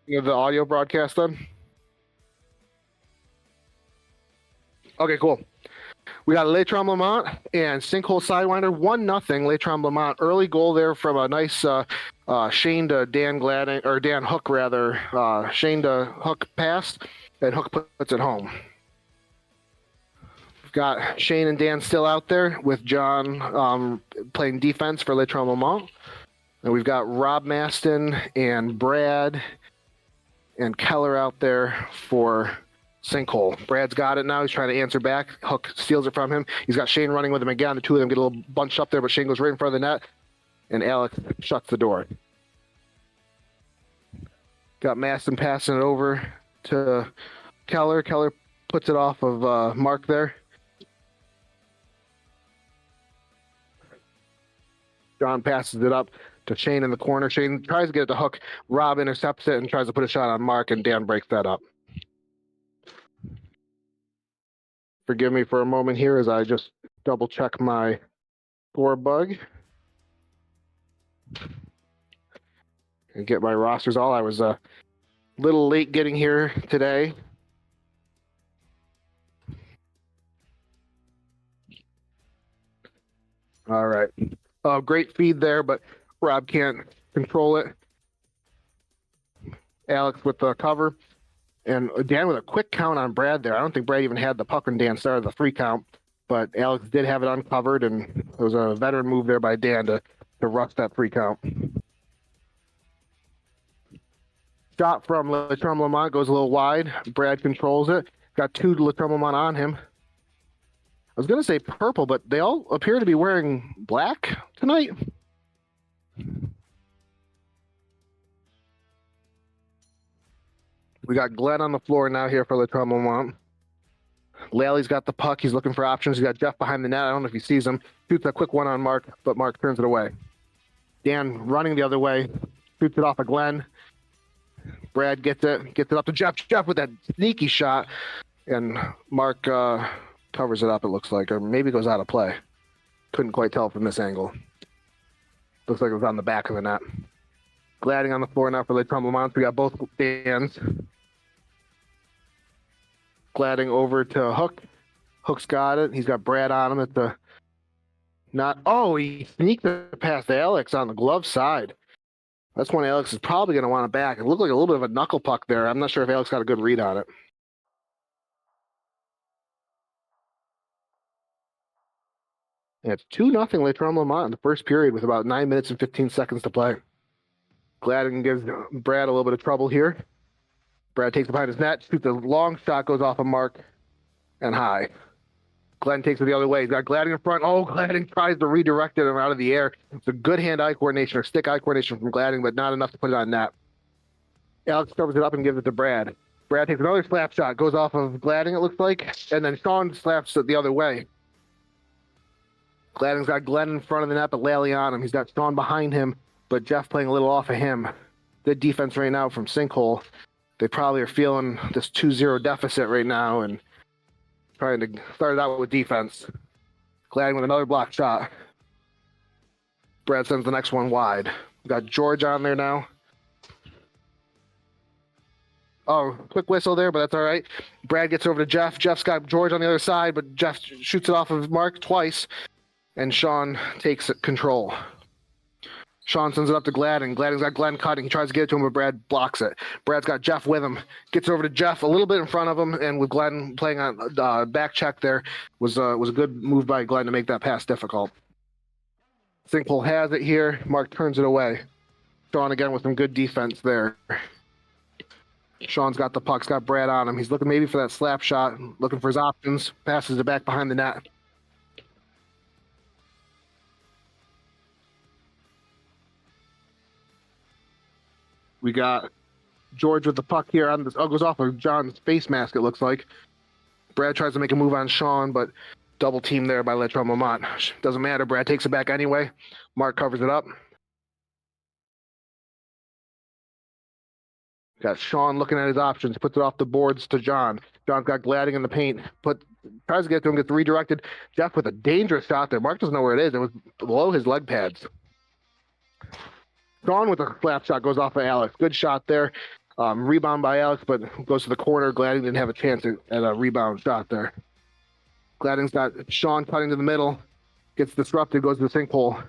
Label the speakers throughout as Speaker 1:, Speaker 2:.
Speaker 1: The audio broadcast then? Okay, cool. We got Leitrim Lamont and Sinkhole Sidewinder, 1-0. Leitrim Lamont, early goal there from a nice Shane to Dan Gladding, or Dan Hook rather. Shane to Hook pass, and Hook puts it home. We've got Shane and Dan still out there with John playing defense for Leitrim Lamont. And we've got Rob Maston and Brad and Keller out there for Sinkhole. Brad's got it now. He's trying to answer back. Hook steals it from him. He's got Shane running with him again. The two of them get a little bunched up there, but Shane goes right in front of the net, and Alex shuts the door. Got Maston passing it over to Keller. Keller puts it off of Mark there. John passes it up to Shane in the corner. Shane tries to get it to Hook. Rob intercepts it and tries to put a shot on Mark, and Dan breaks that up. Forgive me for a moment here as I just double check my score bug and get my rosters all. I was a little late getting here today. All right. Great feed there, but Rob can't control it. Alex with the cover. And Dan with a quick count on Brad there. I don't think Brad even had the puck when Dan started the free count, but Alex did have it uncovered, and it was a veteran move there by Dan to rush that free count. Shot from Leitrim Lamont goes a little wide. Brad controls it. Got two Leitrim Lamont on him. I was going to say purple, but they all appear to be wearing black tonight. We got Glenn on the floor now here for Leitrim Lamont. Lally's got the puck. He's looking for options. He's got Jeff behind the net. I don't know if he sees him. Shoots a quick one on Mark, but Mark turns it away. Dan running the other way. Shoots it off of Glenn. Brad gets it up to Jeff. Jeff with that sneaky shot. And Mark covers it up, it looks like. Or maybe goes out of play. Couldn't quite tell from this angle. Looks like it was on the back of the net. Gladding on the floor now for Leitrim Lamont. We got both Dans. Gladding over to Hook. Hook's got it. He's got Brad on him at the not. Oh, he sneaked it past Alex on the glove side. That's when Alex is probably going to want it back. It looked like a little bit of a knuckle puck there. I'm not sure if Alex got a good read on it. And it's 2-0 Leitrim Lamont in the first period with about 9 minutes and 15 seconds to play. Gladding gives Brad a little bit of trouble here. Brad takes it behind his net, shoots a long shot, goes off of Mark and high. Glenn takes it the other way. He's got Gladding in front. Oh, Gladding tries to redirect it out of the air. It's a good hand-eye coordination or stick-eye coordination from Gladding, but not enough to put it on net. Alex covers it up and gives it to Brad. Brad takes another slap shot, goes off of Gladding, it looks like, and then Sean slaps it the other way. Gladding's got Glenn in front of the net, but Lally on him. He's got Sean behind him, but Jeff playing a little off of him. Good defense right now from Sinkhole. They probably are feeling this 2-0 deficit right now and trying to start it out with defense. Gladding with another block shot. Brad sends the next one wide. We got George on there now. Oh, quick whistle there, but that's all right. Brad gets over to Jeff. Jeff's got George on the other side, but Jeff shoots it off of Mark twice, and Sean takes control. Sean sends it up to Gladding. Gladding's got Glenn cutting. He tries to get it to him, but Brad blocks it. Brad's got Jeff with him. Gets over to Jeff a little bit in front of him, and with Glenn playing on back check there, was a good move by Glenn to make that pass difficult. Sinkhole has it here. Mark turns it away. Sean again with some good defense there. Sean's got the puck. He's got Brad on him. He's looking maybe for that slap shot, looking for his options. Passes it back behind the net. We got George with the puck here on this. Oh, goes off of John's face mask, it looks like. Brad tries to make a move on Sean, but double team there by Leitrim Lamont. Doesn't matter. Brad takes it back anyway. Mark covers it up. Got Sean looking at his options. Puts it off the boards to John. John's got Gladding in the paint. Tries to get to him, gets redirected. Jeff with a dangerous shot there. Mark doesn't know where it is. It was below his leg pads. Sean with a slap shot goes off of Alex. Good shot there. Rebound by Alex, but goes to the corner. Gladding didn't have a chance at a rebound shot there. Gladding's got Sean cutting to the middle. Gets disrupted, goes to the sinkhole.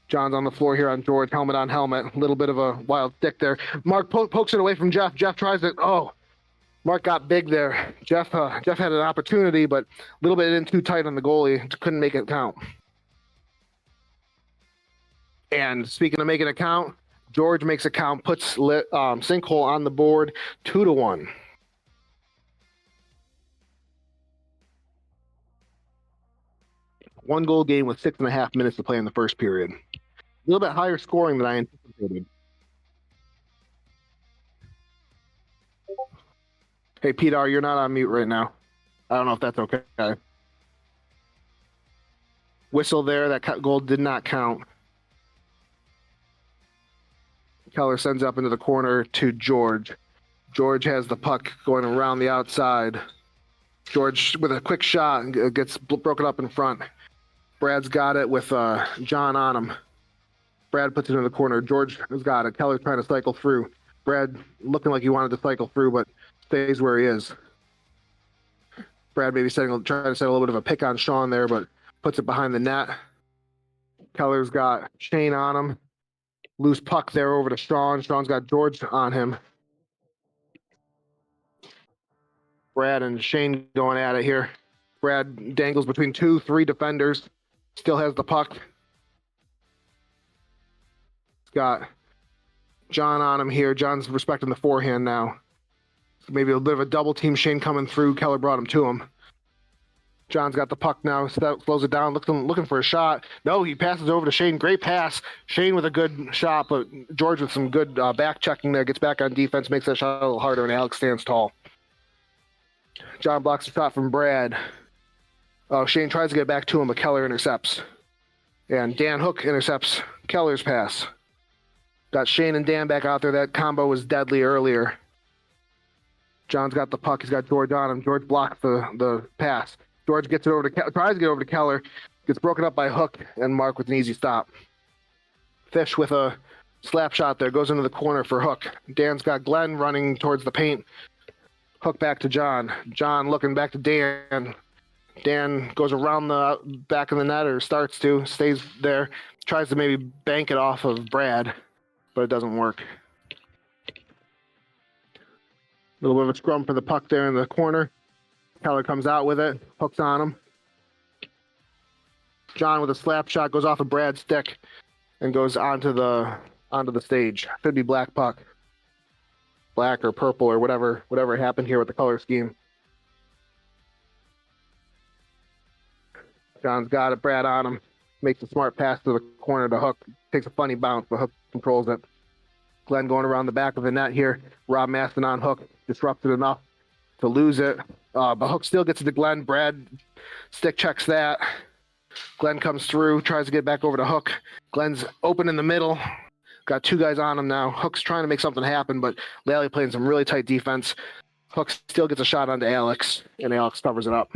Speaker 1: John's on the floor here on George, helmet on helmet. A little bit of a wild stick there. Mark pokes it away from Jeff. Jeff tries it. Oh, Mark got big there. Jeff had an opportunity, but a little bit in too tight on the goalie. Couldn't make it count. And speaking of making it count, George makes a count, puts sinkhole on the board, 2-1. One goal game with 6.5 minutes to play in the first period. A little bit higher scoring than I anticipated. Hey, Peter, you're not on mute right now. I don't know if that's okay. Whistle there. That goal did not count. Keller sends up into the corner to George. George has the puck going around the outside. George, with a quick shot, gets broken up in front. Brad's got it with John on him. Brad puts it in the corner. George has got it. Keller's trying to cycle through. Brad looking like he wanted to cycle through, but stays where he is. Brad maybe trying to set a little bit of a pick on Sean there, but puts it behind the net. Keller's got Shane on him. Loose puck there over to Sean. Sean's got George on him. Brad and Shane going at it here. Brad dangles between 2-3 defenders. Still has the puck. He's got John on him here. John's respecting the forehand now. Maybe a bit of a double team. Shane coming through. Keller brought him to him. John's got the puck now. Slows it down. Looking for a shot. No, he passes over to Shane. Great pass. Shane with a good shot, but George with some good back checking there. Gets back on defense. Makes that shot a little harder, and Alex stands tall. John blocks the shot from Brad. Oh, Shane tries to get back to him, but Keller intercepts. And Dan Hook intercepts Keller's pass. Got Shane and Dan back out there. That combo was deadly earlier. John's got the puck. He's got George on him. George blocks the pass. George gets it over to tries to get over to Keller. Gets broken up by Hook and Mark with an easy stop. Fish with a slap shot there. Goes into the corner for Hook. Dan's got Glenn running towards the paint. Hook back to John. John looking back to Dan. Dan goes around the back of the net, or starts to, stays there, tries to maybe bank it off of Brad, but it doesn't work. A little bit of a scrum for the puck there in the corner. Keller comes out with it, hooks on him. John with a slap shot goes off of Brad's stick and goes onto the stage. Could be black puck. Black or purple or whatever happened here with the color scheme. John's got it. Brad on him. Makes a smart pass to the corner to Hook. Takes a funny bounce, but Hook controls it. Glenn going around the back of the net here. Rob Maston on Hook. Disrupted enough to lose it. But Hook still gets it to Glenn. Brad stick checks that. Glenn comes through. Tries to get back over to Hook. Glenn's open in the middle. Got two guys on him now. Hook's trying to make something happen, but Lally playing some really tight defense. Hook still gets a shot onto Alex, and Alex covers it up.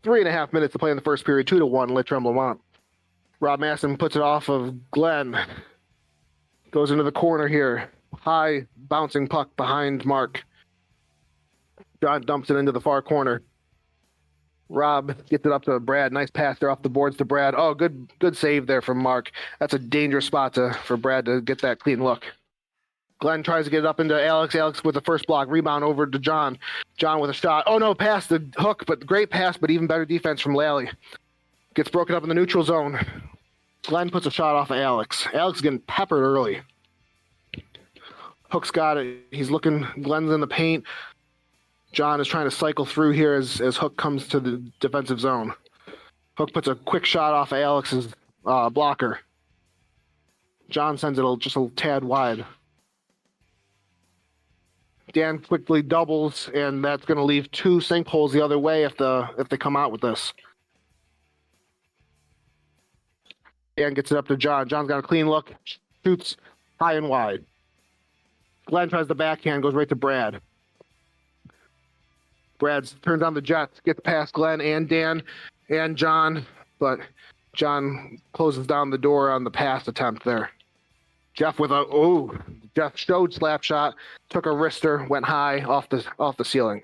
Speaker 1: 3.5 minutes to play in the first period, 2-1, Le Tremblement. Rob Masson puts it off of Glenn. Goes into the corner here. High bouncing puck behind Mark. John dumps it into the far corner. Rob gets it up to Brad. Nice pass there off the boards to Brad. Oh, good save there from Mark. That's a dangerous spot for Brad to get that clean look. Glenn tries to get it up into Alex. Alex with the first block. Rebound over to John. John with a shot. Oh, no, pass to Hook, but great pass, but even better defense from Lally. Gets broken up in the neutral zone. Glenn puts a shot off of Alex. Alex getting peppered early. Hook's got it. He's looking. Glenn's in the paint. John is trying to cycle through here as Hook comes to the defensive zone. Hook puts a quick shot off of Alex's blocker. John sends it just a tad wide. Dan quickly doubles, and that's going to leave two sinkholes the other way if they come out with this. Dan gets it up to John. John's got a clean look, shoots high and wide. Glenn tries the backhand, goes right to Brad. Brad turns on the jets, gets past Glenn and Dan and John, but John closes down the door on the pass attempt there. Jeff with Jeff showed slap shot, took a wrister, went high off the ceiling.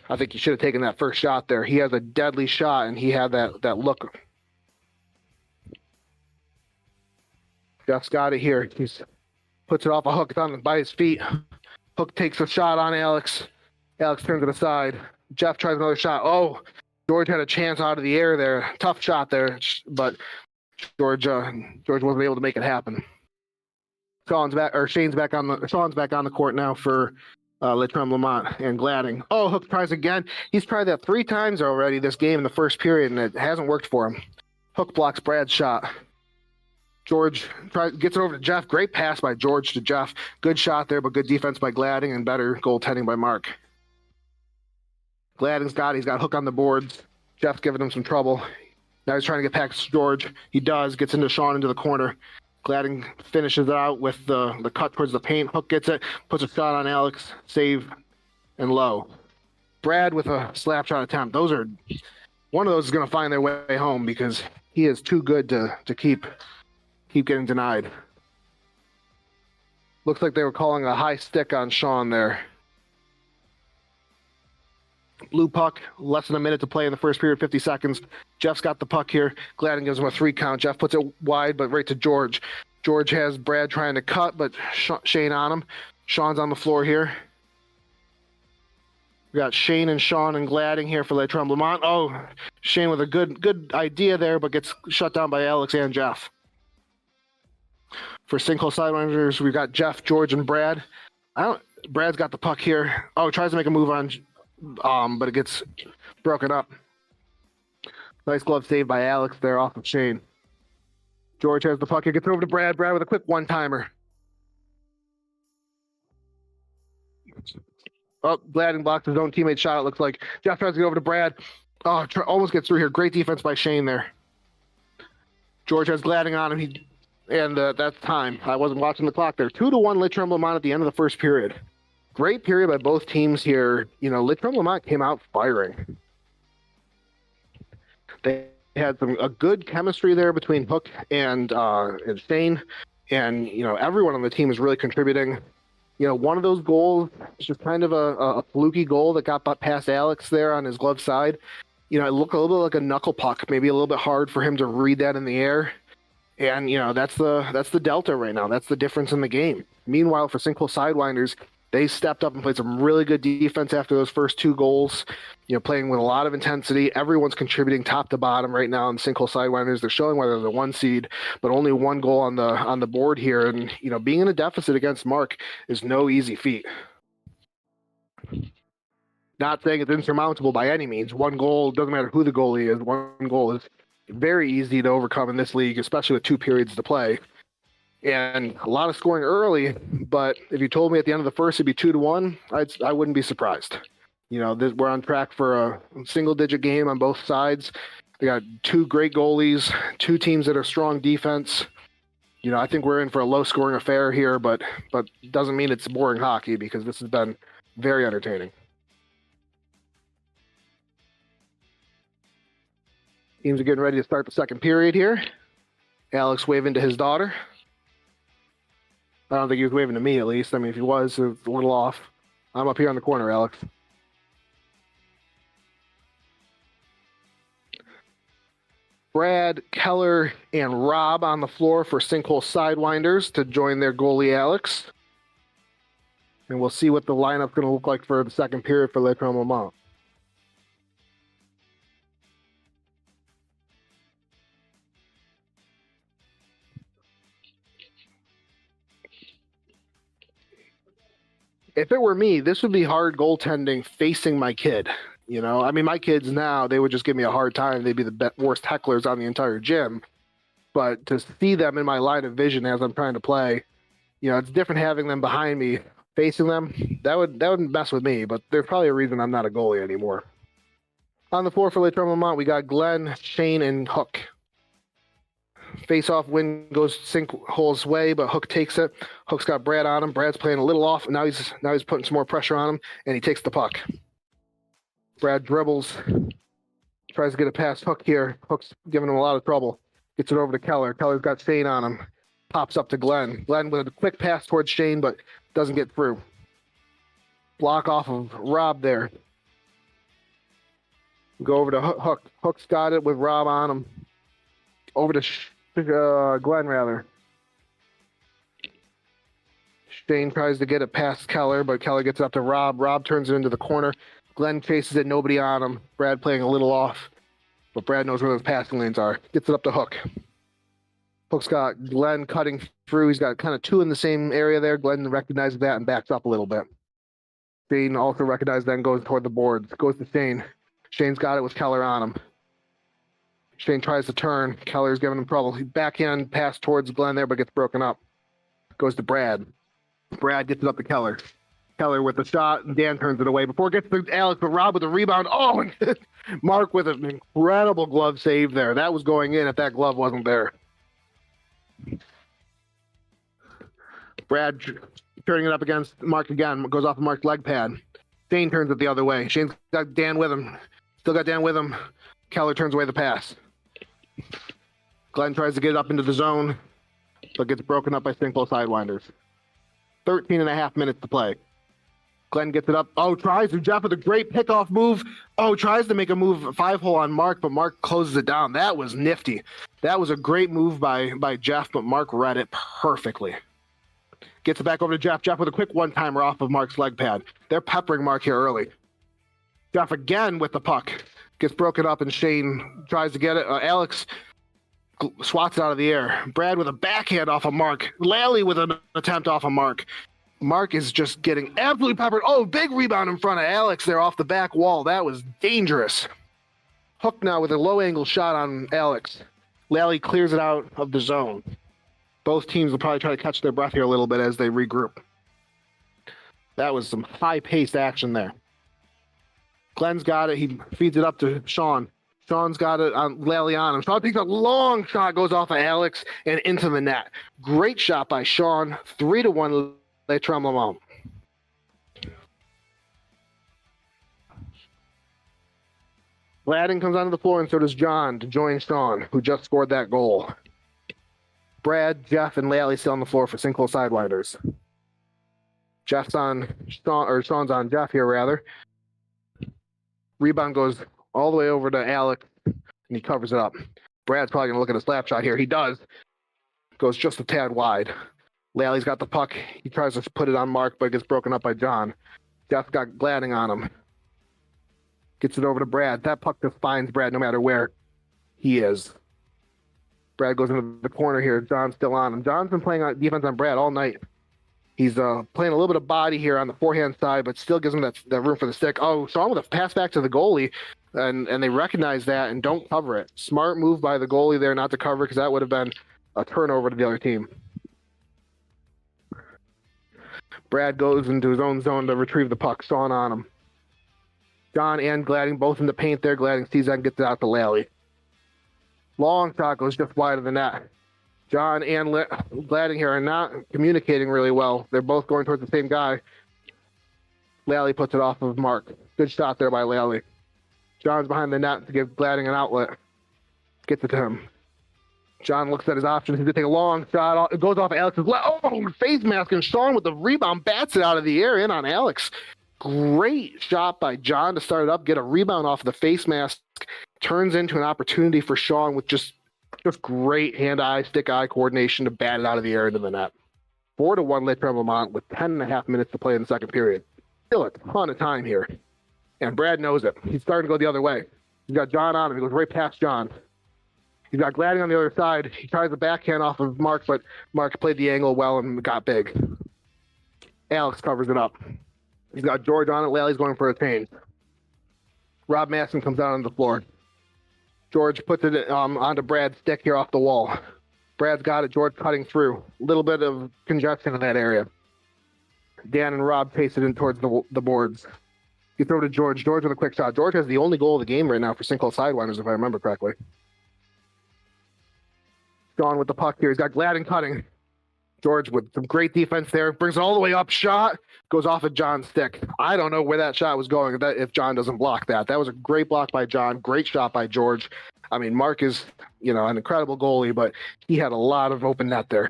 Speaker 1: I think he should have taken that first shot there. He has a deadly shot, and he had that look. Jeff's got it here. He puts it off a hook. It's by his feet. Hook takes a shot on Alex. Alex turns it aside. Jeff tries another shot. Oh, George had a chance out of the air there. Tough shot there, but George wasn't able to make it happen. Shane's back on the court now for Le Tremblement and Gladding. Oh, Hook tries again. He's tried that 3 times already this game in the first period, and it hasn't worked for him. Hook blocks Brad's shot. George gets it over to Jeff. Great pass by George to Jeff. Good shot there, but good defense by Gladding and better goaltending by Mark. Gladding's he's got Hook on the boards. Jeff's giving him some trouble. Now he's trying to get past George. He does, gets into Sean into the corner. Gladding finishes it out with the cut towards the paint. Hook gets it, puts a shot on Alex, save, and low. Brad with a slap shot attempt. One of those is going to find their way home because he is too good to keep getting denied. Looks like they were calling a high stick on Sean there. Blue puck, less than a minute to play in the first period, 50 seconds. Jeff's got the puck here. Gladding gives him a 3 count. Jeff puts it wide, but right to George. George has Brad trying to cut, but Shane on him. Sean's on the floor here. We got Shane and Sean and Gladding here for Le Tremblement. Oh, Shane with a good idea there, but gets shut down by Alex and Jeff. For single sidewinders, we've got Jeff, George, and Brad. Brad's got the puck here. Oh, tries to make a move on, but it gets broken up. Nice glove save by Alex there off of Shane. George has the puck. It gets over to Brad. Brad with a quick one-timer. Oh, Gladding blocks his own teammate shot, it looks like. Jeff tries to get over to Brad. Oh, almost gets through here. Great defense by Shane there. George has Gladding on him. That's time. I wasn't watching the clock there. 2-1 Le Tremblement at the end of the first period. Great period by both teams here. Le Tremblement came out firing. They had a good chemistry there between Hook and Shane, and everyone on the team is really contributing. One of those goals is just kind of a fluky goal that got past Alex there on his glove side. It looked a little bit like a knuckle puck, maybe a little bit hard for him to read that in the air. And that's the delta right now. That's the difference in the game. Meanwhile, for single sidewinders, they stepped up and played some really good defense after those first 2 goals. Playing with a lot of intensity. Everyone's contributing top to bottom right now in single sidewinders. They're showing why they're the 1 seed, but only 1 goal on the board here. And being in a deficit against Mark is no easy feat. Not saying it's insurmountable by any means. 1 goal, doesn't matter who the goalie is. 1 goal is very easy to overcome in this league, especially with 2 periods to play. And a lot of scoring early, but if you told me at the end of the first it'd be 2-1, I wouldn't be surprised. We're on track for a single-digit game on both sides. They got 2 great goalies, 2 teams that are strong defense. I think we're in for a low-scoring affair here, but doesn't mean it's boring hockey because this has been very entertaining. Teams are getting ready to start the second period here. Alex waving to his daughter. I don't think he was waving to me, at least. I mean, if he was, it's a little off. I'm up here on the corner, Alex. Brad, Keller, and Rob on the floor for sinkhole sidewinders to join their goalie, Alex. And we'll see what the lineup's going to look like for the second period for Le Tremblement. If it were me, this would be hard goaltending facing my kid. My kids now, they would just give me a hard time. They'd be the worst hecklers on the entire gym. But to see them in my line of vision as I'm trying to play, it's different having them behind me, facing them. That would mess with me, but there's probably a reason I'm not a goalie anymore. On the floor for Le Tremblement, we got Glenn, Shane, and Hook. Face-off win goes Sinkhole's way, but Hook takes it. Hook's got Brad on him. Brad's playing a little off, and now he's putting some more pressure on him, and he takes the puck. Brad dribbles, tries to get it past Hook here. Hook's giving him a lot of trouble. Gets it over to Keller. Keller's got Shane on him. Pops up to Glenn. Glenn with a quick pass towards Shane, but doesn't get through. Block off of Rob there. Go over to Hook. Hook's got it with Rob on him. Over to Glenn, rather. Shane tries to get it past Keller, but Keller gets up to Rob. Rob turns it into the corner. Glenn chases it, nobody on him. Brad playing a little off, but Brad knows where those passing lanes are. Gets it up to Hook. Hook's got Glenn cutting through. He's got kind of two in the same area there. Glenn recognizes that and backs up a little bit. Shane also recognizes that and goes toward the boards. Goes to Shane. Shane's got it with Keller on him. Shane tries to turn. Keller's giving him trouble. He backhand pass towards Glenn there, but gets broken up. Goes to Brad. Brad gets it up to Keller. Keller with the shot, and Dan turns it away. Before it gets to Alex, but Rob with the rebound. Oh, and Mark with an incredible glove save there. That was going in if that glove wasn't there. Brad turning it up against Mark again. Goes off of Mark's leg pad. Shane turns it the other way. Shane's got Dan with him. Still got Dan with him. Keller turns away the pass. Glenn tries to get it up into the zone, but gets broken up by Stinkful Sidewinders. 13 and a half minutes to play. Glenn gets it up. Oh, tries to Jeff with a great pickoff move. Oh, tries to make a move, 5-hole on Mark, but Mark closes it down. That was nifty. That was a great move by Jeff, but Mark read it perfectly. Gets it back over to Jeff. Jeff with a quick one-timer off of Mark's leg pad. They're peppering Mark here early. Jeff again with the puck. Gets broken up, and Shane tries to get it. Alex swats it out of the air. Brad with a backhand off of Mark. Lally with an attempt off of Mark. Mark is just getting absolutely peppered. Oh, big rebound in front of Alex there off the back wall. That was dangerous. Hook now with a low-angle shot on Alex. Lally clears it out of the zone. Both teams will probably try to catch their breath here a little bit as they regroup. That was some high-paced action there. Glenn's got it. He feeds it up to Sean. Sean's got it on Lally on him. Sean takes a long shot, goes off of Alex and into the net. Great shot by Sean. 3-1 Les Tremblements. Gladden comes onto the floor, and so does John to join Sean, who just scored that goal. Brad, Jeff, and Lally still on the floor for Sinkhole Sidewinders. Jeff's on Sean, or Sean's on Jeff here, rather. Rebound goes all the way over to Alex, and he covers it up. Brad's probably going to look at a slap shot here. He does. Goes just a tad wide. Lally's got the puck. He tries to put it on Mark, but it gets broken up by John. Jeff got Gladding on him. Gets it over to Brad. That puck just finds Brad no matter where he is. Brad goes into the corner here. John's still on him. John's been playing on defense on Brad all night. He's playing a little bit of body here on the forehand side, but still gives him that room for the stick. Oh, Sean with a pass back to the goalie, and they recognize that and don't cover it. Smart move by the goalie there not to cover, because that would have been a turnover to the other team. Brad goes into his own zone to retrieve the puck. Sean on him. John and Gladding both in the paint there. Gladding sees that and gets it out to Lally. Long shot goes just wide of the net. John and Gladding here are not communicating really well. They're both going towards the same guy. Lally puts it off of Mark. Good shot there by Lally. John's behind the net to give Gladding an outlet. Gets it to him. John looks at his options. He's going to take a long shot. It goes off Alex's leg. Oh, face mask, and Sean with the rebound bats it out of the air in on Alex. Great shot by John to start it up, get a rebound off of the face mask. Turns into an opportunity for Sean with just great hand-eye, stick-eye coordination to bat it out of the air into the net. 4-1 Les Tremblements with 10.5 minutes to play in the second period. Still a ton of time here. And Brad knows it. He's starting to go the other way. He's got John on him. He goes right past John. He's got Gladding on the other side. He tries the backhand off of Mark, but Mark played the angle well and got big. Alex covers it up. He's got George on it. Lally's going for a change. Rob Masson comes out on the floor. George puts it onto Brad's stick here off the wall. Brad's got it. George cutting through. A little bit of congestion in that area. Dan and Rob pace it in towards the boards. You throw to George. George with a quick shot. George has the only goal of the game right now for Sinkhole Sidewinders, if I remember correctly. Sean with the puck here. He's got Gladding cutting. George with some great defense there. Brings it all the way up. Shot. Goes off of John's stick. I don't know where that shot was going if John doesn't block that. That was a great block by John. Great shot by George. I mean, Mark is, an incredible goalie, but he had a lot of open net there.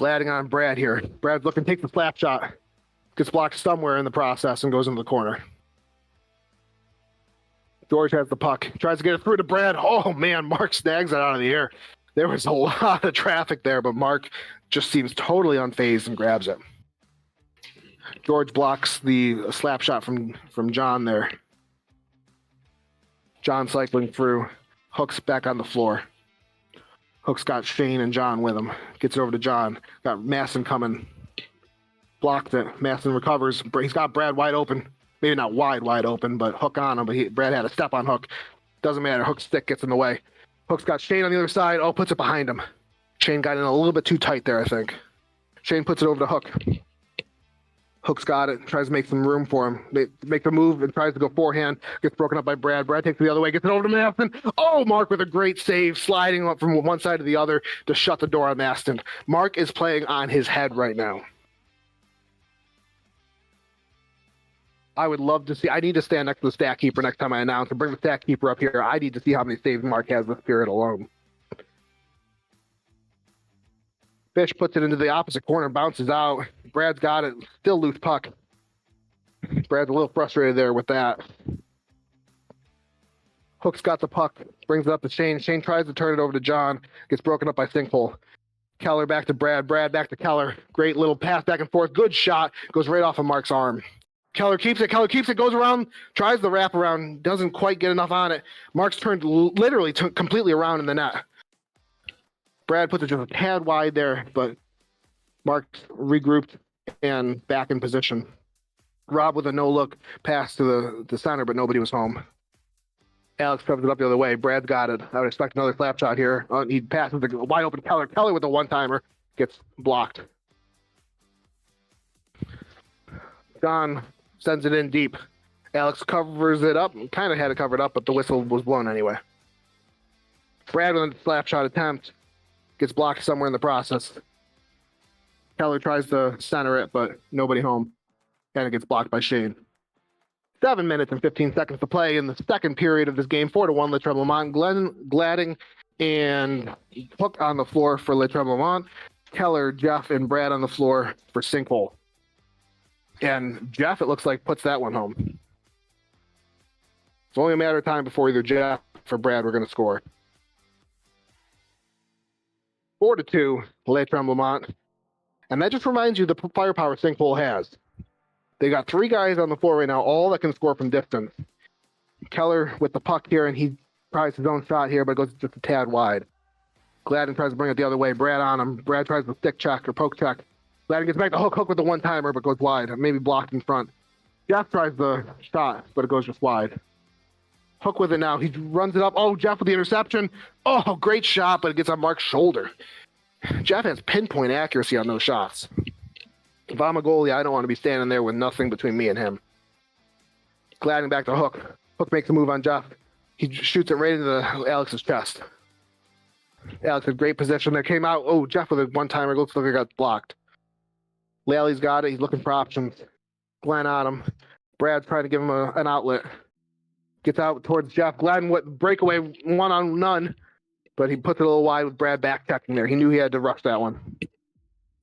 Speaker 1: Gladding on Brad here. Brad's looking to take the slap shot. Gets blocked somewhere in the process and goes into the corner. George has the puck. Tries to get it through to Brad. Oh, man, Mark snags it out of the air. There was a lot of traffic there, but Mark just seems totally unfazed and grabs it. George blocks the slap shot from John there. John cycling through. Hook's back on the floor. Hook's got Shane and John with him. Gets it over to John. Got Masson coming. Blocked it. Masson recovers. He's got Brad wide open. Maybe not wide open, but Hook on him. But Brad had a step on Hook. Doesn't matter. Hook's stick gets in the way. Hook's got Shane on the other side. Oh, puts it behind him. Shane got in a little bit too tight there, I think. Shane puts it over to Hook. Hook's got it. Tries to make some room for him. Make the move and tries to go forehand. Gets broken up by Brad. Brad takes it the other way. Gets it over to Maston. Oh, Mark with a great save. Sliding up from one side to the other to shut the door on Maston. Mark is playing on his head right now. I would love to see. I need to stand next to the stat keeper next time I announce and bring the stat keeper up here. I need to see how many saves Mark has with Spirit alone. Fish puts it into the opposite corner, bounces out. Brad's got it. Still loose puck. Brad's a little frustrated there with that. Hook's got the puck, brings it up to Shane. Shane tries to turn it over to John. Gets broken up by Sinkhole. Keller back to Brad. Brad back to Keller. Great little pass back and forth. Good shot. Goes right off of Mark's arm. Keller keeps it. Keller keeps it. Goes around. Tries the wrap around. Doesn't quite get enough on it. Mark's turned literally completely around in the net. Brad puts it just a tad wide there, but Mark's regrouped and back in position. Rob with a no-look pass to the center, but nobody was home. Alex comes it up the other way. Brad's got it. I would expect another slap shot here. He passes the wide open Keller. Keller with a one-timer gets blocked. John sends it in deep. Alex covers it up. Kind of had it covered up, but the whistle was blown anyway. Brad with a slap shot attempt. Gets blocked somewhere in the process. Keller tries to center it, but nobody home. And it gets blocked by Shane. 7 minutes and 15 seconds to play in the second period of this game. 4-1 Le Tremblement. Gladding and Hook on the floor for Le Tremblement. Keller, Jeff, and Brad on the floor for Sinkhole. And Jeff, it looks like, puts that one home. It's only a matter of time before either Jeff or Brad were going to score. 4-2, Le Tremblement. And that just reminds you the firepower Sinkhole has. They got 3 guys on the floor right now, all that can score from distance. Keller with the puck here, and he tries his own shot here, but it goes just a tad wide. Gladden tries to bring it the other way. Brad on him. Brad tries the stick check or poke check. Gladden gets back to Hook. Hook with the one-timer, but goes wide. Maybe blocked in front. Jeff tries the shot, but it goes just wide. Hook with it now. He runs it up. Oh, Jeff with the interception. Oh, great shot, but it gets on Mark's shoulder. Jeff has pinpoint accuracy on those shots. If I'm a goalie, I don't want to be standing there with nothing between me and him. Gladden back to Hook. Hook makes a move on Jeff. He shoots it right into Alex's chest. Alex had great position there. Came out. Oh, Jeff with a one-timer. Looks like it got blocked. Lally's got it. He's looking for options. Glenn on him. Brad's trying to give him an outlet. Gets out towards Jeff. Gladden with breakaway one-on-none, but he puts it a little wide with Brad back checking there. He knew he had to rush that one.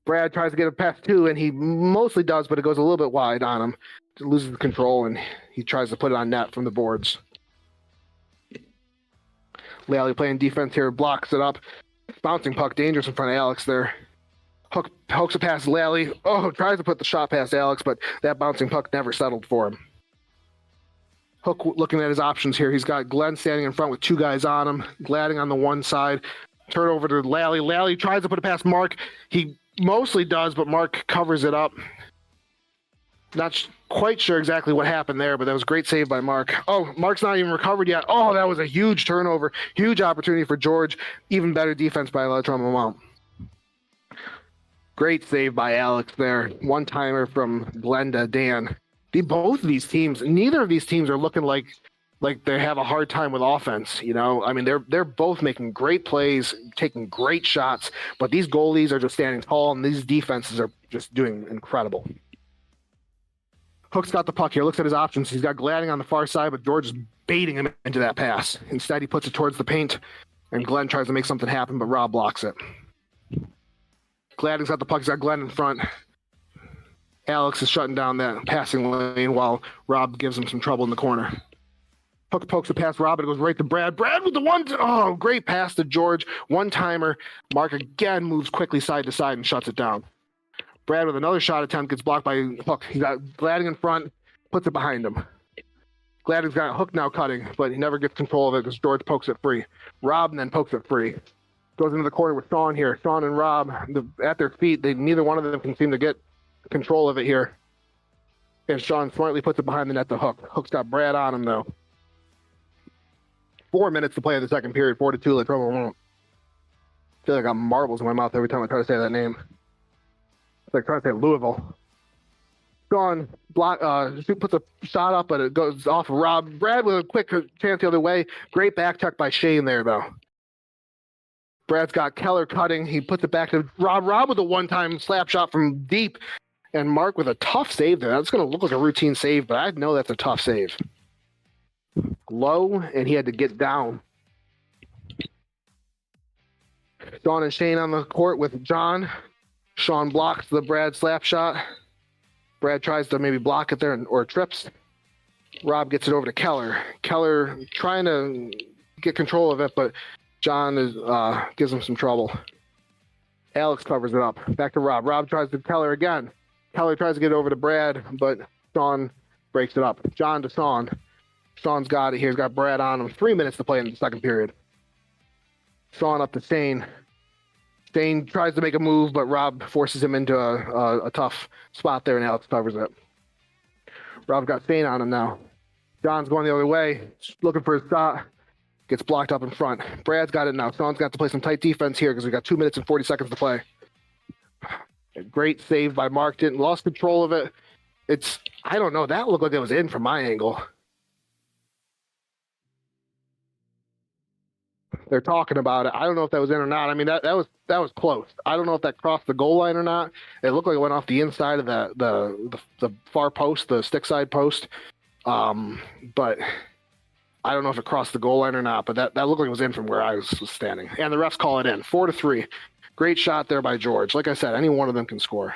Speaker 1: Brad tries to get a pass too, and he mostly does, but it goes a little bit wide on him. Loses the control, and he tries to put it on net from the boards. Lally playing defense here, blocks it up. Bouncing puck, dangerous in front of Alex there. Hook pokes it past Lally. Oh, tries to put the shot past Alex, but that bouncing puck never settled for him. Hook looking at his options here. He's got Glenn standing in front with 2 guys on him. Gladding on the one side. Turn over to Lally. Lally tries to put it past Mark. He mostly does, but Mark covers it up. Not quite sure exactly what happened there, but that was a great save by Mark. Oh, Mark's not even recovered yet. Oh, that was a huge turnover. Huge opportunity for George. Even better defense by Le Tremblement. Great save by Alex there. One-timer from Glenda, Dan. Both of these teams, neither of these teams are looking like they have a hard time with offense. You know, I mean, they're both making great plays, taking great shots, but these goalies are just standing tall, and these defenses are just doing incredible. Hook's got the puck here. Looks at his options. He's got Gladding on the far side, but George is baiting him into that pass. Instead, he puts it towards the paint, and Glenn tries to make something happen, but Rob blocks it. Gladding's got the puck. He's got Glenn in front. Alex is shutting down that passing lane while Rob gives him some trouble in the corner. Puck pokes it past Rob, and it goes right to Brad. Brad with the one. Oh, great pass to George. One-timer. Mark again moves quickly side to side and shuts it down. Brad with another shot attempt gets blocked by Hook. He got Gladding in front, puts it behind him. Gladding's got Hook now cutting, but he never gets control of it because George pokes it free. Rob then pokes it free. Goes into the corner with Sean here. Sean and Rob at their feet. Neither one of them can seem to get control of it here. And Sean smartly puts it behind the net to Hook. Hook's got Brad on him though. 4 minutes to play in the second period. 4-2. I feel like I got marbles in my mouth every time I try to say that name. It's like trying to say Louisville. Sean puts a shot up, but it goes off of Rob. Brad with a quick chance the other way. Great back check by Shane there, though. Brad's got Keller cutting. He puts it back to Rob. Rob with a one-time slap shot from deep. And Mark with a tough save there. That's going to look like a routine save, but I know that's a tough save. Low, and he had to get down. Sean and Shane on the court with John. Sean blocks the Brad slap shot. Brad tries to maybe block it there or trips. Rob gets it over to Keller. Keller trying to get control of it, but John gives him some trouble. Alex covers it up. Back to Rob. Rob tries to Keller again. Keller tries to get it over to Brad, but Sean breaks it up. John to Sean. Sean's got it here. He's got Brad on him. 3 minutes to play in the second period. Sean up to Shane. Shane tries to make a move, but Rob forces him into a tough spot there, and Alex covers it. Rob's got Shane on him now. John's going the other way, looking for his shot. Gets blocked up in front. Brad's got it now. Sean's got to play some tight defense here because we got 2 minutes and 40 seconds to play. A great save by Mark. Didn't lost control of it. I don't know. That looked like it was in from my angle. They're talking about it. I don't know if that was in or not. I mean, that was close. I don't know if that crossed the goal line or not. It looked like it went off the inside of the far post, the stick side post. But I don't know if it crossed the goal line or not. But that looked like it was in from where I was standing. And the refs call it in. 4-3. Great shot there by George. Like I said, any one of them can score.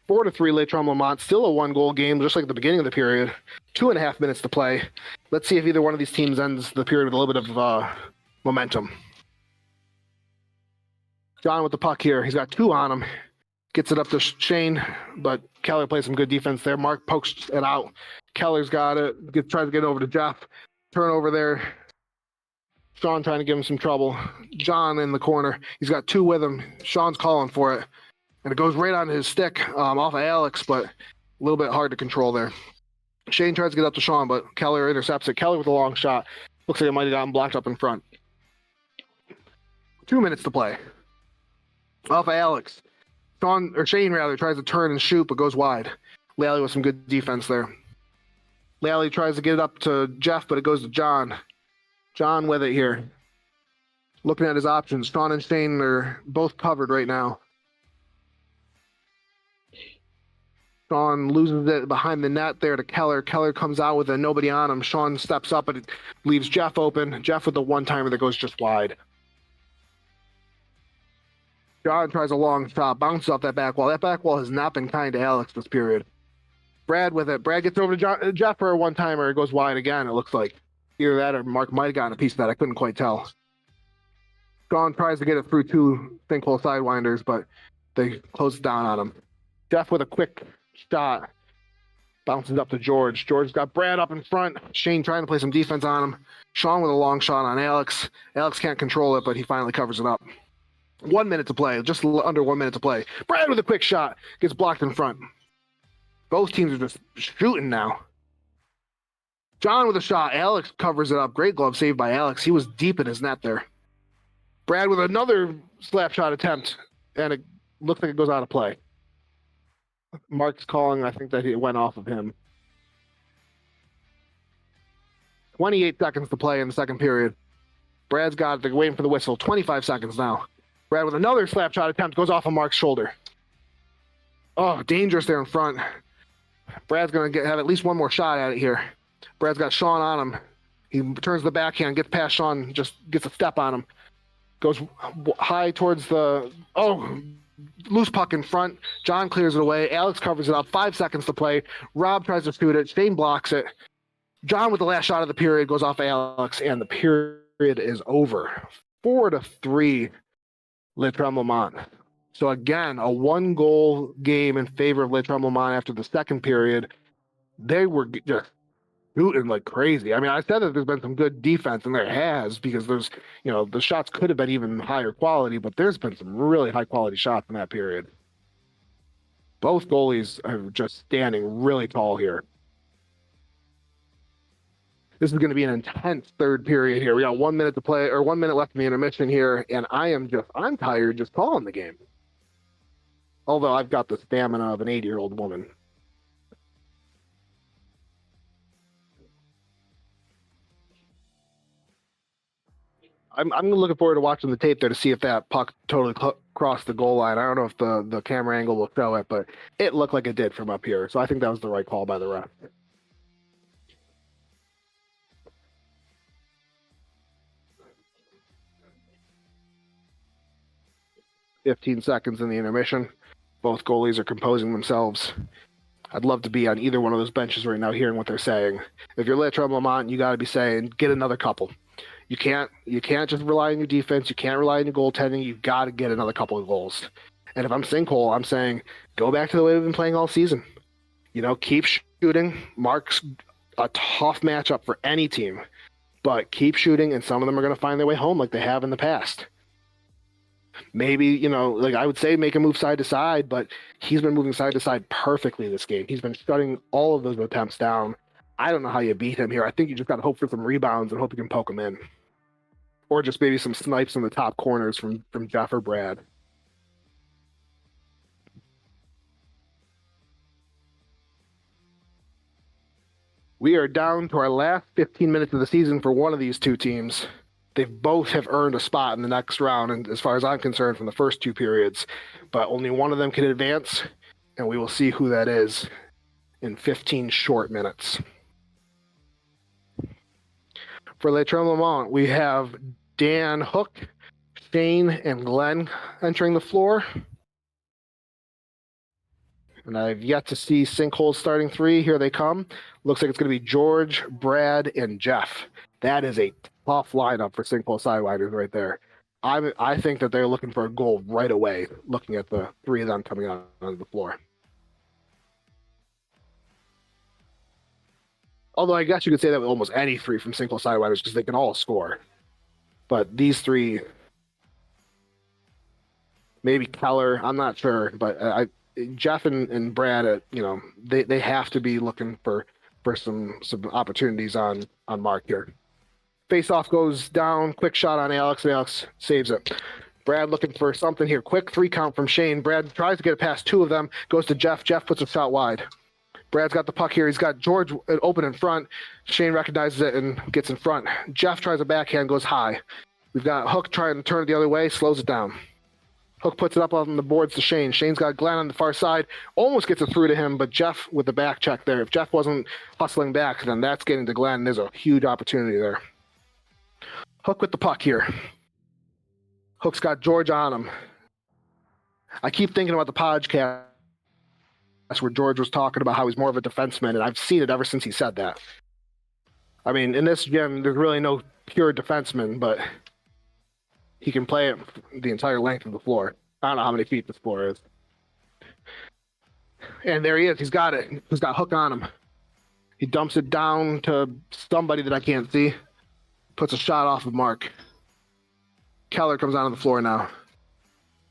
Speaker 1: 4-3 Latrobe Lamont. Still a 1-goal game, just like at the beginning of the period. 2.5 minutes to play. Let's see if either one of these teams ends the period with a little bit of momentum. John with the puck here. He's got 2 on him. Gets it up to Shane, but Keller plays some good defense there. Mark pokes it out. Keller's got it. Tries to get it over to Jeff. Turnover there. Sean trying to give him some trouble. John in the corner. He's got 2 with him. Sean's calling for it. And it goes right on his stick off of Alex, but a little bit hard to control there. Shane tries to get up to Sean, but Keller intercepts it. Keller with a long shot. Looks like it might have gotten blocked up in front. 2 minutes to play. Off of Alex. Shane tries to turn and shoot, but goes wide. Lally with some good defense there. Lally tries to get it up to Jeff, but it goes to John. John with it here. Looking at his options. Sean and Shane are both covered right now. Sean loses it behind the net there to Keller. Keller comes out with a nobody on him. Sean steps up and it leaves Jeff open. Jeff with the one-timer that goes just wide. John tries a long shot, bounces off that back wall. That back wall has not been kind to Alex this period. Brad with it. Brad gets over to Jeff for a one-timer. It goes wide again, it looks like. Either that or Mark might have gotten a piece of that. I couldn't quite tell. Sean tries to get it through 2 sinkhole sidewinders, but they close it down on him. Jeff with a quick shot. Bounces up to George. George's got Brad up in front. Shane trying to play some defense on him. Sean with a long shot on Alex. Alex can't control it, but he finally covers it up. 1 minute to play. Just under 1 minute to play. Brad with a quick shot. Gets blocked in front. Both teams are just shooting now. John with a shot. Alex covers it up. Great glove save by Alex. He was deep in his net there. Brad with another slap shot attempt. And it looks like it goes out of play. Mark's calling, I think that it went off of him. 28 seconds to play in the second period. Brad's got it. They're waiting for the whistle. 25 seconds now. Brad with another slap shot attempt goes off of Mark's shoulder. Oh, dangerous there in front. Brad's going to have at least one more shot at it here. Brad's got Sean on him. He turns the backhand, gets past Sean, just gets a step on him. Goes high towards the loose puck in front. John clears it away. Alex covers it up. 5 seconds to play. Rob tries to shoot it. Shane blocks it. John with the last shot of the period goes off Alex, and the period is over. 4-3, Le Tremblement. So again, a 1-goal game in favor of Le Tremblement after the second period. They were just shooting like crazy. I mean, I said that there's been some good defense, and there has, because there's, the shots could have been even higher quality, but there's been some really high quality shots in that period. Both goalies are just standing really tall here. This is going to be an intense third period here. We got 1 minute to play, or 1 minute left in the intermission here, and I'm tired just calling the game. Although I've got the stamina of an 80-year-old woman. I'm looking forward to watching the tape there to see if that puck totally crossed the goal line. I don't know if the camera angle will show it, but it looked like it did from up here. So I think that was the right call by the ref. 15 seconds in the intermission. Both goalies are composing themselves. I'd love to be on either one of those benches right now hearing what they're saying. If you're Le Tremblement, you got to be saying, get another couple. You can't just rely on your defense. You can't rely on your goaltending. You've got to get another couple of goals. And if I'm Sinkhole, I'm saying, go back to the way we've been playing all season. Keep shooting. Mark's a tough matchup for any team. But keep shooting, and some of them are going to find their way home like they have in the past. Maybe, I would say make a move side to side, but he's been moving side to side perfectly this game. He's been shutting all of those attempts down. I don't know how you beat him here. I think you just got to hope for some rebounds and hope you can poke him in. Or just maybe some snipes in the top corners from Jeff or Brad. We are down to our last 15 minutes of the season for one of these two teams. They both have earned a spot in the next round, and as far as I'm concerned, from the first two periods. But only one of them can advance, and we will see who that is in 15 short minutes. For Le Tremblement, we have Dan Hook, Shane, and Glenn entering the floor. And I've yet to see Sinkhole's starting three. Here they come. Looks like it's going to be George, Brad, and Jeff. That is a tough lineup for Sinkhole Sidewinders right there. I think that they're looking for a goal right away, looking at the three of them coming out onto the floor. Although I guess you could say that with almost any three from Sinkhole Sidewinders because they can all score. But these three, maybe Keller, I'm not sure. But Jeff and Brad, they have to be looking for some opportunities on Mark here. Face-off goes down. Quick shot on Alex, and Alex saves it. Brad looking for something here. Quick 3-count from Shane. Brad tries to get it past two of them. Goes to Jeff. Jeff puts a shot wide. Brad's got the puck here. He's got George open in front. Shane recognizes it and gets in front. Jeff tries a backhand, goes high. We've got Hook trying to turn it the other way, slows it down. Hook puts it up on the boards to Shane. Shane's got Glenn on the far side. Almost gets it through to him, but Jeff with the back check there. If Jeff wasn't hustling back, then that's getting to Glenn. There's a huge opportunity there. Hook with the puck here. Hook's got George on him. I keep thinking about the podcast where George was talking about how he's more of a defenseman, and I've seen it ever since he said that. I mean, in this gym, there's really no pure defenseman, but he can play it the entire length of the floor. I don't know how many feet this floor is. And there he is. He's got it. He's got Hook on him. He dumps it down to somebody that I can't see. Puts a shot off of Mark. Keller comes onto the floor now.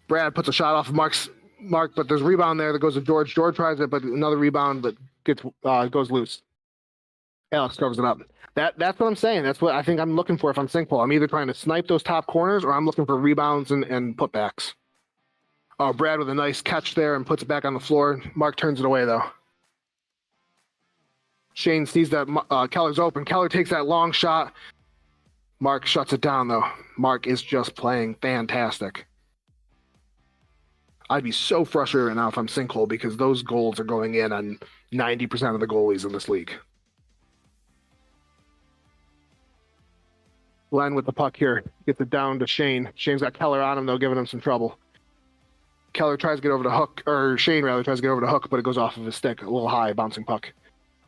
Speaker 1: Brad puts a shot off of Mark, but there's a rebound there that goes to George. George tries it, but another rebound, but goes loose. Alex covers it up. That's what I'm saying. That's what I think I'm looking for if I'm Sinkhole. I'm either trying to snipe those top corners or I'm looking for rebounds and putbacks. Oh, Brad with a nice catch there and puts it back on the floor. Mark turns it away, though. Shane sees that Keller's open. Keller takes that long shot. Mark shuts it down, though. Mark is just playing fantastic. I'd be so frustrated right now if I'm Sinkhole because those goals are going in on 90% of the goalies in this league. Glenn with the puck here. Gets it down to Shane. Shane's got Keller on him, though, giving him some trouble. Keller tries to get over to Hook, or Shane rather tries to get over to Hook, but it goes off of his stick. A little high, bouncing puck.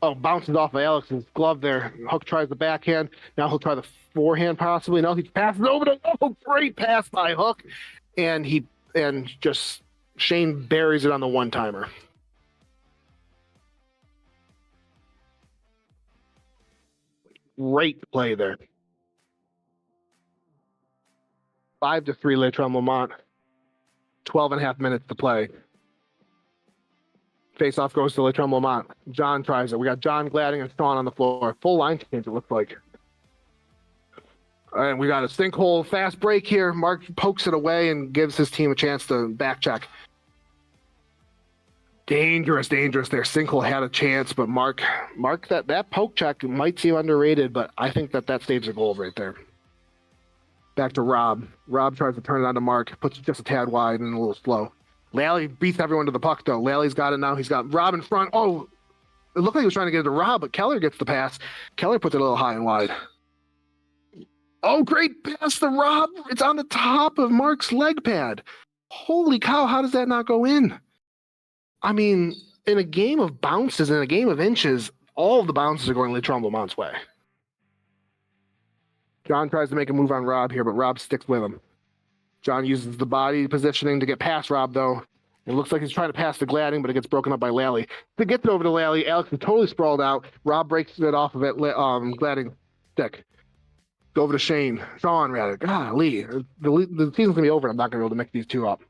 Speaker 1: Oh, bounces off of Alex's glove there. Hook tries the backhand. Now he'll try the forehand possibly. No, he passes over to, oh, great pass by Hook. And just Shane buries it on the one-timer. Great play there. 5-3 Le Tremblement. 12.5 minutes to play. Face-off goes to Le Tremblement. John tries it. We got John Gladding and Sean on the floor. Full line change, it looks like. And we got a sinkhole fast break here. Mark pokes it away and gives his team a chance to back check. Dangerous there. Sinkhole had a chance, but Mark, that poke check might seem underrated, but I think that saves a goal right there. Back to Rob. Rob tries to turn it on to Mark. Puts it just a tad wide and a little slow. Lally beats everyone to the puck, though. Lally's got it now. He's got Rob in front. Oh, it looked like he was trying to get it to Rob, but Keller gets the pass. Keller puts it a little high and wide. Oh, great pass to Rob. It's on the top of Mark's leg pad. Holy cow, how does that not go in? I mean, in a game of bounces, in a game of inches, all of the bounces are going Le Tremblement's way. John tries to make a move on Rob here, but Rob sticks with him. John uses the body positioning to get past Rob, though. It looks like he's trying to pass to Gladding, but it gets broken up by Lally. To get it over to Lally, Alex is totally sprawled out. Rob breaks it off of it, Gladding stick. Go over to Sean rather. Golly. The season's going to be over. I'm not going to be able to mix these two up.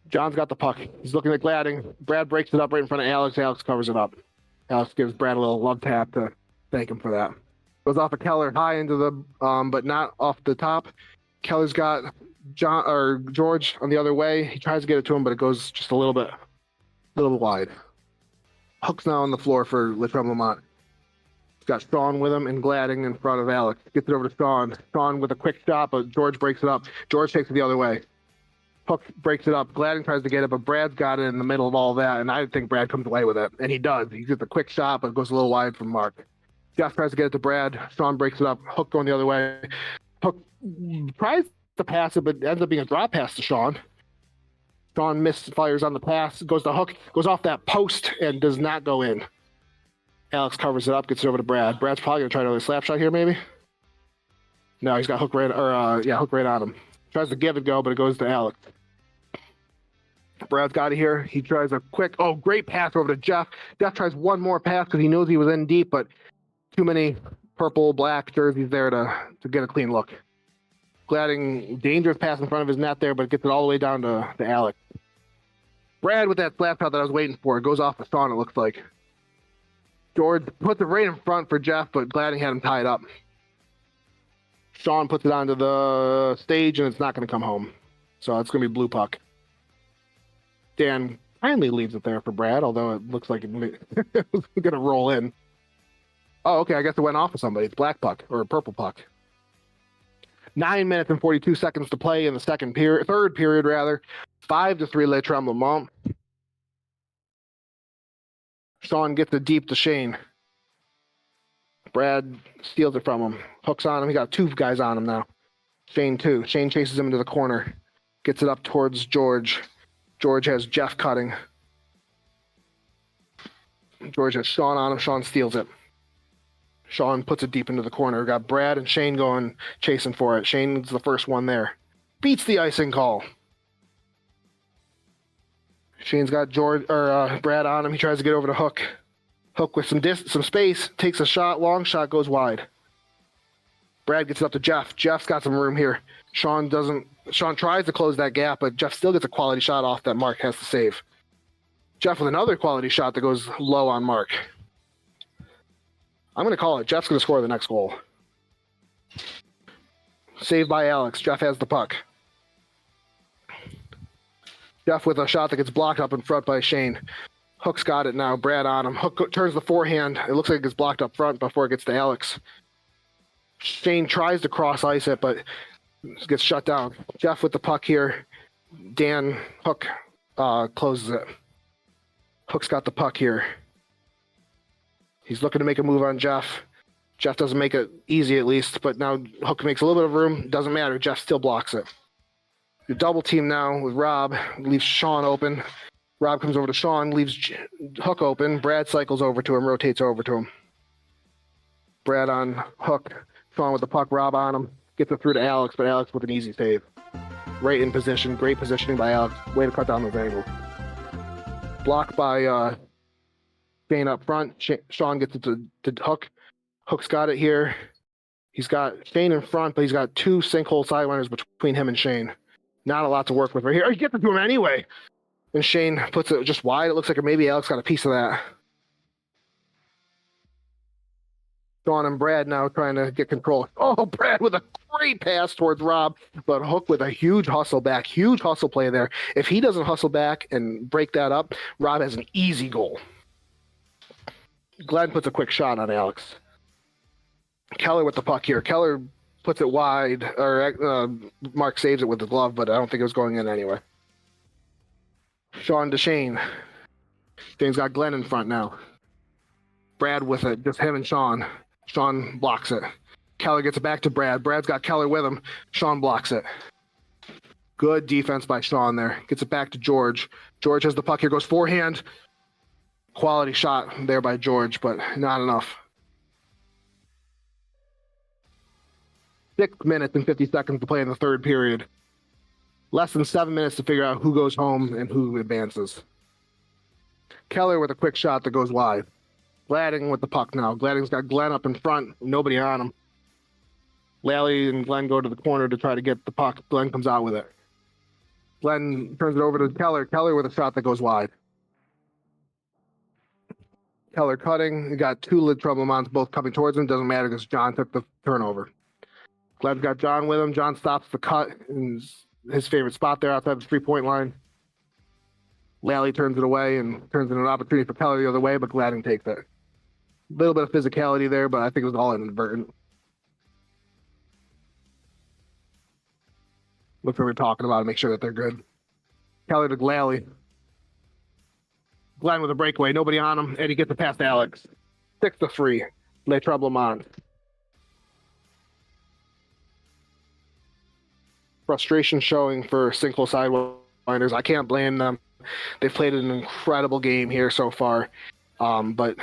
Speaker 1: John's got the puck. He's looking at Gladding. Brad breaks it up right in front of Alex. Alex covers it up. Alex gives Brad a little love tap to thank him for that. Goes off of Keller high into the, but not off the top. Keller's got George on the other way. He tries to get it to him, but it goes just a little bit wide. Hook's now on the floor for Le Tremblement. He's got Sean with him and Gladding in front of Alex. Gets it over to Sean. Sean with a quick shot, but George breaks it up. George takes it the other way. Hook breaks it up. Gladding tries to get it, but Brad's got it in the middle of all that, and I think Brad comes away with it. And he does. He gets a quick shot, but it goes a little wide from Mark. Jeff tries to get it to Brad. Sean breaks it up. Hook going the other way. Hook tries to pass it, but ends up being a drop pass to Sean. Sean misfires on the pass, goes to Hook, goes off that post, and does not go in. Alex covers it up, gets it over to Brad. Brad's probably going to try another slap shot here, maybe? No, he's got Hook right on him. Tries to give it go, but it goes to Alex. Brad's got it here. He tries a quick, great pass over to Jeff. Jeff tries one more pass because he knows he was in deep, but too many purple, black jerseys there to get a clean look. Gladding, dangerous pass in front of his net there, but it gets it all the way down to Alex. Brad with that slap shot that I was waiting for. It goes off of Sean, it looks like. George puts it right in front for Jeff, but Gladding had him tied up. Sean puts it onto the stage, and it's not going to come home. So it's going to be blue puck. Dan kindly leaves it there for Brad, although it looks like it's going to roll in. Oh, okay, I guess it went off of somebody. It's black puck, or purple puck. 9 minutes and 42 seconds to play in the third period, rather. 5-3 Le Tremblement. Sean gets it deep to Shane. Brad steals it from him. Hooks on him. He got two guys on him now. Shane too. Shane chases him into the corner. Gets it up towards George. George has Jeff cutting. George has Sean on him. Sean steals it. Sean puts it deep into the corner. We got Brad and Shane going chasing for it. Shane's the first one there. Beats the icing call. Shane's got Brad on him. He tries to get over to Hook. Hook with some space, takes a shot, long shot, goes wide. Brad gets it up to Jeff. Jeff's got some room here. Sean tries to close that gap, but Jeff still gets a quality shot off that Mark has to save. Jeff with another quality shot that goes low on Mark. I'm going to call it. Jeff's going to score the next goal. Saved by Alex. Jeff has the puck. Jeff with a shot that gets blocked up in front by Shane. Hook's got it now. Brad on him. Hook turns the forehand. It looks like it gets blocked up front before it gets to Alex. Shane tries to cross ice it, but gets shut down. Jeff with the puck here. Dan Hook closes it. Hook's got the puck here. He's looking to make a move on Jeff. Jeff doesn't make it easy at least, but now Hook makes a little bit of room. Doesn't matter. Jeff still blocks it. The double team now with Rob leaves Sean open. Rob comes over to Sean, leaves Hook open. Brad cycles over to him, rotates over to him. Brad on Hook. Sean with the puck. Rob on him. Gets it through to Alex, but Alex with an easy save. Right in position. Great positioning by Alex. Way to cut down those angles. Blocked by Shane up front. Sean gets it to Hook. Hook's got it here. He's got Shane in front, but he's got two sinkhole sidewinders between him and Shane. Not a lot to work with right here. Oh, he gets it to him anyway. And Shane puts it just wide. It looks like maybe Alex got a piece of that. Sean and Brad now trying to get control. Oh, Brad with a great pass towards Rob, but Hook with a huge hustle back. Huge hustle play there. If he doesn't hustle back and break that up, Rob has an easy goal. Glenn puts a quick shot on Alex. Keller with the puck here. Keller puts it wide, or Mark saves it with the glove, but I don't think it was going in anyway. Sean to Shane. Shane's got Glenn in front now. Brad with it, just him and Sean. Sean blocks it. Keller gets it back to Brad. Brad's got Keller with him. Sean blocks it. Good defense by Sean there. Gets it back to George. George has the puck here, goes forehand. Quality shot there by George, but not enough. 6 minutes and 50 seconds to play in the third period. Less than 7 minutes to figure out who goes home and who advances. Keller with a quick shot that goes wide. Gladding with the puck now. Gladding's got Glenn up in front. Nobody on him. Lally and Glenn go to the corner to try to get the puck. Glenn comes out with it. Glenn turns it over to Keller. Keller with a shot that goes wide. Keller cutting. You got two Lid Troublemans both coming towards him. Doesn't matter because John took the turnover. Glenn's got John with him. John stops the cut in his favorite spot there outside the 3-point line. Lally turns it away and turns it into an opportunity for Keller the other way, but Gladding takes it. A little bit of physicality there, but I think it was all inadvertent. Look what we're talking about to make sure that they're good. Keller to Lally. Glenn with a breakaway. Nobody on him. And he gets it past Alex. 6-3. Les Troublemans. Frustration showing for sinkhole sidewinders. I can't blame them. They've played an incredible game here so far, but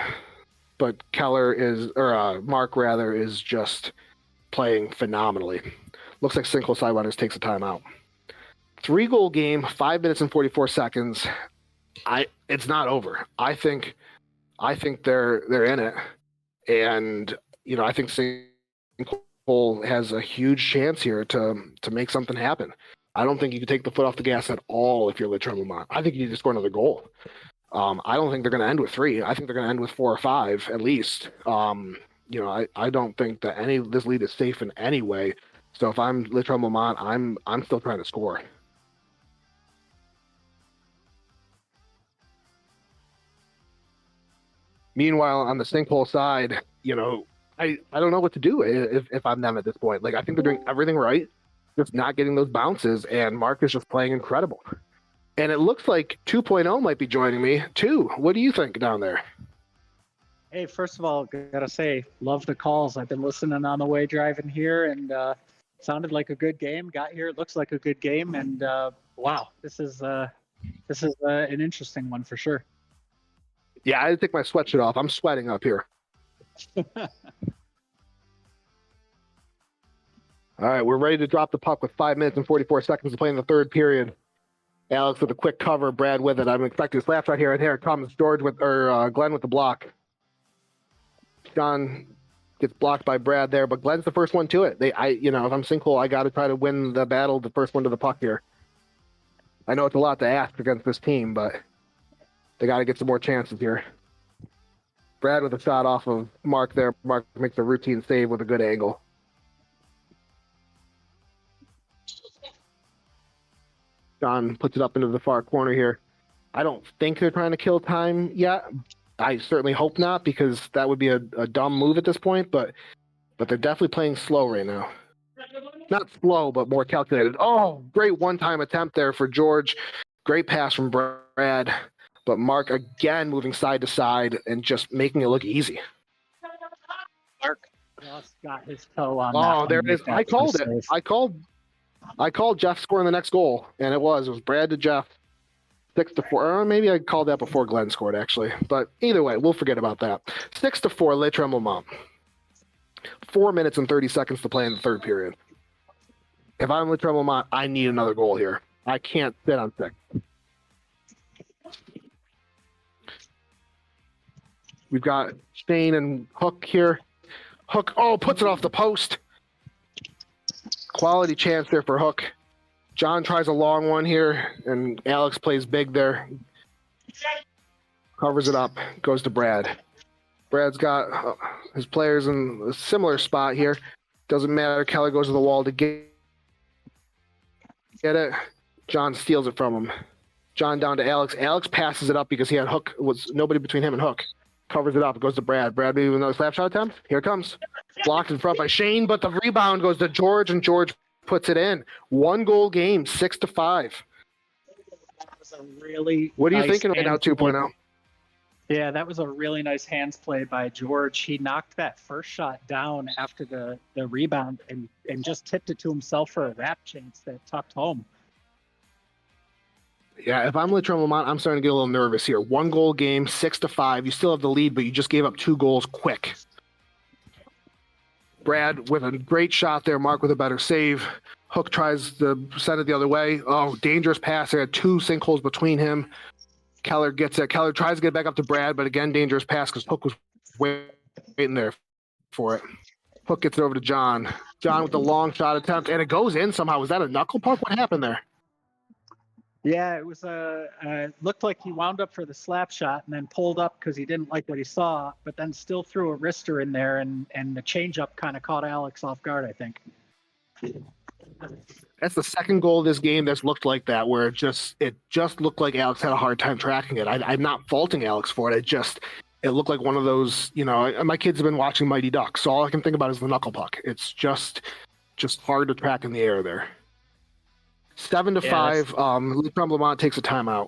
Speaker 1: Keller is, or Mark rather, is just playing phenomenally. Looks like sinkhole sidewinders takes a timeout. 3-goal game, 5 minutes and 44 seconds. It's not over. I think they're in it, and I think sinkhole has a huge chance here to make something happen. I don't think you can take the foot off the gas at all if you're Le Tremblement. I think you need to score another goal. I don't think they're going to end with 3. I think they're going to end with 4 or 5 at least. I don't think that this lead is safe in any way. So if I'm Le Tremblement, I'm still trying to score. Meanwhile, on the sinkhole side, I don't know what to do if I'm them at this point. Like, I think they're doing everything right, just not getting those bounces, and Mark is just playing incredible. And it looks like 2.0 might be joining me, too. What do you think down there?
Speaker 2: Hey, first of all, gotta say, love the calls. I've been listening on the way driving here, and sounded like a good game. Got here, it looks like a good game, and wow, this is an interesting one for sure.
Speaker 1: Yeah, I had to take my sweatshirt off. I'm sweating up here. All right, we're ready to drop the puck with 5 minutes and 44 seconds to play in the third period. Alex with a quick cover, Brad with it. I'm expecting a slap right here, and here it comes. Glenn with the block. John gets blocked by Brad there, but Glenn's the first one to it. If I'm sinkhole, I got to try to win the battle, the first one to the puck here. I know it's a lot to ask against this team, but they got to get some more chances here. Brad with a shot off of Mark there. Mark makes a routine save with a good angle. John puts it up into the far corner here. I don't think they're trying to kill time yet. I certainly hope not, because that would be a dumb move at this point, but they're definitely playing slow right now. Not slow, but more calculated. Oh, great one-time attempt there for George. Great pass from Brad. But Mark again moving side to side and just making it look easy.
Speaker 2: just got his toe on that.
Speaker 1: Oh, there it is. I called it.
Speaker 2: Safe.
Speaker 1: I called Jeff scoring the next goal, and it was Brad to Jeff, 6-4. Or maybe I called that before Glenn scored, actually. But either way, we'll forget about that. 6-4, Le Tremblement. 4 minutes and 30 seconds to play in the third period. If I'm Le Tremblement, I need another goal here. I can't sit on 6. We've got Shane and Hook here. Hook, puts it off the post. Quality chance there for Hook. John tries a long one here, and Alex plays big there. Covers it up, goes to Brad. Brad's got his players in a similar spot here. Doesn't matter. Keller goes to the wall to get it. John steals it from him. John down to Alex. Alex passes it up because he had Hook. Was nobody between him and Hook. Covers it up. It goes to Brad. Brad maybe with another slap shot attempt. Here it comes. Blocked in front by Shane, but the rebound goes to George, and George puts it in. 1 goal game, 6-5.
Speaker 2: That was a really
Speaker 1: what are you
Speaker 2: nice
Speaker 1: thinking right now, 2.0?
Speaker 2: Yeah, that was a really nice hands play by George. He knocked that first shot down after the rebound and just tipped it to himself for a wrap chance that tucked home.
Speaker 1: Yeah, if I'm Le Tremblement, I'm starting to get a little nervous here. 1 goal game, 6-5. You still have the lead, but you just gave up 2 goals quick. Brad with a great shot there. Mark with a better save. Hook tries to send it the other way. Oh, dangerous pass. There had 2 sinkholes between him. Keller gets it. Keller tries to get back up to Brad, but again, dangerous pass because Hook was waiting there for it. Hook gets it over to John. John with the long shot attempt, and it goes in somehow. Was that a knuckle puck? What happened there?
Speaker 2: Yeah, it was looked like he wound up for the slap shot and then pulled up because he didn't like what he saw, but then still threw a wrister in there, and the changeup kind of caught Alex off guard, I think.
Speaker 1: That's the second goal of this game that's looked like that, where it just looked like Alex had a hard time tracking it. I'm not faulting Alex for it. It looked like one of those, my kids have been watching Mighty Ducks, so all I can think about is the knuckle puck. It's just hard to track in the air there. 7-5. Le Tremblement takes a timeout.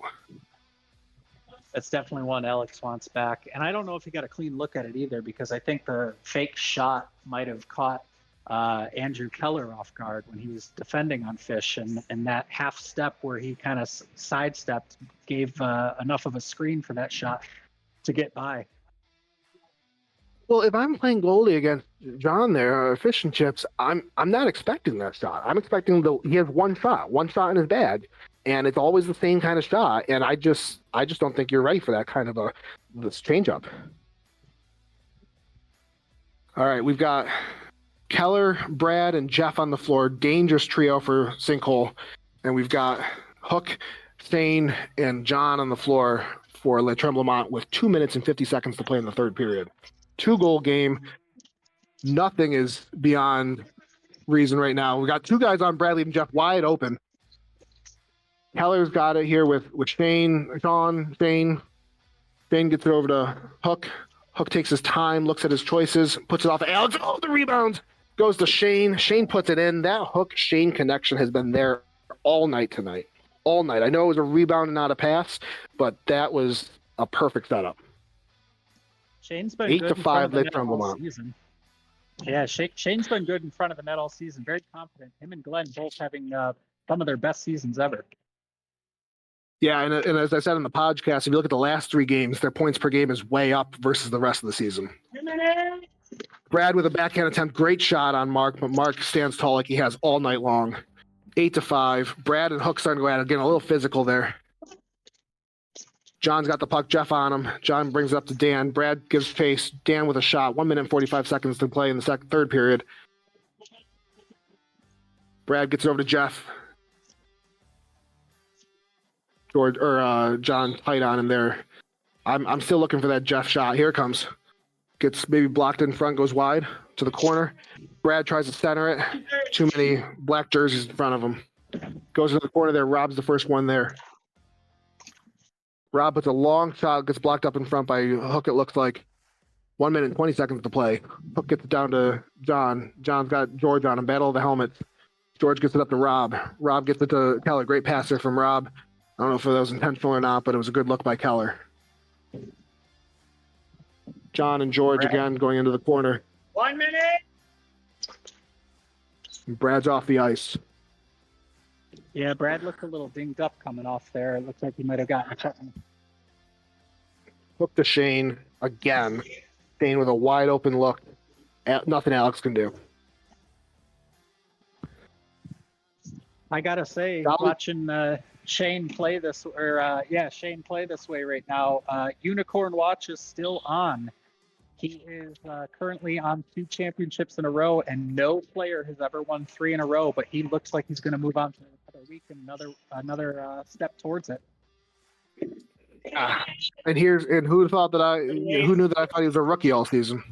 Speaker 2: That's definitely one Alex wants back. And I don't know if he got a clean look at it either, because I think the fake shot might have caught Andrew Keller off guard when he was defending on Fish. And that half step where he kind of sidestepped gave enough of a screen for that shot to get by.
Speaker 1: Well, if I'm playing goalie against John there, Fish and Chips, I'm not expecting that shot. I'm expecting he has one shot in his bag, and it's always the same kind of shot. And I just don't think you're ready for that kind of this change up. All right, we've got Keller, Brad, and Jeff on the floor. Dangerous trio for Sinkhole, and we've got Hook, Stain, and John on the floor for Le Tremblement with 2 minutes and 50 seconds to play in the third period. 2-goal game. Nothing is beyond reason right now. We got 2 guys on Brad leaving Jeff wide open. Keller's got it here with Shane. Shane gets it over to Hook. Hook takes his time, looks at his choices, puts it off to Alex. Oh, the rebound goes to Shane. Shane puts it in. That Hook-Shane connection has been there all night tonight. All night. I know it was a rebound and not a pass, but that was a perfect setup.
Speaker 2: Shane's been
Speaker 1: 8-5 Le Tremblement.
Speaker 2: Season. Yeah, Shane's been good in front of the net all season. Very confident. Him and Glenn both having some of their best seasons ever.
Speaker 1: Yeah, and as I said in the podcast, if you look at the last 3 games, their points per game is way up versus the rest of the season. Brad with a backhand attempt, great shot on Mark, but Mark stands tall like he has all night long. 8-5. Brad and Hook starting to go at it, getting a little physical there. John's got the puck, Jeff on him. John brings it up to Dan. Brad gives chase. Dan with a shot. 1 minute and 45 seconds to play in the third period. Brad gets it over to Jeff. John tight on him there. I'm still looking for that Jeff shot. Here it comes. Gets maybe blocked in front, goes wide to the corner. Brad tries to center it. Too many black jerseys in front of him. Goes to the corner there. Rob's the first one there. Rob puts a long shot, gets blocked up in front by Hook, it looks like. 1 minute and 20 seconds to play. Hook gets it down to John. John's got George on him. Battle of the helmets. George gets it up to Rob. Rob gets it to Keller. Great pass there from Rob. I don't know if that was intentional or not, but it was a good look by Keller. John and George again going into the corner.
Speaker 2: 1 minute.
Speaker 1: Brad's off the ice.
Speaker 2: Yeah, Brad looked a little dinged up coming off there. It looked like he might have gotten something.
Speaker 1: Hook to Shane again. Shane with a wide open look. Nothing Alex can do.
Speaker 2: I gotta say, watching Shane play this, Shane play this way right now. Unicorn Watch is still on. He is currently on 2 championships in a row, and no player has ever won 3 in a row. But he looks like he's going to move on to another week and another step towards it.
Speaker 1: And who thought that who knew that I thought he was a rookie all season?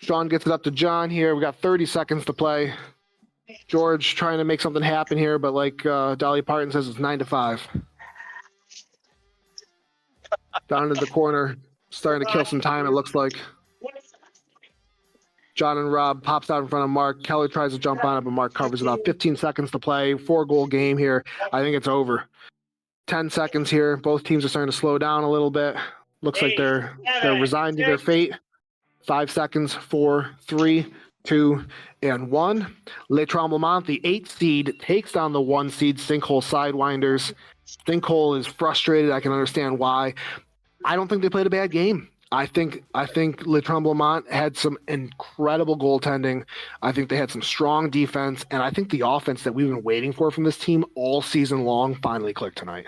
Speaker 1: Sean gets it up to John here. We got 30 seconds to play. George trying to make something happen here, but like Dolly Parton says, it's 9-5. Down into the corner, starting to kill some time, it looks like. John and Rob pops out in front of Mark. Keller tries to jump on it, but Mark covers about 15 seconds to play. 4-goal game here. I think it's over. 10 seconds here. Both teams are starting to slow down a little bit. Looks like they're resigned to their fate. 5 seconds. 4, 3, 2, and 1. Le Tremblement, the 8 seed, takes down the 1 seed Sinkhole Sidewinders. Sinkhole is frustrated. I can understand why. I don't think they played a bad game. I think Le Tremblement had some incredible goaltending. I think they had some strong defense, and I think the offense that we've been waiting for from this team all season long finally clicked tonight.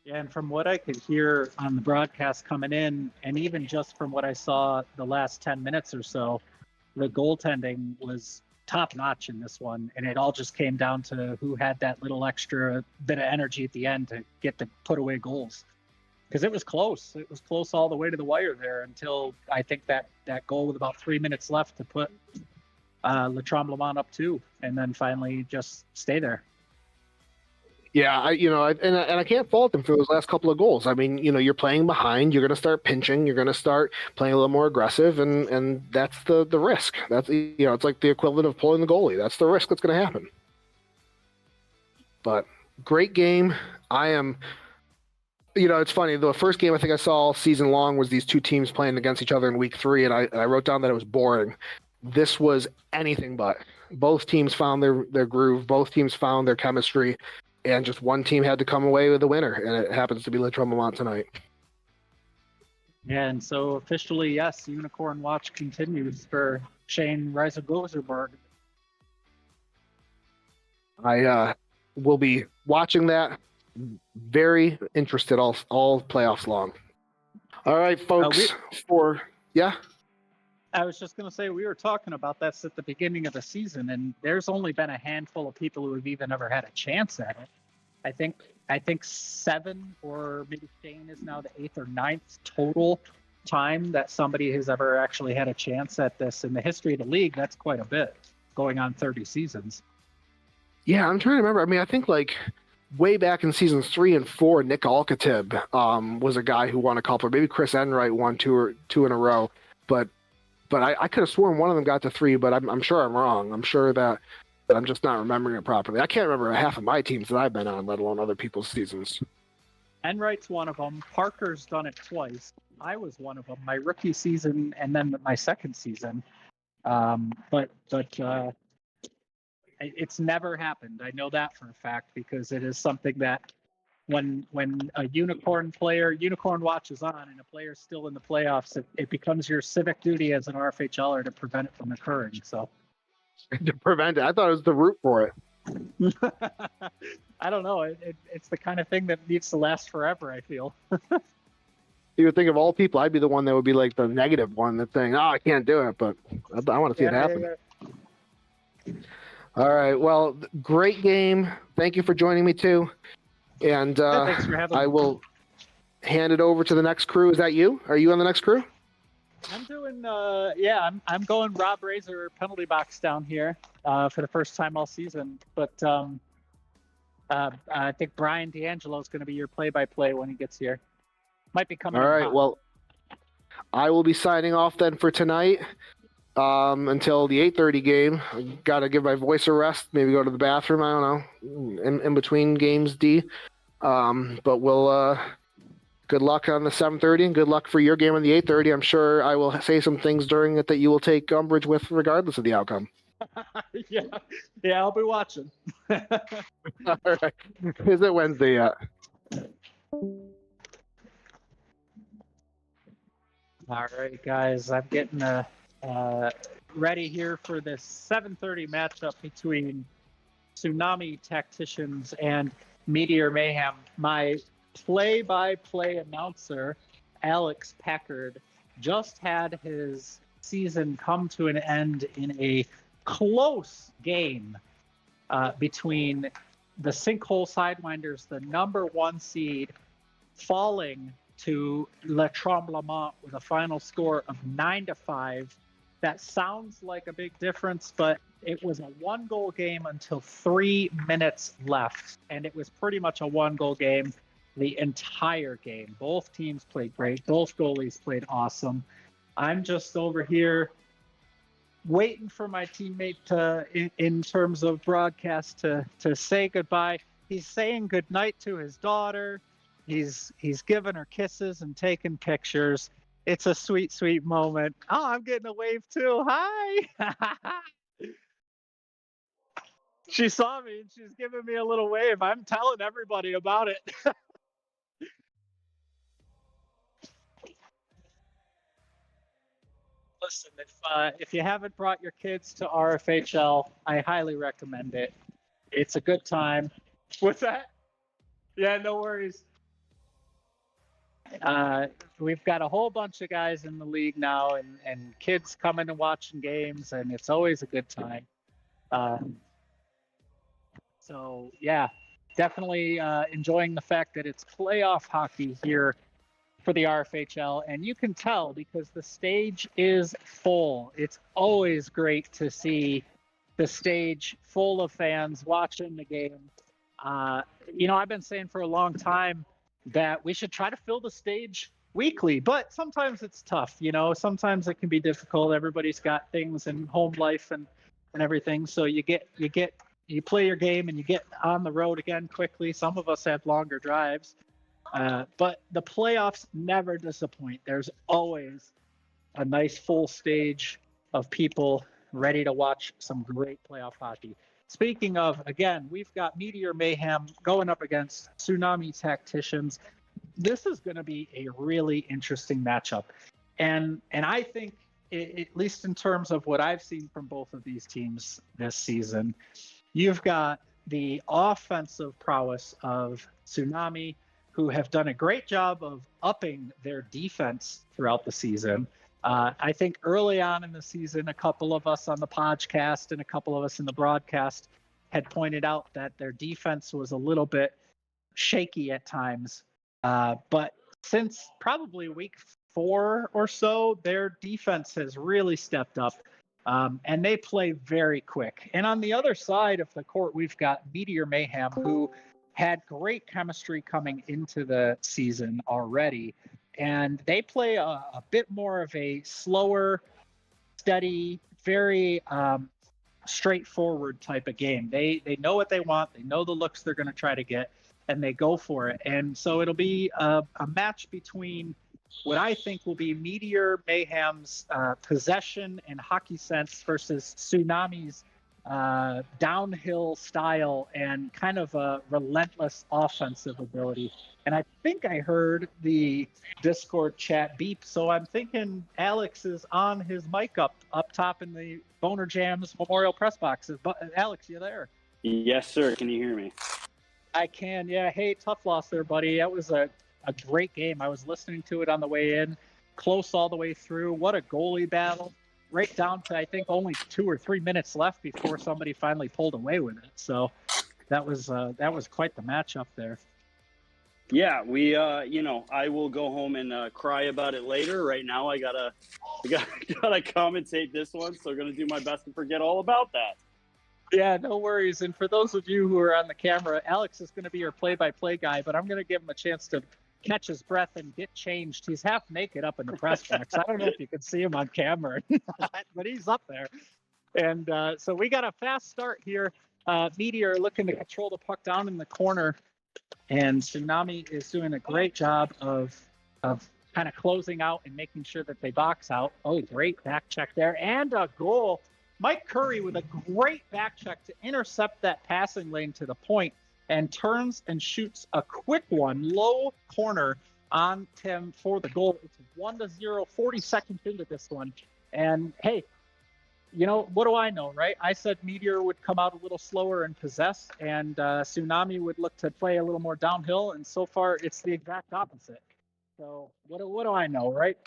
Speaker 2: Yeah, and from what I could hear on the broadcast coming in, and even just from what I saw the last 10 minutes or so, the goaltending was top notch in this one, and it all just came down to who had that little extra bit of energy at the end to get to put away goals. Because it was close. It was close all the way to the wire there until I think that goal with about 3 minutes left to put Le Tremblement up 2, and then finally just stay there.
Speaker 1: Yeah, I can't fault them for those last couple of goals. I mean, you're playing behind. You're going to start pinching. You're going to start playing a little more aggressive, and that's the risk. That's it's like the equivalent of pulling the goalie. That's the risk that's going to happen. But great game. I am. It's funny. The first game I think I saw all season long was these 2 teams playing against each other in week 3, and I wrote down that it was boring. This was anything but. Both teams found their groove. Both teams found their chemistry. And just one team had to come away with the winner, and it happens to be Le Tremblement tonight.
Speaker 2: Yeah, and so officially, yes, Unicorn Watch continues for Shane Reiser-Goserberg.
Speaker 1: I will be watching that. Very interested all playoffs long. All right, folks.
Speaker 2: I was just going to say, we were talking about this at the beginning of the season, and there's only been a handful of people who have even ever had a chance at it. I think 7, or maybe Shane is now the 8th or 9th total time that somebody has ever actually had a chance at this in the history of the league. That's quite a bit, going on 30 seasons.
Speaker 1: Yeah, I'm trying to remember. I mean, I think like way back in seasons 3 and 4, Nick Alcatib was a guy who won a couple. Maybe Chris Enright won two in a row. But I could have sworn one of them got to 3, but I'm sure I'm wrong. I'm sure that I'm just not remembering it properly. I can't remember half of my teams that I've been on, let alone other people's seasons.
Speaker 2: Enright's one of them. Parker's done it twice. I was one of them, my rookie season and then my second season. But it's never happened. I know that for a fact because it is something that when a Unicorn Watch is on and a player's still in the playoffs, it becomes your civic duty as an RFHLer to prevent it from occurring. So
Speaker 1: to prevent it, I thought it was the root for it.
Speaker 2: I don't know. It's the kind of thing that needs to last forever, I feel.
Speaker 1: You would think of all people, I'd be the one that would be like the negative one that's saying, "Oh, I can't do it," but I want to see it happen. Yeah. All right. Well, great game. Thank you for joining me too. And
Speaker 2: thanks for having me.
Speaker 1: I will hand it over to the next crew. Is that you? Are you on the next crew?
Speaker 2: I'm doing. I'm going Rob Razor penalty box down here for the first time all season. But I think Brian D'Angelo is going to be your play-by-play when he gets here. Might be coming.
Speaker 1: All right. Well, I will be signing off then for tonight until the 8:30 game. I got to give my voice a rest. Maybe go to the bathroom. I don't know. In between games, D. But we'll Good luck on the 7:30, and good luck for your game on the 8:30. I'm sure I will say some things during it that you will take umbrage with, regardless of the outcome.
Speaker 2: yeah, I'll be watching.
Speaker 1: All right. Is it Wednesday yet?
Speaker 2: All right, guys, I'm getting ready here for this 7:30 matchup between Tsunami Tacticians and Meteor Mayhem. My play-by-play announcer, Alex Packard, just had his season come to an end in a close game between the Sinkhole Sidewinders, the number 1 seed, falling to Le Tremblement with a final score of 9-5. That sounds like a big difference, but it was a 1-goal game until 3 minutes left, and it was pretty much a 1-goal game the entire game. Both teams played great. Both goalies played awesome. I'm just over here waiting for my teammate to, in terms of broadcast, to say goodbye. He's saying goodnight to his daughter. He's giving her kisses and taking pictures. It's a sweet, sweet moment. Oh, I'm getting a wave too. Hi. She saw me and she's giving me a little wave. I'm telling everybody about it. Listen, if you haven't brought your kids to RFHL, I highly recommend it. It's a good time. What's that? Yeah, no worries. We've got a whole bunch of guys in the league now, and kids coming and watching games, and it's always a good time. So yeah, definitely enjoying the fact that it's playoff hockey here for the RFHL, and you can tell because the stage is full. It's always great to see the stage full of fans watching the game. I've been saying for a long time that we should try to fill the stage weekly, but sometimes it's tough. Sometimes it can be difficult. Everybody's got things in home life and everything. So you play your game and you get on the road again quickly. Some of us have longer drives, but the playoffs never disappoint. There's always a nice full stage of people ready to watch some great playoff hockey. Speaking of, again, we've got Meteor Mayhem going up against Tsunami Tacticians. This is going to be a really interesting matchup. And I think, at least in terms of what I've seen from both of these teams this season, you've got the offensive prowess of Tsunami, who have done a great job of upping their defense throughout the season. I think early on in the season, a couple of us on the podcast and a couple of us in the broadcast had pointed out that their defense was a little bit shaky at times. But since probably week 4 or so, their defense has really stepped up, and they play very quick. And on the other side of the court, we've got Meteor Mayhem, who had great chemistry coming into the season already. And they play a bit more of a slower, steady, very straightforward type of game. They know what they want. They know the looks they're going to try to get, and they go for it. And so it'll be a match between what I think will be Meteor Mayhem's possession and hockey sense versus Tsunami's downhill style and kind of a relentless offensive ability. And I think I heard the Discord chat beep, so I'm thinking Alex is on his mic up top in the Boner Jams Memorial Press boxes. But Alex, you there?
Speaker 3: Yes, sir. Can you hear me?
Speaker 2: I can, yeah. Hey, tough loss there, buddy. That was a great game. I was listening to it on the way in, close all the way through. What a goalie battle. Right down to, I think, only 2 or 3 minutes left before somebody finally pulled away with it. So that was quite the matchup there.
Speaker 3: Yeah, we I will go home and cry about it later. Right now, I gotta commentate this one, so I'm gonna do my best to forget all about that.
Speaker 2: Yeah, no worries. And for those of you who are on the camera, Alex is going to be your play-by-play guy, but I'm going to give him a chance to catch his breath and get changed. He's half naked up in the press box. I don't know if you can see him on camera, but he's up there. And so we got a fast start here. Meteor looking to control the puck down in the corner. And Tsunami is doing a great job of kind of closing out and making sure that they box out. Oh, great back check there. And a goal. Mike Curry with a great back check to intercept that passing lane to the point and turns and shoots a quick one, low corner on Tim for the goal. It's 1-0, 40 seconds into this one. And hey, you know, what do I know, right? I said Meteor would come out a little slower and possess, and Tsunami would look to play a little more downhill, and so far it's the exact opposite. So what do I know, right?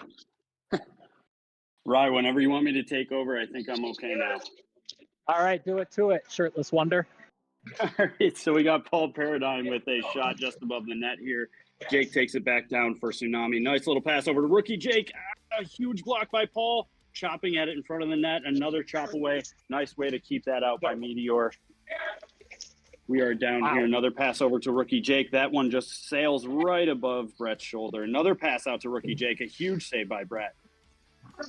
Speaker 3: Rye, whenever you want me to take over, I think I'm okay now.
Speaker 2: All right, do it to it, Shirtless Wonder.
Speaker 3: All right, so we got Paul Paradigm with a shot just above the net here. Jake takes it back down for Tsunami. Nice little pass over to rookie Jake. A huge block by Paul. Chopping at it in front of the net. Another chop away. Nice way to keep that out by Meteor. We are down here. Another pass over to rookie Jake. That one just sails right above Brett's shoulder. Another pass out to rookie Jake. A huge save by Brett.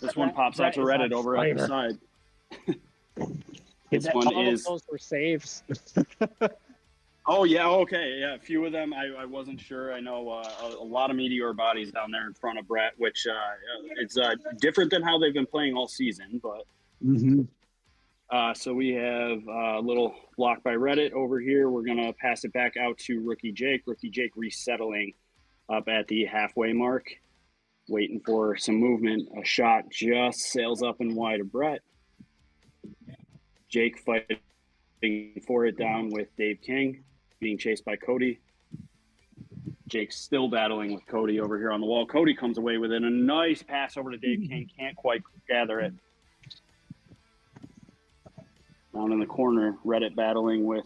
Speaker 3: This one pops out to Reddit over at the side. This one is.
Speaker 2: Those were saves.
Speaker 3: Oh, yeah. Okay. Yeah. A few of them. I wasn't sure. I know a lot of Meteor bodies down there in front of Brett, which it's different than how they've been playing all season. But so we have a little block by Reddit over here. We're going to pass it back out to rookie Jake. Rookie Jake resettling up at the halfway mark, waiting for some movement. A shot just sails up and wide of Brett. Jake fighting for it down with Dave King, being chased by Cody. Jake's still battling with Cody over here on the wall. Cody comes away with it. A nice pass over to Dave King. Can't quite gather it. Down in the corner, Reddit battling with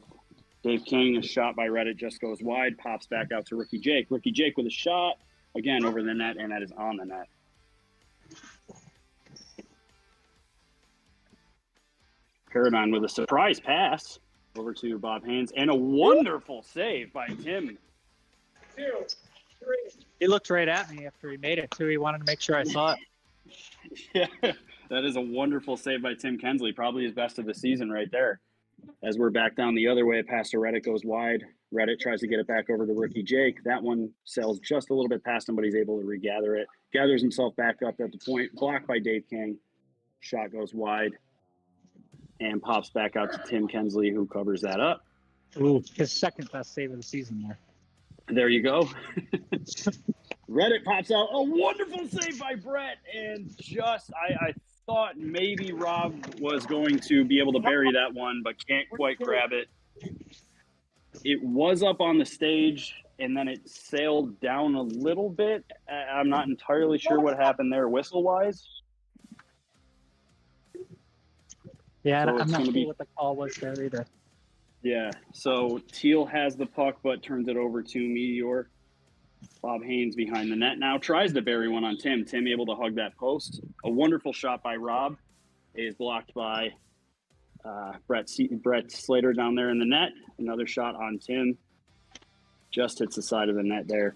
Speaker 3: Dave King. A shot by Reddit just goes wide. Pops back out to Rookie Jake. Rookie Jake with a shot. Again, over the net, and that is on the net. Paradigm with a surprise pass over to Bob Haynes, and a wonderful save by Tim.
Speaker 2: 2, 3. He looked right at me after he made it, too. He wanted to make sure I saw it.
Speaker 3: Yeah, that is a wonderful save by Tim Kensley. Probably his best of the season right there. As we're back down the other way, pass to Reddit goes wide. Reddit tries to get it back over to rookie Jake. That one sails just a little bit past him, but he's able to regather it. Gathers himself back up at the point. Blocked by Dave King. Shot goes wide and pops back out to Tim Kensley, who covers that up.
Speaker 2: Ooh, his second best save of the season there.
Speaker 3: There you go. Reddit pops out. A wonderful save by Brett. And just, I thought maybe Rob was going to be able to bury that one, but can't quite grab it. It was up on the stage, and then it sailed down a little bit. I'm not entirely sure what happened there whistle-wise.
Speaker 2: Yeah,
Speaker 3: So
Speaker 2: I'm not sure what the call was there either.
Speaker 3: Yeah, so Teal has the puck, but turns it over to Meteor. Bob Haynes behind the net now. Tries to bury one on Tim. Tim able to hug that post. A wonderful shot by Rob. It is blocked by Brett Slater down there in the net. Another shot on Tim. Just hits the side of the net there.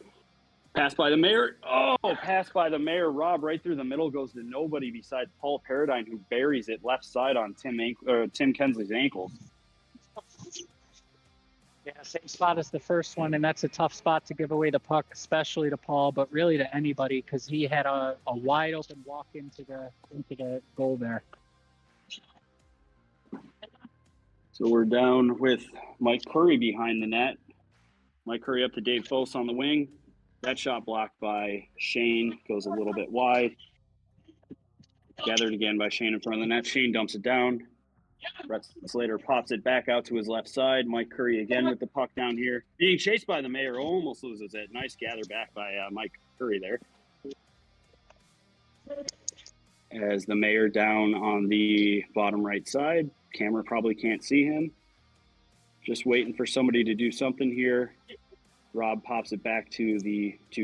Speaker 3: Pass by the mayor. Oh, pass by the mayor. Rob right through the middle, goes to nobody besides Paul Paradigm, who buries it left side on Tim Kensley's ankles.
Speaker 2: Yeah, same spot as the first one, and that's a tough spot to give away the puck, especially to Paul, but really to anybody, because he had a wide open walk into the goal there.
Speaker 3: So we're down with Mike Curry behind the net. Mike Curry up to Dave Fose on the wing. That shot blocked by Shane, goes a little bit wide. Gathered again by Shane in front of the net. Shane dumps it down. Brett Slater pops it back out to his left side. Mike Curry again with the puck down here. Being chased by the mayor, almost loses it. Nice gather back by Mike Curry there. As the mayor down on the bottom right side. Camera probably can't see him. Just waiting for somebody to do something here. Rob pops it back to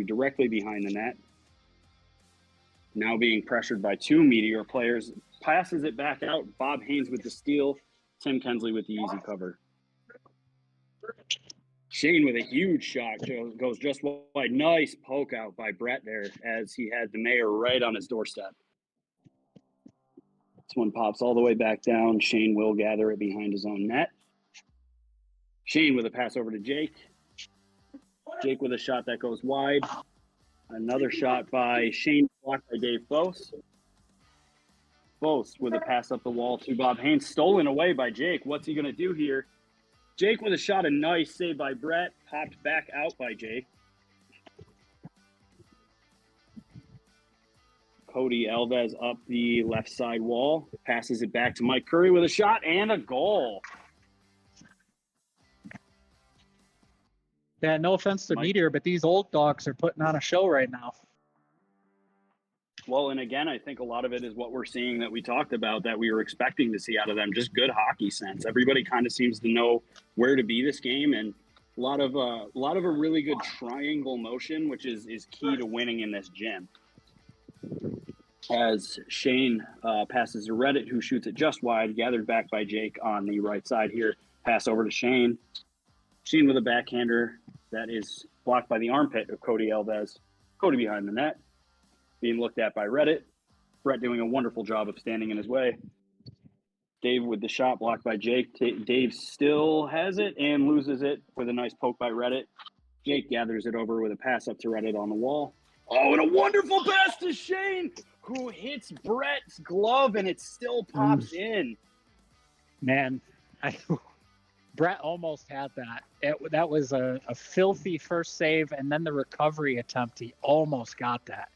Speaker 3: directly behind the net. Now being pressured by two Meteor players. Passes it back out. Bob Haynes with the steal. Tim Kensley with the easy cover. Shane with a huge shot. Goes just wide. Nice poke out by Brett there as he had the mayor right on his doorstep. This one pops all the way back down. Shane will gather it behind his own net. Shane with a pass over to Jake. Jake with a shot that goes wide. Another shot by Shane, blocked by Dave Fose. Fose with a pass up the wall to Bob Haynes, stolen away by Jake. What's he going to do here? Jake with a shot, a nice save by Brett, popped back out by Jake. Cody Alves up the left side wall, passes it back to Mike Curry with a shot and a goal.
Speaker 2: Yeah, no offense to
Speaker 3: Mike.
Speaker 2: Meteor, but these old dogs are putting on a show right now.
Speaker 3: Well, and again, I think a lot of it is what we're seeing that we talked about that we were expecting to see out of them. Just good hockey sense. Everybody kind of seems to know where to be this game, and a lot of a really good triangle motion, which is key to winning in this gym. As Shane passes to Reddit, who shoots it just wide, gathered back by Jake on the right side here. Pass over to Shane. Shane with a backhander that is blocked by the armpit of Cody Alves. Cody behind the net, being looked at by Reddit. Brett doing a wonderful job of standing in his way. Dave with the shot blocked by Jake. Dave still has it and loses it with a nice poke by Reddit. Jake gathers it over with a pass up to Reddit on the wall. Oh, and a wonderful pass to Shane, who hits Brett's glove, and it still pops in.
Speaker 2: Man, Brett almost had that. That was a filthy first save, and then the recovery attempt, he almost got that.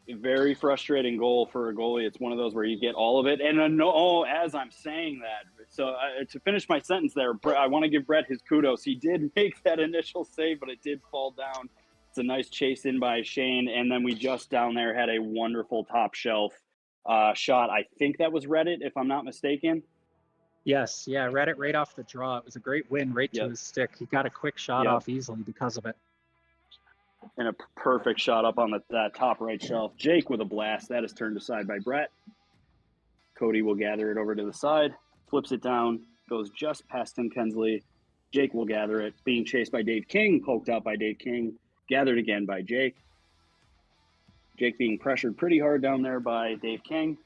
Speaker 3: A very frustrating goal for a goalie. It's one of those where you get all of it. And as I'm saying that, so to finish my sentence there, I want to give Brett his kudos. He did make that initial save, but it did fall down. It's a nice chase in by Shane, and then we just down there had a wonderful top shelf shot. I think that was Reddit, if I'm not mistaken.
Speaker 2: Yes, yeah, Reddit right off the draw. It was a great win right to his stick. He got a quick shot off easily because of it.
Speaker 3: And a perfect shot up on that top right shelf. Jake with a blast. That is turned aside by Brett. Cody will gather it over to the side, flips it down, goes just past Tim Kensley. Jake will gather it, being chased by Dave King, poked out by Dave King, gathered again by Jake. Jake being pressured pretty hard down there by Dave King.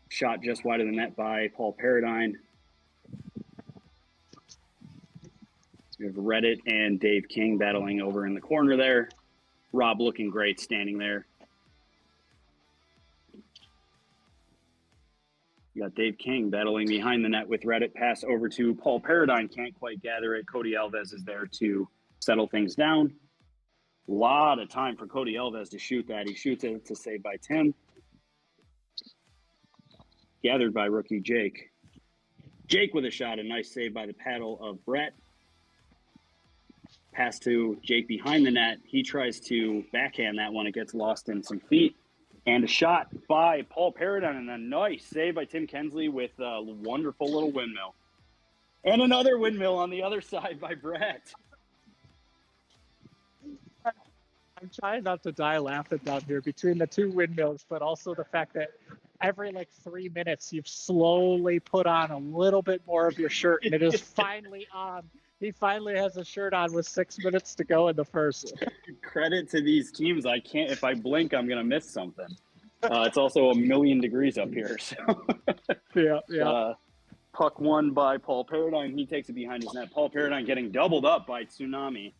Speaker 3: Shot just wide of the net by Paul Paradine. We have Reddit and Dave King battling over in the corner there. Rob looking great standing there. You got Dave King battling behind the net with Reddit. Pass over to Paul Paradine. Can't quite gather it. Cody Alves is there to settle things down. A lot of time for Cody Alves to shoot that. He shoots it. It's a save by Tim. Gathered by rookie Jake. Jake with a shot. A nice save by the paddle of Brett. Pass to Jake behind the net. He tries to backhand that one. It gets lost in some feet. And a shot by Paul Paradine, and a nice save by Tim Kensley with a wonderful little windmill. And another windmill on the other side by Brett.
Speaker 2: I'm trying not to die laughing down here between the two windmills, but also the fact that every 3 minutes you've slowly put on a little bit more of your shirt, and it is finally on. He finally has a shirt on with 6 minutes to go in the first.
Speaker 3: Credit to these teams. I can't, if I blink, I'm going to miss something. It's also 1,000,000 degrees up here. So
Speaker 2: Yeah.
Speaker 3: Puck won by Paul Paradine. He takes it behind his net. Paul Paradine getting doubled up by Tsunami.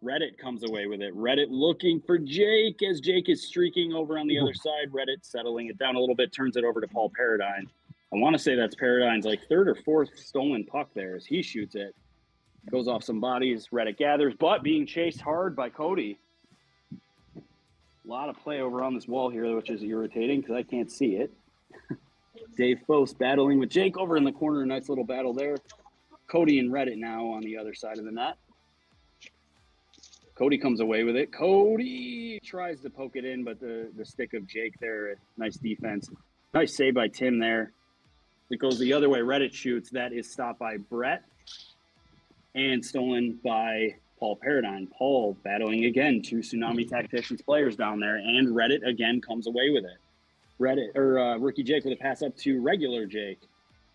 Speaker 3: Reddit comes away with it. Reddit looking for Jake as Jake is streaking over on the other side. Reddit settling it down a little bit, turns it over to Paul Paradine. I want to say that's Paradine's third or fourth stolen puck there as he shoots it. Goes off some bodies. Reddit gathers, but being chased hard by Cody. A lot of play over on this wall here, which is irritating because I can't see it. Dave Fose battling with Jake over in the corner. Nice little battle there. Cody and Reddit now on the other side of the net. Cody comes away with it. Cody tries to poke it in, but the stick of Jake there. Nice defense. Nice save by Tim there. It goes the other way. Reddit shoots. That is stopped by Brett. And stolen by Paul Paradine. Paul battling again, 2 Tsunami Tacticians players down there, and Reddit again comes away with it. Rookie Jake with a pass up to regular Jake.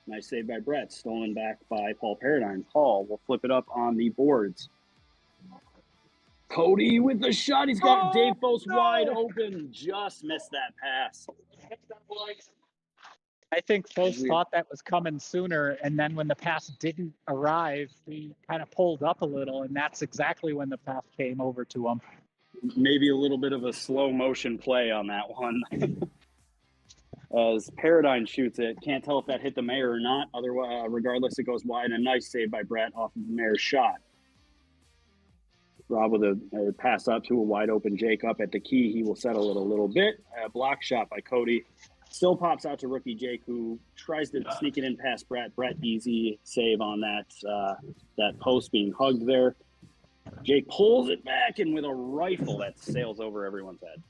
Speaker 3: Nice save by Brett, stolen back by Paul Paradine. Paul will flip it up on the boards. Cody with the shot. He's got Dave Fose wide open. Just missed that pass.
Speaker 2: I think folks thought that was coming sooner, and then when the pass didn't arrive, he kind of pulled up a little, and that's exactly when the pass came over to him.
Speaker 3: Maybe a little bit of a slow motion play on that one. As Paradigm shoots it, can't tell if that hit the mayor or not. Otherwise, regardless, it goes wide. A nice save by Brett off of the mayor's shot. Rob with a pass up to a wide open Jake up at the key. He will settle it a little bit. A block shot by Cody. Still pops out to rookie Jake, who tries to sneak it in past Brett. Brett, easy save on that post being hugged there. Jake pulls it back, and with a rifle that sails over everyone's head.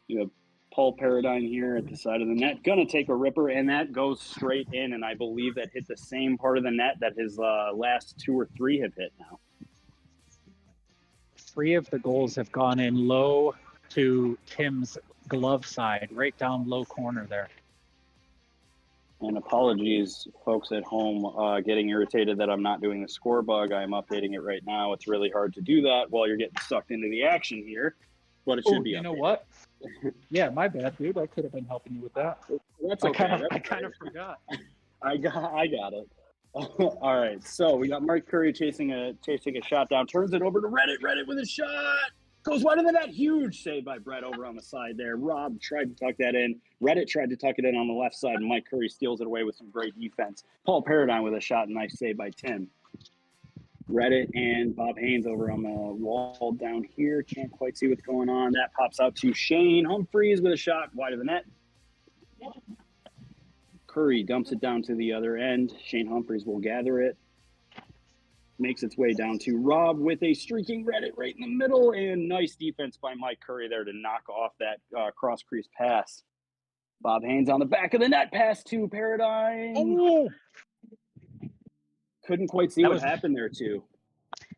Speaker 3: You have Paul Paradigm here at the side of the net. Gonna take a ripper, and that goes straight in, and I believe that hit the same part of the net that his last 2 or 3 have hit now.
Speaker 2: 3 of the goals have gone in low to Tim's glove side, right down low corner there.
Speaker 3: And apologies, folks at home, getting irritated that I'm not doing the score bug. I'm updating it right now. It's really hard to do that while you're getting sucked into the action here, but it should be updated.
Speaker 2: You know what? Yeah, my bad, dude. I could have been helping you with that.
Speaker 3: That's okay.
Speaker 2: I kind of forgot.
Speaker 3: I got it. All right, so we got Mark Curry chasing a shot down, turns it over to Reddit. Reddit with a shot. Goes wide into that. Huge save by Brett over on the side there. Rob tried to tuck that in. Reddit tried to tuck it in on the left side, and Mike Curry steals it away with some great defense. Paul Paradigm with a shot. Nice save by Tim. Reddit and Bob Haynes over on the wall down here. Can't quite see what's going on. That pops out to Shane Humphreys with a shot wide of the net. Curry dumps it down to the other end. Shane Humphreys will gather it. Makes its way down to Rob with a streaking Reddit right in the middle, and nice defense by Mike Curry there to knock off that cross crease pass. Bob Haynes on the back of the net, pass to Paradigm.
Speaker 2: Oh!
Speaker 3: Couldn't quite see what happened there too.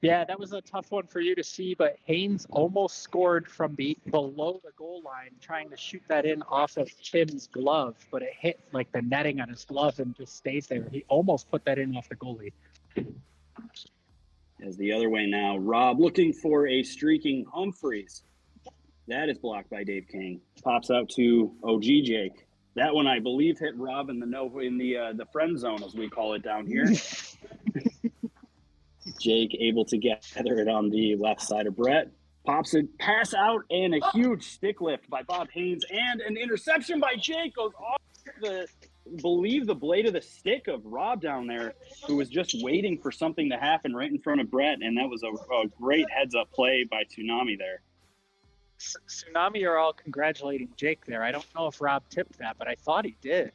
Speaker 2: Yeah, that was a tough one for you to see, but Haynes almost scored from below the goal line, trying to shoot that in off of Tim's glove, but it hit like the netting on his glove and just stays there. He almost put that in off the goalie.
Speaker 3: As the other way now, Rob looking for a streaking Humphreys. That is blocked by Dave King. Pops out to OG Jake. That one, I believe, hit Rob in the friend zone, as we call it down here. Jake able to gather it on the left side of Brett. Pops it, pass out, and a huge stick lift by Bob Haynes, and an interception by Jake goes off the blade of the stick of Rob down there, who was just waiting for something to happen right in front of Brett, and that was a great heads-up play by Tsunami there.
Speaker 2: Tsunami are all congratulating Jake there. I don't know if Rob tipped that, but I thought he did.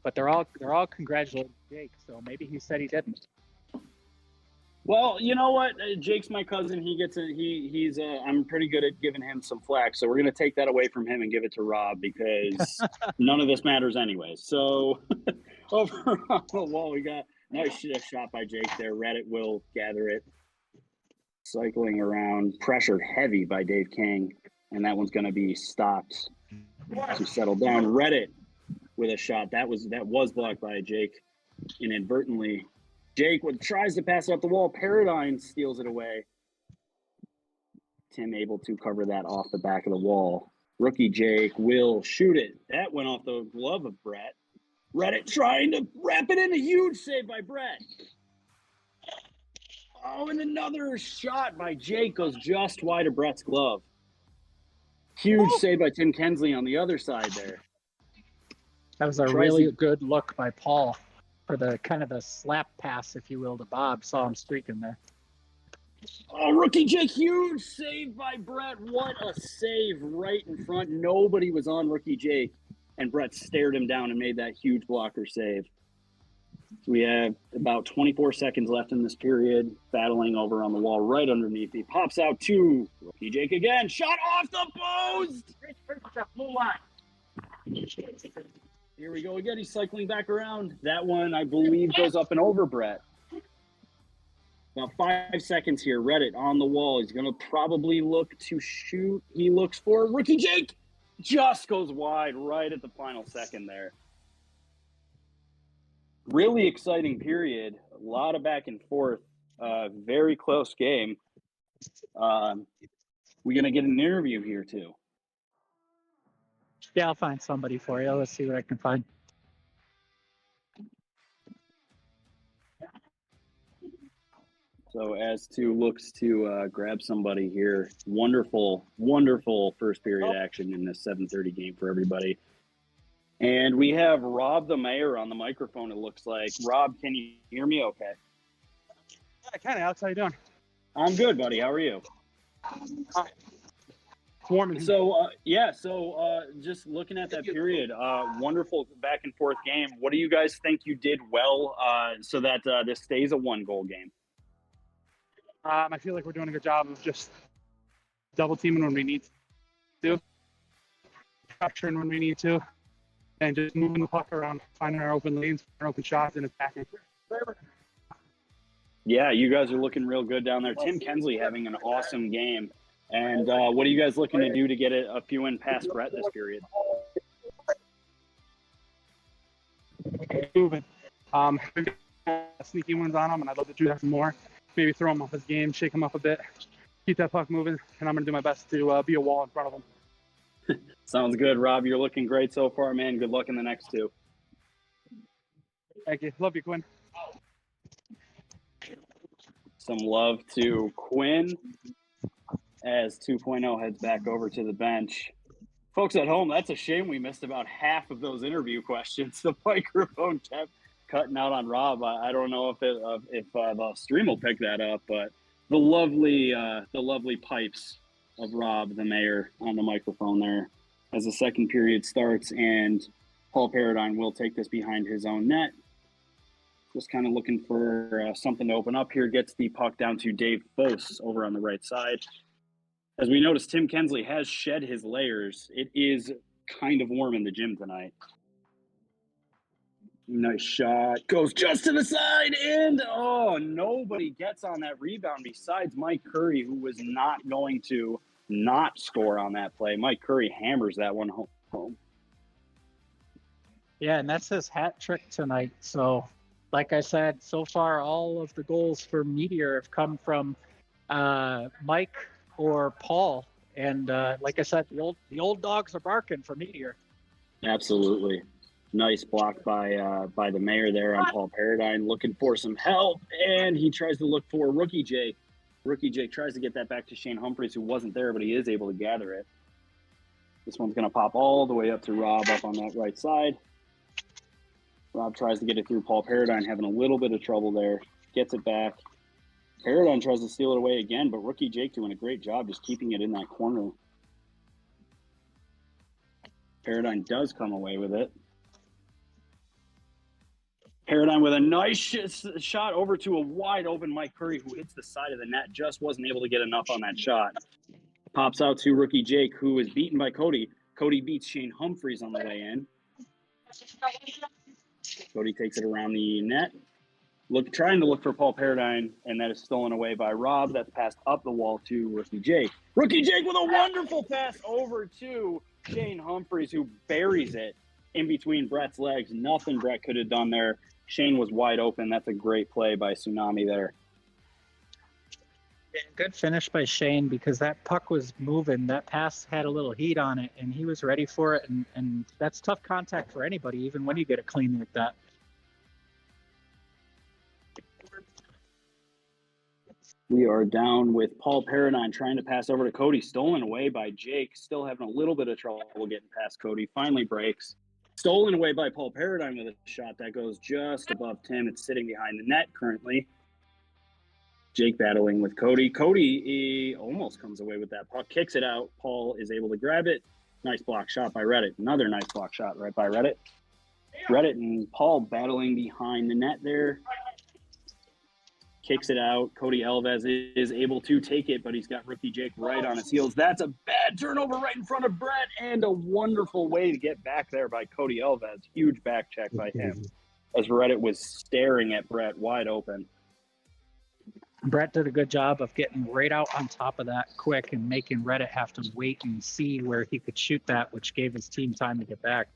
Speaker 2: But they're all congratulating Jake, so maybe he said he didn't.
Speaker 3: Well, you know what? Jake's my cousin. He's I'm pretty good at giving him some flack. So we're going to take that away from him and give it to Rob, because none of this matters anyway. So over on the wall, we got nice shot by Jake there. Reddit will gather it. Cycling around, pressured heavy by Dave King. And that one's going to be stopped to settle down. Reddit with a shot. That was blocked by Jake inadvertently. Jake tries to pass it up the wall. Paradigm steals it away. Tim able to cover that off the back of the wall. Rookie Jake will shoot it. That went off the glove of Brett. Reddit trying to wrap it in. A huge save by Brett. Oh, and another shot by Jake goes just wide of Brett's glove. Huge save by Tim Kensley on the other side there.
Speaker 2: That was a really good look by Paul for the kind of the slap pass, if you will, to Bob. Saw him streaking there.
Speaker 3: Oh, rookie Jake, huge save by Brett. What a save right in front. Nobody was on rookie Jake, and Brett stared him down and made that huge blocker save. We have about 24 seconds left in this period, battling over on the wall right underneath. He pops out to rookie Jake again. Shot off the post!
Speaker 2: Blue line.
Speaker 3: Here we go again. He's cycling back around. That one, I believe, goes up and over Brett. About 5 seconds here. Reddit on the wall. He's going to probably look to shoot. He looks for rookie Jake. Just goes wide right at the final second there. Really exciting period. A lot of back and forth. Very close game. We're going to get an interview here, too.
Speaker 2: Yeah, I'll find somebody for you. Let's see what I can find.
Speaker 3: So as to looks to grab somebody here, wonderful, wonderful first period action in this 7:30 game for everybody. And we have Rob the Mayor on the microphone, it looks like. Rob, can you hear me okay?
Speaker 4: Yeah, I can, Alex. How you doing?
Speaker 3: I'm good, buddy. How are you?
Speaker 4: Hi. It's warm in here.
Speaker 3: So just looking at that period, wonderful back and forth game. What do you guys think you did well so that this stays a 1-goal game?
Speaker 4: I feel like we're doing a good job of just double teaming when we need to, structuring when we need to, and just moving the puck around, finding our open lanes, our open shots, and attacking.
Speaker 3: Yeah, you guys are looking real good down there. Tim Kensley having an awesome game. And what are you guys looking to do to get a few in past Brett this period?
Speaker 4: Moving. We've got sneaky ones on him, and I'd love to do that some more. Maybe throw him off his game, shake him up a bit, keep that puck moving, and I'm going to do my best to be a wall in front of him.
Speaker 3: Sounds good, Rob. You're looking great so far, man. Good luck in the next two.
Speaker 4: Thank you. Love you, Quinn.
Speaker 3: Some love to Quinn as 2.0 heads back over to the bench. Folks at home, that's a shame we missed about half of those interview questions. The microphone kept cutting out on Rob. I don't know if the stream will pick that up, but the lovely pipes of Rob the Mayor on the microphone there as the second period starts, and Paul Paradine will take this behind his own net. Just kind of looking for something to open up here. Gets the puck down to Dave Fose over on the right side. As we notice, Tim Kensley has shed his layers. It is kind of warm in the gym tonight. Nice shot. Goes just to the side, and nobody gets on that rebound besides Mike Curry, who was not going to not score on that play. Mike Curry hammers that one home.
Speaker 2: Yeah, and that's his hat trick tonight. So, like I said, so far all of the goals for Meteor have come from Mike or Paul. And like I said, the old dogs are barking for Meteor.
Speaker 3: Absolutely. Nice block by the Mayor there on Paul Paradine, looking for some help, and he tries to look for Rookie Jake. Rookie Jake tries to get that back to Shane Humphreys, who wasn't there, but he is able to gather it. This one's going to pop all the way up to Rob up on that right side. Rob tries to get it through Paul Paradine, having a little bit of trouble there. Gets it back. Paradine tries to steal it away again, but Rookie Jake doing a great job just keeping it in that corner. Paradine does come away with it. Paradine with a nice shot over to a wide open Mike Curry, who hits the side of the net, just wasn't able to get enough on that shot. Pops out to Rookie Jake, who is beaten by Cody. Cody beats Shane Humphreys on the way in. Cody takes it around the net. Trying to look for Paul Paradine, and that is stolen away by Rob. That's passed up the wall to Rookie Jake. Rookie Jake with a wonderful pass over to Shane Humphreys, who buries it in between Brett's legs. Nothing Brett could have done there. Shane was wide open. That's a great play by Tsunami there.
Speaker 2: Yeah, good finish by Shane, because that puck was moving. That pass had a little heat on it, and he was ready for it. And that's tough contact for anybody, even when you get it clean like that.
Speaker 3: We are down with Paul Paradine trying to pass over to Cody. Stolen away by Jake. Still having a little bit of trouble getting past Cody. Finally breaks. Stolen away by Paul Paradine with a shot that goes just above Tim. It's sitting behind the net currently. Jake battling with Cody. Cody almost comes away with that puck. Kicks it out. Paul is able to grab it. Nice block shot by Reddit. Another nice block shot right by Reddit. Reddit and Paul battling behind the net there. Kicks it out. Cody Alves is able to take it, but he's got Rookie Jake right on his heels. That's a bad turnover right in front of Brett, and a wonderful way to get back there by Cody Alves. Huge back check by him as Reddit was staring at Brett wide open.
Speaker 2: Brett did a good job of getting right out on top of that quick and making Reddit have to wait and see where he could shoot that, which gave his team time to get back.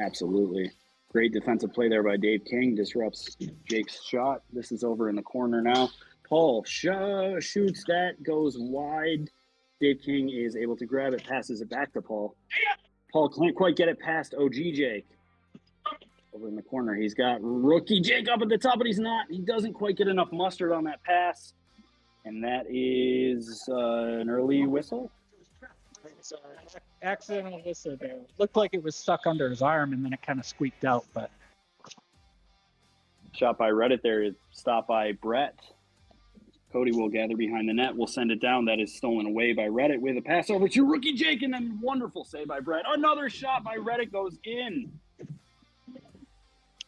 Speaker 3: Absolutely. Great defensive play there by Dave King. Disrupts Jake's shot. This is over in the corner now. Paul shoots that, goes wide. Dave King is able to grab it, passes it back to Paul. Paul can't quite get it past OG Jake. Over in the corner, he's got rookie Jake up at the top, but he doesn't quite get enough mustard on that pass. And that is an early whistle.
Speaker 2: It's an accidental whistle there. Looked like it was stuck under his arm, and then it kind of squeaked out. But
Speaker 3: Shot by Reddit there is stopped by Brett. Cody will gather behind the net. We'll send it down. That is stolen away by Reddit with a pass over to rookie Jake, and then wonderful save by Brett. Another shot by Reddit goes in.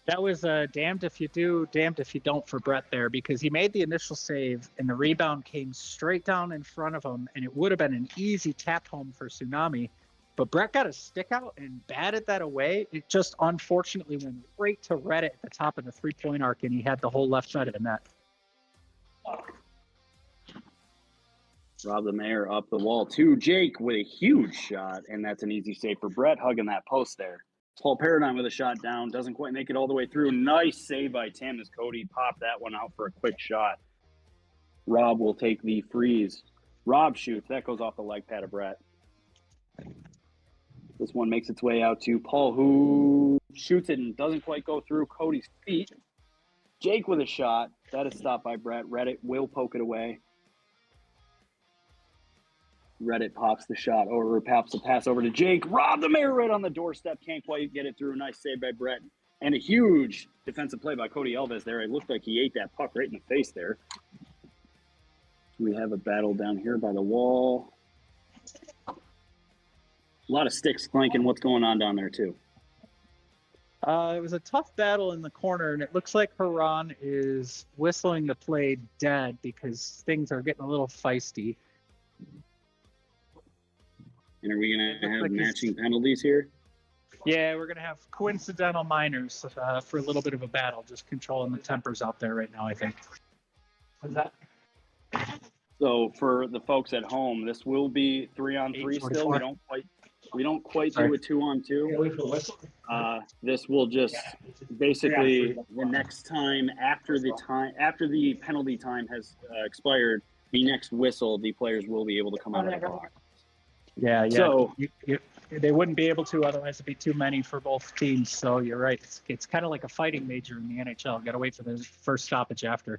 Speaker 2: that was damned if you do, damned if you don't for Brett there, because he made the initial save, and the rebound came straight down in front of him, and it would have been an easy tap home for Tsunami. But Brett got his stick out and batted that away. It just unfortunately went right to Reddit at the top of the three-point arc, and he had the whole left side of the net.
Speaker 3: Rob the Mayor up the wall to Jake with a huge shot, and that's an easy save for Brett, hugging that post there. Paul Paradigm with a shot down, doesn't quite make it all the way through. Nice save by Tim as Cody popped that one out for a quick shot. Rob will take the freeze. Rob shoots. That goes off the leg pad of Brett. This one makes its way out to Paul, who shoots it and doesn't quite go through Cody's feet. Jake with a shot. That is stopped by Brett. Reddit will poke it away. Reddit pops the shot over, pops the pass over to Jake. Rob the Mayor right on the doorstep. Can't quite get it through. Nice save by Brett. And a huge defensive play by Cody Elvis there. It looked like he ate that puck right in the face there. We have a battle down here by the wall. A lot of sticks clanking. What's going on down there, too?
Speaker 2: It was a tough battle in the corner, and it looks like Haran is whistling the play dead because things are getting a little feisty.
Speaker 3: And are we going to have
Speaker 2: like
Speaker 3: matching penalties here?
Speaker 2: Yeah, we're going to have coincidental minors for a little bit of a battle, just controlling the tempers out there right now, I think. What's that?
Speaker 3: So for the folks at home, this will be 3-on-3 still. We don't quite do a 2-on-2. This will just basically the next time after the penalty time has expired, the next whistle, the players will be able to come out of the box.
Speaker 2: Yeah.
Speaker 3: So
Speaker 2: they wouldn't be able to, otherwise it'd be too many for both teams. So you're right. It's kind of like a fighting major in the NHL. Got to wait for the first stoppage after.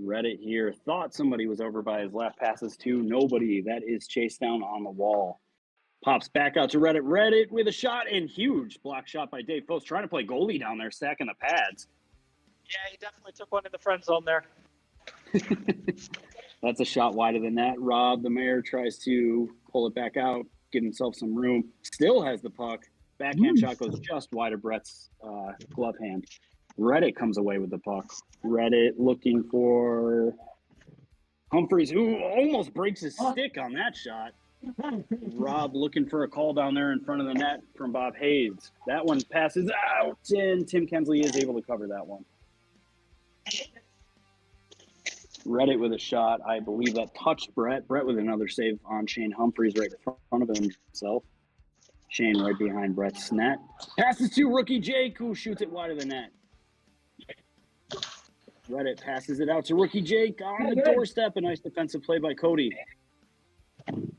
Speaker 3: Reddit here thought somebody was over by his left passes to nobody. That is chased down on the wall. Pops back out to Reddit. Reddit with a shot and huge block shot by Dave Post, trying to play goalie down there, stacking the pads.
Speaker 2: Yeah, he definitely took one in the friend zone there.
Speaker 3: That's a shot wider than that. Rob the Mayor tries to pull it back out, give himself some room. Still has the puck. Backhand shot goes just wide of Brett's glove hand. Reddit comes away with the puck. Reddit looking for Humphreys, who almost breaks his stick on that shot. Rob looking for a call down there in front of the net from Bob Hayes. That one passes out, and Tim Kensley is able to cover that one. Reddit with a shot. I believe that touched Brett. Brett with another save on Shane Humphreys right in front of himself. Shane right behind Brett's net. Passes to rookie Jake, who shoots it wide of the net. Reddit passes it out to rookie Jake on the doorstep. A nice defensive play by Cody.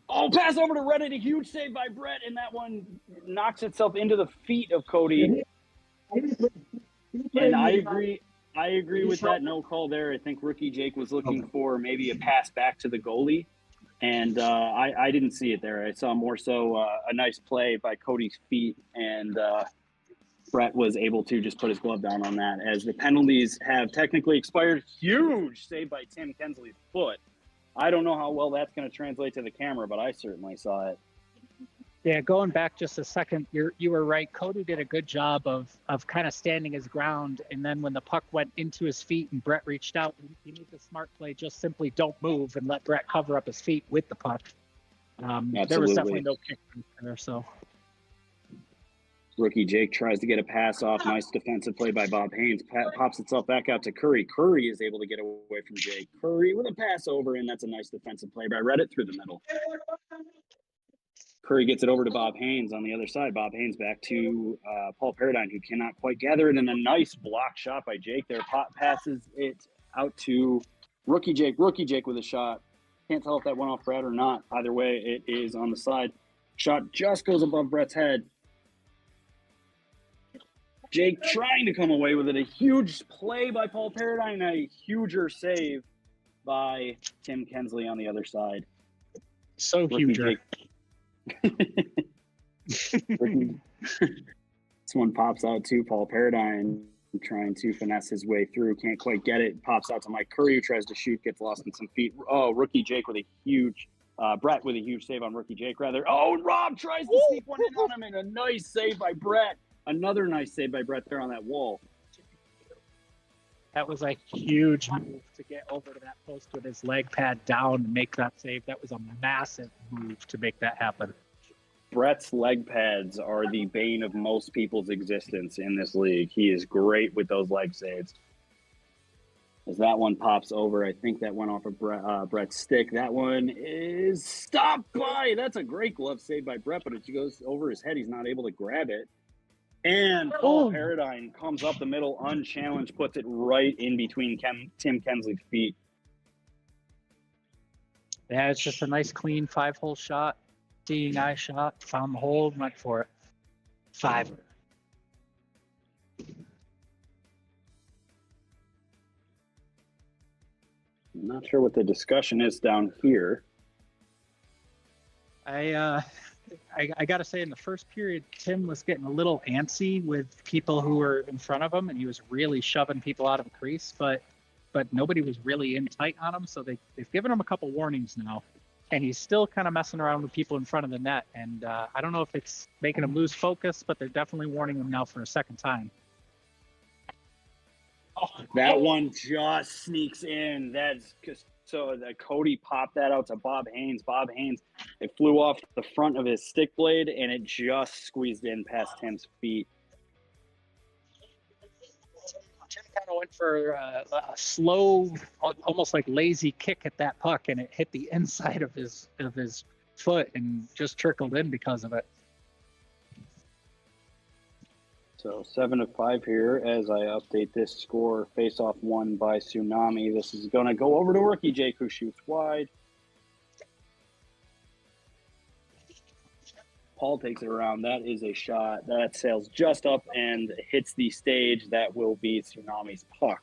Speaker 3: Oh, pass over to Reddit. A huge save by Brett, and that one knocks itself into the feet of Cody. And I agree with that no call there. I think rookie Jake was looking for maybe a pass back to the goalie, and I didn't see it there. I saw more so a nice play by Cody's feet, and Brett was able to just put his glove down on that. As the penalties have technically expired, huge save by Tim Kensley's foot. I don't know how well that's going to translate to the camera, but I certainly saw it.
Speaker 2: Yeah, going back just a second, you were right. Cody did a good job of kind of standing his ground, and then when the puck went into his feet and Brett reached out, he made the smart play. Just simply don't move and let Brett cover up his feet with the puck. There was definitely no kick there. So
Speaker 3: rookie Jake tries to get a pass off. Nice defensive play by Bob Haynes. Pops itself back out to Curry. Curry is able to get away from Jake. Curry with a pass over, and that's a nice defensive play by Reddit through the middle. Curry gets it over to Bob Haynes on the other side. Bob Haynes back to Paul Paradigm, who cannot quite gather it. And a nice block shot by Jake there. Passes it out to rookie Jake. Rookie Jake with a shot. Can't tell if that went off Brad or not. Either way, it is on the side. Shot just goes above Brett's head. Jake trying to come away with it. A huge play by Paul Paradine, a huger save by Tim Kensley on the other side.
Speaker 2: So
Speaker 3: Rookie
Speaker 2: huge.
Speaker 3: This one pops out to Paul Paradine, trying to finesse his way through. Can't quite get it. Pops out to Mike Curry, who tries to shoot, gets lost in some feet. Oh, rookie Jake with a huge, Brett with a huge save on rookie Jake, rather. Oh, and Rob tries to sneak one in on him, and a nice save by Brett. Another nice save by Brett there on that wall.
Speaker 2: That was a huge move to get over to that post with his leg pad down and make that save. That was a massive move to make that happen.
Speaker 3: Brett's leg pads are the bane of most people's existence in this league. He is great with those leg saves. As that one pops over, I think that went off of Brett's stick. That one is stopped by. That's a great glove save by Brett, but it goes over his head. He's not able to grab it. And Paul Paradine comes up the middle, unchallenged, puts it right in between Tim Kensley's feet.
Speaker 2: Yeah, it's just a nice, clean 5-hole shot. Seeing eye shot, found the hole, went for it. 5.
Speaker 3: I'm not sure what the discussion is down here.
Speaker 2: I got to say, in the first period, Tim was getting a little antsy with people who were in front of him, and he was really shoving people out of the crease, but nobody was really in tight on him, so they've given him a couple warnings now, and he's still kind of messing around with people in front of the net, and I don't know if it's making him lose focus, but they're definitely warning him now for a second time.
Speaker 3: That one just sneaks in. So that Cody popped that out to Bob Haynes. Bob Haynes, it flew off the front of his stick blade, and it just squeezed in past Tim's feet.
Speaker 2: Tim kind of went for a slow, almost like lazy kick at that puck, and it hit the inside of his foot and just trickled in because of it.
Speaker 3: So 7-5 here as I update this score. Face-off won by Tsunami. This is going to go over to rookie Jake, who shoots wide. Paul takes it around. That is a shot that sails just up and hits the stage. That will be Tsunami's puck.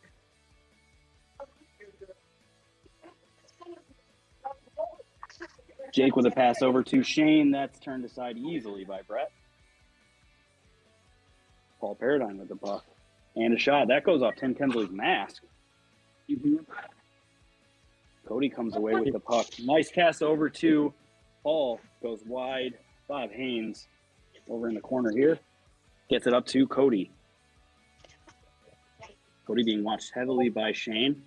Speaker 3: Jake with a pass over to Shane. That's turned aside easily by Brett. Paul Paradine with the puck. And a shot. That goes off Tim Kensley's mask. Cody comes away with the puck. Nice cast over to Paul. Goes wide. Bob Haynes over in the corner here. Gets it up to Cody. Cody being watched heavily by Shane.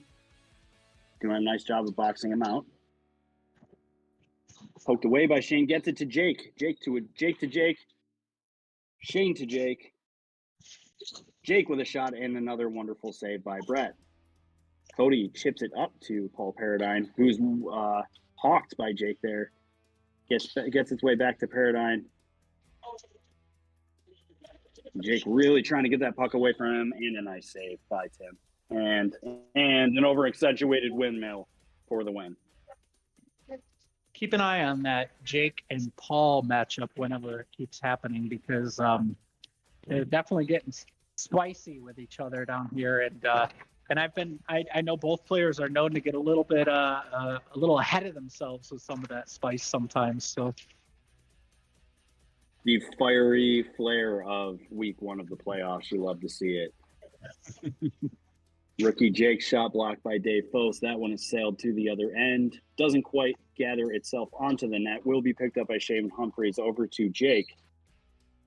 Speaker 3: Doing a nice job of boxing him out. Poked away by Shane. Gets it to Jake. Jake to Jake. Shane to Jake. Jake with a shot and another wonderful save by Brett. Cody chips it up to Paul Paradine, who's hawked by Jake there. Gets its way back to Paradine. Jake really trying to get that puck away from him, and a nice save by Tim. And an over-accentuated windmill for the win.
Speaker 2: Keep an eye on that Jake and Paul matchup whenever it keeps happening, because they're definitely getting spicy with each other down here, and I know both players are known to get a little bit a little ahead of themselves with some of that spice sometimes. So
Speaker 3: the fiery flare of week 1 of the playoffs, you love to see it. Rookie Jake shot blocked by Dave Foss. That one is sailed to the other end. Doesn't quite gather itself onto the net. Will be picked up by Shaven Humphreys over to Jake.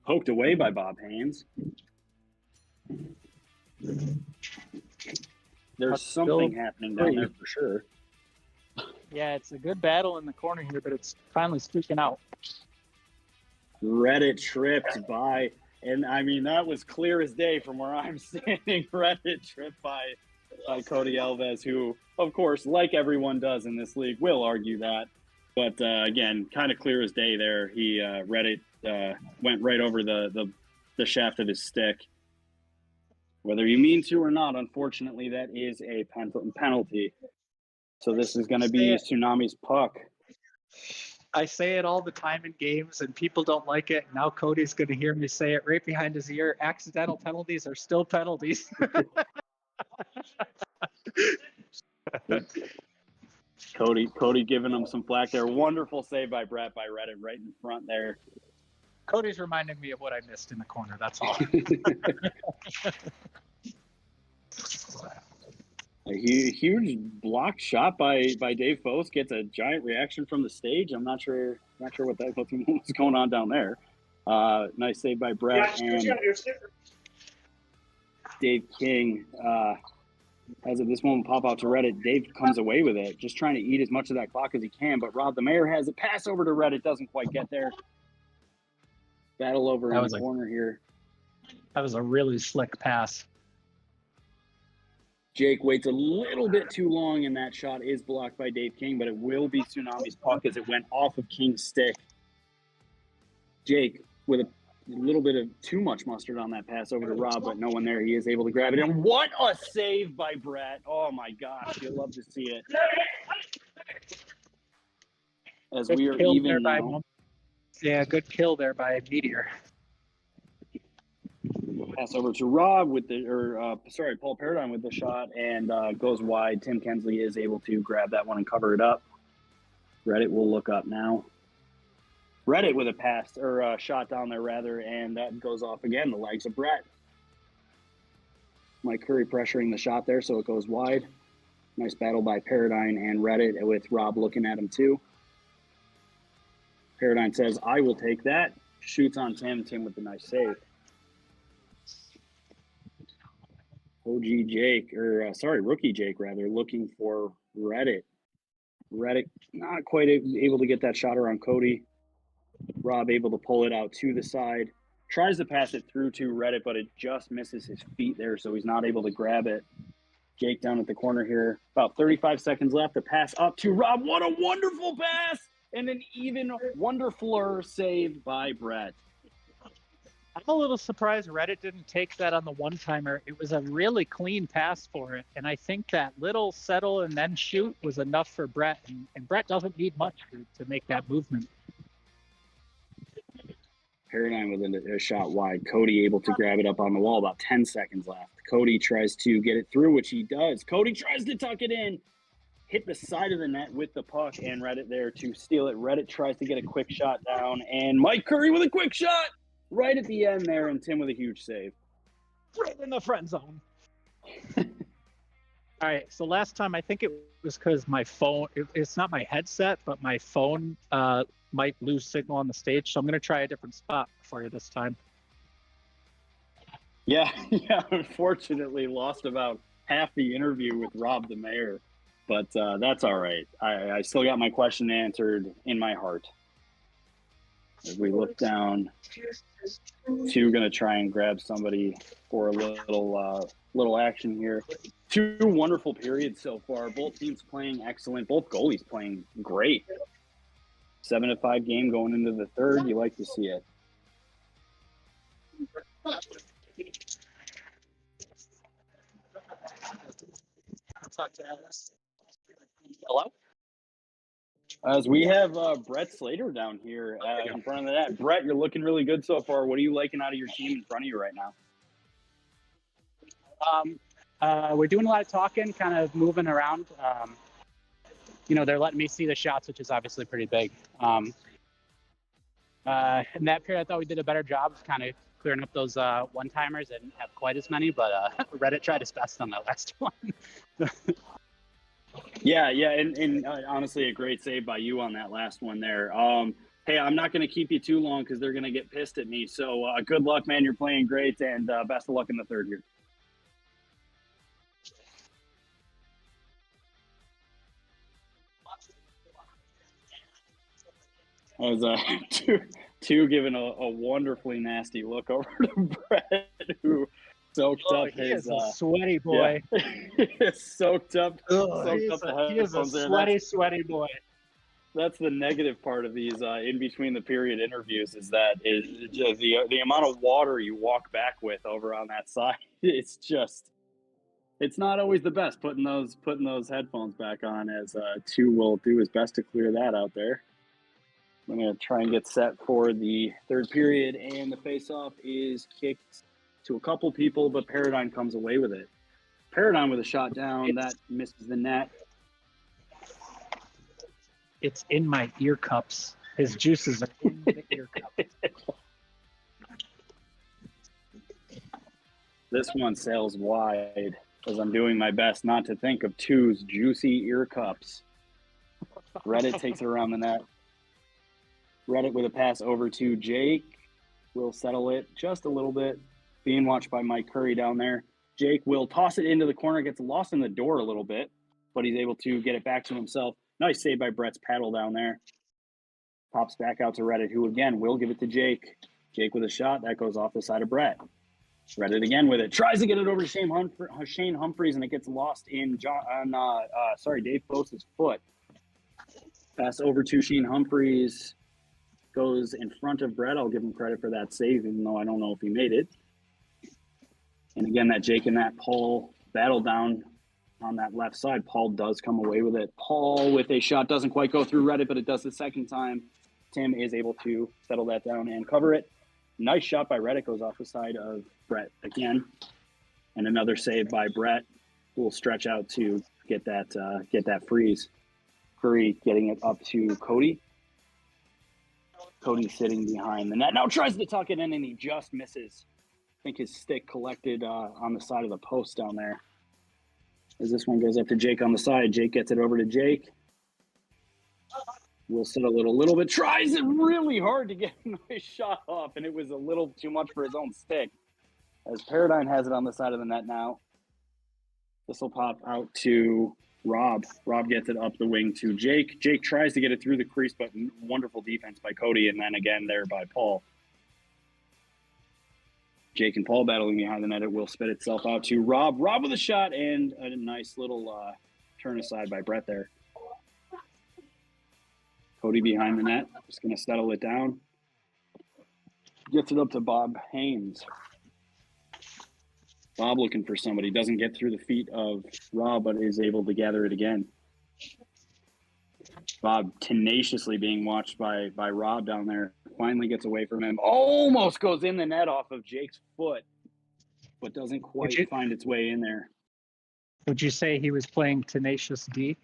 Speaker 3: Poked away by Bob Haynes. There's something happening down there for sure.
Speaker 2: Yeah, it's a good battle in the corner here, but it's finally speaking out.
Speaker 3: Reddit tripped by, and I mean, that was clear as day from where I'm standing. Reddit tripped by Cody Alves, who, of course, like everyone does in this league, will argue that. But again, kind of clear as day there. He Reddit went right over the shaft of his stick. Whether you mean to or not, unfortunately, that is a penalty. So this is going to be Tsunami's puck.
Speaker 2: I say it all the time in games, and people don't like it. Now Cody's going to hear me say it right behind his ear. Accidental penalties are still penalties.
Speaker 3: Cody giving him some flack there. Wonderful save by Brett by Reddit right in front there.
Speaker 2: Cody's reminding me of what I missed in the corner. That's all.
Speaker 3: A huge block shot by Dave Foss gets a giant reaction from the stage. I'm not sure what's going on down there. Nice save by Brett and Dave King. As of this moment, pop out to Reddit. Dave comes away with it, just trying to eat as much of that clock as he can. But Rob the Mayor has a pass over to Reddit, doesn't quite get there. Battle over in the corner here.
Speaker 2: That was a really slick pass.
Speaker 3: Jake waits a little bit too long, and that shot is blocked by Dave King, but it will be Tsunami's puck as it went off of King's stick. Jake with a little bit of too much mustard on that pass over to Rob, but no one there. He is able to grab it. And what a save by Brett. Oh, my gosh. You'll love to see it. As we are even now.
Speaker 2: Yeah, good kill there by Meteor.
Speaker 3: Pass over to Rob with Paul Paradigm with the shot and goes wide. Tim Kensley is able to grab that one and cover it up. Reddit will look up now. Reddit with a pass or a shot down there rather, and that goes off again. The legs of Brett. Mike Curry pressuring the shot there, so it goes wide. Nice battle by Paradigm and Reddit with Rob looking at him too. Paradigm says, "I will take that." Shoots on Tim. Tim with the nice save. Rookie Jake rather, looking for Reddit. Reddit not quite able to get that shot around Cody. Rob able to pull it out to the side. Tries to pass it through to Reddit, but it just misses his feet there, so he's not able to grab it. Jake down at the corner here. About 35 seconds left. The pass up to Rob. What a wonderful pass! And an even wonderfuler save by Brett.
Speaker 2: I'm a little surprised Reddit didn't take that on the one-timer. It was a really clean pass for it, and I think that little settle and then shoot was enough for Brett, and Brett doesn't need much to make that movement.
Speaker 3: Paradigm with a shot wide. Cody able to grab it up on the wall. About 10 seconds left. Cody tries to get it through, which he does. Cody tries to tuck it in. Hit the side of the net with the puck, and Reddit there to steal it. Reddit tries to get a quick shot down, and Mike Curry with a quick shot right at the end there, and Tim with a huge save.
Speaker 2: Right in the friend zone. All right, so last time I think it was because my phone, it's not my headset, but my phone might lose signal on the stage, so I'm going to try a different spot for you this time.
Speaker 3: Yeah, unfortunately lost about half the interview with Rob the Mayor, but that's all right. I still got my question answered in my heart. As we look down, two going to try and grab somebody for a little action here. Two wonderful periods so far. Both teams playing excellent. Both goalies playing great. 7-5 game going into the third. You like to see it.
Speaker 2: Hello?
Speaker 3: As we have Brett Slater down here in front of the net. Brett, you're looking really good so far. What are you liking out of your team in front of you right now?
Speaker 2: We're doing a lot of talking, kind of moving around. They're letting me see the shots, which is obviously pretty big. In that period, I thought we did a better job of kind of clearing up those one-timers. I didn't have quite as many, but Reddit tried his best on that last one.
Speaker 3: Yeah, and honestly, a great save by you on that last one there. Hey, I'm not going to keep you too long because they're going to get pissed at me. So good luck, man. You're playing great, and best of luck in the third here. As two giving a wonderfully nasty look over to Brett, who soaked up
Speaker 2: he
Speaker 3: his.
Speaker 2: Is a sweaty boy.
Speaker 3: Yeah. soaked up.
Speaker 2: He is a sweaty boy.
Speaker 3: That's the negative part of these in between the period interviews is that the amount of water you walk back with over on that side. It's not always the best putting those headphones back on, as two will do his best to clear that out there. I'm going to try and get set for the third period, and the face-off is kicked to a couple people, but Paradigm comes away with it. Paradigm with a shot down. That misses the net.
Speaker 2: It's in my ear cups. His juices are in the ear cups.
Speaker 3: This one sails wide as I'm doing my best not to think of Two's juicy ear cups. Reddit takes it around the net. Reddit with a pass over to Jake. Will settle it just a little bit. Being watched by Mike Curry down there. Jake will toss it into the corner, gets lost in the door a little bit, but he's able to get it back to himself. Nice save by Brett's paddle down there. Pops back out to Reddit, who again will give it to Jake. Jake with a shot. That goes off the side of Brett. Reddit again with it. Tries to get it over to Shane Humphreys, and it gets lost in Dave Post's foot. Pass over to Shane Humphreys. Goes in front of Brett. I'll give him credit for that save, even though I don't know if he made it. And again, that Jake and that Paul battle down on that left side. Paul does come away with it. Paul with a shot doesn't quite go through Reddit, but it does the second time. Tim is able to settle that down and cover it. Nice shot by Reddit, goes off the side of Brett again. And another save by Brett, who will stretch out to get that freeze. Curry getting it up to Cody. Cody sitting behind the net. Now tries to tuck it in, and he just misses. I think his stick collected on the side of the post down there. As this one goes up to Jake on the side. Jake gets it over to Jake. Will sit a little bit. Tries it really hard to get a nice shot off, and it was a little too much for his own stick. As Paradigm has it on the side of the net now. This will pop out to Rob. Rob gets it up the wing to Jake. Jake tries to get it through the crease, but wonderful defense by Cody, and then again there by Paul. Jake and Paul battling behind the net. It will spit itself out to Rob. Rob with a shot and a nice little turn aside by Brett there. Cody behind the net. Just going to settle it down. Gets it up to Bob Haynes. Bob looking for somebody. Doesn't get through the feet of Rob, but is able to gather it again. Bob tenaciously being watched by Rob down there. Finally gets away from him. Almost goes in the net off of Jake's foot, but doesn't quite find its way in there.
Speaker 2: Would you say he was playing Tenacious D?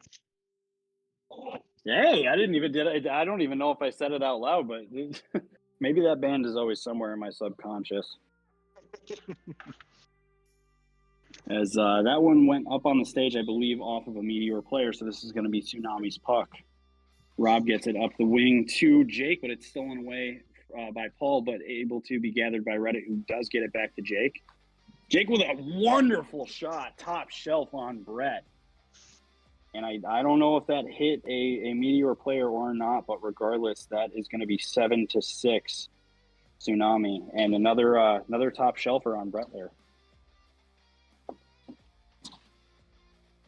Speaker 3: Hey, I don't even know if I said it out loud, but maybe that band is always somewhere in my subconscious. As that one went up on the stage, I believe, off of a Meteor player, so this is going to be Tsunami's puck. Rob gets it up the wing to Jake, but it's stolen away by Paul, but able to be gathered by Reddit, who does get it back to Jake. Jake with a wonderful shot, top shelf on Brett. And I don't know if that hit a Meteor player or not, but regardless, that is going to be 7-6 Tsunami. And another top shelfer on Brett there.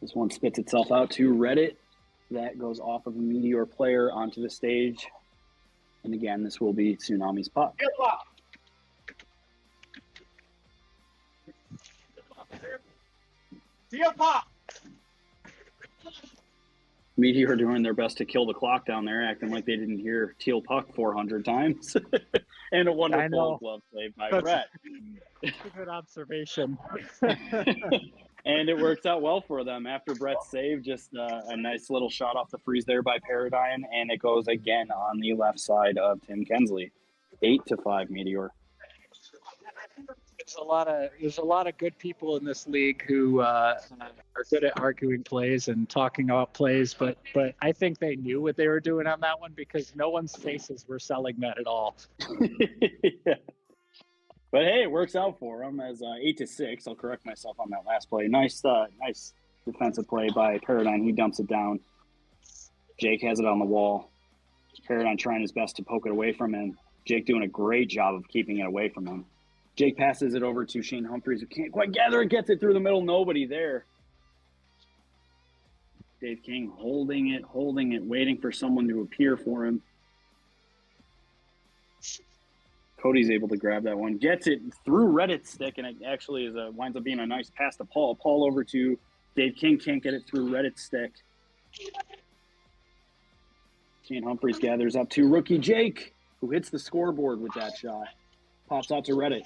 Speaker 3: This one spits itself out to Reddit. That goes off of a Meteor player onto the stage. And again, this will be Tsunami's puck.
Speaker 4: Deal pop!
Speaker 3: Meteor doing their best to kill the clock down there, acting like they didn't hear Teal Puck 400 times. And a wonderful glove save by Brett.
Speaker 2: That's a good observation.
Speaker 3: And it works out well for them. After Brett's save, just a nice little shot off the freeze there by Paradigm, and it goes again on the left side of Tim Kensley. 8-5 Meteor.
Speaker 2: There's a lot of good people in this league who are good at arguing plays and talking about plays, but I think they knew what they were doing on that one because no one's faces were selling that at all.
Speaker 3: Yeah. But hey, it works out for them as 8-6. I'll correct myself on that last play. Nice defensive play by Paradigm. He dumps it down. Jake has it on the wall. Paradigm trying his best to poke it away from him. Jake doing a great job of keeping it away from him. Jake passes it over to Shane Humphreys, who can't quite gather it, gets it through the middle. Nobody there. Dave King holding it, waiting for someone to appear for him. Cody's able to grab that one, gets it through Reddit's stick, and it actually winds up being a nice pass to Paul. Paul over to Dave King, can't get it through Reddit's stick. Shane Humphreys gathers up to rookie Jake, who hits the scoreboard with that shot. Pops out to Reddit.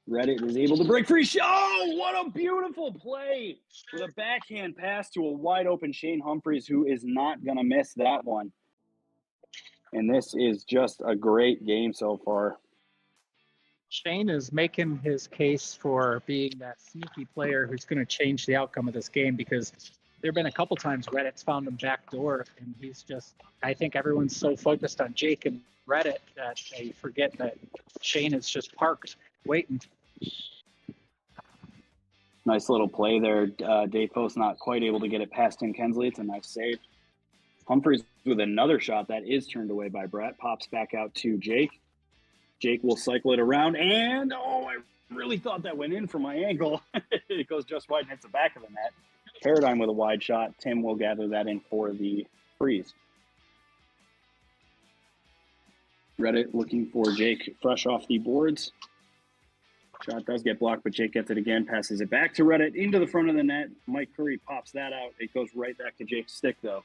Speaker 3: Reddit is able to break free. Oh, what a beautiful play with a backhand pass to a wide open Shane Humphreys, who is not going to miss that one. And this is just a great game so far.
Speaker 2: Shane is making his case for being that sneaky player who's going to change the outcome of this game, because there have been a couple times Reddit's found him backdoor, and he's just, I think everyone's so focused on Jake and Reddit that they forget that Shane is just parked waiting.
Speaker 3: Nice little play there. Dayfos not quite able to get it past Tim Kensley. It's a nice save. Humphreys with another shot that is turned away by Brett. Pops back out to Jake. Jake will cycle it around, and I really thought that went in from my angle. It goes just wide and hits the back of the net. Paradigm with a wide shot. Tim will gather that in for the freeze. Reddit looking for Jake fresh off the boards. Shot does get blocked, but Jake gets it again, passes it back to Reddit into the front of the net. Mike Curry pops that out. It goes right back to Jake's stick, though.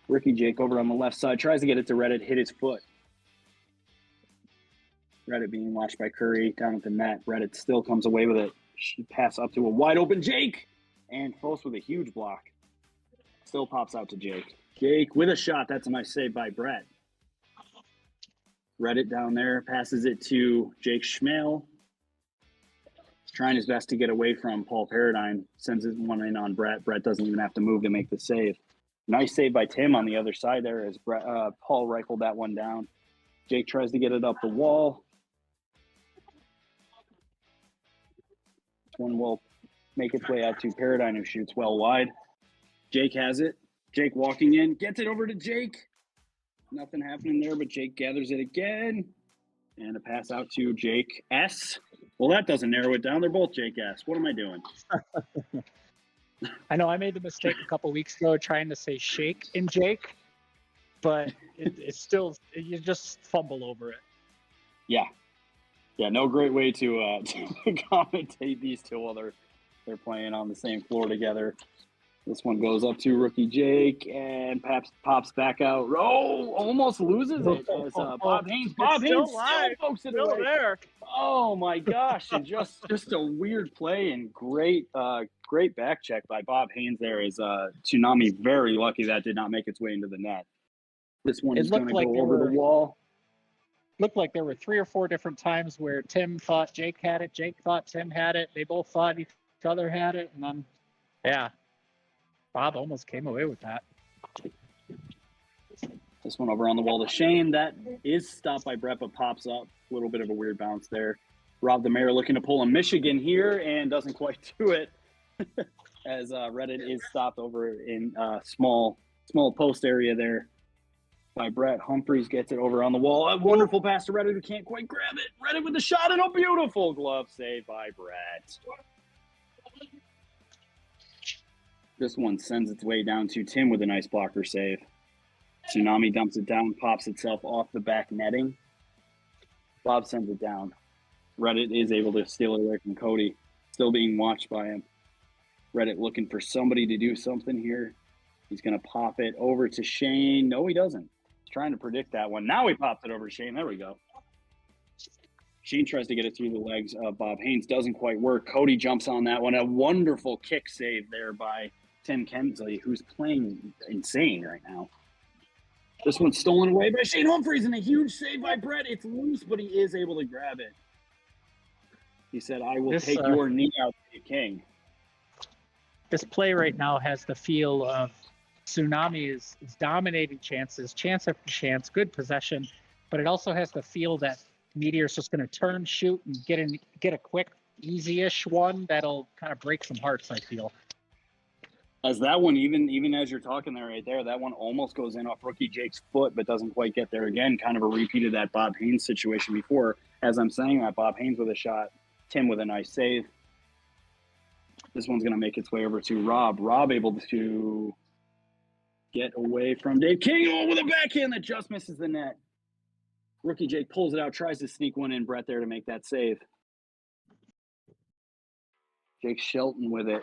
Speaker 3: Ricky Jake over on the left side tries to get it to Reddit, hit his foot. Reddit being watched by Curry down at the net. Reddit still comes away with it. Pass up to a wide open Jake, and Fos with a huge block. Still pops out to Jake. Jake with a shot. That's a nice save by Brett. Reddit down there passes it to Jake Schmale. He's trying his best to get away from Paul Paradigm. Sends it one in on Brett. Brett doesn't even have to move to make the save. Nice save by Tim on the other side there as Paul rifled that one down. Jake tries to get it up the wall. This one will make its way out to Paradigm, who shoots well wide. Jake has it. Jake walking in, gets it over to Jake. Nothing happening there, but Jake gathers it again. And a pass out to Jake S. Well, that doesn't narrow it down. They're both Jake S. What am I doing?
Speaker 2: I know I made the mistake a couple weeks ago trying to say shake in Jake, but it's still, you just fumble over it.
Speaker 3: Yeah. Yeah, no great way to commentate these two while they're playing on the same floor together. This one goes up to rookie Jake and pops back out. Oh, almost loses it as Bob Haynes. Bob Haynes still pokes it away.
Speaker 2: There.
Speaker 3: Oh my gosh! And just a weird play and great back check by Bob Haynes. There is Tsunami very lucky that did not make its way into the net. This one is going to go over the wall.
Speaker 2: Looked like there were 3 or 4 different times where Tim thought Jake had it, Jake thought Tim had it. They both thought each other had it, and then, yeah, Bob almost came away with that.
Speaker 3: This one over on the wall to Shane. That is stopped by Brett, but pops up. A little bit of a weird bounce there. Rob the Mayor looking to pull a Michigan here and doesn't quite do it as Reddit is stopped over in small post area there by Brett. Humphreys gets it over on the wall. A wonderful pass to Reddit, who can't quite grab it. Reddit with the shot and a beautiful glove save by Brett. This one sends its way down to Tim with a nice blocker save. Tsunami dumps it down, pops itself off the back netting. Bob sends it down. Reddit is able to steal it away from Cody. Still being watched by him. Reddit looking for somebody to do something here. He's going to pop it over to Shane. No, he doesn't. He's trying to predict that one. Now he pops it over to Shane. There we go. Shane tries to get it through the legs of Bob Haynes. Doesn't quite work. Cody jumps on that one. A wonderful kick save there by Tim Kensley, who's playing insane right now. This one's stolen away by Shane Humphreys, and a huge save by Brett. It's loose, but he is able to grab it. He said, I will take your knee out, king.
Speaker 2: This play right now has the feel of Tsunami is dominating chances, chance after chance, good possession, but it also has the feel that Meteor's just going to turn, shoot, and get a quick, easy-ish one that'll kind of break some hearts, I feel.
Speaker 3: As that one, even as you're talking there right there, that one almost goes in off rookie Jake's foot, but doesn't quite get there again. Kind of a repeat of that Bob Haynes situation before. As I'm saying that, Bob Haynes with a shot, Tim with a nice save. This one's going to make its way over to Rob. Rob able to get away from Dave King. Oh, with a backhand that just misses the net. Rookie Jake pulls it out, tries to sneak one in. Brett there to make that save. Jake Shelton with it.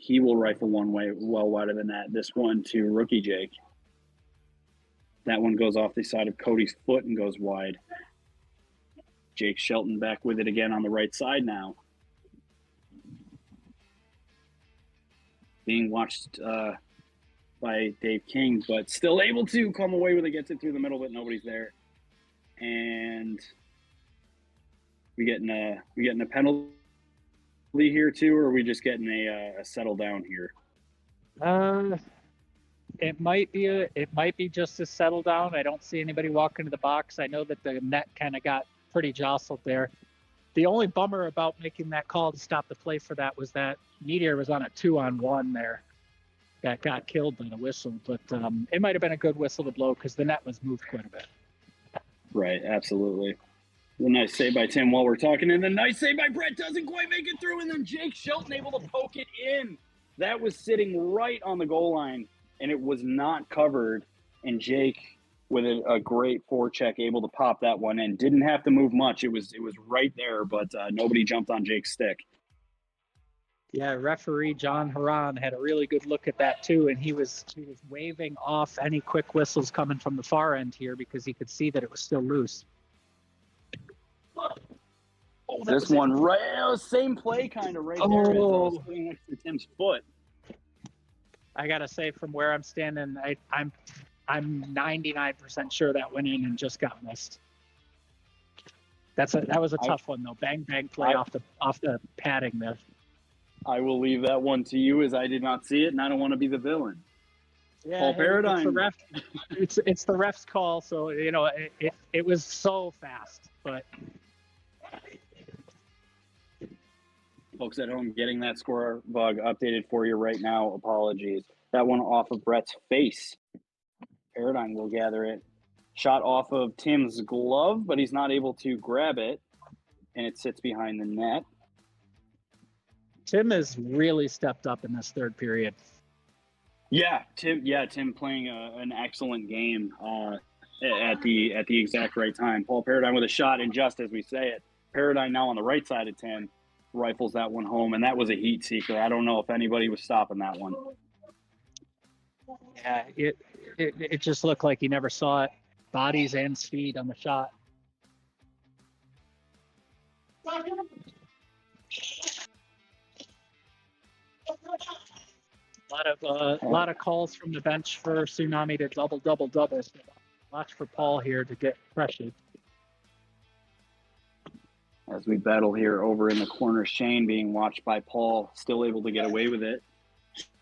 Speaker 3: He will rifle one way well wider than that. This one to rookie Jake. That one goes off the side of Cody's foot and goes wide. Jake Shelton back with it again on the right side now. Being watched by Dave King, but still able to come away with it, gets it through the middle, but nobody's there. And we getting a penalty here too, or are we just getting a settle down here?
Speaker 2: It might be just a settle down. I don't see anybody walk into the box. I know that the net kind of got pretty jostled there. The only bummer about making that call to stop the play for that was that Meteor was on a 2-on-1 there that got killed by the whistle. But it might have been a good whistle to blow because the net was moved quite a bit.
Speaker 3: Right, absolutely. The nice save by Tim while we're talking, and the nice save by Brett doesn't quite make it through, and then Jake Shelton able to poke it in. That was sitting right on the goal line, and it was not covered, and Jake, with a great forecheck, able to pop that one in. Didn't have to move much. It was right there, but nobody jumped on Jake's stick.
Speaker 2: Yeah, referee John Haran had a really good look at that too, and he was waving off any quick whistles coming from the far end here because he could see that it was still loose.
Speaker 3: Oh, this one right, same play kind of right there as sitting next to Tim's foot.
Speaker 2: I gotta say, from where I'm standing, I'm 99% sure that went in and just got missed. That was a tough one though. Bang bang play off the padding there.
Speaker 3: I will leave that one to you, as I did not see it, and I don't want to be the villain.
Speaker 2: Yeah,
Speaker 3: Paul Paradigm.
Speaker 2: It's the ref's call, so it was so fast, but.
Speaker 3: Folks at home getting that score bug updated for you right now. Apologies. That one off of Brett's face. Paradigm will gather it. Shot off of Tim's glove, but he's not able to grab it, and it sits behind the net.
Speaker 2: Tim has really stepped up in this third period.
Speaker 3: Yeah, Tim playing an excellent game at the exact right time. Paul Paradigm with a shot, and just as we say it, Paradigm now on the right side of Tim rifles that one home, and that was a heat seeker. I don't know if anybody was stopping that one.
Speaker 2: Yeah, it just looked like he never saw it. Bodies and speed on the shot. A lot of calls from the bench for Tsunami to double. Watch for Paul here to get pressured.
Speaker 3: As we battle here over in the corner, Shane being watched by Paul, still able to get away with it.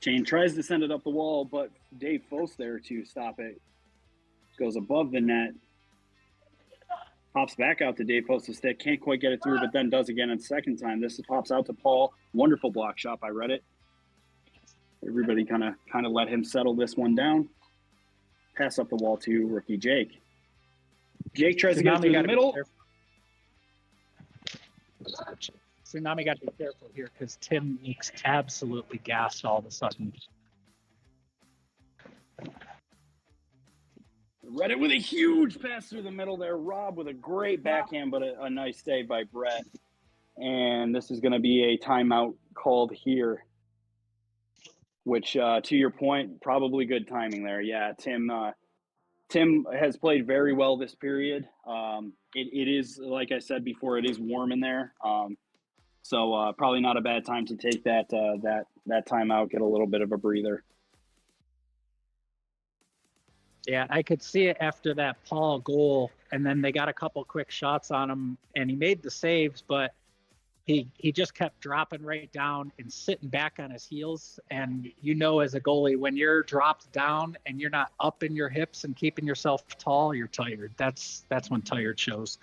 Speaker 3: Shane tries to send it up the wall, but Dave Foss there to stop it. Goes above the net. Pops back out to Dave Foss' stick. Can't quite get it through, but then does again on second time. This pops out to Paul. Wonderful block shot by Reddit. Everybody kind of let him settle this one down. Pass up the wall to rookie Jake. Jake tries to get it through the middle.
Speaker 2: Tsunami got to be careful here because Tim looks absolutely gassed all of a sudden.
Speaker 3: Reddit with a huge pass through the middle there. Rob with a great backhand, but a nice save by Brett. And this is going to be a timeout called here, which, to your point, probably good timing there. Yeah, Tim has played very well this period. It is, like I said before, it is warm in there. So probably not a bad time to take that timeout, get a little bit of a breather.
Speaker 2: Yeah, I could see it after that Paul goal, and then they got a couple quick shots on him, and he made the saves, but he just kept dropping right down and sitting back on his heels. And as a goalie, when you're dropped down and you're not up in your hips and keeping yourself tall, you're tired. That's when tired shows.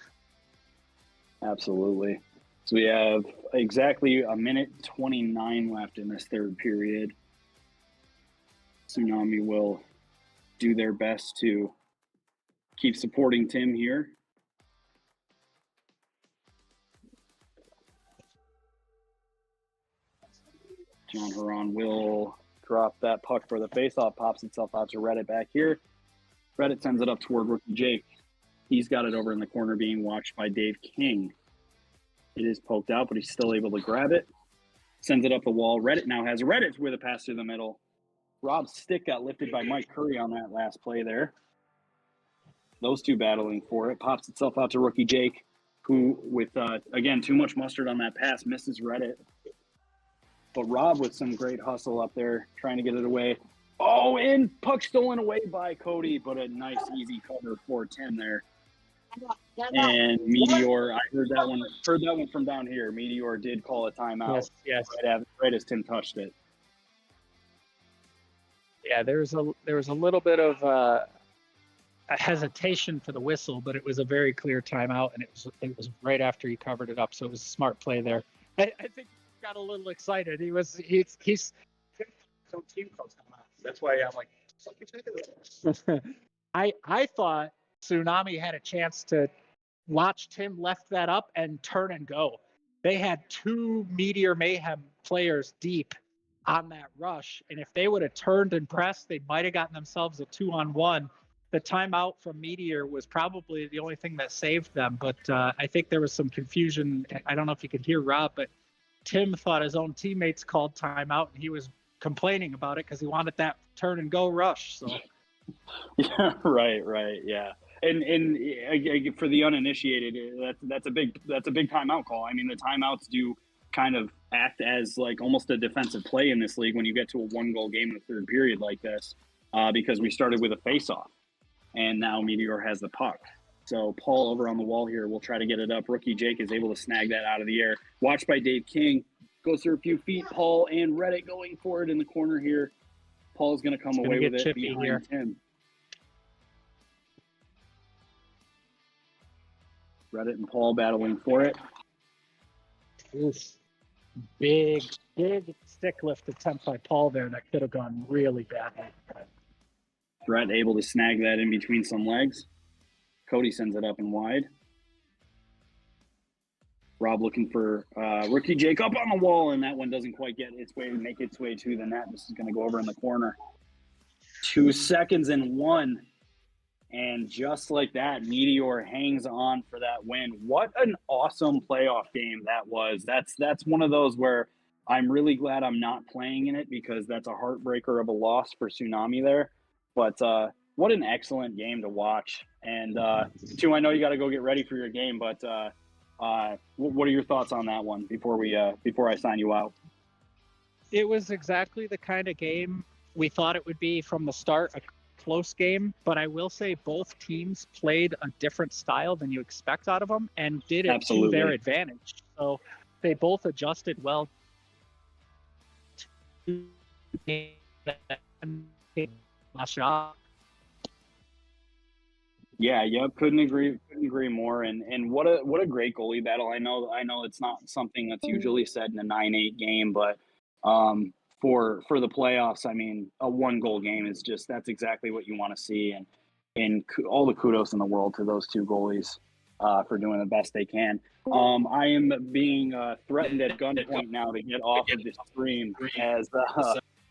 Speaker 3: Absolutely. So we have exactly a minute 29 left in this third period. Tsunami will do their best to keep supporting Tim here. John Haran will drop that puck for the faceoff, pops itself out to Reddit back here. Reddit sends it up toward rookie Jake. He's got it over in the corner being watched by Dave King. It is poked out, but he's still able to grab it. Sends it up the wall. Reddit now has Reddit with a pass through the middle. Rob's stick got lifted by Mike Curry on that last play there. Those two battling for it. Pops itself out to rookie Jake, who with, again, too much mustard on that pass, misses Reddit. But Rob with some great hustle up there, trying to get it away. Oh, and puck stolen away by Cody, but a nice, easy cover for Tim there. And Meteor, I heard that one from down here. Meteor did call a timeout.
Speaker 2: Yes.
Speaker 3: Right as Tim touched it.
Speaker 2: Yeah, there was a little bit of a hesitation for the whistle, but it was a very clear timeout, and it was right after he covered it up. So it was a smart play there. I think he got a little excited. He's
Speaker 4: So team calls timeout. That's why I'm like,
Speaker 2: I thought Tsunami had a chance to watch Tim left that up and turn and go. They had 2 Meteor Mayhem players deep on that rush, and if they would have turned and pressed, they might have gotten themselves a 2-on-1. The timeout from Meteor was probably the only thing that saved them, but I think there was some confusion. I don't know if you could hear Rob, but Tim thought his own teammates called timeout, and he was complaining about it because he wanted that turn and go rush. So
Speaker 3: yeah, right, yeah. And for the uninitiated, that's a big timeout call. I mean, the timeouts do kind of act as like almost a defensive play in this league when you get to a 1-goal game in the third period like this, because we started with a face-off, and now Meteor has the puck. So Paul over on the wall here will try to get it up. Rookie Jake is able to snag that out of the air. Watched by Dave King. Goes through a few feet. Paul and Reddit going for it in the corner here. Paul's going to come away with it behind here. Tim. Reddit and Paul battling for it.
Speaker 2: Oof. Big stick lift attempt by Paul there that could have gone really badly.
Speaker 3: Brett able to snag that in between some legs. Cody sends it up and wide. Rob looking for rookie Jake up on the wall, and that one doesn't quite make its way to the net. This is going to go over in the corner. 2 seconds and 1. And just like that, Meteor hangs on for that win. What an awesome playoff game that was. That's one of those where I'm really glad I'm not playing in it, because that's a heartbreaker of a loss for Tsunami there. But what an excellent game to watch. And, Stu, I know you got to go get ready for your game, but what are your thoughts on that one before I sign you out?
Speaker 2: It was exactly the kind of game we thought it would be from the start, a close game, but I will say both teams played a different style than you expect out of them and did it to their advantage. So they both adjusted well to shot.
Speaker 3: Yeah, couldn't agree more. And what a great goalie battle. I know it's not something that's usually said in a 9-8 game, but for the playoffs, I mean, a 1-goal game is that's exactly what you want to see. And all the kudos in the world to those 2 goalies for doing the best they can. I am being threatened at gunpoint now to get off of the stream as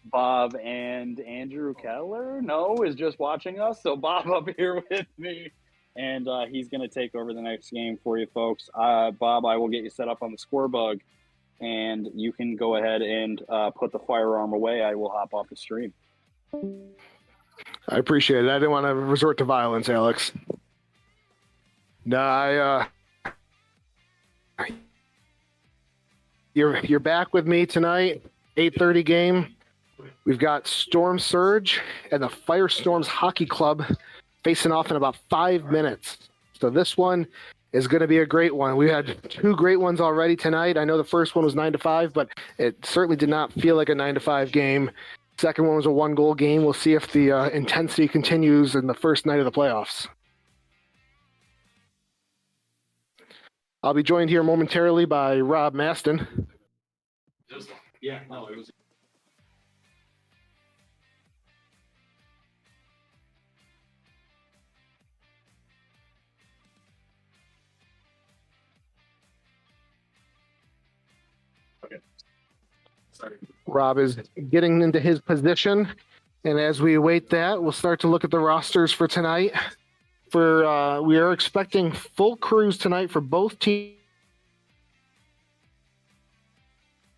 Speaker 3: Bob and Andrew Keller is just watching us. So Bob up here with me, and he's going to take over the next game for you folks. Bob, I will get you set up on the score bug, and you can go ahead and put the firearm away. I will hop off the stream.
Speaker 1: I appreciate it. I didn't want to resort to violence, Alex. No, you're back with me tonight. 8:30 game. We've got Storm Surge and the Firestorms Hockey Club facing off in about 5 minutes. So this one is going to be a great one. We had 2 great ones already tonight. I know the first one was 9-5, but it certainly did not feel like a 9-5 game. Second one was a 1-goal game. We'll see if the intensity continues in the first night of the playoffs. I'll be joined here momentarily by Rob Maston.
Speaker 5: It was. Sorry.
Speaker 1: Rob is getting into his position, and as we await that, we'll start to look at the rosters for tonight. We are expecting full crews tonight for both teams.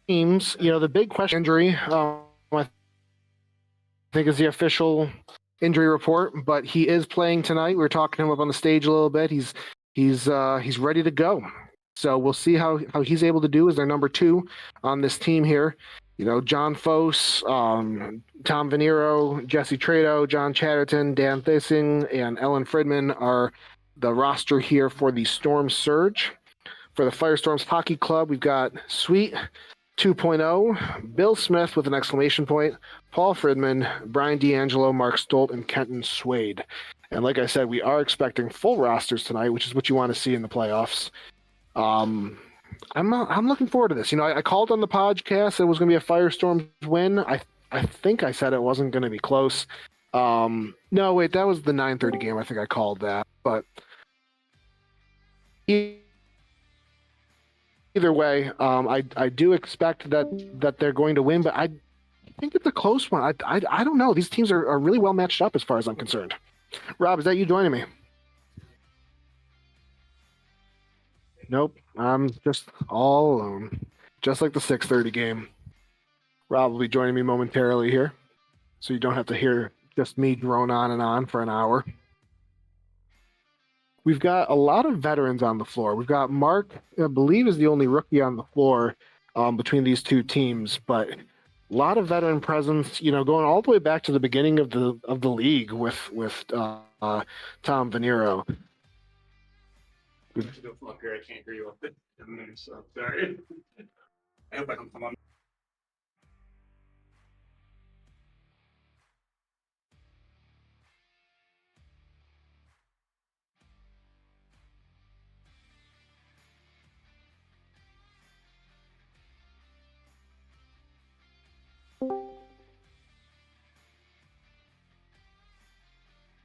Speaker 1: teams, the big question injury, I think is the official injury report, but he is playing tonight. We were talking to him up on the stage a little bit. He's ready to go. So we'll see how he's able to do as their number 2 on this team here. John Fose, Tom Venero, Jesse Trado, John Chatterton, Dan Thissing, and Ellen Fridman are the roster here for the Storm Surge. For the Firestorms Hockey Club, we've got Sweet 2.0, Bill Smith with an exclamation point, Paul Fridman, Brian D'Angelo, Mark Stolt, and Kenton Swade. And like I said, we are expecting full rosters tonight, which is what you want to see in the playoffs. I'm looking forward to this. I called on the podcast it was going to be a Firestorms win. I think I said it wasn't going to be close. No, wait, that was the 9:30 game. I think I called that. But either way, I do expect that they're going to win, but I think it's a close one. I don't know. These teams are really well matched up as far as I'm concerned. Rob, is that you joining me? Nope, I'm just all alone, just like the 6:30 game. Rob will be joining me momentarily here, so you don't have to hear just me drone on and on for an hour. We've got a lot of veterans on the floor. We've got Mark, I believe, is the only rookie on the floor between these two teams, but a lot of veteran presence. Going all the way back to the beginning of the league with Tom Venero.
Speaker 5: Go from up here. I can't hear you up there. So sorry. I hope I don't come on.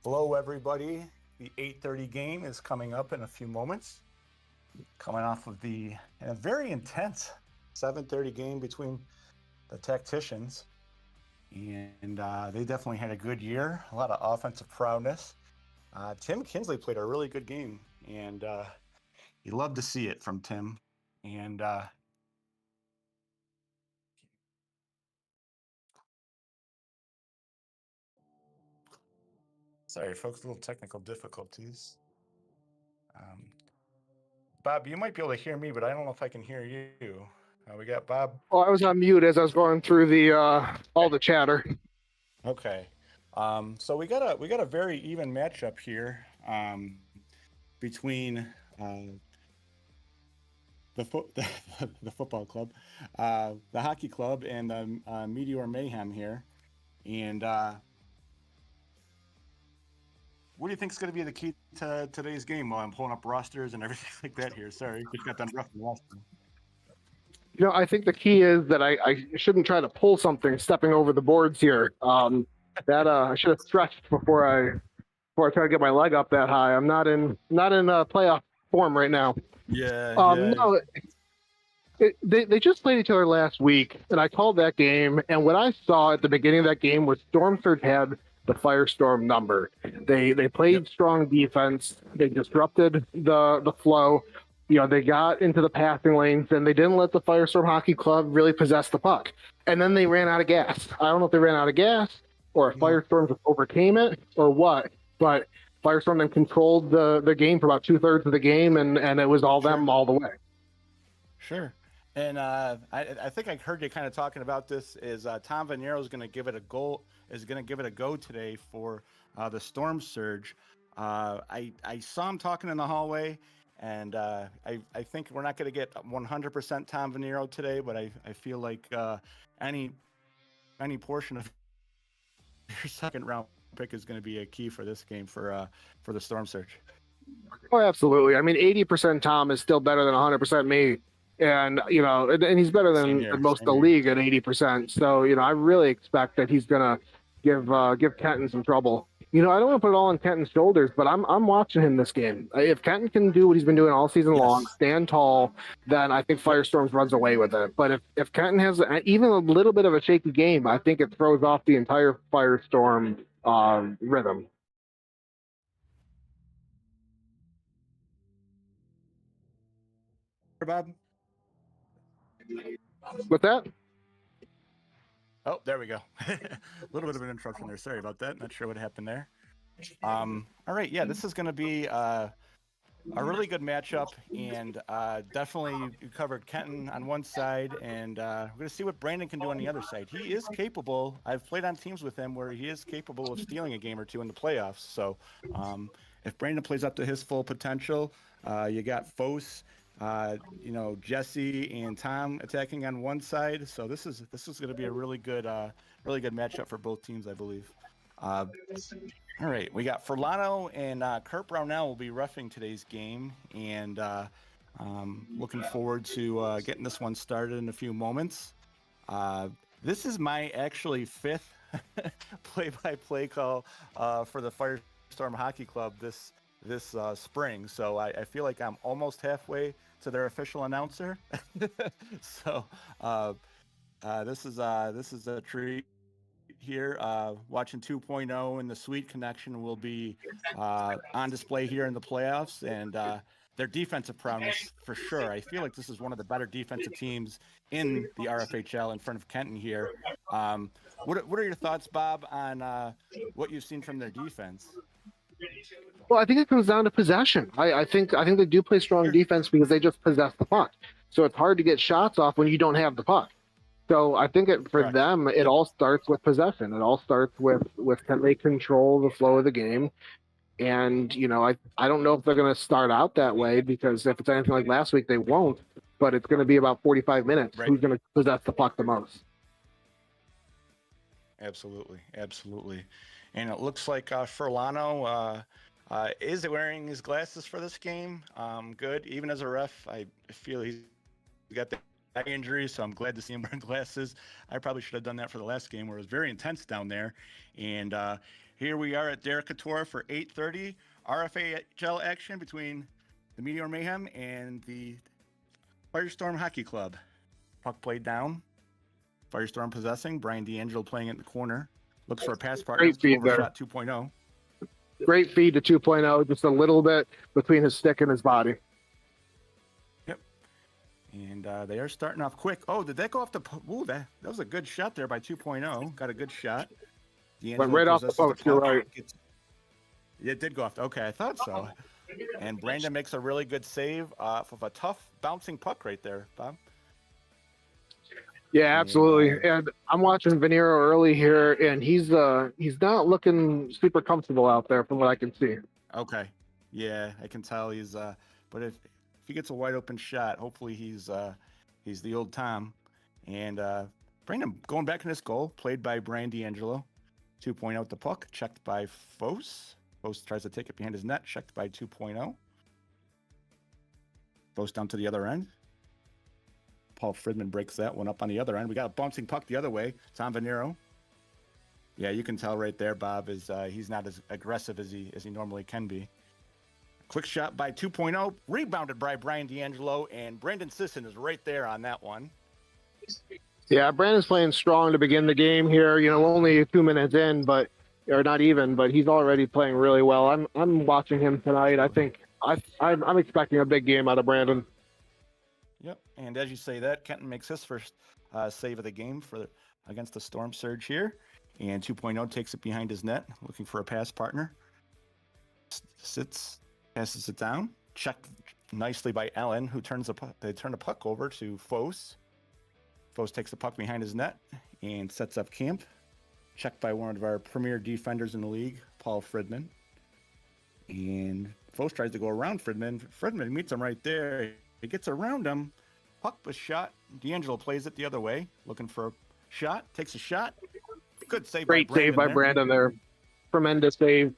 Speaker 6: Hello, everybody. The 8:30 game is coming up in a few moments. Coming off of a very intense 7:30 game between the Tacticians. And they definitely had a good year, a lot of offensive prowess. Tim Kinsley played a really good game, and you love to see it from Tim. And sorry, folks, a little technical difficulties. Bob, you might be able to hear me, but I don't know if I can hear you. We got Bob.
Speaker 1: Oh, I was on mute as I was going through the all the chatter.
Speaker 6: Okay. So we got a very even matchup here between the football club, the hockey club, and the Meteor Mayhem here. And what do you think is going to be the key to today's game? While I'm pulling up rosters and everything like that here. Sorry, just got done roughing the roster.
Speaker 1: I think the key is that I shouldn't try to pull something stepping over the boards here. That I should have stretched before I try to get my leg up that high. I'm not in playoff form right now.
Speaker 6: Yeah.
Speaker 1: No, they just played each other last week, and I called that game. And what I saw at the beginning of that game was Storm Surge had the Firestorm number. They played strong defense. They disrupted the flow. They got into the passing lanes, and they didn't let the Firestorm Hockey Club really possess the puck. And then they ran out of gas. I don't know if they ran out of gas or if Firestorm just overcame it or what, but Firestorm then controlled the game for about 2/3 of the game, and it was all them all the way.
Speaker 6: Sure. And I think I heard you kind of talking about this. Is Tom Venero is going to give it a go? Is going to give it a go today for the Storm Surge? I saw him talking in the hallway, and I think we're not going to get 100% Tom Venero today, but I feel like any portion of your second round pick is going to be a key for this game for the Storm Surge.
Speaker 1: Oh, absolutely. I mean, 80% Tom is still better than 100% me. And, and he's better than most of the league at 80%. So, I really expect that he's going to give Kenton some trouble. I don't want to put it all on Kenton's shoulders, but I'm watching him this game. If Kenton can do what he's been doing all season long, stand tall, then I think Firestorms runs away with it. But if Kenton has even a little bit of a shaky game, I think it throws off the entire Firestorm rhythm.
Speaker 6: Bob?
Speaker 1: With that,
Speaker 6: Oh, there we go. A little bit of an interruption there. Sorry about that. Not sure what happened there. All right. Yeah, this is going to be a really good matchup, and definitely you covered Kenton on one side, and we're going to see what Brandon can do on the other side. He is capable. I've played on teams with him where he is capable of stealing a game or two in the playoffs. So if Brandon plays up to his full potential, you got Fos, Jesse and Tom attacking on one side. So this is going to be a really good matchup for both teams, I believe. All right, we got Furlano and Kurt Brownell will be roughing today's game, and looking forward to getting this one started in a few moments. This is my actually fifth play-by-play call for the Firestorm Hockey Club this spring, so I feel like I'm almost halfway to their official announcer. So this is a treat here. Watching 2.0 and the Sweet Connection will be on display here in the playoffs, and their defensive prowess for sure. I feel like this is one of the better defensive teams in the RFHL in front of Kenton here. What are your thoughts, Bob, on what you've seen from their defense?
Speaker 1: well, I think it comes down to possession. I think they do play strong defense because they just possess the puck. So it's hard to get shots off when you don't have the puck. So I think for
Speaker 6: Correct.
Speaker 1: them, it all starts with possession. It all starts with can they control the flow of the game. And I don't know if they're going to start out that way, because if it's anything like last week, they won't. But it's going to be about 45 minutes.
Speaker 6: Right.
Speaker 1: Who's going to possess the puck the most?
Speaker 6: Absolutely. And it looks like Furlano is wearing his glasses for this game. Good. Even as a ref, I feel he's got the injury, so I'm glad to see him wearing glasses. I probably should have done that for the last game where it was very intense down there. And here we are at Derek Couture for 8:30 RFHL action between the Meteor Mayhem and the Firestorm Hockey Club. Puck played down. Firestorm possessing. Brian D'Angelo playing it in the corner. Looks for a pass partner.
Speaker 1: Great feed there.
Speaker 6: Overshot 2.0.
Speaker 1: Great feed to 2.0, just a little bit between his stick and his body.
Speaker 6: Yep. And they are starting off quick. Oh, did that go off the... Ooh, that was a good shot there by 2.0. Got a good shot.
Speaker 1: Went right off the post, you're right.
Speaker 6: It did go off. Okay, I thought so. And Brandon makes a really good save off of a tough bouncing puck right there, Bob.
Speaker 1: Yeah, absolutely. And I'm watching Venero early here, and he's not looking super comfortable out there from what I can see.
Speaker 6: Okay. Yeah, I can tell he's but if he gets a wide open shot, hopefully he's the old Tom. And Brandon going back in his goal, played by Brian D'Angelo. 2.0 at the puck, checked by Fos. Fos tries to take it behind his net, checked by 2.0. Fos down to the other end. Paul Fridman breaks that one up on the other end. We got a bouncing puck the other way. Tom Venero. Yeah, you can tell right there, Bob, is he's not as aggressive as he normally can be. Quick shot by 2.0, rebounded by Brian D'Angelo, and Brandon Sisson is right there on that one.
Speaker 1: Yeah, Brandon's playing strong to begin the game here. Only 2 minutes in, but he's already playing really well. I'm watching him tonight. I think I'm expecting a big game out of Brandon.
Speaker 6: Yep, and as you say that, Kenton makes his first save of the game against the Storm Surge here, and 2.0 takes it behind his net, looking for a pass partner. Sits, passes it down, checked nicely by Ellen, who turn the puck over to Fos. Fos takes the puck behind his net and sets up camp. Checked by one of our premier defenders in the league, Paul Fridman. And Fos tries to go around Fridman. Fridman meets him right there. He gets around him. Puck was shot. D'Angelo plays it the other way, looking for a shot. Takes a shot. Good save.
Speaker 1: Great save by Brandon there. Tremendous save.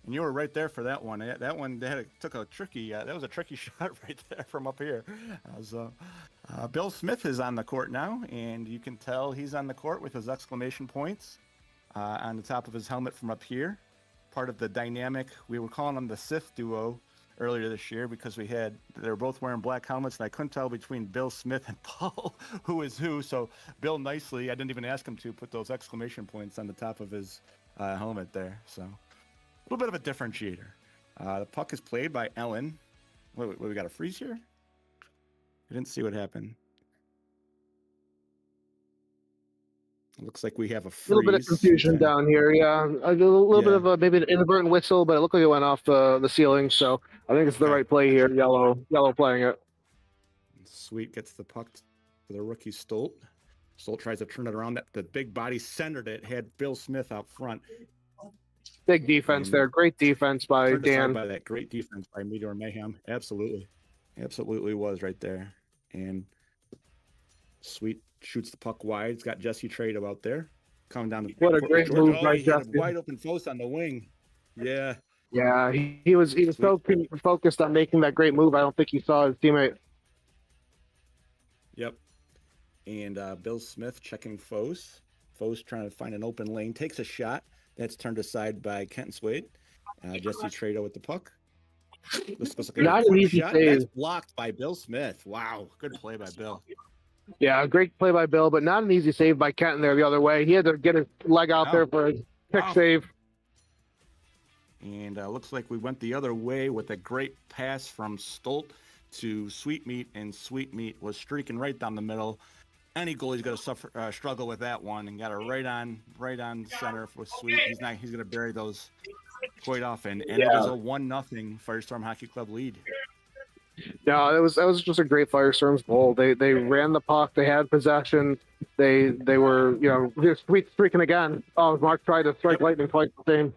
Speaker 6: And you were right there for that one. That one took a tricky. That was a tricky shot right there from up here. Bill Smith is on the court now, and you can tell he's on the court with his exclamation points on the top of his helmet from up here. Part of the dynamic. We were calling them the Sith duo earlier this year because they were both wearing black helmets, and I couldn't tell between Bill Smith and Paul who is who. So Bill nicely, I didn't even ask him to put those exclamation points on the top of his helmet there. So a little bit of a differentiator. The puck is played by Ellen. Wait, we got a freeze here? I didn't see what happened. Looks like we have a
Speaker 1: A little bit of
Speaker 6: freeze.
Speaker 1: confusion
Speaker 6: Okay.
Speaker 1: down here. Yeah, a little bit
Speaker 6: Yeah.
Speaker 1: of maybe an inadvertent whistle, but it looked like it went off the ceiling. So I think it's the
Speaker 6: Okay.
Speaker 1: right play here. Yellow playing it.
Speaker 6: Sweet gets the puck to the rookie Stolt. Stolt tries to turn it around. The big body centered it. Had Bill Smith out front.
Speaker 1: Big defense
Speaker 6: And
Speaker 1: there. Great defense by
Speaker 6: turned aside
Speaker 1: Dan.
Speaker 6: by that great defense by Meteor Mayhem. Absolutely was right there. And Sweet shoots the puck wide. It's got Jesse Trado out there. Coming down the
Speaker 1: What a
Speaker 6: court with
Speaker 1: great
Speaker 6: George.
Speaker 1: move
Speaker 6: Oh,
Speaker 1: by
Speaker 6: he hit a
Speaker 1: Jesse.
Speaker 6: wide open post on the wing. Yeah.
Speaker 1: Yeah, he was so focused on making that great move. I don't think he saw his teammate.
Speaker 6: Yep. And Bill Smith checking Foes. Foes trying to find an open lane. Takes a shot. That's turned aside by Kenton Swade. Jesse Trado with the puck. This looks like
Speaker 1: Not
Speaker 6: a
Speaker 1: an
Speaker 6: quick
Speaker 1: easy
Speaker 6: shot.
Speaker 1: save.
Speaker 6: That's blocked by Bill Smith. Wow. Good play by Bill.
Speaker 1: Yeah, great play by Bill, but not an easy save by Kenton there the other way. He had to get his leg out there for a pick save.
Speaker 6: And looks like we went the other way with a great pass from Stolt to Sweetmeat, and Sweetmeat was streaking right down the middle. Any goalie's going to struggle with that one, and got it right on center for Sweet. He's going to bury those quite often, and it was a 1-0 Firestorm Hockey Club lead.
Speaker 1: No, that was just a great Firestorms goal. They ran the puck. They had possession. They were Sweet streaking again. Oh, Mark tried to strike lightning twice the same.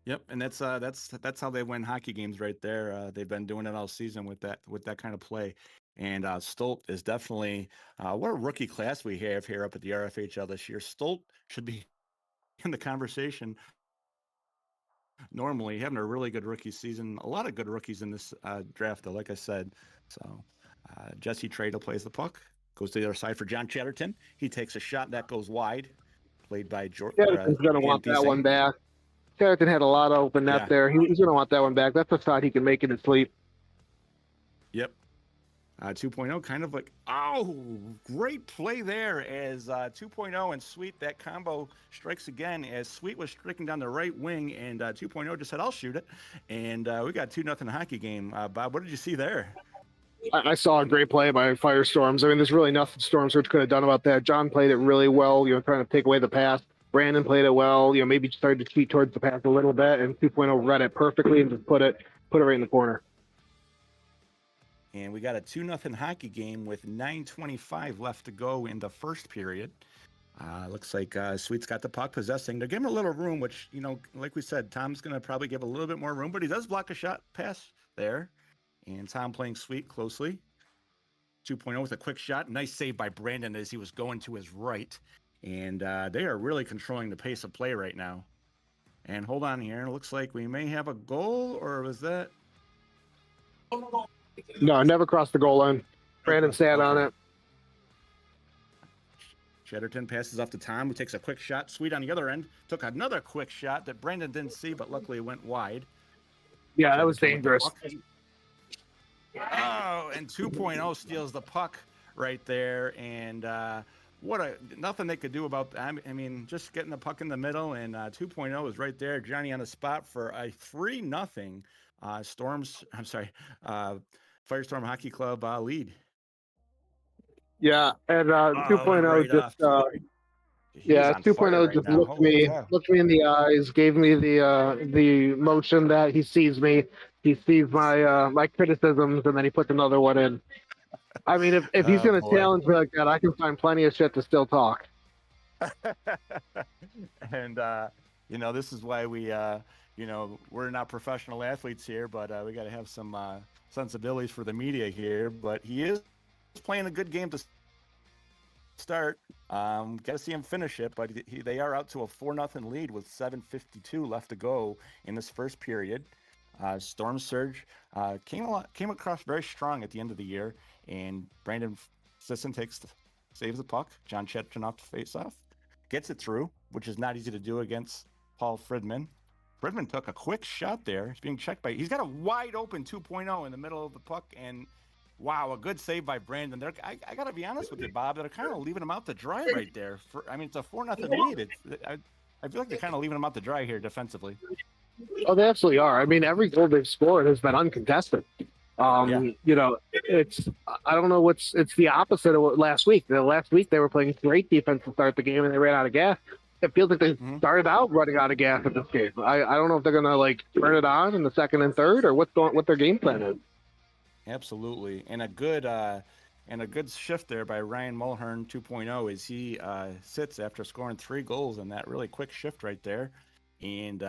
Speaker 6: Yep, and that's how they win hockey games right there. They've been doing it all season with that kind of play. And Stolt is definitely what a rookie class we have here up at the RFHL this year. Stolt should be in the conversation. Normally having a really good rookie season. A lot of good rookies in this draft, though, like I said. So Jesse Trado plays the puck, goes to the other side for John Chatterton. He takes a shot that goes wide, played by George.
Speaker 1: Chatterton's going to want that one back. Chatterton had a lot of open net there. He's going to want that one back. That's a shot he can make in his sleep.
Speaker 6: Yep. 2.0 kind of like, great play there as 2.0 and Sweet, that combo strikes again as Sweet was striking down the right wing, and 2.0 just said, I'll shoot it. And we got 2-0 hockey game. Bob, what did you see there?
Speaker 1: I saw a great play by Firestorms. I mean, there's really nothing Storm Surge could have done about that. John played it really well, trying to take away the pass. Brandon played it well, maybe started to cheat towards the pass a little bit, and 2.0 read it perfectly and just put it right in the corner.
Speaker 6: And we got a 2-0 hockey game with 9:25 left to go in the first period. Looks like Sweet's got the puck possessing. They're giving a little room, which, like we said, Tom's going to probably give a little bit more room, but he does block a shot pass there. And Tom playing Sweet closely. 2.0 with a quick shot. Nice save by Brandon as he was going to his right. And they are really controlling the pace of play right now. And hold on here. It looks like we may have a goal, or was that?
Speaker 1: No, never crossed the goal line. Brandon sat on it.
Speaker 6: Chatterton passes off to Tom, who takes a quick shot. Sweet on the other end. Took another quick shot that Brandon didn't see, but luckily it went wide.
Speaker 1: Yeah, that was dangerous.
Speaker 6: Oh, and 2.0 steals the puck right there. And nothing they could do about that. I mean, just getting the puck in the middle, and 2.0 is right there. Johnny on the spot for a 3-0 Firestorm Hockey Club lead.
Speaker 1: Yeah, and 2.0 just 2.0 just looked me in the eyes, gave me the motion that he sees me. He sees my my criticisms, and then he puts another one in. I mean, if he's going to challenge me like that, I can find plenty of shit to still talk.
Speaker 6: And this is why we we're not professional athletes here, but we got to have some sensibilities for the media here. But he is playing a good game to start. Got to see him finish it, but they are out to a 4-0 lead with 7:52 left to go in this first period. Storm Surge came across very strong at the end of the year, and Brandon Sisson saves the puck. John Chetton off the face-off, gets it through, which is not easy to do against Paul Fridman. Fridman took a quick shot there. He's being checked he's got a wide open 2.0 in the middle of the puck, and wow, a good save by Brandon. I got to be honest with you, Bob. They're kind of leaving him out to dry right there. It's a 4-0 lead. I feel like they're kind of leaving him out to dry here defensively.
Speaker 1: Oh, they absolutely are. I mean, every goal they've scored has been uncontested. You know, I don't know it's the opposite of what last week. The last week they were playing great defense to start the game and they ran out of gas. It feels like they started out running out of gas at this game. I don't know if they're gonna like turn it on in the second and third or what their game plan is.
Speaker 6: Absolutely, and a good shift there by Ryan Mulhern 2.0 as he sits after scoring 3 goals in that really quick shift right there, and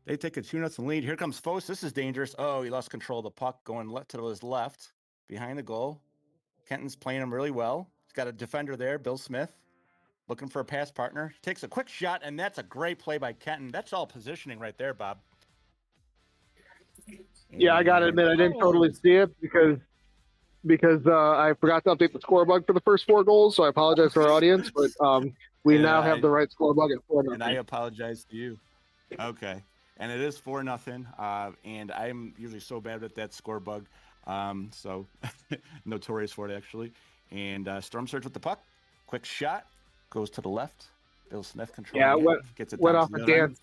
Speaker 6: they take a 2-0 lead. Here comes Fos. This is dangerous. Oh, he lost control of the puck going left to his left behind the goal. Kenton's playing him really well. He's got a defender there, Bill Smith, looking for a pass partner. He takes a quick shot, and that's a great play by Kenton. That's all positioning right there, Bob.
Speaker 1: Yeah, I gotta admit I didn't totally see it because I forgot to update the score bug for the first 4 goals, so I apologize to our audience, but we now have the right score bug at 4-0.
Speaker 6: And I apologize to you. Okay. And it is 4-0. And I'm usually so bad at that score bug. So notorious for it actually. And Storm Surge with the puck. Quick shot. Goes to the left. Bill Smith controlling gets it
Speaker 1: went
Speaker 6: down
Speaker 1: off
Speaker 6: to
Speaker 1: a
Speaker 6: the
Speaker 1: dance.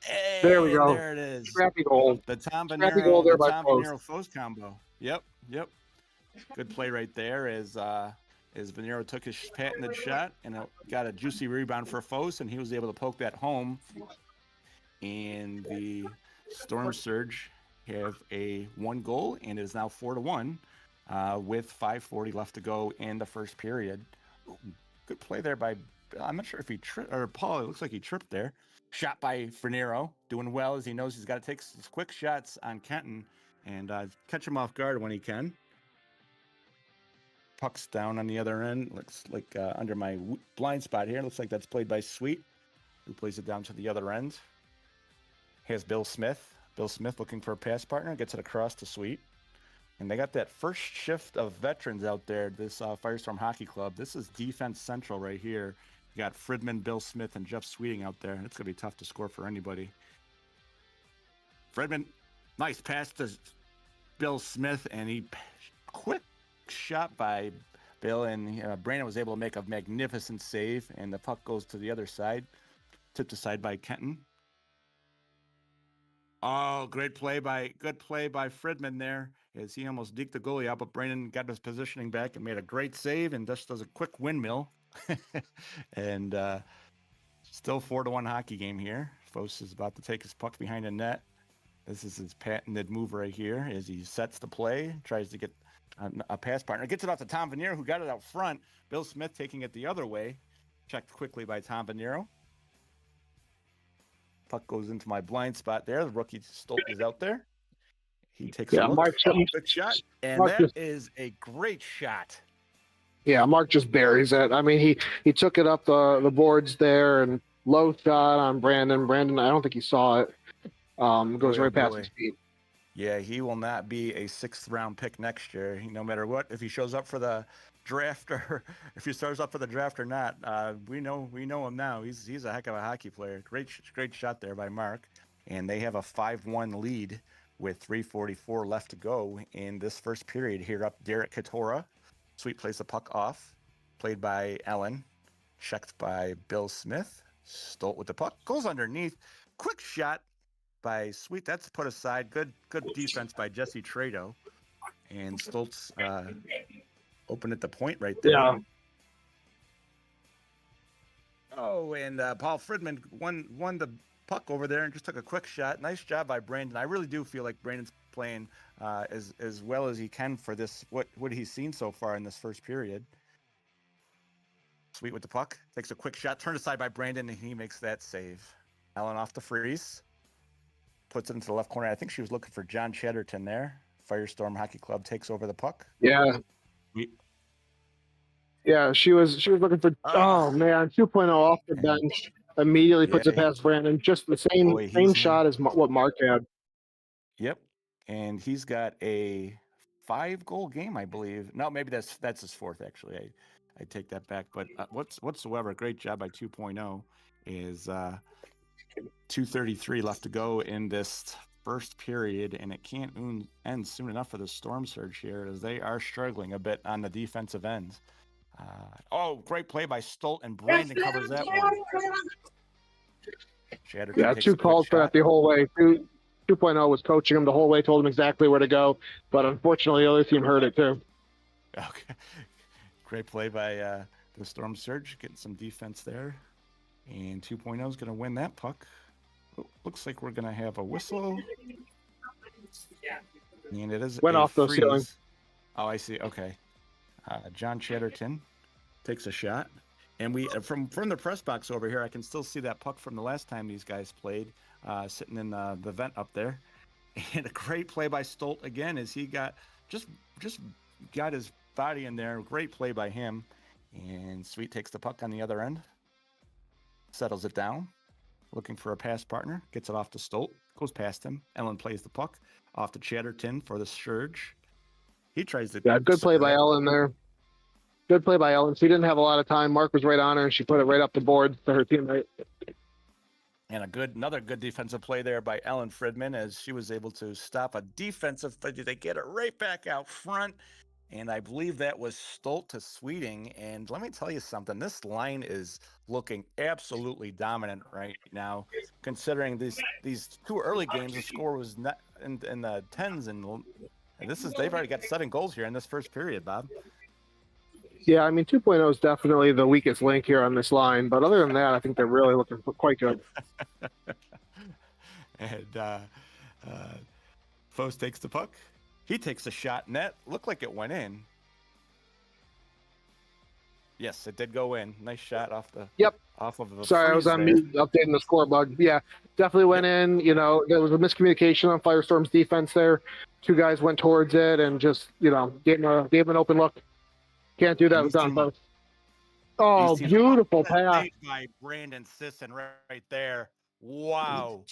Speaker 6: Hey,
Speaker 1: There we go.
Speaker 6: There it is.
Speaker 1: Scrappy goal.
Speaker 6: The Tom
Speaker 1: Scrappy goal there by
Speaker 6: Fos combo. Yep. Good play right there as Venero took his patented shot and got a juicy rebound for Fos, and he was able to poke that home. And the Storm Surge have a 1 goal, and it is now 4-1 with 5:40 left to go in the first period. Ooh, good play there by, I'm not sure if he tripped, or Paul, it looks like he tripped there. Shot by Venero, doing well as he knows he's got to take his quick shots on Kenton and catch him off guard when he can. Puck's down on the other end. Looks like under my blind spot here. Looks like that's played by Sweet, who plays it down to the other end. Here's Bill Smith. Bill Smith looking for a pass partner. Gets it across to Sweet. And they got that first shift of veterans out there, this Firestorm Hockey Club. This is defense central right here. You got Fridman, Bill Smith, and Jeff Sweeting out there. It's going to be tough to score for anybody. Fridman, nice pass to Bill Smith, and he quick shot by Bill, and Brandon was able to make a magnificent save, and the puck goes to the other side, tipped aside by Kenton. Oh, good play by Fridman there, as he almost deked the goalie out, but Brandon got his positioning back and made a great save, and just does a quick windmill. And still 4-1 hockey game here. Fos is about to take his puck behind the net. This is his patented move right here as he sets the play, tries to get a pass partner. Gets it off to Tom Venero, who got it out front. Bill Smith taking it the other way. Checked quickly by Tom Venero. Puck goes into my blind spot there. The rookie Stolt is out there. He takes a look. Quick shot. And that is a great shot.
Speaker 1: Yeah, Mark just buries it. I mean, he took it up the boards there and low shot on Brandon. Brandon, I don't think he saw it. Goes right past his feet.
Speaker 6: Yeah, he will not be a 6th round pick next year. No matter what, if he shows up for the draft or if he starts up for the draft or not, we know him now. He's a heck of a hockey player. Great shot there by Mark, and they have a 5-1 lead with 3:44 left to go in this first period. Here up, Derek Katora. Sweet plays the puck off, played by Ellen, checked by Bill Smith. Stolt with the puck, goes underneath. Quick shot by Sweet. That's put aside. Good defense by Jesse Trado. And Stoltz opened at the point right there.
Speaker 1: Yeah.
Speaker 6: Oh, and Paul Fridman won the puck over there and just took a quick shot. Nice job by Brandon. I really do feel like Brandon's playing as well as he can for this, what he's seen so far in this first period. Sweet with the puck, takes a quick shot, turned aside by Brandon, and he makes that save. Allen off the freeze, puts it into the left corner. I think she was looking for John Chatterton there. Firestorm Hockey Club takes over the puck.
Speaker 1: Yeah. Yeah, she was looking for. Oh man, 2.0 off the bench. Immediately puts it past Brandon. Just the same shot as what Mark had.
Speaker 6: Yep, and he's got a 5-goal game, I believe. No, maybe that's his 4th actually. I take that back. But whatsoever, great job by 2.0. Is 2:33 left to go in this first period, and it can't end soon enough for the Storm Surge here, as they are struggling a bit on the defensive end. Great play by Stolt, and Brandon covers that one.
Speaker 1: Yeah, 2 calls for that the whole way. Two 2.0 was coaching him the whole way, told him exactly where to go, but unfortunately the other team heard it too.
Speaker 6: Okay. Great play by the Storm Surge, getting some defense there. And 2.0 is going to win that puck. Oh, looks like we're going to have a whistle. And it is
Speaker 1: Went
Speaker 6: a
Speaker 1: off those
Speaker 6: freeze.
Speaker 1: ceilings.
Speaker 6: Oh, I see. Okay. John Chatterton takes a shot. And we from the press box over here, I can still see that puck from the last time these guys played, sitting in the vent up there. And a great play by Stolt again, as he got just got his body in there. Great play by him. And Sweet takes the puck on the other end, settles it down, looking for a pass partner, gets it off to Stolt, goes past him. Ellen plays the puck off to Chatterton for the Surge. He tries to
Speaker 1: Good play by Ellen there. Good play by Ellen. She didn't have a lot of time. Mark was right on her, and she put it right up the board to her teammate.
Speaker 6: And another good defensive play there by Ellen Fridman, as she was able to stop a defensive play. They get it right back out front. And I believe that was Stolt to Sweeting. And let me tell you something, this line is looking absolutely dominant right now, considering these two early games, the score was not in the tens, and they've already got 7 goals here in this first period, Bob.
Speaker 1: Yeah, I mean, 2.0 is definitely the weakest link here on this line, but other than that, I think they're really looking quite good.
Speaker 6: And Foes takes the puck. He takes a shot. Net looked like it went in. Yes, it did go in. Nice shot off the.
Speaker 1: Yep.
Speaker 6: Off of the.
Speaker 1: Sorry, I was on mute updating the score bug. Yeah, definitely went in. You know, there was a miscommunication on Firestorm's defense there. 2 guys went towards it and just, you know, gave him an open look. Can't do that with Don Post. Oh, beautiful pass
Speaker 6: by Brandon Sisson right there. Wow,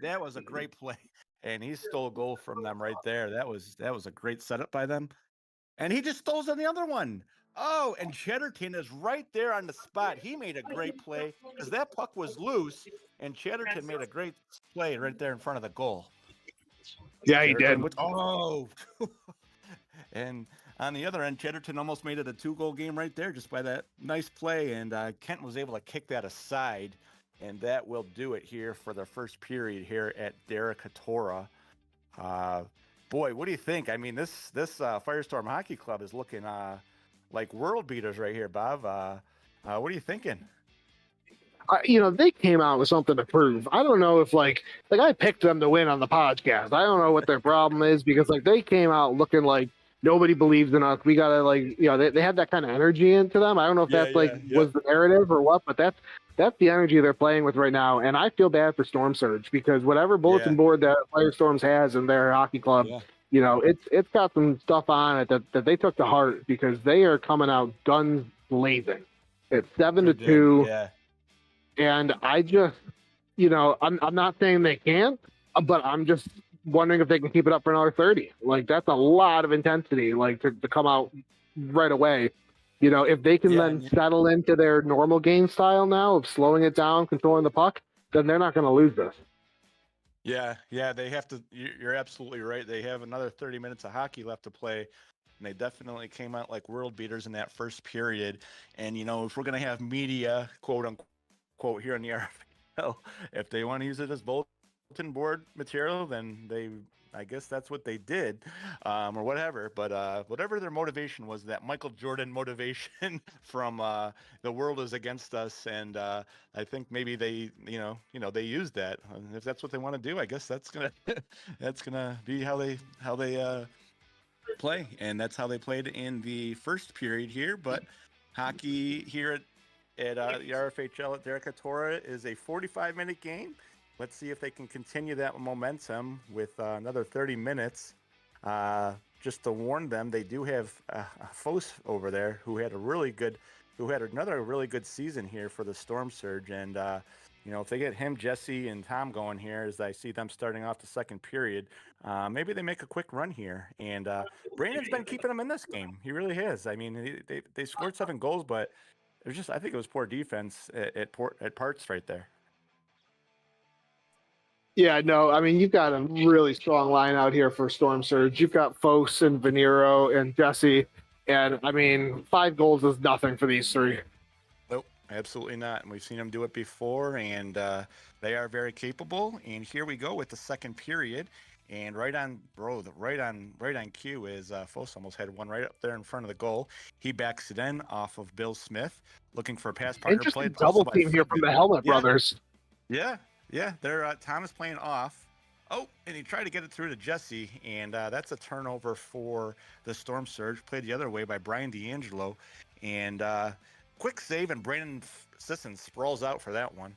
Speaker 6: that was a great play, and he stole a goal from them right there. That was a great setup by them, and he just stole on the other one. Oh, and Chatterton is right there on the spot. He made a great play because that puck was loose, and Chatterton made a great play right there in front of the goal.
Speaker 1: Yeah, he did.
Speaker 6: And on the other end, Chatterton almost made it a 2-goal game right there just by that nice play, and Kent was able to kick that aside, and that will do it here for the first period here at Derecatura. Boy, what do you think? I mean, this Firestorm Hockey Club is looking like world beaters right here, Bob. What are you thinking?
Speaker 1: You know, they came out with something to prove. I don't know if like I picked them to win on the podcast. I don't know what their problem is, because like they came out looking like nobody believes in us. We gotta, like, you know, they had that kind of energy into them. I don't know if was the narrative or what, but that's the energy they're playing with right now. And I feel bad for Storm Surge, because whatever bulletin board that Firestorms has in their hockey club, you know, it's got some stuff on it that they took to heart, because they are coming out guns blazing. It's 7-2.
Speaker 6: Yeah.
Speaker 1: And I just, you know, I'm not saying they can't, but I'm just wondering if they can keep it up for another 30. Like, that's a lot of intensity, like, to come out right away. You know, if they can settle into their normal game style now of slowing it down, controlling the puck, then they're not going to lose this.
Speaker 6: Yeah, they have to. You're absolutely right. They have another 30 minutes of hockey left to play. And they definitely came out like world beaters in that first period. And, you know, if we're going to have media, quote unquote, here in the RFHL, if they want to use it as bulletin board material, then I guess that's what they did, or whatever. But whatever their motivation was, that Michael Jordan motivation from the world is against us, and I think maybe they, you know, they used that. If that's what they want to do, I guess that's gonna be how they play, and that's how they played in the first period here. But hockey here at the RFHL at Derecatura is a 45-minute game. Let's see if they can continue that momentum with another 30 minutes. Just to warn them, they do have Fos over there who had another really good season here for the Storm Surge. And you know, if they get him, Jesse, and Tom going here, as I see them starting off the second period, maybe they make a quick run here. And Brandon's been keeping them in this game. He really has. I mean, they scored 7 goals, but it was I think it was poor defense at parts right there.
Speaker 1: Yeah, no, I mean, you've got a really strong line out here for Storm Surge. You've got Fos and Venero and Jesse, and I mean, 5 goals is nothing for these 3.
Speaker 6: Nope. Absolutely not. And we've seen them do it before, and they are very capable. And here we go with the second period. And right on cue is Foss almost had one right up there in front of the goal. He backs it in off of Bill Smith, looking for a pass partner.
Speaker 1: Interesting
Speaker 6: Played also
Speaker 1: double
Speaker 6: by
Speaker 1: team here from
Speaker 6: Friedman.
Speaker 1: the Helmet
Speaker 6: Yeah.
Speaker 1: brothers.
Speaker 6: Yeah. They're Thomas playing off. Oh, and he tried to get it through to Jesse, and that's a turnover for the Storm Surge. Played the other way by Brian D'Angelo, and quick save, and Brandon Sisson sprawls out for that one.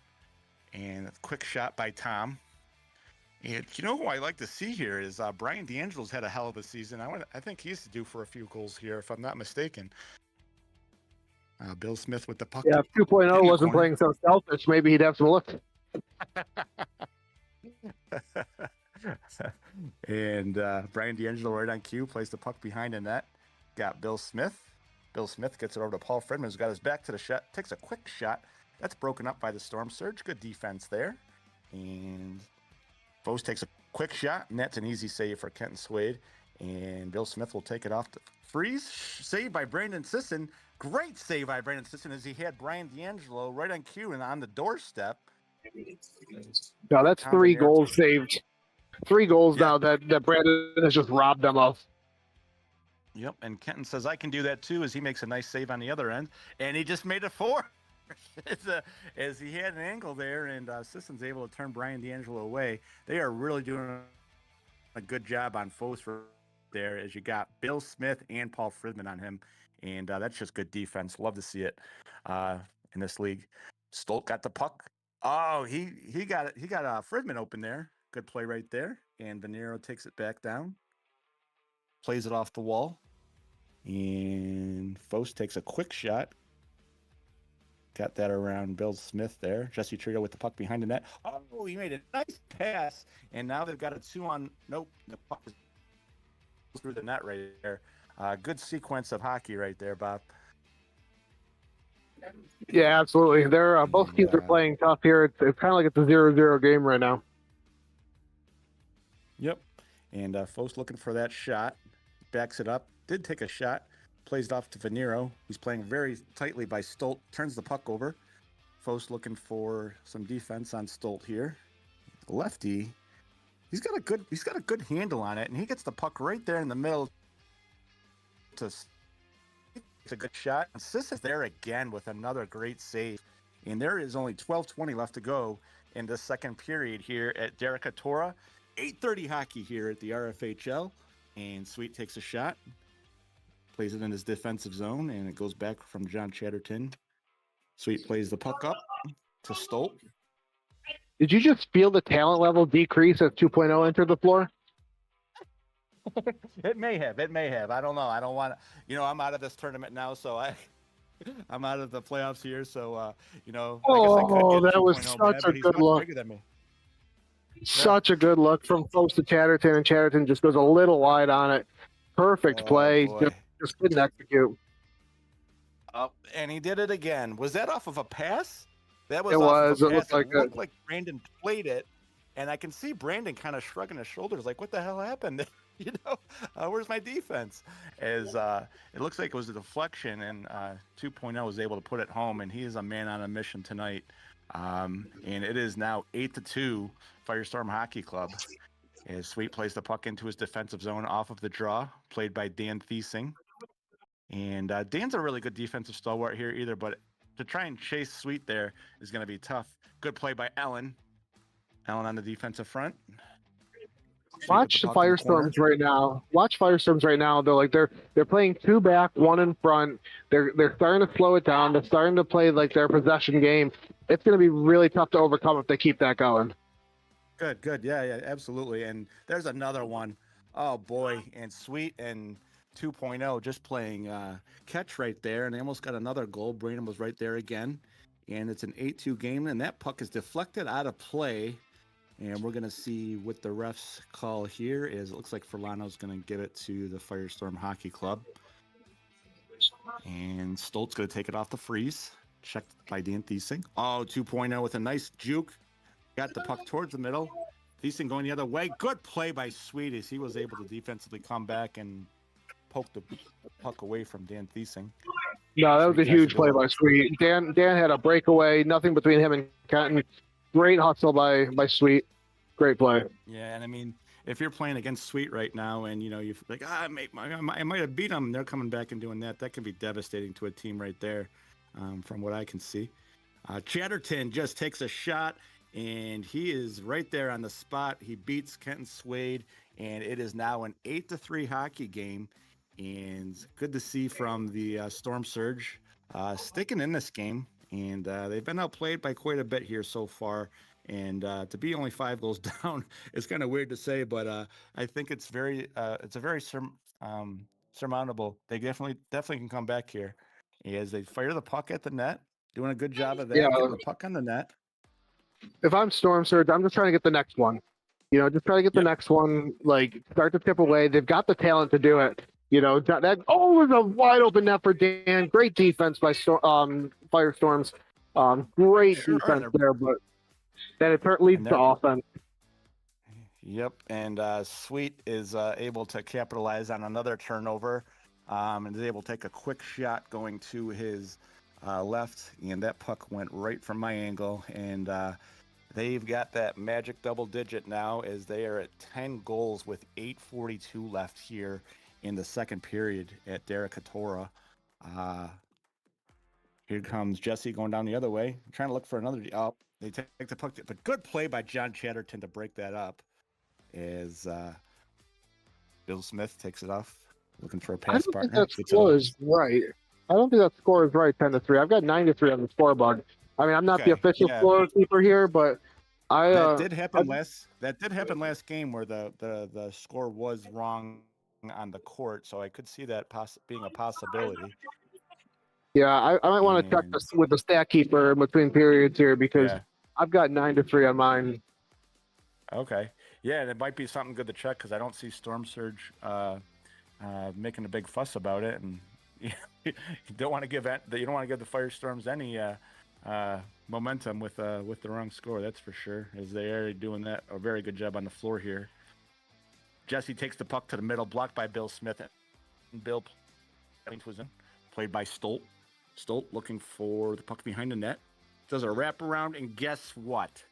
Speaker 6: And a quick shot by Tom. And you know who I like to see here is Brian D'Angelo's had a hell of a season. I think he's due for a few goals here, if I'm not mistaken. Bill Smith with the puck.
Speaker 1: Yeah, if 2.0
Speaker 6: in the
Speaker 1: wasn't
Speaker 6: corner.
Speaker 1: playing so selfish, maybe he'd have some look.
Speaker 6: And Brian D'Angelo right on cue plays the puck behind the net. Got Bill Smith. Bill Smith gets it over to Paul Friedman, who's got his back to the shot. Takes a quick shot. That's broken up by the Storm Surge. Good defense there. And Foss takes a quick shot, and that's an easy save for Kenton Swade. And Bill Smith will take it off the freeze. Save by Brandon Sisson. Great save by Brandon Sisson as he had Brian D'Angelo right on cue and on the doorstep.
Speaker 1: Now that's
Speaker 6: Tom
Speaker 1: 3
Speaker 6: Vanera.
Speaker 1: goals saved. 3 goals
Speaker 6: Yeah.
Speaker 1: now that Brandon has just robbed them of.
Speaker 6: Yep, and Kenton says I can do that too as he makes a nice save on the other end, and he just made it 4. As he had an angle there, and Sisson's able to turn Brian D'Angelo away. They are really doing a good job on Foss there as you got Bill Smith and Paul Friedman on him, and that's just good defense. Love to see it in this league. Stolt got the puck. Oh, he got it. He got Friedman open there. Good play right there, and Venero takes it back down, plays it off the wall, and Foss takes a quick shot. Got that around Bill Smith there. Jesse Trio with the puck behind the net. Oh, he made a nice pass. And now they've got a 2-on. Nope. The puck is through the net right there. Good sequence of hockey right there, Bob.
Speaker 1: Yeah, absolutely. They're both teams are playing tough here. It's kind of like it's a 0-0 game right now.
Speaker 6: Yep. And Foss looking for that shot. Backs it up. Did take a shot. Plays it off to Venero, who's playing very tightly by Stolt. Turns the puck over. Foss looking for some defense on Stolt here. Lefty, he's got a good handle on it, and he gets the puck right there in the middle. It's a good shot. And Sis is there again with another great save. And there is only 12:20 left to go in the second period here at Derek Atora. 8:30 hockey here at the RFHL. And Sweet takes a shot. Plays it in his defensive zone, and it goes back from John Chatterton. Sweet plays the puck up to Stolt.
Speaker 1: Did you just feel the talent level decrease as 2.0 entered the floor?
Speaker 6: It may have. I don't know. I don't want to. I'm out of this tournament now, so I'm out of the playoffs here. So I guess I could get
Speaker 1: that was
Speaker 6: 2.0
Speaker 1: such
Speaker 6: bad,
Speaker 1: a
Speaker 6: but he's
Speaker 1: good
Speaker 6: much
Speaker 1: look.
Speaker 6: bigger than me.
Speaker 1: Such a good look from Foss to Chatterton, and Chatterton just goes a little wide on it. Perfect play.
Speaker 6: Boy.
Speaker 1: Just couldn't execute.
Speaker 6: And he did it again. Was that off of a pass? That was.
Speaker 1: It
Speaker 6: off
Speaker 1: was.
Speaker 6: Of a
Speaker 1: It
Speaker 6: pass.
Speaker 1: looked
Speaker 6: Looked like Brandon played it, and I can see Brandon kind of shrugging his shoulders, like, "What the hell happened?" Where's my defense? As it looks like it was a deflection, and 2.0 was able to put it home, and he is a man on a mission tonight. And it is now 8-2, Firestorm Hockey Club. As Sweet plays the puck into his defensive zone off of the draw, played by Dan Thiesing. And Dan's a really good defensive stalwart here either, but to try and chase Sweet there is going to be tough. Good play by Ellen. Ellen on the defensive front.
Speaker 1: Watch the Firestorms right now. Watch Firestorms right now. They're playing 2 back, 1 in front. They're starting to slow it down. They're starting to play like their possession game. It's going to be really tough to overcome if they keep that going.
Speaker 6: Good. Yeah, absolutely. And there's another one. Oh boy, and Sweet and 2.0 just playing catch right there, and they almost got another goal. Brandon was right there again, and it's an 8-2 game, and that puck is deflected out of play, and we're gonna see what the refs call here. Is it looks like Furlano's gonna give it to the Firestorm Hockey Club, and Stolt's gonna take it off the freeze. Checked by Dan Thiesing. Oh, 2.0 with a nice juke. Got the puck towards the middle. Thiesing going the other way. Good play by Sweet as he was able to defensively come back and poke the puck away from Dan Thiesing.
Speaker 1: No, that was
Speaker 6: Sweet
Speaker 1: a
Speaker 6: tries to
Speaker 1: huge
Speaker 6: go
Speaker 1: play
Speaker 6: up.
Speaker 1: by Sweet. Dan had a breakaway, nothing between him and Kenton. Great hustle by Sweet. Great play.
Speaker 6: Yeah, and I mean, if you're playing against Sweet right now, and you know you're like, I might have beat them, they're coming back and doing that. That can be devastating to a team right there, from what I can see. Chatterton just takes a shot, and he is right there on the spot. He beats Kenton Swade, and it is now an 8-3 hockey game. And good to see from the Storm Surge sticking in this game, and they've been outplayed by quite a bit here so far. And to be only 5 goals down is kind of weird to say, but I think it's a very surmountable. They definitely can come back here as they fire the puck at the net. Doing a good job of that,
Speaker 1: Yeah.
Speaker 6: getting the puck on the net.
Speaker 1: If I'm Storm Surge, I'm just trying to get the next one. Just try to get the
Speaker 6: Yep.
Speaker 1: next one. Like, start to tip away. They've got the talent to do it. That was a wide open net for Dan. Great defense by Firestorms. Great
Speaker 6: Sure,
Speaker 1: defense
Speaker 6: and
Speaker 1: there, but then it leads to offense.
Speaker 6: Yep, and Sweet is able to capitalize on another turnover, and is able to take a quick shot going to his left, and that puck went right from my angle, and they've got that magic double digit now as they are at 10 goals with 8:42 left here in the second period at Derek Katora. Here comes Jesse going down the other way, trying to look for another. Oh, they take the puck, but good play by John Chatterton to break that up. As Bill Smith takes it off, looking for a pass
Speaker 1: I don't
Speaker 6: partner.
Speaker 1: think that score is right. I don't think that score is right, 10-3. I've got 9-3 on the scoreboard. I mean, I'm not the official scorekeeper here, but
Speaker 6: that did happen last game where the score was wrong on the court, so I could see that being a possibility.
Speaker 1: Yeah, I might want to check this with the stat keeper in between periods here because I've got 9-3 on mine.
Speaker 6: Okay. Yeah, and it might be something good to check because I don't see Storm Surge making a big fuss about it, and you don't want to give the Firestorms any momentum with the wrong score. That's for sure, as they are doing that a very good job on the floor here. Jesse takes the puck to the middle, blocked by Bill Smith, and Bill was in, played by Stolt. Stolt looking for the puck behind the net, does a wraparound, and guess what?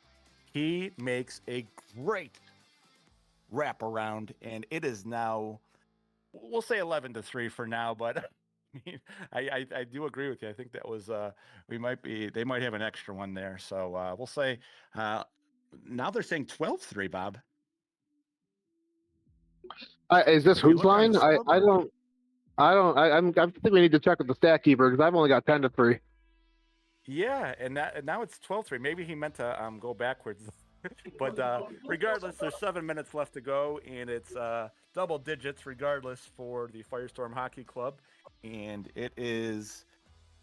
Speaker 6: He makes a great wraparound, and it is now, we'll say 11-3 for now, but I mean, I do agree with you. I think that was they might have an extra one there. So we'll say now they're saying 12-3, Bob.
Speaker 1: Is this whose line? I think we need to check with the stat keeper because I've only got 10-3.
Speaker 6: Yeah, and now it's 12-3. Maybe he meant to go backwards. But regardless, there's 7 minutes left to go, and it's double digits regardless for the Firestorm Hockey Club. And there is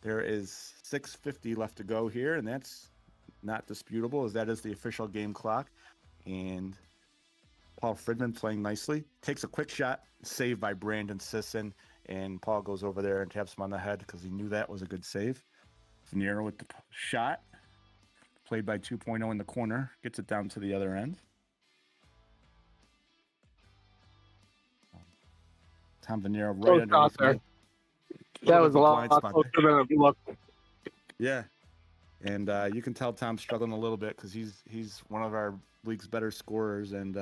Speaker 6: 6:50 left to go here, and that's not disputable, as that is the official game clock. And Paul Fridman playing nicely, takes a quick shot, saved by Brandon Sisson, and Paul goes over there and taps him on the head because he knew that was a good save. Venero with the shot, played by 2.0 in the corner, gets it down to the other end. Tom Venero right underneath me.
Speaker 1: That was a lot closer than it looked.
Speaker 6: Yeah, and you can tell Tom's struggling a little bit because he's one of our league's better scorers, and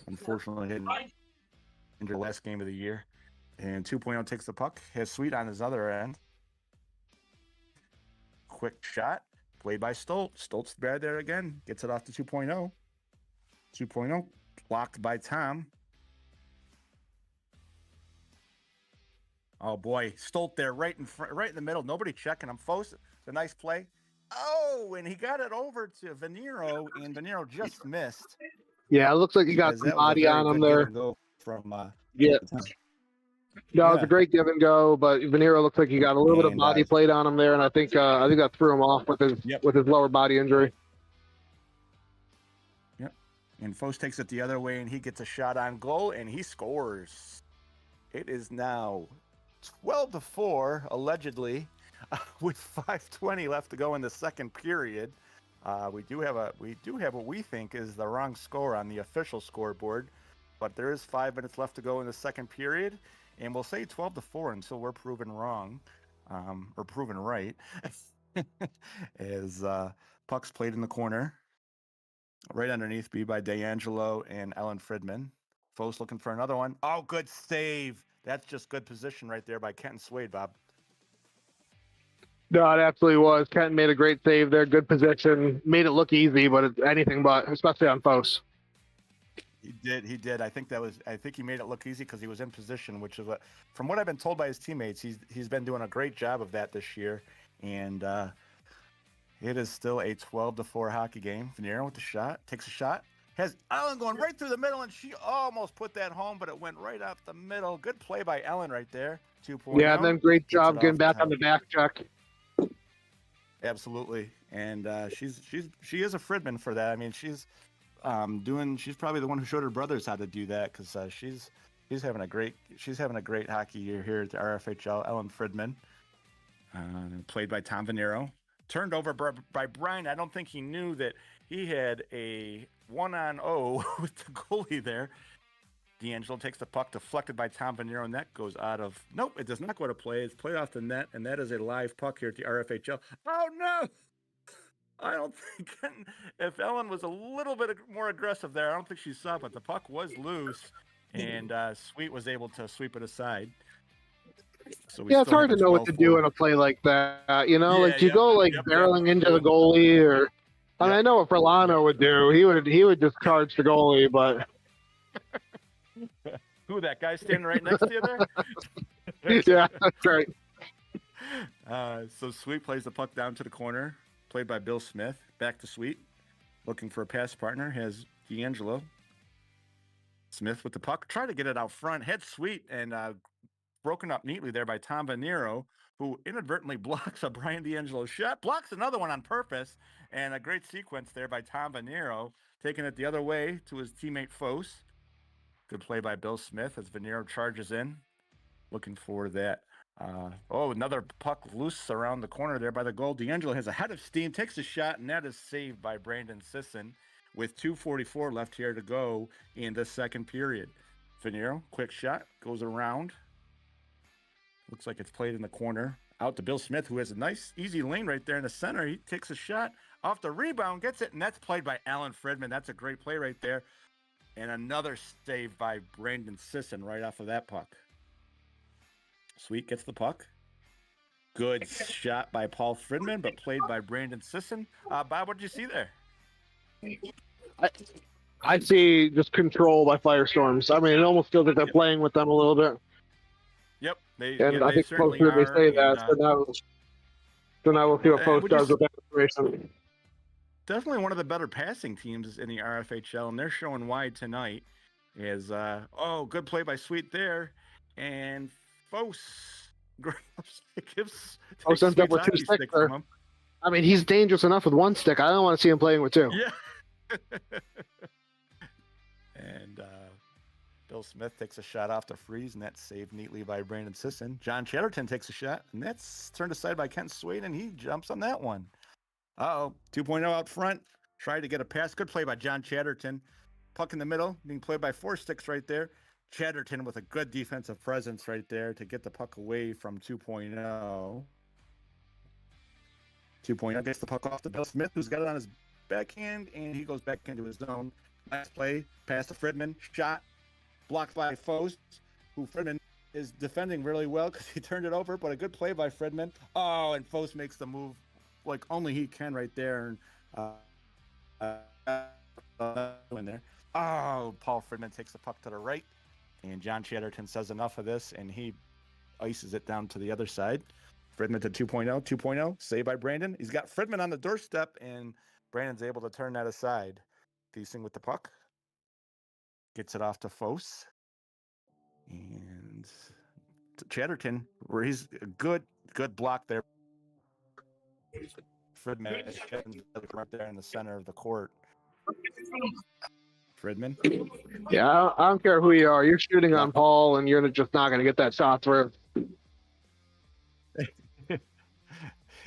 Speaker 6: unfortunately hit injured last game of the year. And 2.0 takes the puck, has Sweet on his other end. Quick shot, played by Stolt. Stolt's bad there again, gets it off to 2.0. 2.0 blocked by Tom. Oh boy, Stolt there, right in front, right in the middle. Nobody checking him. Fos, it's a nice play. Oh, and he got it over to Venero, and Venero just missed.
Speaker 1: Yeah, it looks like he got some body on him there.
Speaker 6: From
Speaker 1: yeah. No, it was a great give and go, but Venero looks like he got a little bit of body plate on him there, and I think that threw him off with his lower body injury.
Speaker 6: Yep. And Fos takes it the other way, and he gets a shot on goal, and he scores. It is now 12-4, allegedly, with 5:20 left to go in the second period. We do have what we think is the wrong score on the official scoreboard, but there is 5 minutes left to go in the second period, and we'll say 12-4 until we're proven wrong, or proven right. As puck's played in the corner, right underneath B by D'Angelo and Ellen Fridman. Foes looking for another one. Oh, good save. That's just good position right there by Kenton Swade, Bob.
Speaker 1: No, it absolutely was. Kenton made a great save there. Good position. Made it look easy, but it's anything but, especially on Fos.
Speaker 6: He did. I think he made it look easy because he was in position, which is from what I've been told by his teammates, he's been doing a great job of that this year. And it is still a 12-4 hockey game. Venero with the shot, takes a shot. Has Ellen going right through the middle, and she almost put that home, but it went right out the middle. Good play by Ellen right there. 2-0.
Speaker 1: Yeah, and then great job getting back on the back check.
Speaker 6: Absolutely, and she is a Fridman for that. I mean, she's probably the one who showed her brothers how to do that because she's having a great hockey year here at the RFHL. Ellen Fridman, played by Tom Venero. Turned over by Brian. I don't think he knew that he had a 1-on-0 with the goalie there. D'Angelo takes the puck, deflected by Tom Venero, and that goes out of... Nope, it does not go to play. It's played off the net, and that is a live puck here at the RFHL. Oh, no! I don't think... If Ellen was a little bit more aggressive there, I don't think she saw it, but the puck was loose, and Sweet was able to sweep it aside. So
Speaker 1: yeah, it's hard to know what to do in a play like that. You know,
Speaker 6: Yeah,
Speaker 1: like you go barreling into the goalie, or I mean, I know what Verlano would do. He would just charge the goalie, but
Speaker 6: who, that guy standing right next to you there?
Speaker 1: Yeah, that's right.
Speaker 6: So Sweet plays the puck down to the corner, played by Bill Smith. Back to Sweet, looking for a pass partner. Has D'Angelo. Smith with the puck, try to get it out front. Head Sweet and broken up neatly there by Tom Venero, who inadvertently blocks a Brian D'Angelo shot, blocks another one on purpose, and a great sequence there by Tom Venero, taking it the other way to his teammate Fos. Good play by Bill Smith as Venero charges in, looking for that. Another puck loose around the corner there by the goal. D'Angelo has a head of steam, takes a shot, and that is saved by Brandon Sisson with 2:44 left here to go in the second period. Venero, quick shot, goes around. Looks like it's played in the corner. Out to Bill Smith, who has a nice, easy lane right there in the center. He takes a shot off the rebound, gets it, and that's played by Alan Fridman. That's a great play right there. And another save by Brandon Sisson right off of that puck. Sweet gets the puck. Good shot by Paul Fridman, but played by Brandon Sisson. Bob, what did you see there?
Speaker 1: I see just control by Firestorms. I mean, it almost feels like they're playing with them a little bit.
Speaker 6: Yep,
Speaker 1: I think folks heard me say that. So now we'll see what Post does with that information.
Speaker 6: Definitely one of the better passing teams in the RFHL, and they're showing why tonight. Is good play by Sweet there, and Fos
Speaker 1: ends up with 2 sticks there. I mean, he's dangerous enough with 1 stick. I don't want to see him playing with 2.
Speaker 6: Yeah. And Bill Smith takes a shot off the freeze, and that's saved neatly by Brandon Sisson. John Chatterton takes a shot, and that's turned aside by Kent Swade, and he jumps on that one. 2.0 out front. Tried to get a pass. Good play by John Chatterton. Puck in the middle, being played by 4 sticks right there. Chatterton with a good defensive presence right there to get the puck away from 2.0. 2.0 gets the puck off to Bill Smith, who's got it on his backhand, and he goes back into his zone. Last play, pass to Fridman, shot, blocked by Fos, who Fridman is defending really well because he turned it over, but a good play by Fridman. And Fos makes the move like only he can right there. In there. Paul Fridman takes the puck to the right, and John Chatterton says enough of this, and he ices it down to the other side. Fridman to 2.0, saved by Brandon. He's got Fridman on the doorstep, and Brandon's able to turn that aside. Thiesing with the puck. Gets it off to Fos. And Chatterton, where he's a good block there. Fridman is right there in the center of the court. Fridman.
Speaker 1: Yeah, I don't care who you are. You're shooting on Paul, and you're just not going to get that shot through.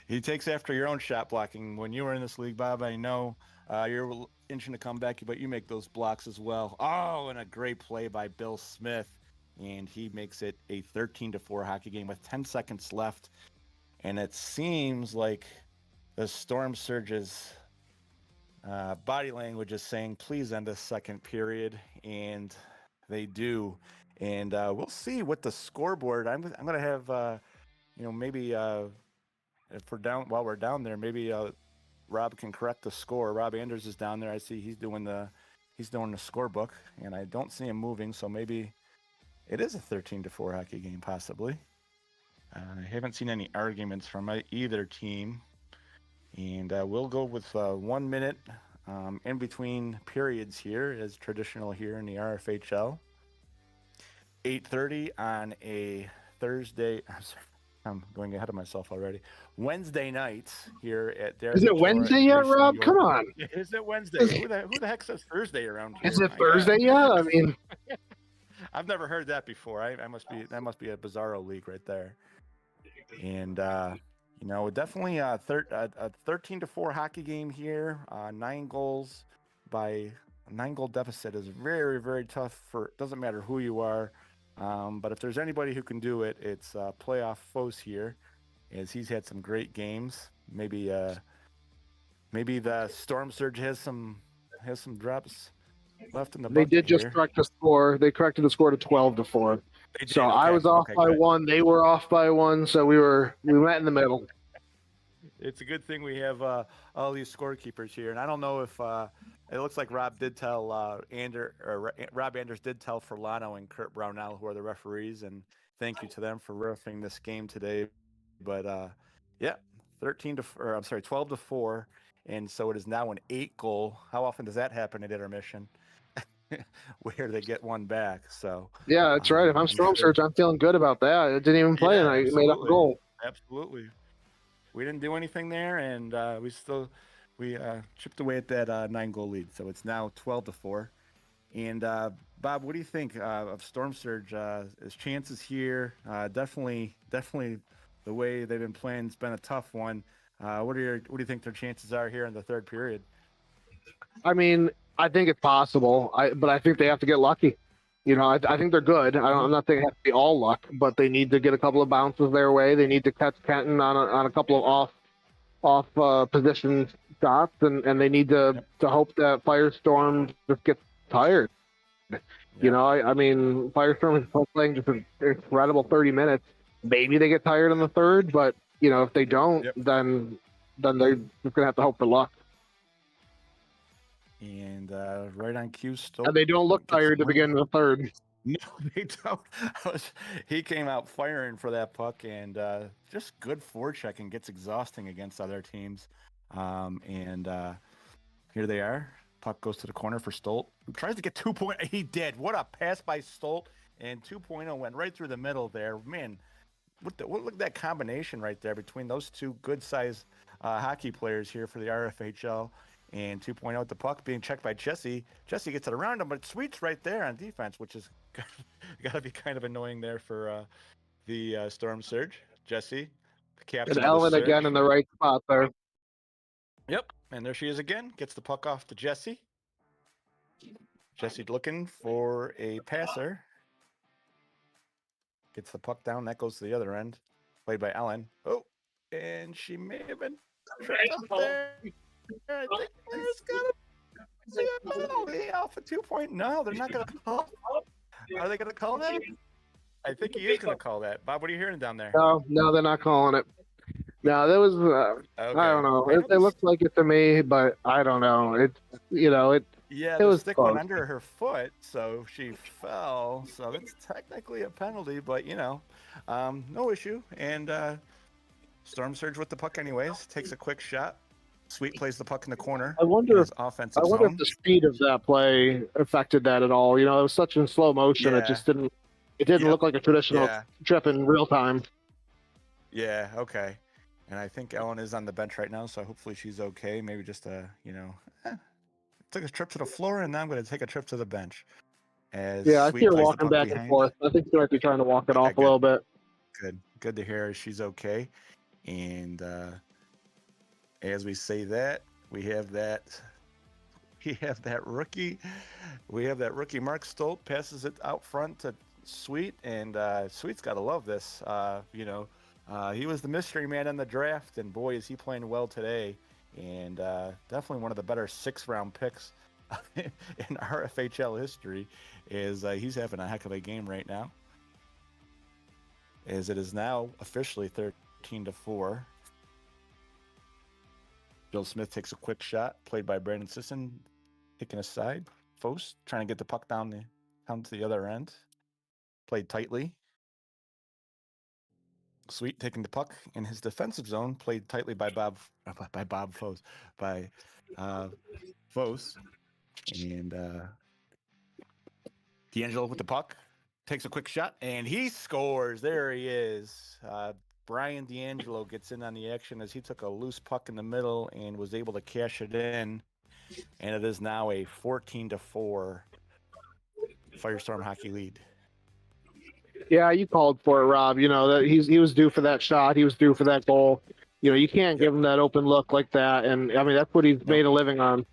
Speaker 6: He takes after your own shot blocking. When you were in this league, Bob, I know you're inching to come back, but you make those blocks as well. And a great play by Bill Smith. and he makes it a 13-4 hockey game with 10 seconds left. And it seems like the Storm Surge's body language is saying, please end this second period. And they do. And we'll see what the scoreboard, I'm going to have, maybe if we're down, while we're down there, maybe Rob can correct the score. Rob Anders is down there. I see he's doing the scorebook, and I don't see him moving. So maybe it is a 13-4 hockey game, possibly. I haven't seen any arguments from either team. And we'll go with 1 minute in between periods here, as traditional here in the RFHL. 8:30 on a Thursday. I'm sorry, I'm going ahead of myself already. Wednesday night here at Derek.
Speaker 1: Is it Wednesday yet, Rob? Come on.
Speaker 6: Is it Wednesday? Who the heck says Thursday around here?
Speaker 1: Is it Thursday yet? I mean,
Speaker 6: I've never heard that before. That must be a bizarro league right there. And definitely a 13-4 hockey game here. 9 goals by 9-goal deficit is very, very tough doesn't matter who you are. But if there's anybody who can do it, it's playoff Foes here, as he's had some great games. Maybe the Storm Surge has some drops left in the bucket.
Speaker 1: they did just correct the score. They corrected the score to 12-4. So okay. I was off by good. 1. They were off by 1. So we met in the middle.
Speaker 6: It's a good thing we have all these scorekeepers here, and I don't know if it looks like Rob did tell Rob Anders did tell Furlano and Kurt Brownell, who are the referees, and thank you to them for reffing this game today. But 12-4, and so it is now an 8-goal. How often does that happen at intermission? Where they get one back. So
Speaker 1: yeah, that's right. If I'm Storm Surge, I'm feeling good about that. It didn't even play, and I made up a goal.
Speaker 6: Absolutely. We didn't do anything there, and we chipped away at that 9-goal lead. So it's now 12-4. And Bob, what do you think of Storm Surge? His chances here, definitely the way they've been playing, it's been a tough one. What do you think their chances are here in the third period?
Speaker 1: I mean, I think it's possible, but I think they have to get lucky. I think they're good. I'm not saying it has to be all luck, but they need to get a couple of bounces their way. They need to catch Kenton on a couple of off position shots, and they need to hope that Firestorm just gets tired. Yep. I mean, Firestorm is playing just an incredible 30 minutes. Maybe they get tired in the third, but if they don't, then they're just gonna have to hope for luck.
Speaker 6: And right on cue,
Speaker 1: and they don't look tired to begin the third.
Speaker 6: No, they don't. He came out firing for that puck, and just good forechecking gets exhausting against other teams. And here they are. Puck goes to the corner for Stolt, who tries to get 2.0. He did. What a pass by Stolt, and 2.0 went right through the middle there. Man, look at that combination right there between those two good-sized hockey players here for the RFHL. And 2.0 at the puck being checked by Jesse. Jesse gets it around him, but Sweet's right there on defense, which is got to be kind of annoying there for the Storm Surge. Jesse, the captain.
Speaker 1: And Ellen again in the right spot there.
Speaker 6: Yep, and there she is again. Gets the puck off to Jesse. Jesse looking for a passer. Gets the puck down. That goes to the other end. Played by Ellen. Oh, and she may have been tripped up there. I think there's gonna be a penalty off of 2.0. No, they're not gonna call. Are they gonna call that? I think he is gonna call that. Bob, what are you hearing down there?
Speaker 1: No, they're not calling it. No, that was. Okay. I don't know. It looks like it to me, but I don't know. It's
Speaker 6: Yeah,
Speaker 1: it
Speaker 6: the
Speaker 1: was
Speaker 6: stick
Speaker 1: close.
Speaker 6: went under her foot, so she fell. So it's technically a penalty, but no issue. And Storm Surge with the puck anyways. Takes a quick shot. Sweet plays the puck in the corner.
Speaker 1: I wonder if
Speaker 6: zone.
Speaker 1: the speed of that play affected that at all. It was such in slow motion.
Speaker 6: Yeah.
Speaker 1: It just didn't. It didn't look like a traditional trip in real time.
Speaker 6: Yeah. Okay. And I think Ellen is on the bench right now, so hopefully she's okay. Maybe just took a trip to the floor, and now I'm going to take a trip to the bench.
Speaker 1: I see her walking back and forth. I think she might be trying to walk it off a little bit.
Speaker 6: Good to hear she's okay. And as we say that, we have that rookie. We have that rookie Mark Stolt passes it out front to Sweet, and Sweet's got to love this. He was the mystery man in the draft, and boy, is he playing well today. And definitely one of the better 6th-round picks in RFHL history. He's having a heck of a game right now. As it is now officially 13-4. Bill Smith takes a quick shot, played by Brandon Sisson, kicking aside. Fos trying to get the puck down to the other end. Played tightly. Sweet taking the puck in his defensive zone, played tightly by Fos. And D'Angelo with the puck, takes a quick shot, and he scores. There he is. Brian D'Angelo gets in on the action as he took a loose puck in the middle and was able to cash it in. And it is now a 14-4 Firestorm hockey lead.
Speaker 1: Yeah, you called for it, Rob. You know that he was due for that shot. He was due for that goal. You know, you can't give him that open look like that. And I mean, that's what he's made a living on.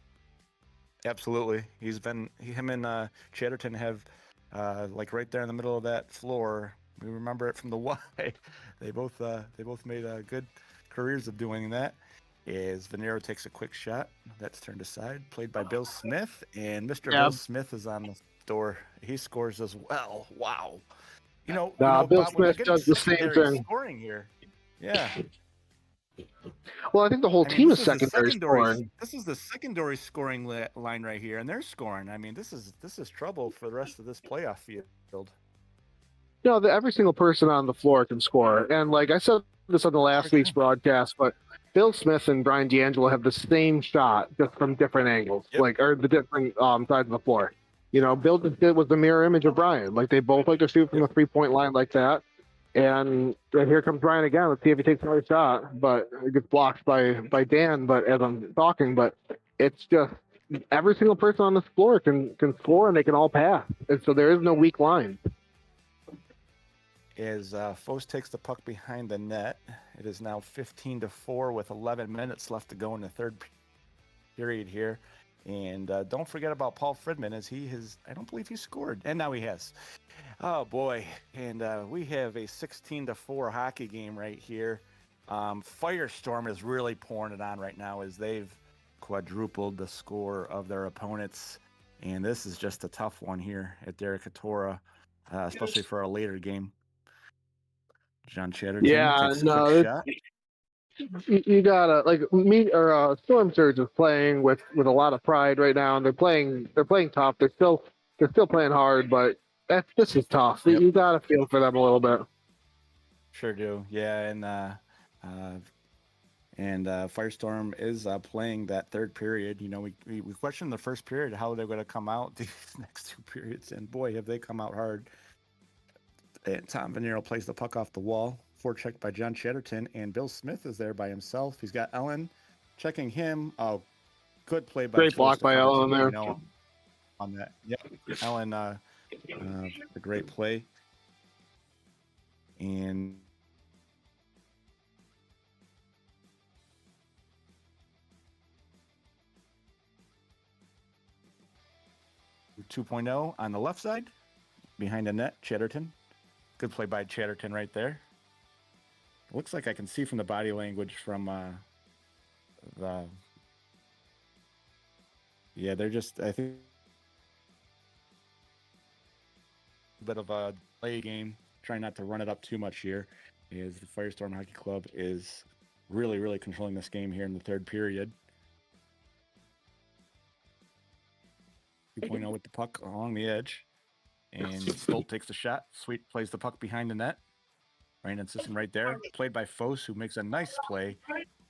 Speaker 6: Absolutely. Him and Chatterton have right there in the middle of that floor. We remember it from the Y. They both made good careers of doing that. As Venero takes a quick shot, that's turned aside, played by Bill Smith, and Mr. Bill Smith is on the door. He scores as well. Wow.
Speaker 1: Bill
Speaker 6: Bob,
Speaker 1: Smith does the same thing.
Speaker 6: Scoring here. Yeah.
Speaker 1: Well, I think the whole team is secondary scoring.
Speaker 6: This is the secondary scoring line right here, and they're scoring. I mean, this is trouble for the rest of this playoff field.
Speaker 1: No, every single person on the floor can score. And like I said this on the last week's broadcast, but Bill Smith and Brian D'Angelo have the same shot, just from different angles, or the different sides of the floor. Bill just was the mirror image of Brian. Like, they both like to shoot from the 3-point line like that. And here comes Brian again. Let's see if he takes another shot. But it gets blocked by Dan. But as I'm talking, it's just every single person on this floor can score, and they can all pass. And so there is no weak line.
Speaker 6: As Fos takes the puck behind the net, it is now 15-4 with 11 minutes left to go in the third period here. And don't forget about Paul Fridman, as I don't believe he scored. And now he has. Oh, boy. And we have a 16-4 hockey game right here. Firestorm is really pouring it on right now as they've quadrupled the score of their opponents. And this is just a tough one here at Derek Katora, especially for a later game. John Chatterton takes a quick shot.
Speaker 1: You gotta Storm Surge is playing with a lot of pride right now, and they're playing tough. They're still playing hard, but this is tough. Yep. You gotta feel for them a little bit.
Speaker 6: Sure do, yeah. And Firestorm is playing that third period. We questioned the first period how they're going to come out these next two periods, and boy, have they come out hard. And Tom Venero plays the puck off the wall. Forechecked by John Chatterton, and Bill Smith is there by himself. He's got Ellen checking him. Oh, good play by
Speaker 1: great block by Ellen there.
Speaker 6: On that, yep. Ellen, a great play. And .0 on the left side, behind the net, Chatterton. Good play by Chatterton right there. Looks like I can see from the body language from they're just, I think, a bit of a play game, trying not to run it up too much here, as the Firestorm Hockey Club is really, really controlling this game here in the third period. 2.0 with the puck along the edge, and Stolt takes the shot. Sweet plays the puck behind the net. Brandon Sisson right there, played by Fos, who makes a nice play,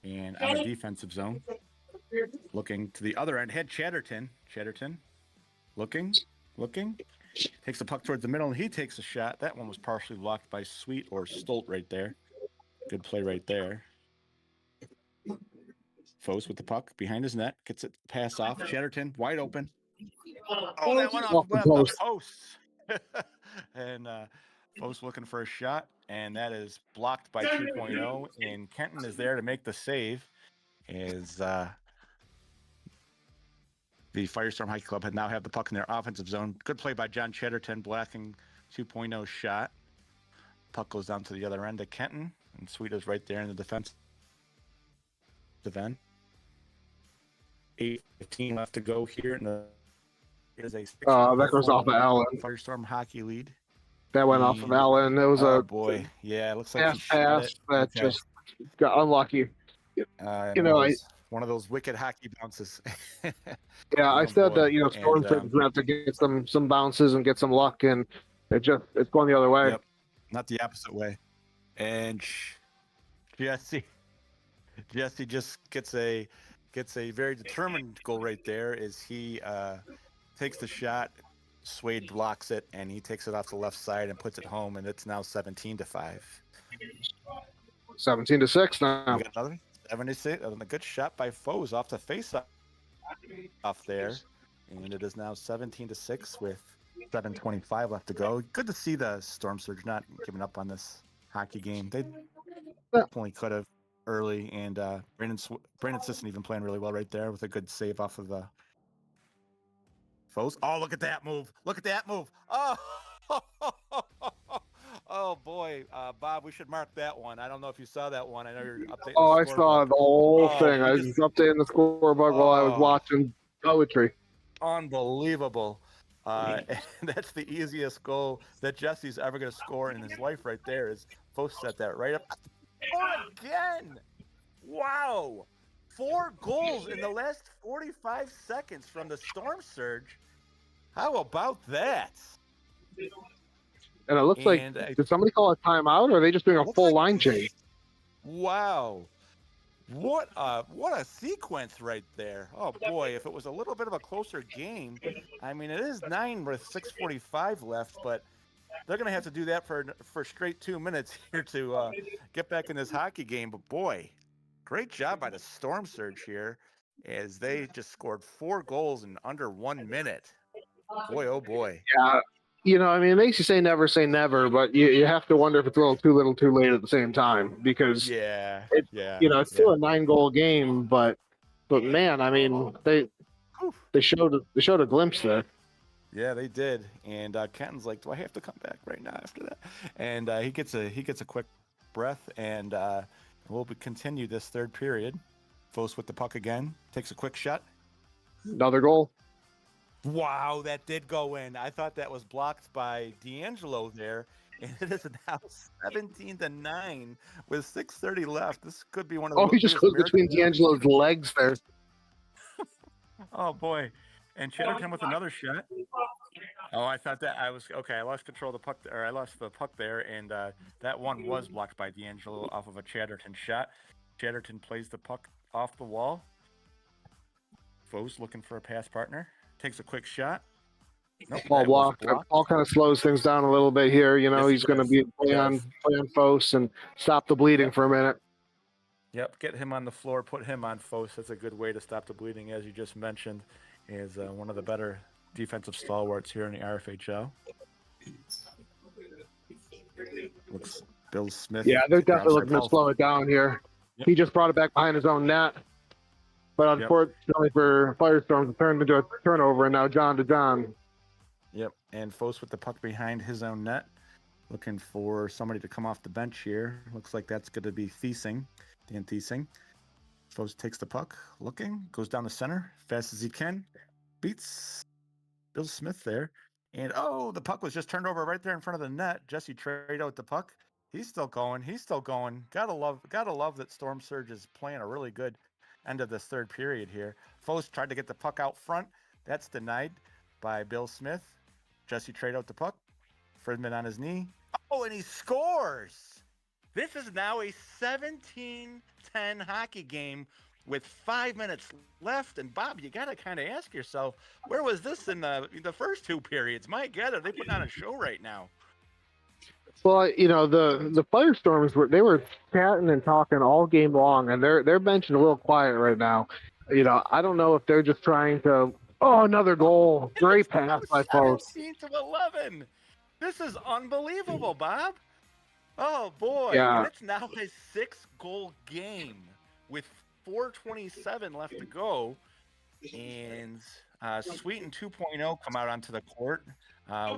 Speaker 6: and on the defensive zone. Looking to the other end, head Chatterton. Chatterton, looking, takes the puck towards the middle, and he takes a shot. That one was partially blocked by Sweet or Stolt right there. Good play right there. Fos with the puck behind his net, gets it pass off. Chatterton wide open. Oh, that went off the post. And Fos looking for a shot, and that is blocked by 2.0, and Kenton is there to make the save. As the Firestorm Hockey Club now have the puck in their offensive zone. Good play by John Chatterton, blocking 2.0 shot. Puck goes down to the other end of Kenton, and Sweeto's right there in the defense end. 8:15 left to go here. And is a
Speaker 1: that goes off of Allen.
Speaker 6: Firestorm hockey lead.
Speaker 1: That went off of Allen. It was
Speaker 6: a boy. Yeah, it looks like he shot
Speaker 1: pass
Speaker 6: it.
Speaker 1: that just got unlucky.
Speaker 6: One of those wicked hockey bounces.
Speaker 1: Yeah, I said that Storm Surge is gonna have to get some bounces and get some luck, and it's going the other way.
Speaker 6: Yep, not the opposite way. And Jesse just gets a very determined goal right there. As he takes the shot, Swade blocks it, and he takes it off the left side and puts it home, and it's now 17-5.
Speaker 1: 17-6 now.
Speaker 6: We got another 76. A good shot by Foes off the face-off there, and it is now 17-6 with 7:25 left to go. Good to see the Storm Surge not giving up on this hockey game. They definitely could have early, and Brandon Sisson even playing really well right there with a good save off of the Foes. Oh, look at that move! Look at that move! Oh, oh boy, Bob, we should mark that one. I don't know if you saw that one. I know you're updating.
Speaker 1: Oh, I saw the whole thing. I was updating the scoreboard while I was watching poetry.
Speaker 6: Unbelievable. And that's the easiest goal that Jesse's ever going to score in his life right there. Is Foes set that right up. Again! Wow! 4 goals in the last 45 seconds from the Storm Surge. How about that?
Speaker 1: And it looks like, did somebody call a timeout, or are they just doing a full line change?
Speaker 6: Wow. What a sequence right there. Oh boy, if it was a little bit of a closer game. I mean, it is 9 with 6:45 left, but they're going to have to do that for straight 2 minutes here to get back in this hockey game. But boy, great job by the Storm Surge here, as they just scored 4 goals in under 1 minute. Boy, oh boy.
Speaker 1: Yeah, I mean, it makes you say never, but you have to wonder if it's a little too little, too late at the same time, because it's still a 9-goal game, but man, I mean, they showed a glimpse there.
Speaker 6: Yeah, they did. And Kenton's like, do I have to come back right now after that? And he gets a quick breath, and we'll continue this third period. Foes with the puck again, takes a quick shot.
Speaker 1: Another goal.
Speaker 6: Wow, that did go in. I thought that was blocked by D'Angelo there, and it is now 17-9 with 6:30 left. This could be one of the.
Speaker 1: Oh, he just goes between D'Angelo's legs there.
Speaker 6: Oh boy, and Chatterton with another shot. Oh, I thought that I was okay. I lost control of the puck, or I lost the puck there, and that one was blocked by D'Angelo off of a Chatterton shot. Chatterton plays the puck off the wall. Foes looking for a pass partner. Takes a quick shot. Nope,
Speaker 1: Ball blocked. Ball kind of slows things down a little bit here. He's going to be play on Foes and stop the bleeding for a minute.
Speaker 6: Yep, get him on the floor, put him on Foes. That's a good way to stop the bleeding, as you just mentioned. Is one of the better defensive stalwarts here in the RFHL. Looks Bill Smith.
Speaker 1: Yeah, they're definitely looking to slow it down here. Yep. He just brought it back behind his own net. But unfortunately for Firestorm, it turned into a turnover, and now John to John.
Speaker 6: Yep, and Foes with the puck behind his own net. Looking for somebody to come off the bench here. Looks like that's going to be Dan Thiesing. Foes takes the puck, looking, goes down the center, fast as he can. Beats Bill Smith there. And, the puck was just turned over right there in front of the net. Jesse Trado with the puck. He's still going. Gotta love that Storm Surge is playing a really good end of this third period here. Foes tried to get the puck out front. That's denied by Bill Smith. Jesse Trade out the puck. Fridman on his knee. Oh, and he scores! This is now a 17-10 hockey game with 5 minutes left. And Bob, you got to kind of ask yourself, where was this in the first 2 periods? My God, are they putting on a show right now?
Speaker 1: Well, the Firestormers were chatting and talking all game long, and their bench is a little quiet right now. I don't know if they're just trying to. Oh, another goal! Great pass by Foes.
Speaker 6: 17-11. This is unbelievable, Bob. Oh boy!
Speaker 1: Yeah.
Speaker 6: And it's now a 6-goal game with 4:27 left to go, and Sweet and 2.0 come out onto the court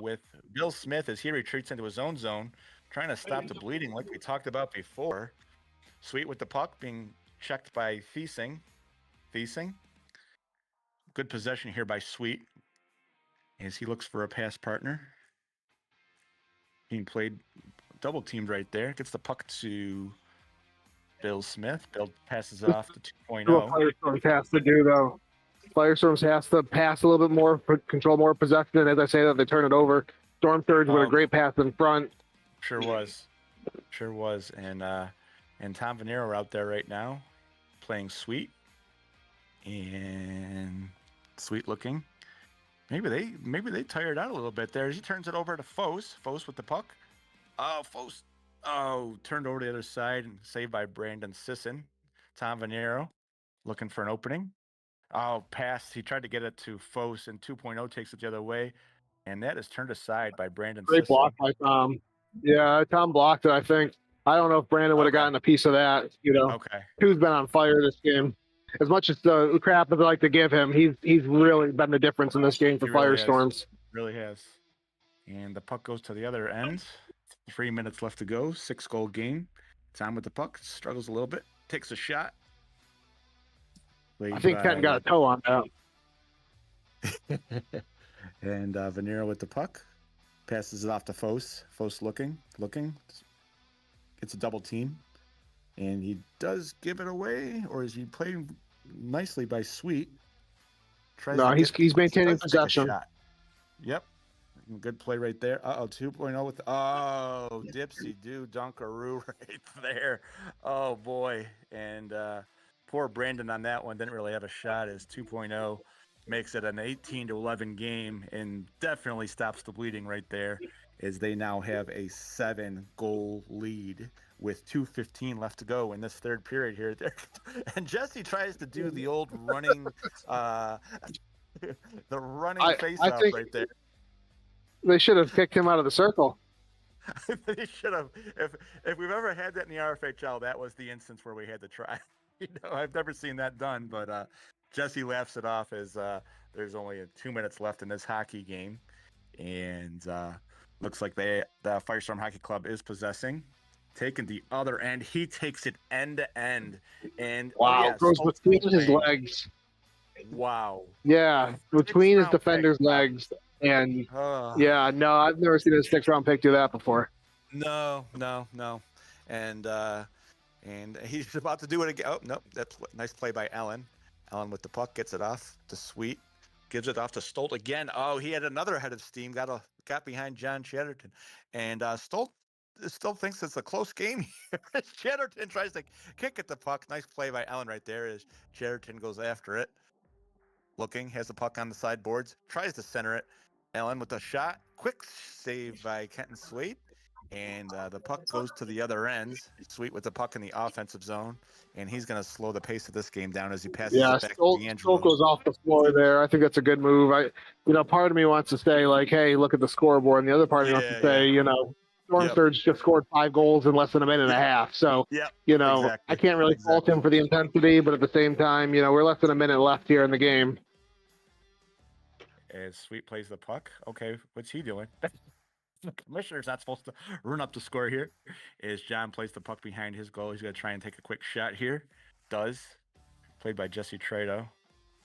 Speaker 6: with Bill Smith as he retreats into his own zone, trying to stop the bleeding like we talked about before. Sweet with the puck being checked by Thiesing. Good possession here by Sweet as he looks for a pass partner. Being played double teamed right there. Gets the puck to Bill Smith. Bill passes it off to 2.0.
Speaker 1: What Firestorms has to do, though. Firestorms has to pass a little bit more, control more possession, and as I say that, they turn it over. Storm Surge with a great pass in front.
Speaker 6: Sure was. And Tom Venero out there right now playing Sweet. And Sweet looking. Maybe they tired out a little bit there. He turns it over to Fos. Fos with the puck. Oh, Fos. Oh, turned over to the other side and saved by Brandon Sisson. Tom Venero looking for an opening. Oh, pass. He tried to get it to Fos, and 2.0 takes it the other way. And that is turned aside by Brandon
Speaker 1: Great
Speaker 6: Sisson.
Speaker 1: block by Tom. Yeah, Tom blocked it, I think. I don't know if Brandon would have gotten a piece of that.
Speaker 6: Okay.
Speaker 1: Who's been on fire this game. As much as the crap as I like to give him, he's really been the difference in this game for Firestorms.
Speaker 6: Really has. And the puck goes to the other end. 3 minutes left to go. 6-goal game. Tom with the puck. Struggles a little bit. Takes a shot.
Speaker 1: I think Kenton got a toe on that.
Speaker 6: And Venero with the puck. Passes it off to Fos. Fos looking. Gets a double team. And he does give it away. Or is he playing nicely by Sweet?
Speaker 1: He's maintaining possession.
Speaker 6: Yep. Good play right there. 2.0 with dipsy do dunkaroo right there. Oh boy. And poor Brandon on that one didn't really have a shot as 2.0 makes it an 18-11 game and definitely stops the bleeding right there as they now have a 7-goal lead with 2:15 left to go in this third period here. And Jesse tries to do the old running face-off right there.
Speaker 1: They should have kicked him out of the circle.
Speaker 6: They should have. If we've ever had that in the RFHL, that was the instance where we had to try. I've never seen that done, but Jesse laughs it off as there's only 2 minutes left in this hockey game, and looks like the Firestorm Hockey Club is possessing, taking the other end. He takes it end to end, and
Speaker 1: goes between his legs.
Speaker 6: Wow.
Speaker 1: Yeah, between his defender's legs. And I've never seen a 6th-round pick do that before.
Speaker 6: No. And he's about to do it again. Oh, no, that's nice play by Allen. Allen with the puck, gets it off to Sweet, gives it off to Stolt again. Oh, he had another head of steam, got behind John Chatterton. And Stolt still thinks it's a close game here. Chatterton tries to kick at the puck. Nice play by Allen right there as Chatterton goes after it. Looking, has the puck on the sideboards, tries to center it. Allen with a shot. Quick save by Kenton Sweet. And the puck goes to the other end. Sweet with the puck in the offensive zone. And he's going to slow the pace of this game down as he passes it back to D'Angelo.
Speaker 1: Stolt goes off the floor there. I think that's a good move. Part of me wants to say, like, hey, look at the scoreboard. And the other part of me wants to say, Storm Surge just scored 5 goals in less than a minute and a half. So,
Speaker 6: exactly.
Speaker 1: I can't really fault him for the intensity. But at the same time, we're less than a minute left here in the game.
Speaker 6: As Sweet plays the puck. Okay, what's he doing? The commissioner's not supposed to run up the score here. As John plays the puck behind his goal. He's going to try and take a quick shot here. Does. Played by Jesse Trado.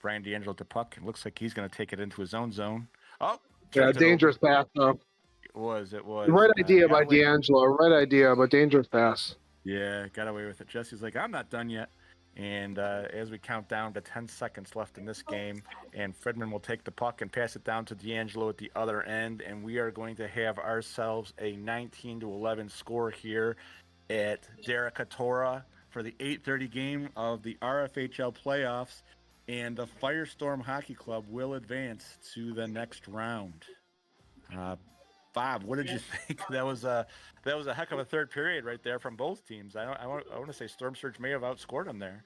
Speaker 6: Brian D'Angelo at the puck. It looks like he's going to take it into his own zone. Oh!
Speaker 1: Yeah, dangerous pass, though.
Speaker 6: It was.
Speaker 1: Right idea by D'Angelo. Right idea, but dangerous pass.
Speaker 6: Yeah, got away with it. Jesse's like, I'm not done yet. And as we count down to 10 seconds left in this game, and Fredman will take the puck and pass it down to D'Angelo at the other end, and we are going to have ourselves a 19-11 score here at Derecatora for the 8:30 game of the RFHL playoffs, and the Firestorm Hockey Club will advance to the next round. Bob, what did you think? That was a heck of a third period right there from both teams. I want to say Storm Surge may have outscored them there.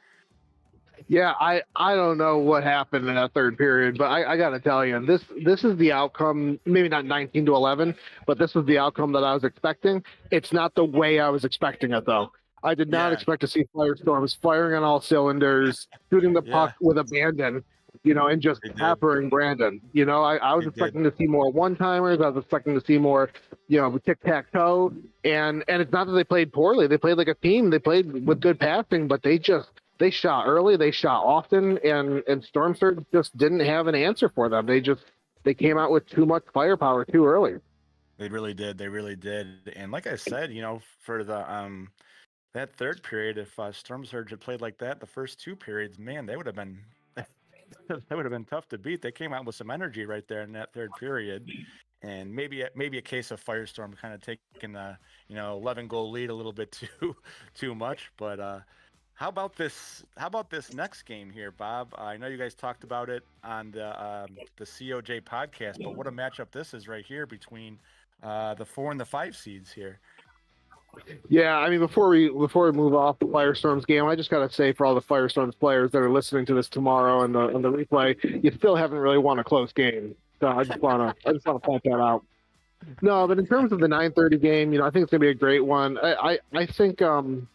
Speaker 1: Yeah, I don't know what happened in that third period, but I got to tell you, this is the outcome. Maybe not 19-11, but this was the outcome that I was expecting. It's not the way I was expecting it, though. I did not expect to see Firestorms firing on all cylinders, shooting the puck with abandon. and just
Speaker 6: They did.
Speaker 1: peppering Brandon. I was
Speaker 6: They
Speaker 1: expecting to see more one-timers. I was expecting to see more, tic-tac-toe. And it's not that they played poorly. They played like a team. They played with good passing, but they shot early. They shot often, and Storm Surge just didn't have an answer for them. They came out with too much firepower too early.
Speaker 6: They really did. They really did. And like I said, for the that third period, if Storm Surge had played like that the first two periods, man, they would have been that would have been tough to beat. They came out with some energy right there in that third period, and maybe a case of Firestorm kind of taking the 11-goal lead a little bit too much. But how about this next game here, Bob? I know you guys talked about it on the COJ podcast, but what a matchup this is right here between the 4 and the 5 seeds here.
Speaker 1: Yeah, I mean, before we move off the Firestorms game, I just gotta say for all the Firestorms players that are listening to this tomorrow and the replay, you still haven't really won a close game. So I just wanna point that out. No, but in terms of the 9:30 game, I think it's gonna be a great one. I think I know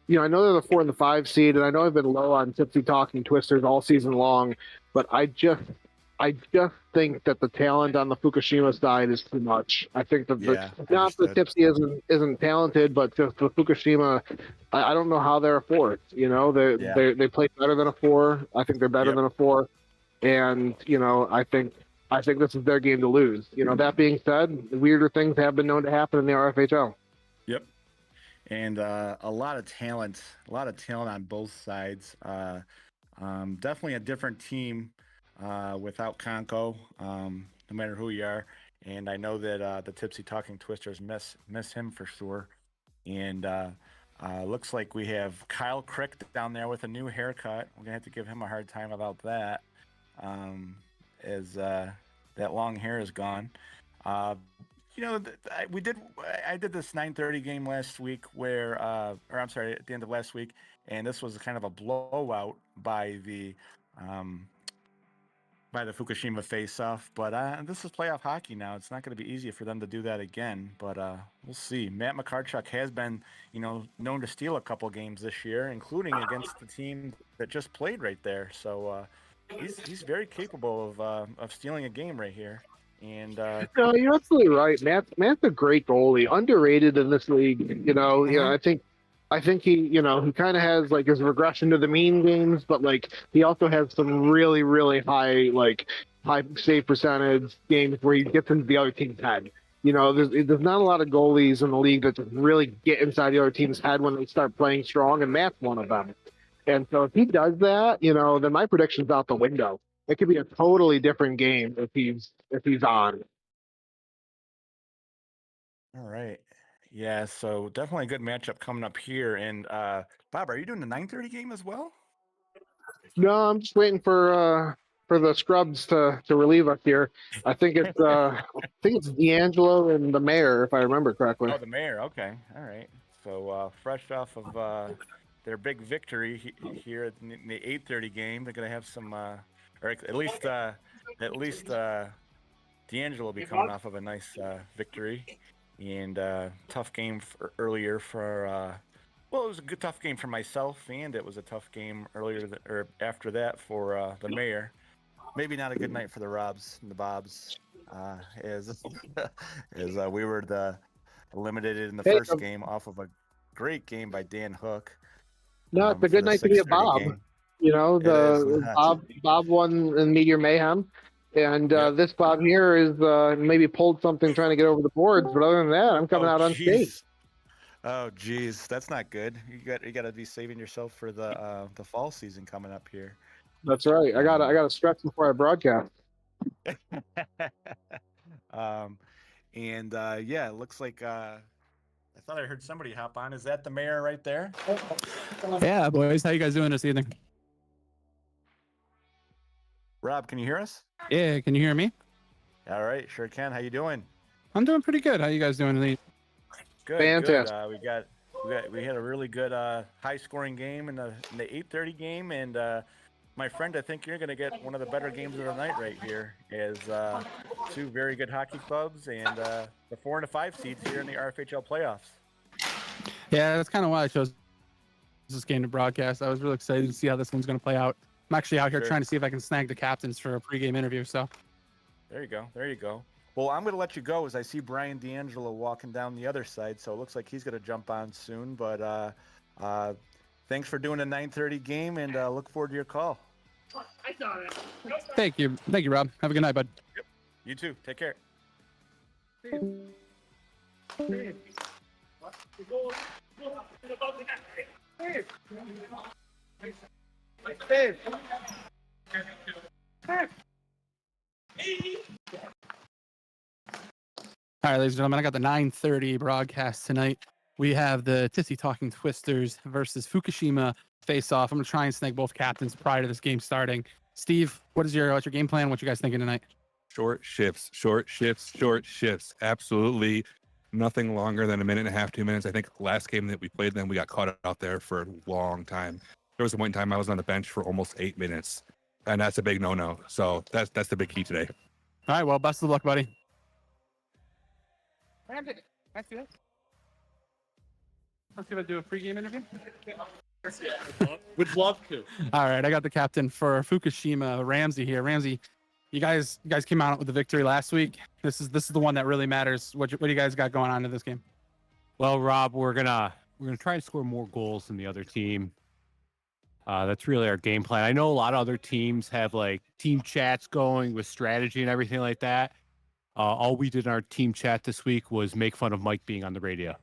Speaker 1: they're the 4 and the 5 seed, and I know I've been low on Tipsy Talking Twisters all season long, but I just think that the talent on the Fukushima side is too much. I think that not that Tipsy isn't talented, but just the Fukushima, I don't know how they're a 4. They play better than a 4. I think they're better than a 4, and I think this is their game to lose. That being said, weirder things have been known to happen in the RFHL.
Speaker 6: Yep. And a lot of talent on both sides. Definitely a different team without Conco, no matter who you are. And I know that the Tipsy Talking Twisters miss him for sure. And looks like we have Kyle Crick down there with a new haircut. We're gonna have to give him a hard time about that, as that long hair is gone. I did this 9:30 game last week at the end of last week, and this was kind of a blowout by the Fukushima face-off. But this is playoff hockey now. It's not going to be easy for them to do that again. But we'll see. Matt McCarchuk has been, known to steal a couple games this year, including against the team that just played right there. So he's very capable of stealing a game right here. And
Speaker 1: no, you're absolutely right. Matt's a great goalie, underrated in this league. I think he kind of has like his regression to the mean games, but like he also has some really, really high save percentage games where he gets into the other team's head. There's not a lot of goalies in the league that just really get inside the other team's head when they start playing strong, and Matt's one of them. And so if he does that, then my prediction's out the window. It could be a totally different game if he's on.
Speaker 6: All right. Yeah, so definitely a good matchup coming up here. And Bob, are you doing the 9:30 game as well?
Speaker 1: No, I'm just waiting for the scrubs to relieve us here. I think it's D'Angelo and the mayor, if I remember correctly.
Speaker 6: Oh, the mayor. Okay. All right. So fresh off of their big victory here in the 8:30 game, they're gonna have some, or at least D'Angelo will be coming off of a nice victory. And tough game earlier for it was a good tough game for myself, and it was a tough game after that for the mayor. Maybe not a good night for the Robs and the Bobs, as we were eliminated in the first game off of a great game by Dan Hook.
Speaker 1: No, it's a good night to be a Bob. Bob won in Meteor Mayhem. And this Bob here is maybe pulled something trying to get over the boards, but other than that, I'm coming out unscathed.
Speaker 6: Oh, geez, that's not good. You got to be saving yourself for the fall season coming up here.
Speaker 1: That's right. I got to stretch before I broadcast.
Speaker 6: It looks like I thought I heard somebody hop on. Is that the mayor right there?
Speaker 7: Yeah, boys, how you guys doing this evening?
Speaker 6: Rob, can you hear us?
Speaker 7: Yeah, can you hear me?
Speaker 6: All right, sure can. How you doing?
Speaker 7: I'm doing pretty good. How you guys doing tonight?
Speaker 6: Good.
Speaker 1: Fantastic.
Speaker 6: Good. We had a really good high-scoring game in the 8:30 game, and my friend, I think you're going to get one of the better games of the night right here. As two very good hockey clubs and the 4 and the 5 seeds here in the RFHL playoffs.
Speaker 7: Yeah, that's kind of why I chose this game to broadcast. I was really excited to see how this one's going to play out. I'm actually out here
Speaker 6: Sure.
Speaker 7: trying to see if I can snag the captains for a pregame interview. So
Speaker 6: There you go. There you go. Well, I'm going to let you go as I see Brian D'Angelo walking down the other side. So it looks like he's going to jump on soon. But thanks for doing a 9:30 game, and look forward to your call.
Speaker 7: thank you, Rob. Have a good night, bud.
Speaker 6: You too. Take care.
Speaker 7: All right, ladies and gentlemen, I got the 9:30 broadcast tonight. We have the Tissy Talking Twisters versus Fukushima face-off. I'm gonna try and snag both captains prior to this game starting. Steve, what's your game plan? What you guys thinking tonight?
Speaker 8: Short shifts. Absolutely nothing longer than a minute and a half, 2 minutes. I think last game that we played them, we got caught out there for a long time. There was a point in time I was on the bench for almost 8 minutes, and that's a big no-no. So that's the big key today.
Speaker 7: All right, well, best of luck, buddy. Let's see if I do a pregame interview.
Speaker 5: Would love to.
Speaker 7: All right, I got the captain for Fukushima, Ramsey here. Ramsey, you guys came out with the victory last week. This is the one that really matters. What do you guys got going on in this game?
Speaker 9: Well, Rob, we're gonna try to score more goals than the other team. That's really our game plan. I know a lot of other teams have like team chats going with strategy and everything like that. All we did in our team chat this week was make fun of Mike being on the radio.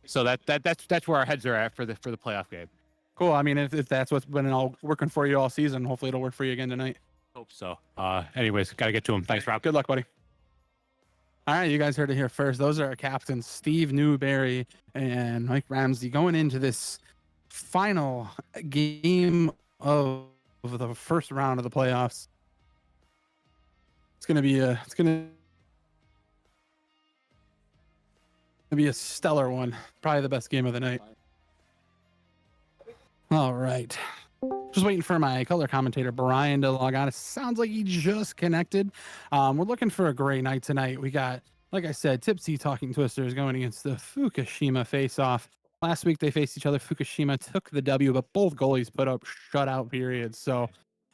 Speaker 9: So that's where our heads are at for the playoff game.
Speaker 7: Cool. I mean, if that's what's been all working for you all season, hopefully it'll work for you again tonight.
Speaker 9: Hope so. Anyways, got to get to him. Thanks, Rob.
Speaker 7: Good luck, buddy. All right, you guys heard it here first. Those are our captains, Steve Newberry and Mike Ramsey, going into this final game of the first round of the playoffs. It's gonna be a stellar one. Probably the best game of the night. All right. Just waiting for my color commentator, Brian, to log on. It sounds like he just connected. We're looking for a great night tonight. We got, like I said, Tipsy Talking Twisters going against the Fukushima face-off. Last week they faced each other. Fukushima took the W, but both goalies put up shutout periods. So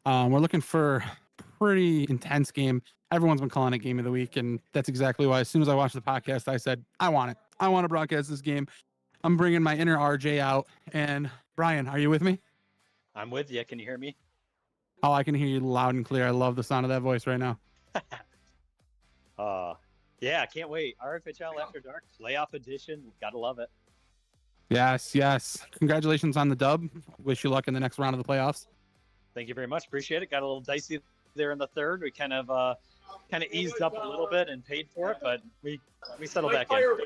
Speaker 7: we're looking for a pretty intense game. Everyone's been calling it game of the week, and that's exactly why as soon as I watched the podcast, I said, I want it. I want to broadcast this game. I'm bringing my inner RJ out. And Brian, are you with me?
Speaker 10: I'm with you. Can you hear me?
Speaker 7: Oh, I can hear you loud and clear. I love the sound of that voice right now.
Speaker 10: Yeah, can't wait. RFHL After Dark, playoff edition. Gotta love it.
Speaker 7: Yes. Congratulations on the dub. Wish you luck in the next round of the playoffs.
Speaker 10: Thank you very much. Appreciate it. Got a little dicey there in the third. We kind of eased up a little bit and paid for it, but we settled back in.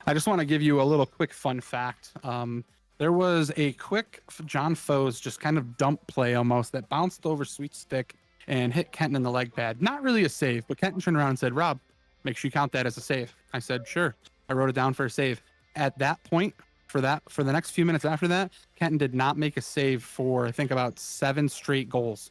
Speaker 7: I just want to give you a little quick fun fact. There was a quick John Foes just kind of dump play almost that bounced over Sweet Stick and hit Kenton in the leg pad. Not really a save, but Kenton turned around and said, Rob, make sure you count that as a save. I said, sure. I wrote it down for a save. At that point, for the next few minutes after that, Kenton did not make a save for, I think, about 7 straight goals.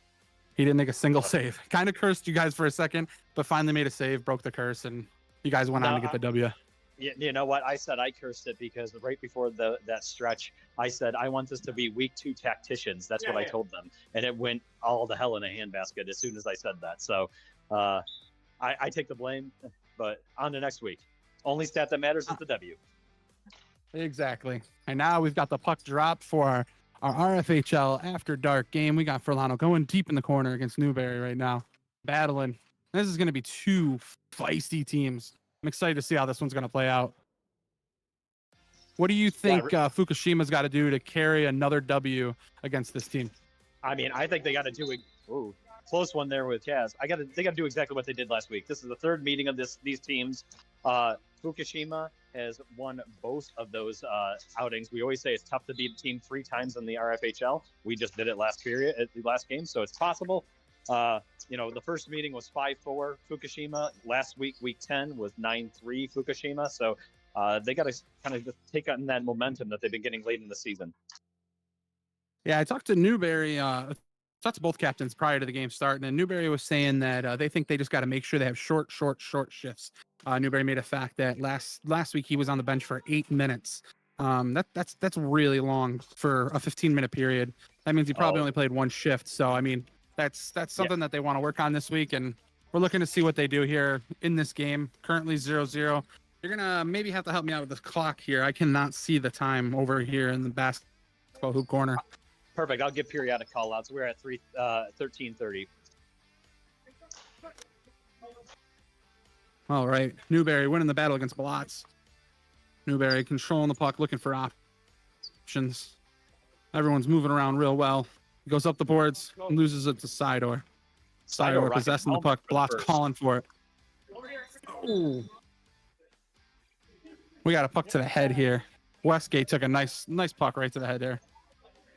Speaker 7: He didn't make a single save. Kind of cursed you guys for a second, but finally made a save, broke the curse, and you guys went on to get the W.
Speaker 10: You know what? I said I cursed it because right before that stretch, I said I want this to be week 2 tacticians. That's what I told them, and it went all to hell in a handbasket as soon as I said that. So I take the blame, but on to next week. Only stat that matters is the W.
Speaker 7: Exactly. And now we've got the puck drop for our RFHL After Dark game. We got Furlano going deep in the corner against Newberry right now, battling. This is going to be 2 feisty teams. I'm excited to see how this one's going to play out. What do you think Fukushima's got to do to carry another W against this team?
Speaker 10: I mean, I think they got to do a close one there with Kaz. They got to do exactly what they did last week. This is the third meeting of these teams. Fukushima has won both of those outings. We always say it's tough to beat a team 3 times in the RFHL. We just did it last game, so it's possible. The first meeting was 5-4 Fukushima. Last week, week 10, was 9-3 Fukushima. So they got to kind of just take on that momentum that they've been getting late in the season.
Speaker 7: Yeah, I talked to Newberry. Talked to both captains prior to the game starting, and Newberry was saying that they think they just got to make sure they have short shifts. Newberry made a fact that last week he was on the bench for 8 minutes. That's really long for a 15-minute period. That means he probably
Speaker 10: Oh.
Speaker 7: only played one shift. So I mean, that's something that they want to work on this week, and we're looking to see what they do here in this game. Currently 0-0. You're gonna maybe have to help me out with this clock here. I cannot see the time over here in the basketball hoop corner.
Speaker 10: Perfect. I'll give periodic call outs. We're at 13:30.
Speaker 7: All right, Newberry winning the battle against Blotz. Newberry controlling the puck, looking for options. Everyone's moving around real well. He goes up the boards, loses it to Sidor. Sidor
Speaker 10: rocking
Speaker 7: possessing the
Speaker 10: helmet
Speaker 7: puck.
Speaker 10: for the
Speaker 7: Blotz
Speaker 10: first.
Speaker 7: calling for it. Oh. We got a puck to the head here. Westgate took a nice puck right to the head there.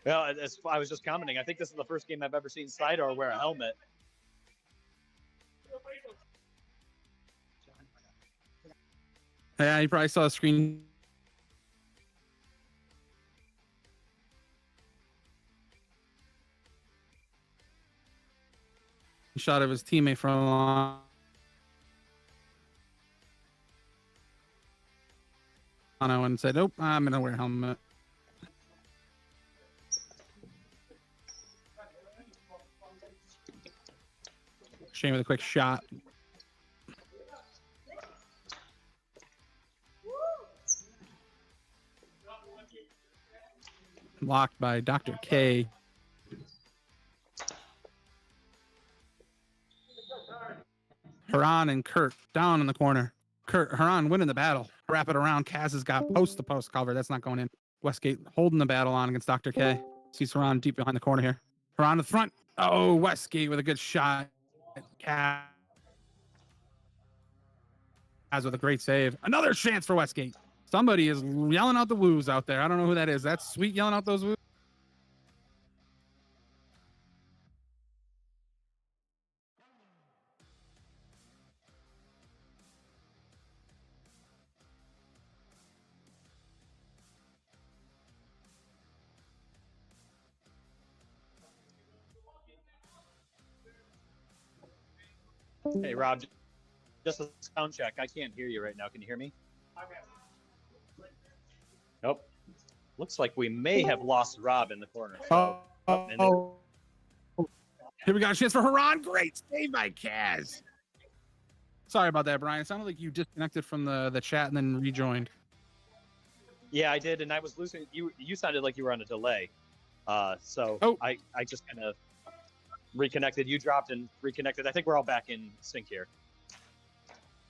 Speaker 10: Well, I was just commenting. I think this is the first game I've ever seen Sidor wear a helmet.
Speaker 7: Yeah, you probably saw a screen. Shot of his teammate from and said, "Nope, I'm gonna wear a helmet." Shane with a quick shot. Blocked by Dr. K. Haran and Kurt down in the corner. Haran winning the battle. Wrap it around. Kaz has got post-to-post cover. That's not going in. Westgate holding the battle on against Dr. K. Sees Haran deep behind the corner here. Haran to the front. Oh, Westgate with a good shot. Kaz with a great save. Another chance for Westgate. Somebody is yelling out the woos out there. I don't know who that is. That's Sweet yelling out those woos.
Speaker 10: Hey, Rob, just a sound check. I can't hear you right now. Can you hear me? Nope. Looks like we may have lost Rob in the corner. So,
Speaker 7: Here we got a chance for Haran. Great save by Kaz. Sorry about that, Brian. It sounded like you disconnected from the chat and then rejoined.
Speaker 10: Yeah, I did, and I was losing. You sounded like you were on a delay. I just kind of reconnected. You dropped and reconnected. I think we're all back in sync here.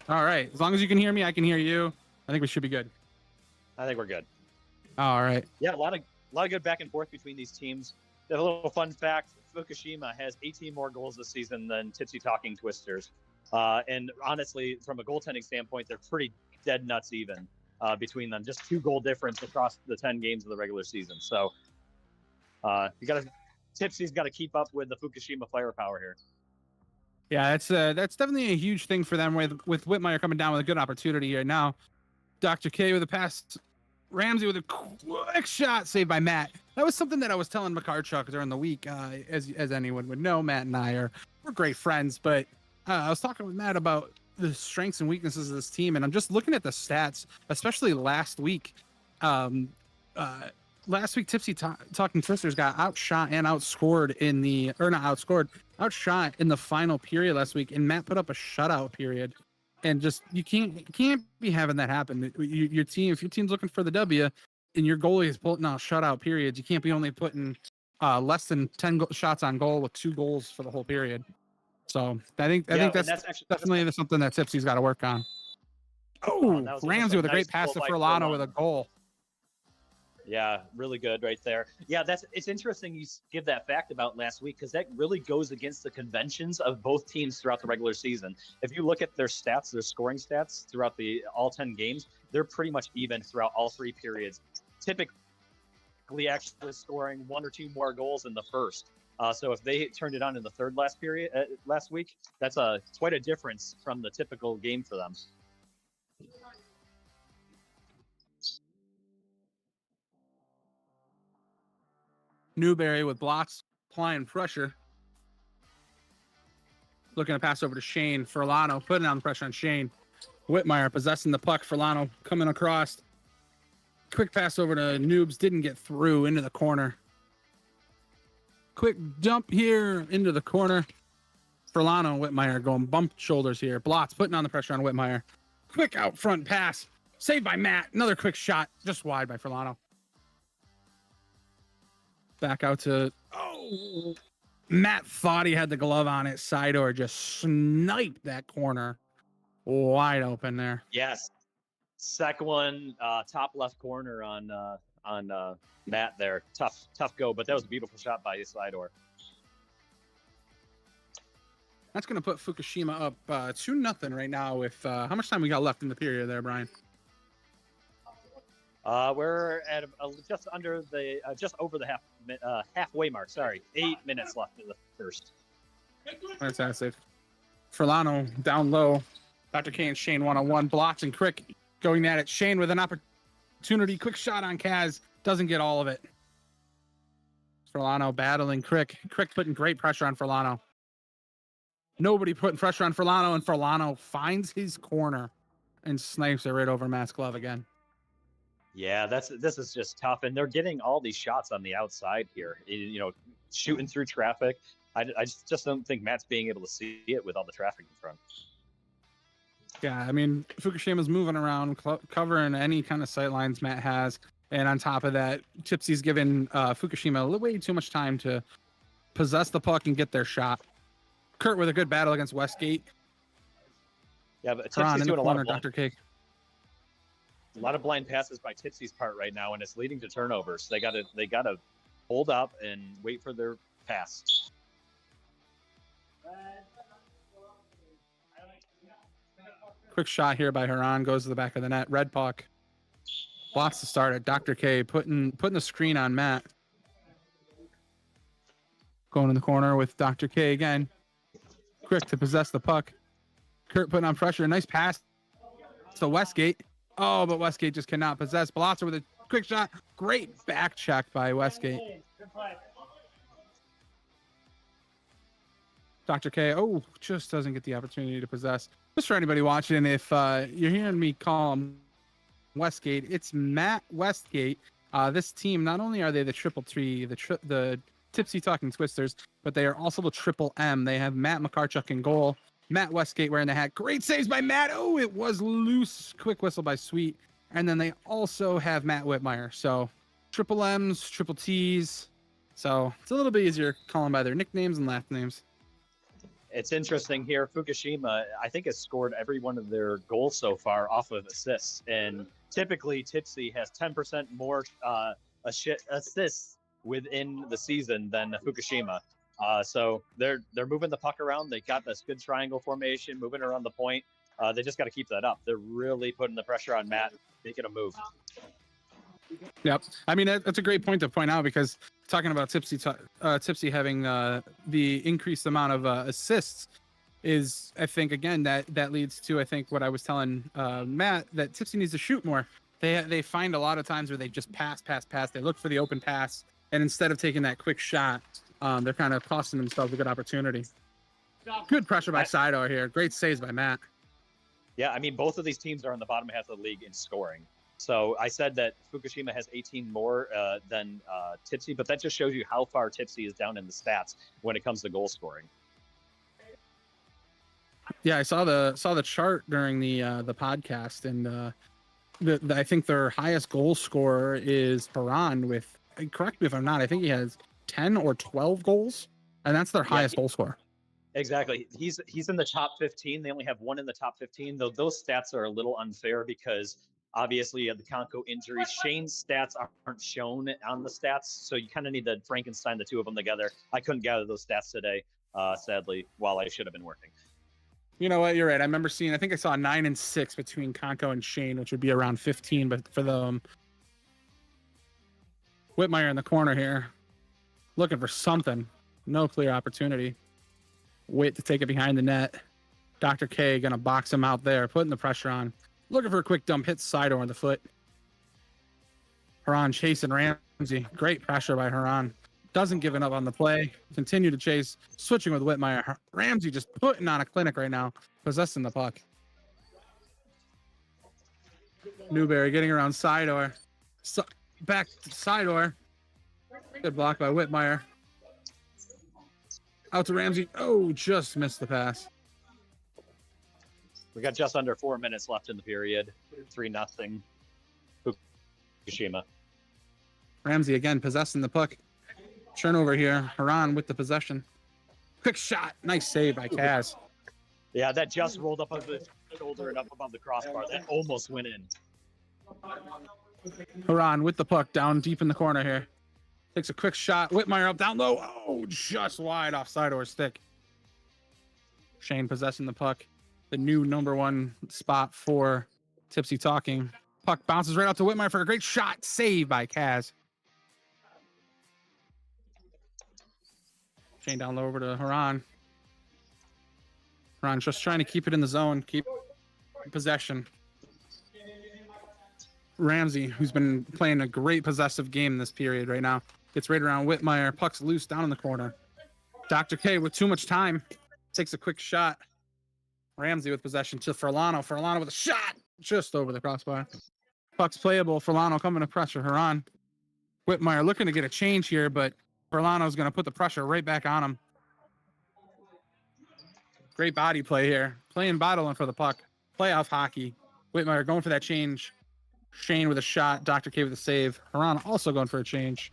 Speaker 7: All right. As long as you can hear me, I can hear you. I think we should be good.
Speaker 10: I think we're good.
Speaker 7: All right.
Speaker 10: Yeah, a lot of good back and forth between these teams. A little fun fact: Fukushima has 18 more goals this season than Tipsy Talking Twisters. And honestly, from a goaltending standpoint, they're pretty dead nuts even between them. Just 2 goal difference across the 10 games of the regular season. So Tipsy's got to keep up with the Fukushima firepower here.
Speaker 7: Yeah, that's definitely a huge thing for them with Whitmire coming down with a good opportunity here. Now, Dr. K with a pass. Ramsey with a quick shot saved by Matt. That was something that I was telling Makarchuk during the week. As anyone would know, Matt and I we're great friends, but I was talking with Matt about the strengths and weaknesses of this team, and I'm just looking at the stats, especially last week. Last week, Tipsy Talking Twisters got outshot and outscored outshot in the final period last week, and Matt put up a shutout period. And just you can't be having that happen. Your team, if your team's looking for the W, and your goalie is pulling out shutout periods, you can't be only putting less than 10 shots on goal with 2 goals for the whole period. So I think that's definitely something that Tipsy's got to work on. Oh, Ramsey with a great pass to Furlano with a goal.
Speaker 10: Yeah, really good right there. Yeah, it's interesting you give that fact about last week because that really goes against the conventions of both teams throughout the regular season. If you look at their stats, their scoring stats throughout all 10 games, they're pretty much even throughout all 3 periods. Typically actually scoring 1 or 2 more goals in the first. So if they turned it on in the third last week, that's quite a difference from the typical game for them.
Speaker 7: Newberry with blocks, applying pressure. Looking to pass over to Shane. Furlano putting on pressure on Shane. Whitmire possessing the puck. Furlano coming across. Quick pass over to Noobs. Didn't get through into the corner. Quick dump here into the corner. Furlano and Whitmire going bump shoulders here. Blotz putting on the pressure on Whitmire. Quick out front pass. Saved by Matt. Another quick shot. Just wide by Furlano. Back out to... Oh! Matt thought he had the glove on it. Sidor just sniped that corner. Wide open there.
Speaker 10: Yes. Second one, top left corner on Matt there. Tough go, but that was a beautiful shot by Isidore.
Speaker 7: That's going to put Fukushima up 2-0 right now with how much time we got left in the period there, Brian?
Speaker 10: We're at just under the just over the halfway mark. Sorry, 8 minutes left in the first.
Speaker 7: Fantastic. Furlano down low. Dr. K and Shane 1-on-1. Blotz and Crick going at it. Shane with an opportunity. Quick shot on Kaz. Doesn't get all of it. Furlano battling Crick. Crick putting great pressure on Furlano. Nobody putting pressure on Furlano, and Furlano finds his corner and snipes it right over Matt's glove again.
Speaker 10: Yeah, this is just tough, and they're getting all these shots on the outside here. You know, shooting through traffic. I just don't think Matt's being able to see it with all the traffic in front.
Speaker 7: Yeah, I mean, Fukushima's moving around, covering any kind of sight lines Matt has. And on top of that, Tipsy's given Fukushima way too much time to possess the puck and get their shot. Kurt with a good battle against Westgate.
Speaker 10: Yeah, but
Speaker 7: Ron
Speaker 10: Tipsy's
Speaker 7: in the
Speaker 10: doing
Speaker 7: corner,
Speaker 10: a
Speaker 7: Dr. K.
Speaker 10: lot of blind passes by Tipsy's part right now, and it's leading to turnovers. They gotta hold up and wait for their pass.
Speaker 7: Quick shot here by Huron, goes to the back of the net. Red puck. Blocks to start it. Dr. K putting the screen on Matt. Going in the corner with Dr. K again. Quick to possess the puck. Kurt putting on pressure. Nice pass to Westgate. Oh, but Westgate just cannot possess. Blotzer with a quick shot. Great back check by Westgate. Dr. K, just doesn't get the opportunity to possess. Just for anybody watching, if you're hearing me call him Westgate, it's Matt Westgate. This team, not only are they the triple tree, the Tipsy Talking Twisters, but they are also the triple M. They have Matt McCarchuk in goal. Matt Westgate wearing the hat. Great saves by Matt. Oh, it was loose. Quick whistle by Sweet. And then they also have Matt Whitmire. So triple M's, triple T's. So it's a little bit easier calling by their nicknames and last names.
Speaker 10: It's interesting here. Fukushima, I think, has scored every one of their goals so far off of assists. And typically, Tipsy has 10% more assists within the season than Fukushima. So they're moving the puck around. They got this good triangle formation, moving around the point. They just got to keep that up. They're really putting the pressure on Matt, making a move.
Speaker 7: Yep. I mean, that's a great point to point out, because talking about Tipsy having the increased amount of assists is, I think, again, that leads to, I think, what I was telling Matt, that Tipsy needs to shoot more. They find a lot of times where they just pass. They look for the open pass, and instead of taking that quick shot, they're kind of costing themselves a good opportunity. Good pressure by Sidor here. Great saves by Matt.
Speaker 10: Yeah, I mean, both of these teams are in the bottom half of the league in scoring. So I said that Fukushima has 18 more than Tipsy, but that just shows you how far Tipsy is down in the stats when it comes to goal scoring.
Speaker 7: Yeah, I saw the chart during the podcast, and I think their highest goal scorer is Haran with, correct me if I'm not, I think he has 10 or 12 goals, and that's their highest goal scorer.
Speaker 10: Exactly. He's in the top 15. They only have one in the top 15, though those stats are a little unfair because obviously you have the Conco injury. Shane's stats aren't shown on the stats, so you kind of need to Frankenstein the two of them together. I couldn't gather those stats today, sadly, while I should have been working.
Speaker 7: You know what? You're right. I remember seeing, I think I saw 9 and 6 between Conco and Shane, which would be around 15, but for them. Whitmire in the corner here, looking for something. No clear opportunity. Wait to take it behind the net. Dr. K going to box him out there, putting the pressure on. Looking for a quick dump, hits Sidor on the foot. Haran chasing Ramsey. Great pressure by Haran. Doesn't give it up on the play. Continue to chase. Switching with Whitmire. Ramsey just putting on a clinic right now, possessing the puck. Newberry getting around Sidor. Back to Sidor. Good block by Whitmire. Out to Ramsey. Oh, just missed the pass.
Speaker 10: We got just under 4 minutes left in the period. 3-0. Fukushima.
Speaker 7: Ramsey again possessing the puck. Turnover here. Haran with the possession. Quick shot. Nice save by Kaz.
Speaker 10: Yeah, that just rolled up over the shoulder and up above the crossbar. That almost went in.
Speaker 7: Haran with the puck down deep in the corner here. Takes a quick shot. Whitmire up down low. Oh, just wide offside or stick. Shane possessing the puck. The new #1 spot for Tipsy Talking. Puck bounces right out to Whitmire for a great shot. Save by Kaz. Shane down low over to Haran. Haran just trying to keep it in the zone. Keep possession. Ramsey, who's been playing a great possessive game this period right now, gets right around Whitmire. Puck's loose down in the corner. Dr. K with too much time takes a quick shot. Ramsey with possession to Furlano. Furlano with a shot just over the crossbar. Puck's playable. Furlano coming to pressure. Haran. Whitmire looking to get a change here, but Furlano's going to put the pressure right back on him. Great body play here. Playing battling for the puck. Playoff hockey. Whitmire going for that change. Shane with a shot. Dr. K with a save. Haran also going for a change.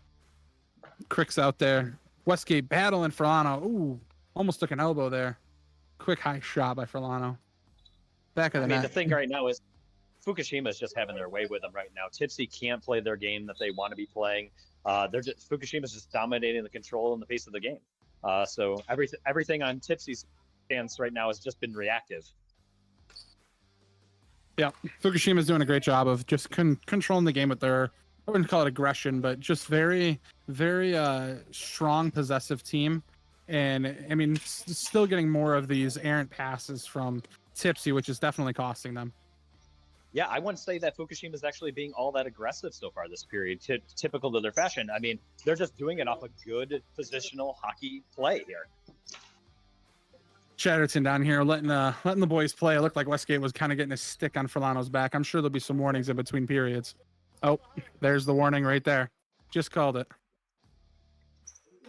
Speaker 7: Crick's out there. Westgate battling Furlano. Ooh, almost took an elbow there. Quick high shot by Furlano. Back of the net.
Speaker 10: The thing right now is Fukushima is just having their way with them right now. Tipsy can't play their game that they want to be playing. Fukushima's just dominating the control and the pace of the game. So everything on Tipsy's stance right now has just been reactive.
Speaker 7: Yeah, Fukushima's doing a great job of just controlling the game with their, I wouldn't call it aggression, but just very, very strong possessive team. And I mean, still getting more of these errant passes from Tipsy, which is definitely costing them.
Speaker 10: Yeah, I wouldn't say that Fukushima is actually being all that aggressive so far this period, typical to their fashion. I mean, they're just doing it off a good positional hockey play here.
Speaker 7: Chatterton down here letting the boys play. It looked like Westgate was kind of getting a stick on Furlano's back. I'm sure there'll be some warnings in between periods. Oh, there's the warning right there. Just called it.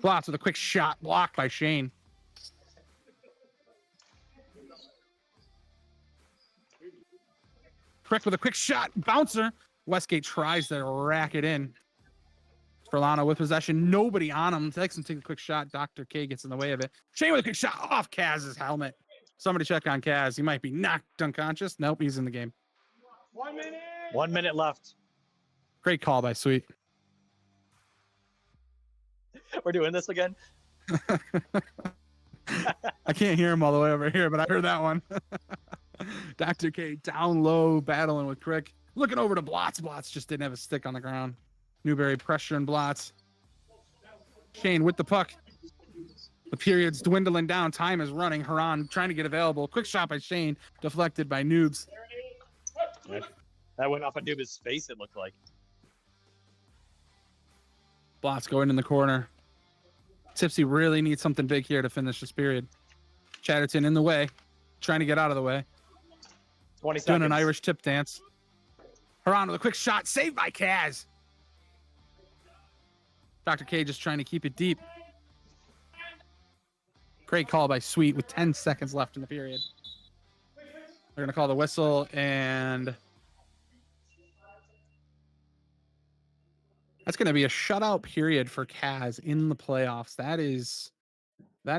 Speaker 7: Blotz with a quick shot blocked by Shane. Crick with a quick shot. Bouncer. Westgate tries to rack it in. Furlano with possession. Nobody on him. Takes him to take a quick shot. Dr. K gets in the way of it. Shane with a quick shot off Kaz's helmet. Somebody check on Kaz. He might be knocked unconscious. Nope, he's in the game.
Speaker 10: 1 minute. 1 minute left.
Speaker 7: Great call by Sweet.
Speaker 10: We're doing this again?
Speaker 7: I can't hear him all the way over here, but I heard that one. Dr. K down low, battling with Crick. Looking over to Blotz. Blotz just didn't have a stick on the ground. Newberry pressuring Blotz. Shane with the puck. The period's dwindling down. Time is running. Haran trying to get available. Quick shot by Shane. Deflected by Noobs.
Speaker 10: That went off of Noob's face, it looked like.
Speaker 7: Blotz going in the corner. Tipsy really needs something big here to finish this period. Chatterton in the way. Trying to get out of the way.
Speaker 10: 20 seconds.
Speaker 7: Doing an Irish tip dance. Haran with a quick shot. Saved by Kaz. Dr. K just trying to keep it deep. Great call by Sweet with 10 seconds left in the period. They're going to call the whistle, and that's going to be a shutout period for Kaz in the playoffs. That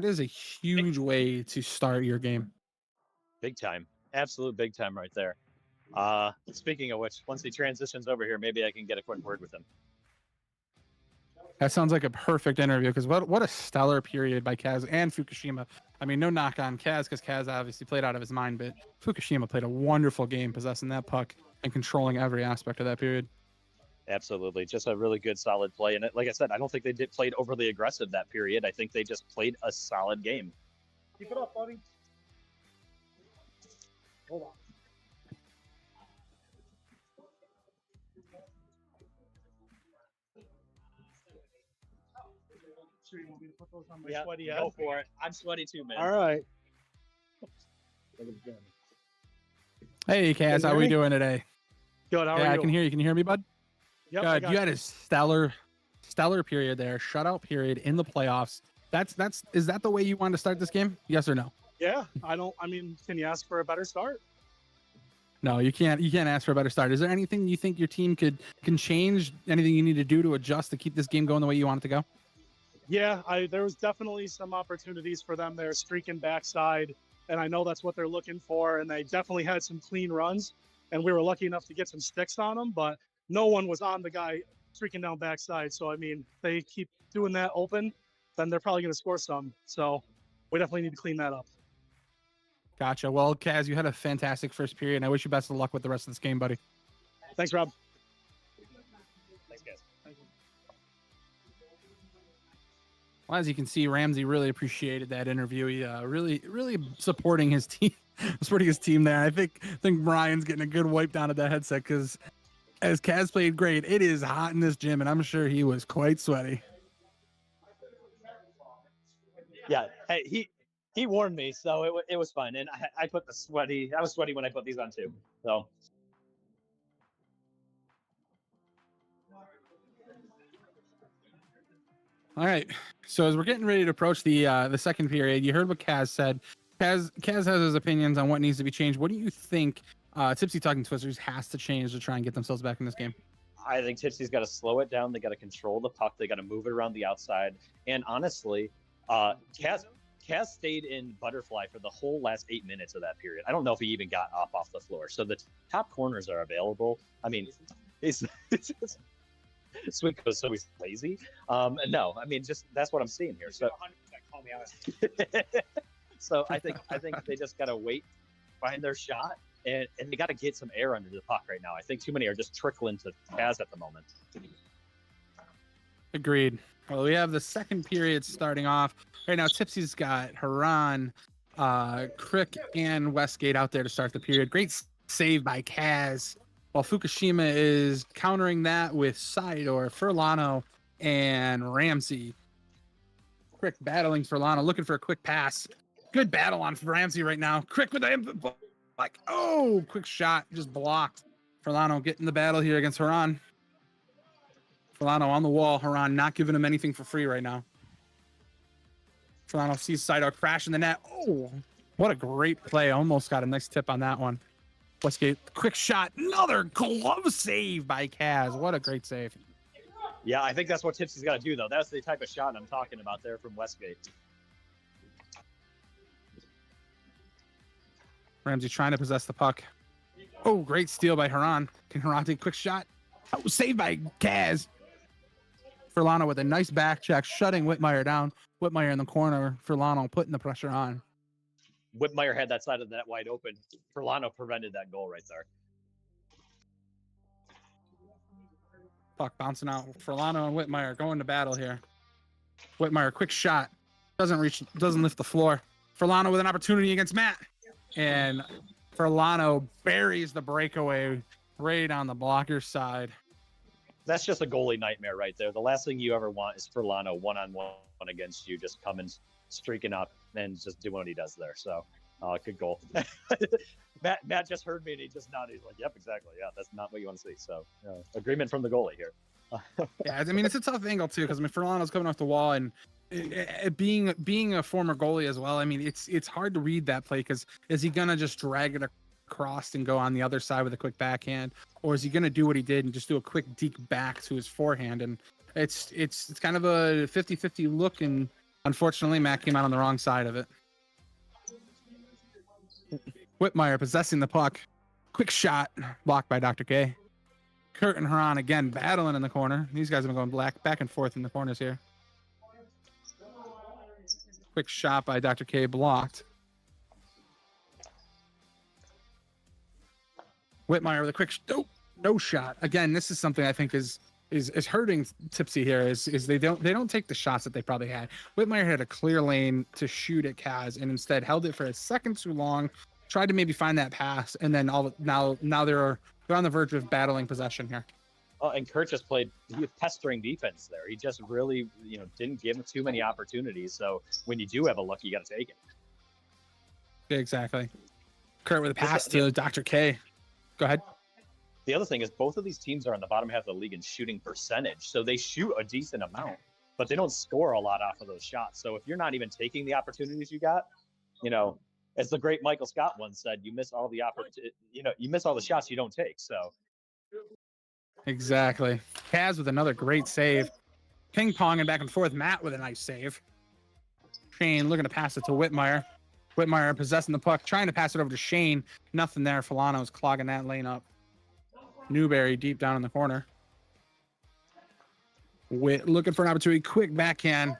Speaker 7: is a huge way to start your game.
Speaker 10: Big time. Absolute big time right there. Speaking of which, once he transitions over here, maybe I can get a quick word with him.
Speaker 7: That sounds like a perfect interview, because what a stellar period by Kaz and Fukushima. I mean, no knock on Kaz, because Kaz obviously played out of his mind, but Fukushima played a wonderful game possessing that puck and controlling every aspect of that period.
Speaker 10: Absolutely. Just a really good, solid play. And like I said, I don't think they played overly aggressive that period. I think they just played a solid game. Keep it up, buddy. Hold on.
Speaker 4: Sure you want me to put those on my
Speaker 10: Yeah,
Speaker 4: sweaty
Speaker 10: go for it. I'm sweaty too, man.
Speaker 4: All right.
Speaker 7: Hey, Kaz, how are we doing today?
Speaker 4: Good. How are
Speaker 7: Yeah,
Speaker 4: you?
Speaker 7: I can hear you. Can you hear me, bud?
Speaker 4: Yep, I
Speaker 7: Good.
Speaker 4: got
Speaker 7: You had a stellar period there, shutout period in the playoffs. Is that the way you want to start this game? Yes or no?
Speaker 4: Yeah, I mean, can you ask for a better start?
Speaker 7: No, you can't. You can't ask for a better start. Is there anything you think your team can change? Anything you need to do to adjust to keep this game going the way you want it to go?
Speaker 4: Yeah, there was definitely some opportunities for them there, streaking backside, and I know that's what they're looking for. And they definitely had some clean runs, and we were lucky enough to get some sticks on them, but no one was on the guy streaking down backside. So I mean, they keep doing that open, then they're probably going to score some. So we definitely need to clean that up.
Speaker 7: Gotcha. Well, Kaz, you had a fantastic first period, and I wish you best of luck with the rest of this game, buddy.
Speaker 4: Thanks, Rob.
Speaker 10: Thanks, guys.
Speaker 7: Well, as you can see, Ramsey really appreciated that interview. He really supporting his team, there. I think Brian's getting a good wipe down at that headset because as Kaz played great, it is hot in this gym, and I'm sure he was quite sweaty.
Speaker 10: Yeah, hey, he warned me, so it was fun. And I was sweaty when I put these on too. So.
Speaker 7: All right. So as we're getting ready to approach the second period, you heard what Kaz said. Kaz has his opinions on what needs to be changed. What do you think Tipsy Talking Twisters has to change to try and get themselves back in this game?
Speaker 10: I think Tipsy's got to slow it down. They got to control the puck. They got to move it around the outside. And honestly, Kaz stayed in butterfly for the whole last 8 minutes of that period. I don't know if he even got up off the floor. So the top corners are available. I mean, it's Sweet goes so he's lazy. No, I mean, just that's what I'm seeing here. So, call me out. So I think they just got to wait, find their shot, and they got to get some air under the puck right now. I think too many are just trickling to Kaz at the moment.
Speaker 7: Agreed. Well, we have the second period starting off. Right now, Tipsy's got Haran, Crick, and Westgate out there to start the period. Great save by Kaz. While Fukushima is countering that with Sidor, Furlano, and Ramsey. Crick battling Furlano, looking for a quick pass. Good battle on Ramsey right now. Crick with the quick shot, just blocked. Furlano getting the battle here against Haran. Furlano on the wall. Haran not giving him anything for free right now. Furlano sees Sidor crash in the net. Oh, what a great play. Almost got a nice tip on that one. Westgate, quick shot. Another glove save by Kaz. What a great save.
Speaker 10: Yeah, I think that's what Tipsy's got to do, though. That's the type of shot I'm talking about there from Westgate.
Speaker 7: Ramsey trying to possess the puck. Oh, great steal by Haran. Can Haran take a quick shot? Oh, saved by Kaz. Furlano with a nice back check, shutting Whitmire down. Whitmire in the corner. Furlano putting the pressure on.
Speaker 10: Whitmire had that side of the net wide open. Furlano prevented that goal right there.
Speaker 7: Puck bouncing out. Furlano and Whitmire going to battle here. Whitmire, quick shot. Doesn't lift the floor. Furlano with an opportunity against Matt. And Furlano buries the breakaway right on the blocker's side.
Speaker 10: That's just a goalie nightmare right there. The last thing you ever want is Furlano one-on-one against you, just coming, streaking up, and just doing what he does there. So, good goal. Matt just heard me, and he just nodded. He's like, yep, exactly. Yeah, that's not what you want to see. So, agreement from the goalie here.
Speaker 7: Yeah, I mean, it's a tough angle, too, because Furlano's coming off the wall, and being a former goalie as well, I mean, it's hard to read that play, because is he going to just drag it across and go on the other side with a quick backhand, or is he going to do what he did and just do a quick deke back to his forehand? And it's kind of a 50-50 look, and unfortunately Matt came out on the wrong side of it. Whitmire possessing the puck, quick shot blocked by Dr. K. Kurt and Haran again battling in the corner. These guys have been going back and forth in the corners here. Quick shot by Dr. K blocked. Whitmire with a quick no shot. Again, this is something I think is hurting Tipsy here. Is they don't take the shots that they probably had. Whitmire had a clear lane to shoot at Kaz and instead held it for a second too long. Tried to maybe find that pass, and then now they're on the verge of battling possession here.
Speaker 10: Oh, and Kurt just played pestering defense there. He just really didn't give him too many opportunities. So when you do have a look, you got to take it.
Speaker 7: Exactly. Kurt with a pass to Dr. K. Go ahead.
Speaker 10: The other thing is both of these teams are on the bottom half of the league in shooting percentage, so they shoot a decent amount. but they don't score a lot off of those shots. So if you're not even taking the opportunities you got, you know, as the great Michael Scott once said, you miss all the you miss all the shots you don't take. So
Speaker 7: Exactly. Kaz with another great save. Ping-ponging back and forth. Matt with a nice save. Shane looking to pass it to Whitmire. Whitmire possessing the puck, trying to pass it over to Shane. Nothing there. Filano's clogging that lane up. Newberry deep down in the corner. Looking for an opportunity. Quick backhand.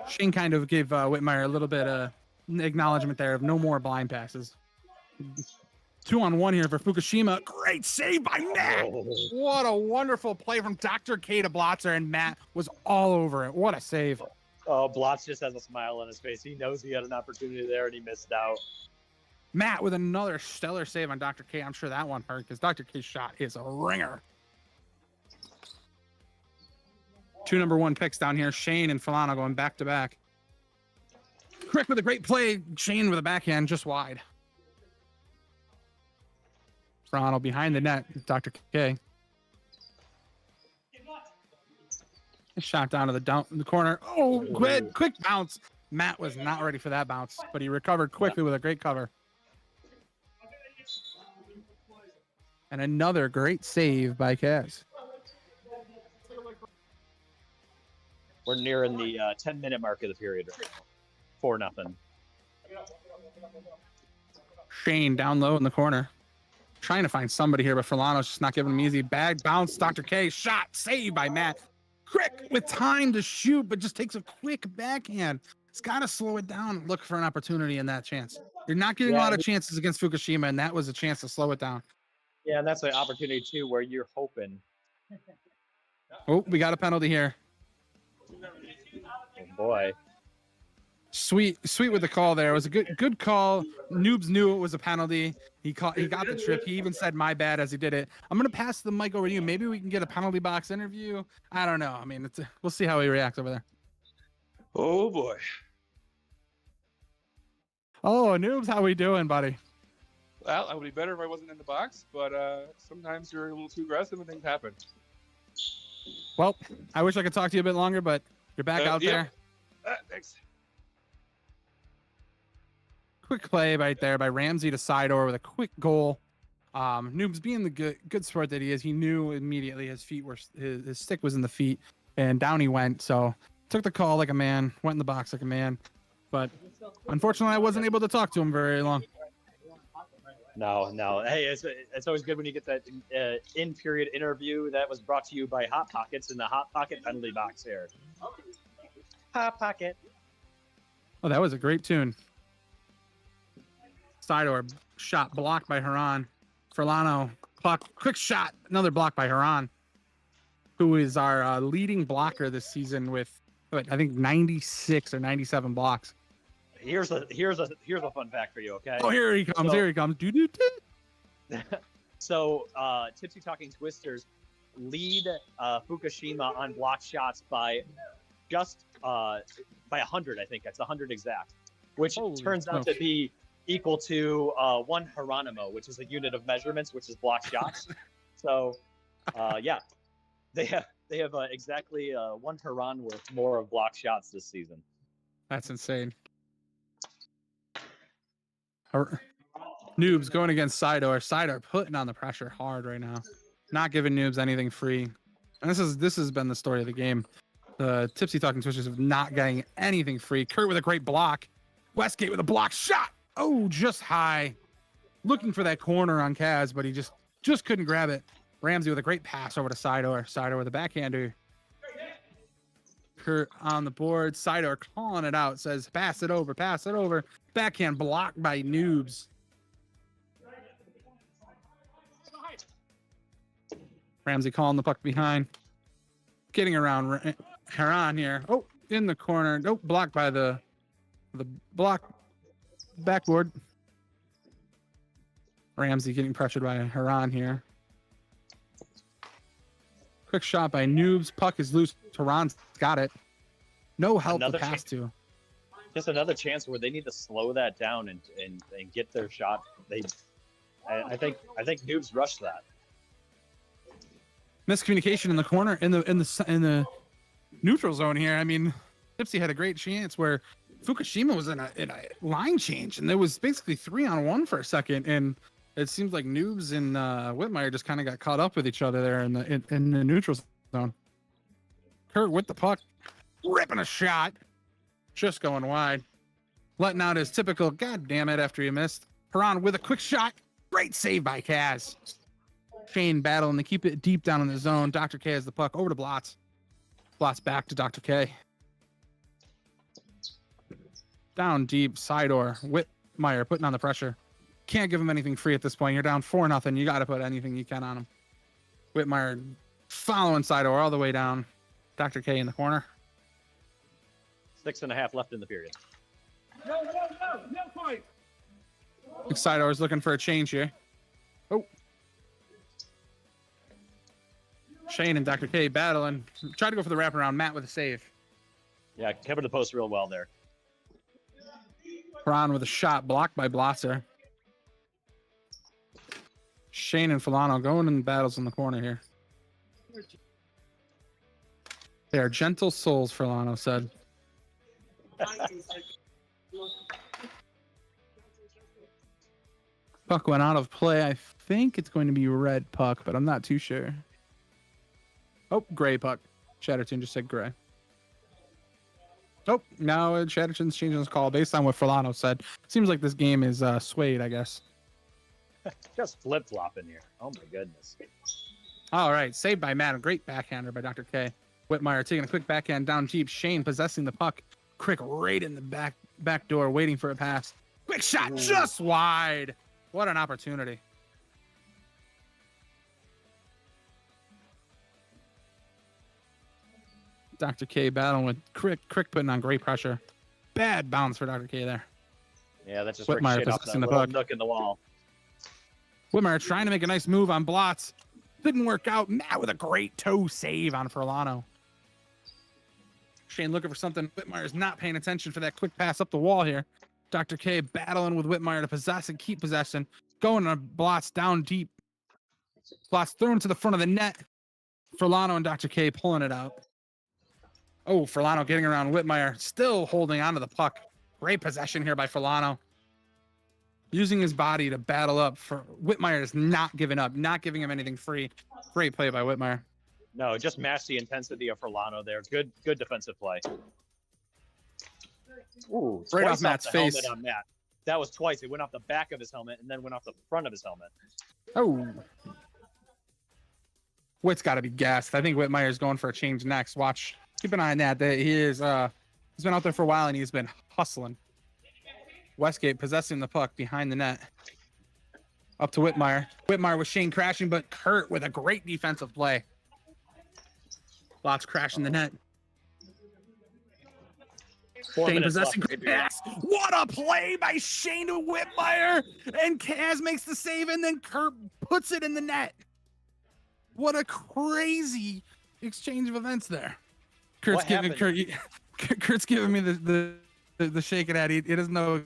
Speaker 7: Shane kind of gave Whitmire a little bit of acknowledgement there of no more blind passes. 2-on-1 here for Fukushima. Great save by Matt. What a wonderful play from Dr. K to Blotzer, and Matt was all over it. What a save.
Speaker 10: Oh, Blotz just has a smile on his face. He knows he had an opportunity there and he missed out.
Speaker 7: Matt with another stellar save on Dr. K. I'm sure that one hurt because Dr. K's shot is a ringer. 2 number 1 picks down here. Shane and Filano going back to back. Crick with a great play. Shane with a backhand just wide. Filano behind the net. Dr. K. Shot down to the corner. Oh, quick bounce. Matt was not ready for that bounce, but he recovered quickly with a great cover. And another great save by Kaz.
Speaker 10: We're nearing the 10-minute mark of the period right now. 4-0.
Speaker 7: Shane down low in the corner. Trying to find somebody here, but Filano's just not giving him easy. Bag bounce. Dr. K shot. Saved by Matt. Crick with time to shoot, but just takes a quick backhand. It's got to slow it down. Look for an opportunity in that chance. You're not getting a lot of chances against Fukushima, and that was a chance to slow it down.
Speaker 10: Yeah, and that's an opportunity, too, where you're hoping.
Speaker 7: Oh, we got a penalty here.
Speaker 10: Oh, boy.
Speaker 7: Sweet with the call there. It was a good call. Noobs knew it was a penalty. He got the trip. He even said my bad as he did it. I'm gonna pass the mic over to you. Maybe we can get a penalty box interview. I don't know. I mean, we'll see how he reacts over there.
Speaker 11: Oh boy.
Speaker 7: Oh, Noobs, how we doing, buddy?
Speaker 11: Well, I would be better if I wasn't in the box, but sometimes you're a little too aggressive and things happen.
Speaker 7: Well, I wish I could talk to you a bit longer, but you're back out there.
Speaker 11: Thanks.
Speaker 7: Quick play right there by Ramsey to Sidor with a quick goal. Noobs being the good sport that he is, he knew immediately his stick was in the feet, and down he went. So took the call like a man, went in the box like a man. But unfortunately, I wasn't able to talk to him very long.
Speaker 10: No. Hey, it's always good when you get that in-period interview that was brought to you by Hot Pockets in the Hot Pocket penalty box here. Hot Pocket.
Speaker 7: Oh, that was a great tune. Sidor shot blocked by Haran. Filano quick shot, another block by Haran, who is our leading blocker this season with I think 96 or 97 blocks.
Speaker 10: Here's a fun fact for you, okay?
Speaker 7: Oh, here he comes.
Speaker 10: So, Tipsy Talking Twisters lead Fukushima on block shots by just by 100. I think that's 100 exact, which turns out to be equal to 1 Geronimo, which is a unit of measurements, which is block shots. So, yeah, they have exactly 1 Haran worth more of block shots this season.
Speaker 7: That's insane. Noobs going against Sidor. Sidor putting on the pressure hard right now, not giving Noobs anything free. And this has been the story of the game. The Tipsy Talking Twisters of not getting anything free. Kurt with a great block. Westgate with a block shot. Oh, just high. Looking for that corner on Kaz, but he just couldn't grab it. Ramsey with a great pass over to Sidor. Sidor with a backhander. Kurt on the board. Sidor calling it out. Says, pass it over. Backhand blocked by Noobs. Ramsey calling the puck behind. Getting around Haran here. Oh, in the corner. Nope, blocked by the block backboard. Ramsey getting pressured by Haran here. Quick shot by Noobs. Puck is loose. Haran's got it. No help to pass to.
Speaker 10: Just another chance where they need to slow that down and get their shot. I think Noobs rushed that.
Speaker 7: Miscommunication in the corner in the neutral zone here. I mean, Tipsy had a great chance where Fukushima was in a line change, and there was basically 3-on-1 for a second, and it seems like Noobs and Whitmire just kind of got caught up with each other there in the neutral zone. Kurt with the puck, ripping a shot, just going wide, letting out his typical "God damn it" after he missed. Haran with a quick shot, great save by Kaz. Shane battling to keep it deep down in the zone. Dr. K has the puck over to Blotz. Blotz back to Dr. K. Down deep, Sidor, Whitmire putting on the pressure. Can't give him anything free at this point. You're down 4-0. You got to put anything you can on him. Whitmire following Sidor all the way down. Dr. K in the corner.
Speaker 10: 6.5 left in the period.
Speaker 5: No point.
Speaker 7: Sidor is looking for a change here. Oh. Shane and Dr. K battling. Try to go for the wraparound. Matt with a save.
Speaker 10: Yeah, covered the post real well there.
Speaker 7: Ron with a shot blocked by Blotzer. Shane and Filano going in battles in the corner here. They are gentle souls, Filano said. Puck went out of play. I think it's going to be red puck, but I'm not too sure. Oh, gray puck. Chatterton just said gray. Oh, now Chatterton's changing his call based on what Filano said. Seems like this game is swayed, I guess.
Speaker 10: Just flip-flopping here. Oh, my goodness.
Speaker 7: All right, saved by Matt. A great backhander by Dr. K. Whitmire taking a quick backhand down deep. Shane possessing the puck. Crick right in the back door, waiting for a pass. Quick shot, just wide. What an opportunity. Dr. K battling with Crick putting on great pressure. Bad bounce for Dr. K there.
Speaker 10: Yeah, that just
Speaker 7: Whitmire
Speaker 10: ricocheted off that
Speaker 7: possessing the
Speaker 10: little
Speaker 7: puck.
Speaker 10: nook in the wall.
Speaker 7: Whitmire trying to make a nice move on Blotz. Didn't work out. Matt with a great toe save on Furlano. Shane looking for something. Whitmire's not paying attention for that quick pass up the wall here. Dr. K battling with Whitmire to possess and keep possession. Going on Blotz down deep. Blotz thrown to the front of the net. Furlano and Dr. K pulling it out. Oh, Furlano getting around Whitmire. Still holding onto the puck. Great possession here by Furlano. Using his body to battle up. For Whitmire is not giving up. Not giving him anything free. Great play by Whitmire.
Speaker 10: No, just match the intensity of Furlano there. Good defensive play. Ooh,
Speaker 7: Right off
Speaker 10: twice
Speaker 7: Matt's
Speaker 10: the
Speaker 7: face.
Speaker 10: helmet on Matt. That was twice. It went off the back of his helmet and then went off the front of his helmet.
Speaker 7: Oh. Whit's got to be gassed. I think Whitmire's going for a change next. Watch. Keep an eye on that. He is he's been out there for a while and he's been hustling. Westgate possessing the puck behind the net. Up to Whitmire. Whitmire with Shane crashing, but Kurt with a great defensive play. Lots crashing the net.
Speaker 10: 4
Speaker 7: Shane
Speaker 10: minutes
Speaker 7: possessing,
Speaker 10: left.
Speaker 7: great pass. What a play by Shane to Whitmire. And Kaz makes the save, and then Kurt puts it in the net. What a crazy exchange of events there. Kurt's giving me the shake it at. He doesn't know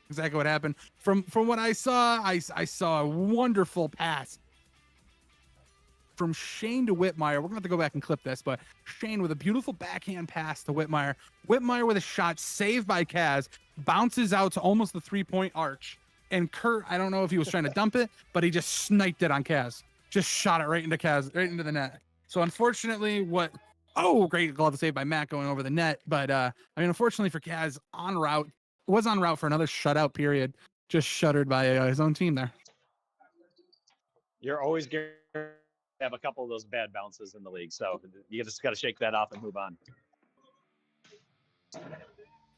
Speaker 7: exactly what happened. From what I saw, I saw a wonderful pass from Shane to Whitmire. We're gonna have to go back and clip this, but Shane with a beautiful backhand pass to Whitmire. Whitmire with a shot saved by Kaz, bounces out to almost the 3-point arch. And Kurt, I don't know if he was trying to dump it, but he just sniped it on Kaz. Just shot it right into Kaz, right into the net. So unfortunately, great glove save by Matt going over the net. But unfortunately for Kaz, was en route for another shutout period. Just shuttered by his own team there.
Speaker 10: You're always going to have a couple of those bad bounces in the league, so you just got to shake that off and move on.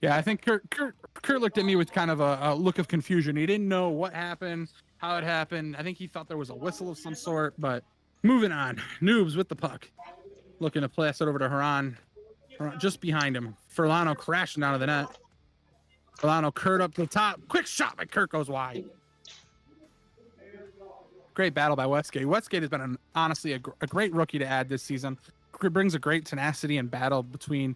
Speaker 7: Yeah, I think Kurt looked at me with kind of a look of confusion. He didn't know what happened, how it happened. I think he thought there was a whistle of some sort, but moving on. Noobs with the puck. Looking to pass it over to Haran. Just behind him. Furlano crashing out of the net. Furlano, Kurt up to the top. Quick shot by Kurt goes wide. Great battle by Westgate. Westgate has been honestly a great rookie to add this season. Brings a great tenacity and battle between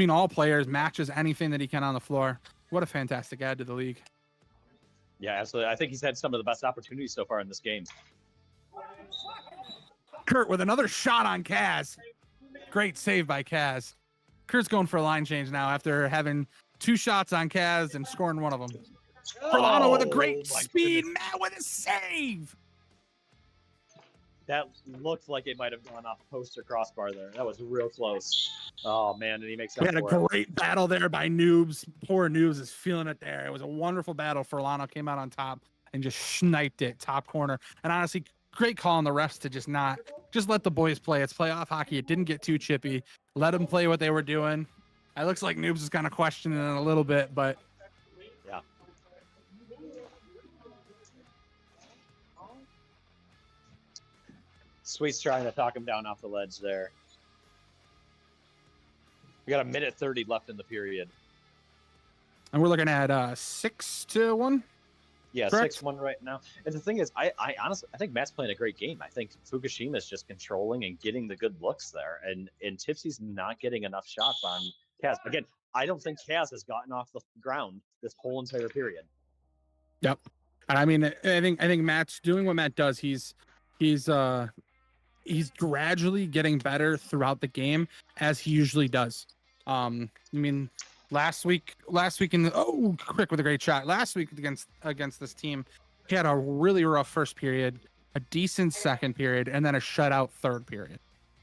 Speaker 7: all players, matches anything that he can on the floor. What a fantastic add to the league.
Speaker 10: Yeah, absolutely. I think he's had some of the best opportunities so far in this game.
Speaker 7: Kurt with another shot on Kaz. Great save by Kaz. Kurt's going for a line change now after having 2 shots on Kaz and scoring one of them. Furlano with a great speed. Matt with a save.
Speaker 10: That looked like it might have gone off post or crossbar there. That was real close. Oh, man, and he makes up
Speaker 7: We had a
Speaker 10: for it.
Speaker 7: great battle there by Noobs. Poor Noobs is feeling it there. It was a wonderful battle. Furlano came out on top and just sniped it top corner. And honestly, great call on the refs to just let the boys play. It's playoff hockey. It didn't get too chippy. Let them play what they were doing. It looks like Noobs is kind of questioning it a little bit, but
Speaker 10: yeah. Sweet's trying to talk him down off the ledge there. We got 1:30 left in the period.
Speaker 7: And we're looking at 6-1.
Speaker 10: Yeah,
Speaker 7: Correct.
Speaker 10: 6-1 right now. And the thing is, I honestly, I think Matt's playing a great game. I think Fukushima's just controlling and getting the good looks there. And Tipsy's not getting enough shots on Kaz. Again, I don't think Kaz has gotten off the ground this whole entire period.
Speaker 7: Yep. And I mean, I think Matt's doing what Matt does. He's gradually getting better throughout the game as he usually does. I mean, last week in the Quick with a great shot. Last week against this team, he had a really rough first period, a decent second period, and then a shutout third period.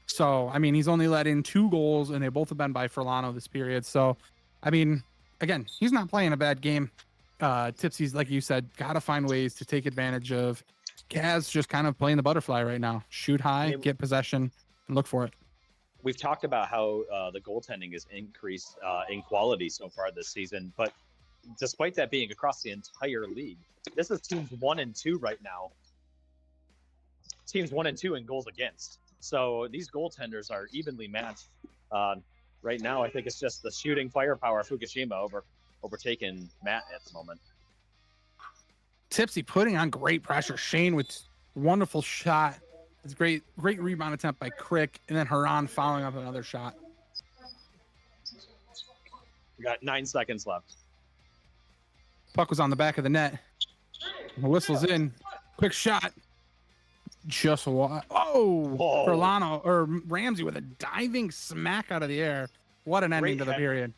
Speaker 7: So, I mean, he's only let in 2 goals, and they both have been by Furlano this period. So, I mean, again, he's not playing a bad game. Tipsy's, like you said, got to find ways to take advantage of Kaz just kind of playing the butterfly right now. Shoot high, get possession, and look for it.
Speaker 10: We've talked about how the goaltending has increased in quality so far this season, but despite that being across the entire league, this is teams 1 and 2 right now. Teams 1 and 2 in goals against. So these goaltenders are evenly matched. Right now, I think it's just the shooting firepower of Fukushima overtaking Matt at the moment.
Speaker 7: Tipsy putting on great pressure. Shane with wonderful shot. It's great rebound attempt by Crick, and then Haran following up another shot.
Speaker 10: We got 9 seconds left.
Speaker 7: Puck was on the back of the net. The whistle's in. Quick shot. Furlano or Ramsey with a diving smack out of the air. What an ending to the period.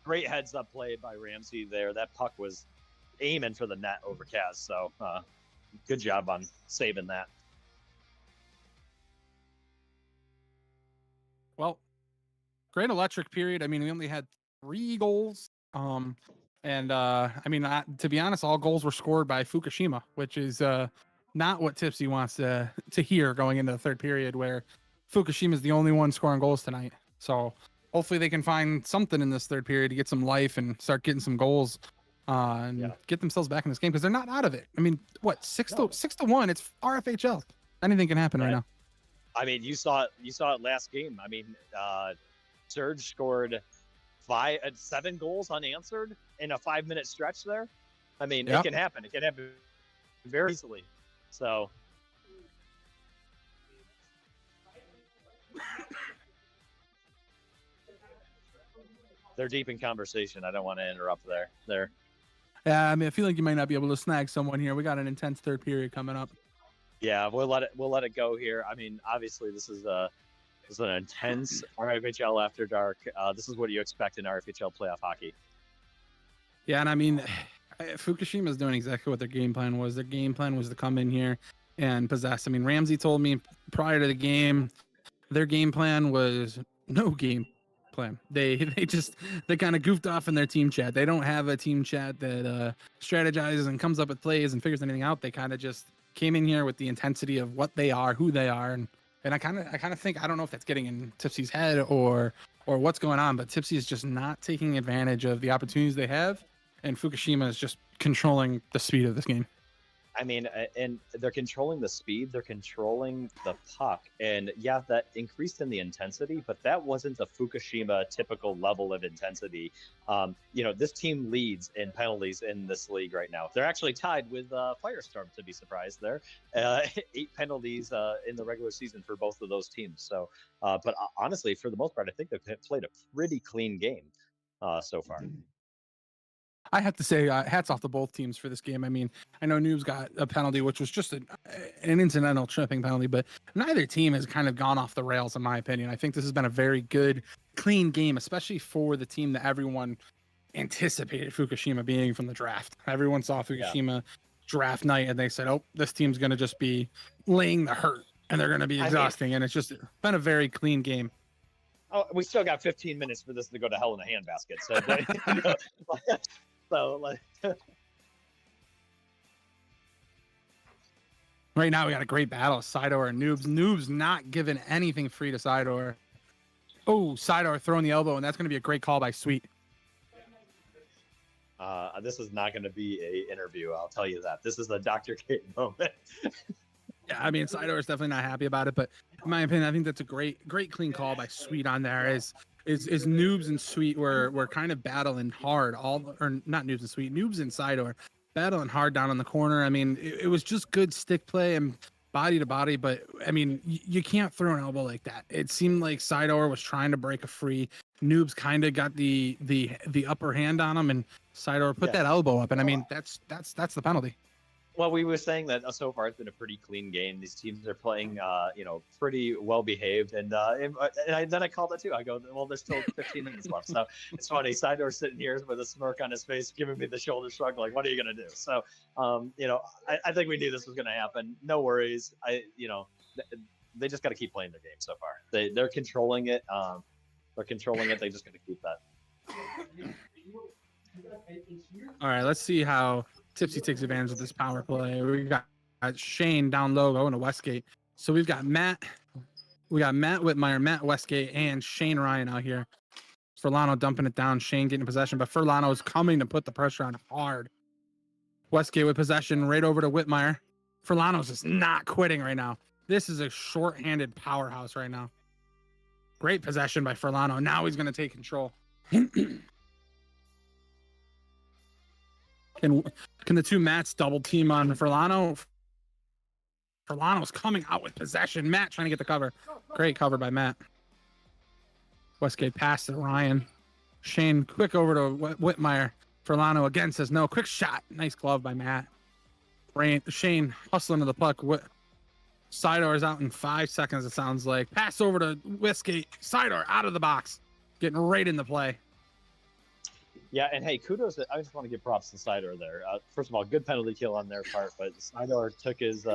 Speaker 10: Great heads up play by Ramsey there. That puck was aiming for the net over Kaz. So good job on saving that.
Speaker 7: Well, great electric period. I mean, we only had 3 goals. I mean, to be honest, all goals were scored by Fukushima, which is not what Tipsy wants to hear going into the third period, where Fukushima is the only one scoring goals tonight. So hopefully they can find something in this third period to get some life and start getting some goals and get themselves back in this game, because they're not out of it. I mean, what, 6-1? It's RFHL. Anything can happen right now.
Speaker 10: I mean, you saw it last game. I mean, Surge scored 7 goals unanswered in a 5-minute stretch there. I mean, it can happen. It can happen very easily. So they're deep in conversation. I don't want to interrupt there.
Speaker 7: Yeah, I mean, I feel like you might not be able to snag someone here. We got an intense third period coming up.
Speaker 10: Yeah, we'll let it go here. I mean, obviously this is an intense RFHL after dark. This is what you expect in RFHL playoff hockey.
Speaker 7: Yeah, and I mean, Fukushima is doing exactly what their game plan was. Their game plan was to come in here and possess. I mean, Ramsey told me prior to the game, their game plan was no game plan. They kind of goofed off in their team chat. They don't have a team chat that strategizes and comes up with plays and figures anything out. They kind of just came in here with the intensity of what they are, who they are, and I kind of think, I don't know if that's getting in Tipsy's head or what's going on, but Tipsy is just not taking advantage of the opportunities they have, and Fukushima is just controlling the speed of this game.
Speaker 10: I mean, and they're controlling the speed, they're controlling the puck, and yeah, that increased in the intensity, but that wasn't the Fukushima typical level of intensity. This team leads in penalties in this league right now. They're actually tied with Firestorm, to be surprised there. 8 penalties in the regular season for both of those teams. So, but honestly, for the most part, I think they've played a pretty clean game so far.
Speaker 7: I have to say, hats off to both teams for this game. I mean, I know Noobs got a penalty, which was just an incidental tripping penalty, but neither team has kind of gone off the rails, in my opinion. I think this has been a very good, clean game, especially for the team that everyone anticipated Fukushima being from the draft. Everyone saw Fukushima draft night, and they said, "Oh, this team's going to just be laying the hurt, and they're going to be exhausting." And it's just been a very clean game.
Speaker 10: Oh, we still got 15 minutes for this to go to hell in a handbasket. So,
Speaker 7: Right now, we got a great battle. Sidor and Noobs. Noobs not giving anything free to Sidor. Oh, Sidor throwing the elbow, and that's going to be a great call by Sweet.
Speaker 10: this is not going to be a interview. I'll tell you that. This is a Dr. K moment.
Speaker 7: Yeah, I mean, Sidor is definitely not happy about it, but in my opinion, I think that's a great clean call by Sweet on there. Is Noobs and Sweet were kind of battling hard, or not Noobs and Sweet, Noobs and Sidor battling hard down in the corner. I mean, it was just good stick play and body to body, but I mean, you can't throw an elbow like that. It seemed like Sidor was trying to break a free. Noobs kind of got the upper hand on him, and Sidor put that elbow up, and I mean, that's the penalty.
Speaker 10: Well, we were saying that so far it's been a pretty clean game. These teams are playing, pretty well behaved, and then I called it too. I go, well, there's still 15 minutes left, so it's funny. Sidor's sitting here with a smirk on his face, giving me the shoulder shrug, like, what are you gonna do? So, I think we knew this was gonna happen. No worries. They just got to keep playing their game so far. They're controlling it. They're controlling it. They just got to keep that.
Speaker 7: All right, let's see how Tipsy takes advantage of this power play. We got Shane down low going to Westgate. So we've got Matt Whitmire, Matt Westgate, and Shane Ryan out here. Furlano dumping it down, Shane getting possession, but Furlano is coming to put the pressure on hard. Westgate with possession right over to Whitmire. Furlano's just not quitting right now. This is a short-handed powerhouse right now. Great possession by Furlano. Now he's going to take control. Can the two Matts double team on Furlano? Furlano's coming out with possession. Matt trying to get the cover. Great cover by Matt. Westgate pass to Ryan. Shane quick over to Whitmire. Furlano again says no. Quick shot. Nice glove by Matt. Shane hustling to the puck. Sidor is out in 5 seconds, it sounds like. Pass over to Westgate. Sidor out of the box. Getting right in the play.
Speaker 10: Yeah, and hey, kudos. I just want to give props to Sidor there. First of all, good penalty kill on their part, but Sidor took his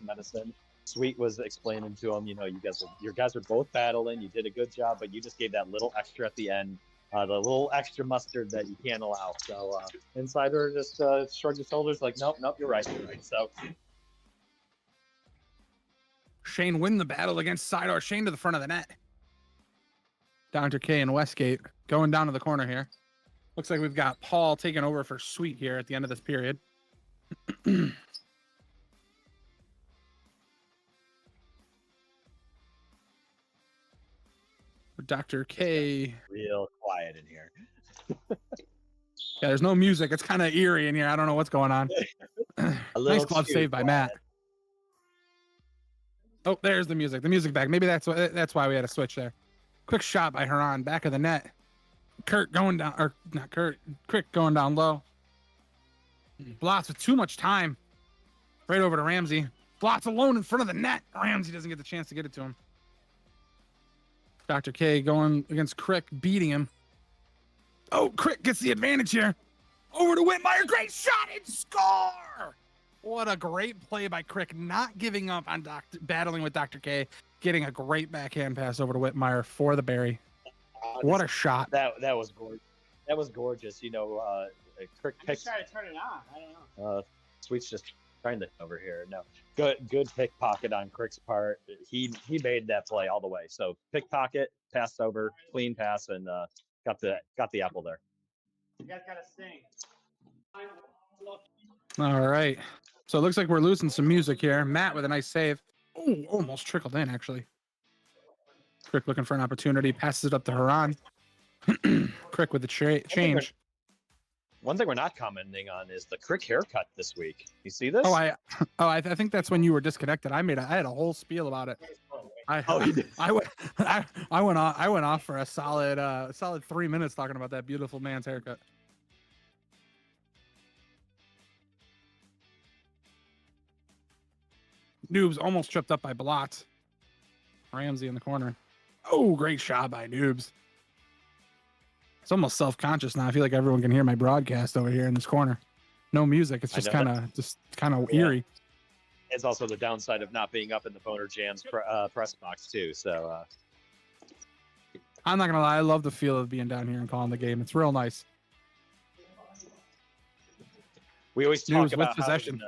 Speaker 10: medicine. Sweet was explaining to him, your guys are both battling. You did a good job, but you just gave that little extra at the end, the little extra mustard that you can't allow. So, and Sidor just shrugged his shoulders like, nope, you're right. So,
Speaker 7: Shane win the battle against Sidor. Shane to the front of the net. Dr. K and Westgate going down to the corner here. Looks like we've got Paul taking over for Sweet here at the end of this period. Dr. K.
Speaker 10: Real quiet in here.
Speaker 7: Yeah, there's no music. It's kind of eerie in here. I don't know what's going on. Nice glove save by Matt. Oh, there's the music. The music back. Maybe that's why we had a switch there. Quick shot by Haran, back of the net. Crick going down low. Blotz with too much time. Right over to Ramsey. Blotz alone in front of the net. Ramsey doesn't get the chance to get it to him. Dr. K going against Crick, beating him. Oh, Crick gets the advantage here. Over to Whitmire. Great shot and score! What a great play by Crick, not giving up on battling with Dr. K, getting a great backhand pass over to Whitmire for the berry. What a shot!
Speaker 10: That was gorgeous. That was gorgeous. Crick picks.
Speaker 2: Try to turn it on. I don't know.
Speaker 10: Sweet's just trying to over here. No, good pickpocket on Crick's part. He made that play all the way. So pickpocket, passed over, clean pass, and got the apple there.
Speaker 2: You guys gotta sing.
Speaker 7: All right. So it looks like we're losing some music here. Matt with a nice save. Oh, almost trickled in actually. Crick looking for an opportunity, passes it up to Haran. Crick with the change.
Speaker 10: One thing we're not commenting on is the Crick haircut this week. You see this?
Speaker 7: I think that's when you were disconnected. I had a whole spiel about it. I went off for a solid 3 minutes talking about that beautiful man's haircut. Noobs almost tripped up by Blot. Ramsey in the corner. Oh, great shot by Noobs. It's almost self-conscious now. I feel like everyone can hear my broadcast over here in this corner. No music. It's just kind of eerie.
Speaker 10: It's also the downside of not being up in the Boner Jams press box too. So
Speaker 7: I'm not gonna lie. I love the feel of being down here and calling the game. It's real nice.
Speaker 10: We always talk
Speaker 7: Noobs
Speaker 10: about
Speaker 7: with
Speaker 10: how
Speaker 7: possession.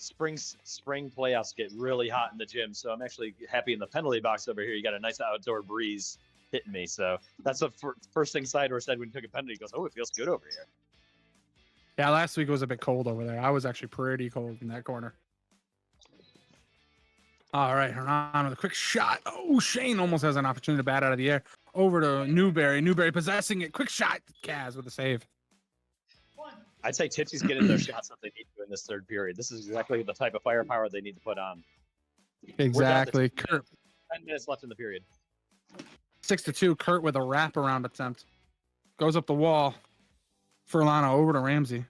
Speaker 10: spring playoffs get really hot in the gym. So I'm actually happy in the penalty box over here. You got a nice outdoor breeze hitting me. So that's the first thing Sidor said when he took a penalty. He goes, "Oh, it feels good over here."
Speaker 7: Yeah, last week it was a bit cold over there. I was actually pretty cold in that corner. All right, Hernan with a quick shot. Oh, Shane almost has an opportunity to bat out of the air. Over to Newberry. Newberry possessing it. Quick shot. Kaz with a save.
Speaker 10: I'd say Tipsy's getting their shots that they need to in this third period. This is exactly the type of firepower they need to put on.
Speaker 7: Exactly. Kurt.
Speaker 10: 10 minutes left in the period.
Speaker 7: 6-2. Kurt with a wraparound attempt. Goes up the wall. Furlano over to Ramsey.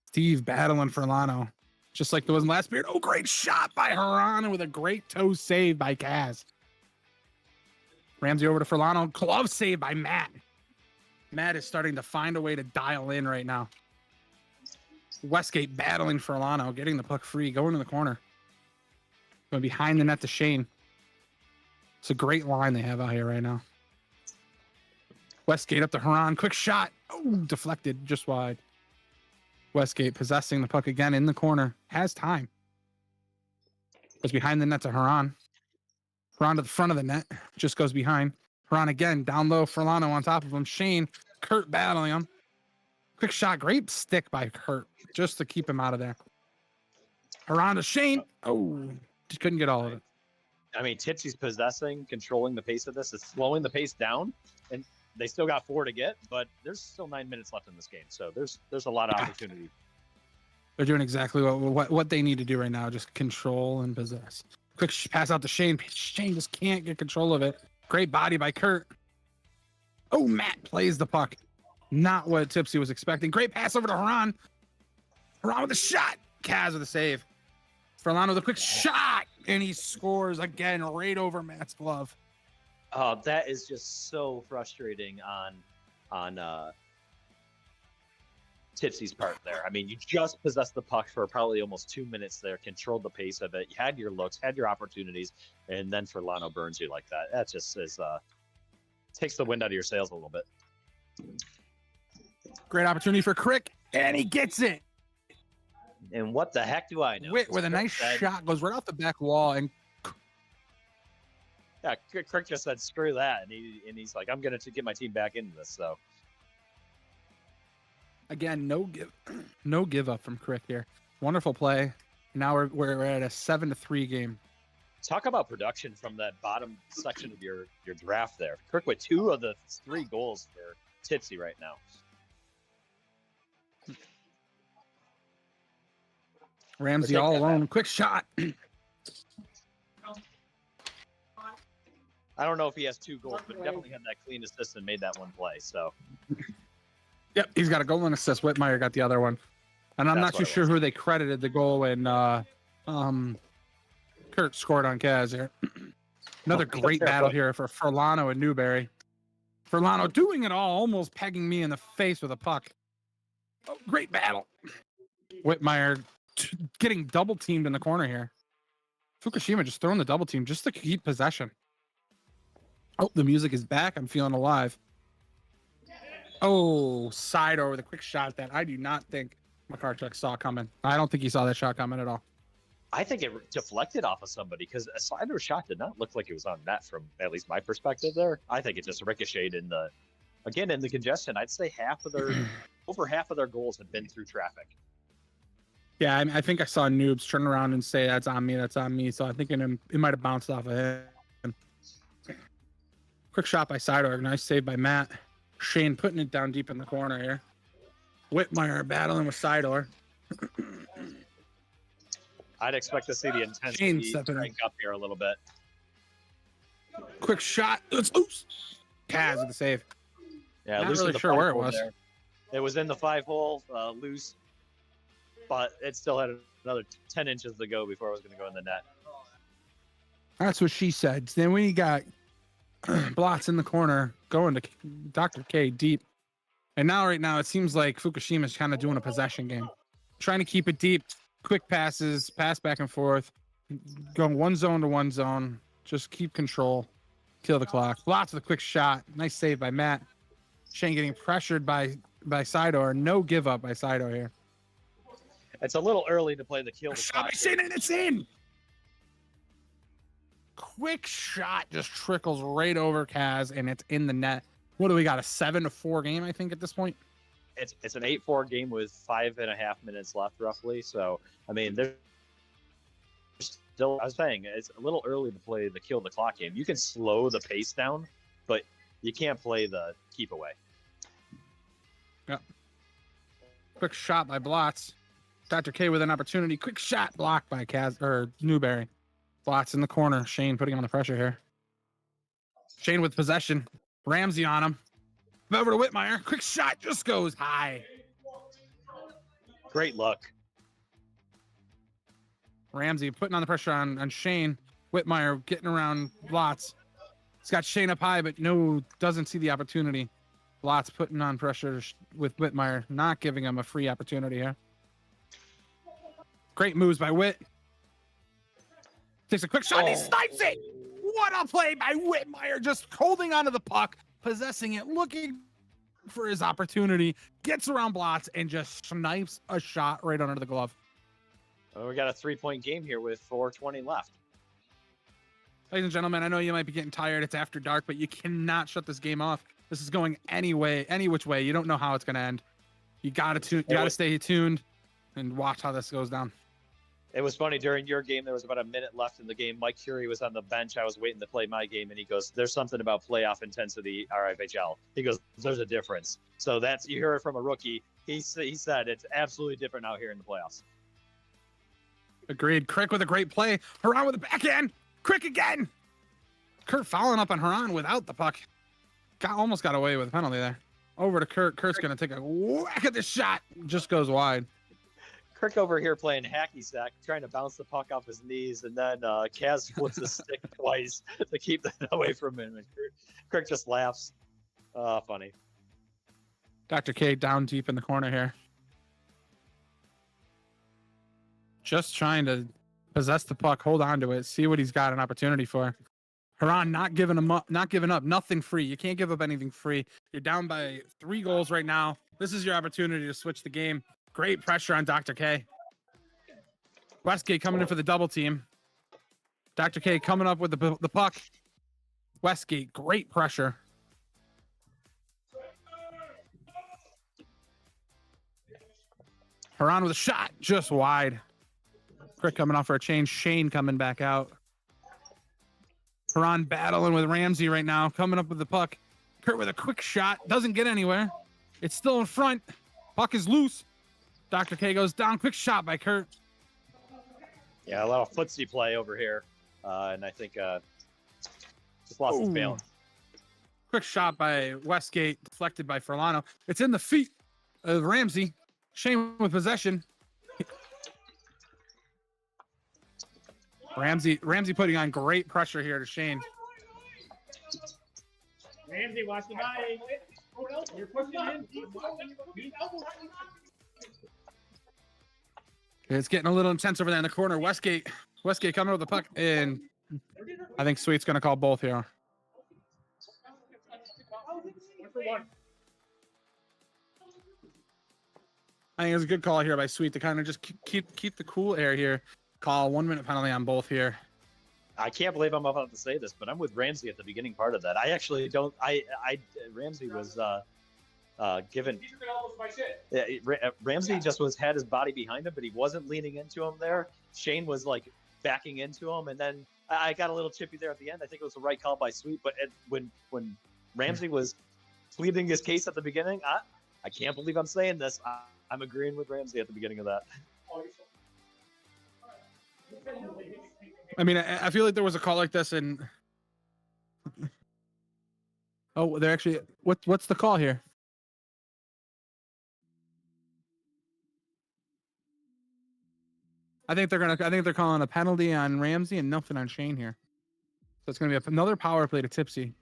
Speaker 7: Steve battling Furlano. Just like there was in last period. Oh, great shot by Harana with a great toe save by Kaz. Ramsey over to Furlano. Glove save by Matt. Matt is starting to find a way to dial in right now. Westgate battling Furlano, getting the puck free, going to the corner. Going behind the net to Shane. It's a great line they have out here right now. Westgate up to Haran. Quick shot. Oh, deflected just wide. Westgate possessing the puck again in the corner. Has time. Goes behind the net to Haran. Haran to the front of the net. Just goes behind. Haran again. Down low. Furlano on top of him. Shane. Kurt battling him. Quick shot. Great stick by Kurt. Just to keep him out of there. Haran to Shane. Oh, just couldn't get all of it.
Speaker 10: I mean, Tipsy's possessing, controlling the pace of this. It's slowing the pace down, and they still got 4 to get, but there's still 9 minutes left in this game. So there's a lot of opportunity.
Speaker 7: They're doing exactly what they need to do right now. Just control and possess. Quick pass out to Shane. Shane just can't get control of it. Great body by Kurt. Oh, Matt plays the puck. Not what Tipsy was expecting. Great pass over to Haran. Haran with a shot. Kaz with a save. Furlano with a quick shot. And he scores again right over Matt's glove.
Speaker 10: Oh, that is just so frustrating on Tipsy's part there. I mean, you just possessed the puck for probably almost 2 minutes there, controlled the pace of it. You had your looks, had your opportunities, and then Furlano burns you like that. That just is takes the wind out of your sails a little bit.
Speaker 7: Great opportunity for Crick, and he gets it.
Speaker 10: And what the heck do I know?
Speaker 7: With a nice shot, goes right off the back wall, and
Speaker 10: yeah, Crick just said screw that, and he's like, I'm gonna get my team back into this. So
Speaker 7: again, no give up from Crick here. Wonderful play. Now we're at a 7-3 game.
Speaker 10: Talk about production from that bottom section of your draft there. Crick with 2 of the 3 goals for Tipsy right now.
Speaker 7: Ramsey all alone. Quick shot.
Speaker 10: I don't know if he has 2 goals, but definitely had that clean assist and made that one play. So,
Speaker 7: yep, he's got a goal and assist. Whitmire got the other one, and I'm not too sure who they credited the goal when Kurt scored on Kaz here. Another great battle here for Furlano and Newberry. Furlano doing it all, almost pegging me in the face with a puck. Oh, great battle. Whitmire getting double teamed in the corner here. Fukushima just throwing the double team just to keep possession. Oh, the music is back. I'm feeling alive. Oh, side over the quick shot that I do not think Makarchuk saw coming. I don't think he saw that shot coming at all.
Speaker 10: I think it deflected off of somebody because a slider shot did not look like it was on net from at least my perspective there. I think it just ricocheted in the congestion. I'd say over half of their goals had been through traffic.
Speaker 7: Yeah, I think I saw Noobs turn around and say, that's on me, that's on me. So I think it might have bounced off of him. Quick shot by Sidorg. Nice save by Matt. Shane putting it down deep in the corner here. Whitmire battling with Sidor.
Speaker 10: I'd expect to see the intensity crank up here a little bit.
Speaker 7: Quick shot. It's loose. Kaz with the save.
Speaker 10: Yeah,
Speaker 7: not really sure where it was.
Speaker 10: It was in the 5-hole, loose, but it still had another 10 inches to go before it was going to go in the net.
Speaker 7: That's what she said. Then we got Blotz in the corner going to Dr. K deep. And right now, it seems like Fukushima's kind of doing a possession game. Trying to keep it deep, quick passes, pass back and forth, going one zone to one zone. Just keep control, kill the clock. Blotz with a quick shot. Nice save by Matt. Shane getting pressured by Sidor. No give up by Sidor here.
Speaker 10: It's a little early to play the kill the
Speaker 7: Shot
Speaker 10: clock.
Speaker 7: by Shane and it's in. Quick shot just trickles right over Kaz and it's in the net. What do we got? A 7-4 game, I think, at this point.
Speaker 10: It's an 8-4 game with 5.5 minutes left, roughly. So I mean, there's still. I was saying it's a little early to play the kill the clock game. You can slow the pace down, but you can't play the keep away.
Speaker 7: Yep. Quick shot by Blotz. Dr. K with an opportunity. Quick shot blocked by Kaz or Newberry. Blotz in the corner. Shane putting on the pressure here. Shane with possession. Ramsey on him. Over to Whitmire. Quick shot just goes high.
Speaker 10: Great luck.
Speaker 7: Ramsey putting on the pressure on Shane. Whitmire getting around Blotz. He's got Shane up high, but doesn't see the opportunity. Blotz putting on pressure with Whitmire, not giving him a free opportunity here. Great moves by Whit. Takes a quick shot. And he snipes it. What a play by Whitmire, just holding onto the puck, possessing it, looking for his opportunity, gets around Blotz, and just snipes a shot right under the glove.
Speaker 10: Well, we got a 3-point game here with 4:20 left.
Speaker 7: Ladies and gentlemen, I know you might be getting tired. It's after dark, but you cannot shut this game off. This is going any which way. You don't know how it's going to end. You got to stay tuned and watch how this goes down.
Speaker 10: It was funny during your game. There was about a minute left in the game. Mike Curie was on the bench. I was waiting to play my game, and he goes, "There's something about playoff intensity, RFHL." He goes, "There's a difference." So you hear it from a rookie. He said it's absolutely different out here in the playoffs.
Speaker 7: Agreed. Crick with a great play. Haran with the backhand. Crick again. Kurt following up on Haran without the puck. Almost got away with a penalty there. Over to Kurt. Kurt's going to take a whack at this shot. Just goes wide.
Speaker 10: Kirk over here playing hacky sack, trying to bounce the puck off his knees, and then Kaz flips the stick twice to keep that away from him. And Kirk just laughs. Funny.
Speaker 7: Dr. K down deep in the corner here. Just trying to possess the puck, hold on to it, see what he's got an opportunity for. Haran not giving up, nothing free. You can't give up anything free. You're down by 3 goals right now. This is your opportunity to switch the game. Great pressure on Dr. K. Westgate coming in for the double team. Dr. K coming up with the puck. Westgate, great pressure. Haran with a shot, just wide. Crick coming off for a change. Shane coming back out. Haran battling with Ramsey right now, coming up with the puck. Kurt with a quick shot, doesn't get anywhere. It's still in front. Puck is loose. Dr. K goes down. Quick shot by Kurt.
Speaker 10: Yeah, a lot of footsie play over here. And I think just lost his balance.
Speaker 7: Quick shot by Westgate, deflected by Furlano. It's in the feet of Ramsey. Shane with possession. Ramsey putting on great pressure here to Shane.
Speaker 4: Ramsey, watch the body. You're pushing in.
Speaker 7: It's getting a little intense over there in the corner. Westgate coming with the puck, and I think Sweet's going to call both here. I think it's a good call here by Sweet to kind of just keep the cool air here. Call 1 minute penalty on both here.
Speaker 10: I can't believe I'm about to say this, but I'm with Ramsey at the beginning part of that. I actually don't. Ramsey was given. Ramsey just had his body behind him, but he wasn't leaning into him there. Shane was like backing into him, and then I got a little chippy there at the end. I think it was the right call by Sweet, but when Ramsey was pleading his case at the beginning, I can't believe I'm saying this. I'm agreeing with Ramsey at the beginning of that.
Speaker 7: I mean, I feel like there was a call like this, and they're actually what's the call here? I think they're calling a penalty on Ramsey and nothing on Shane here. So it's gonna be another power play to Tipsy.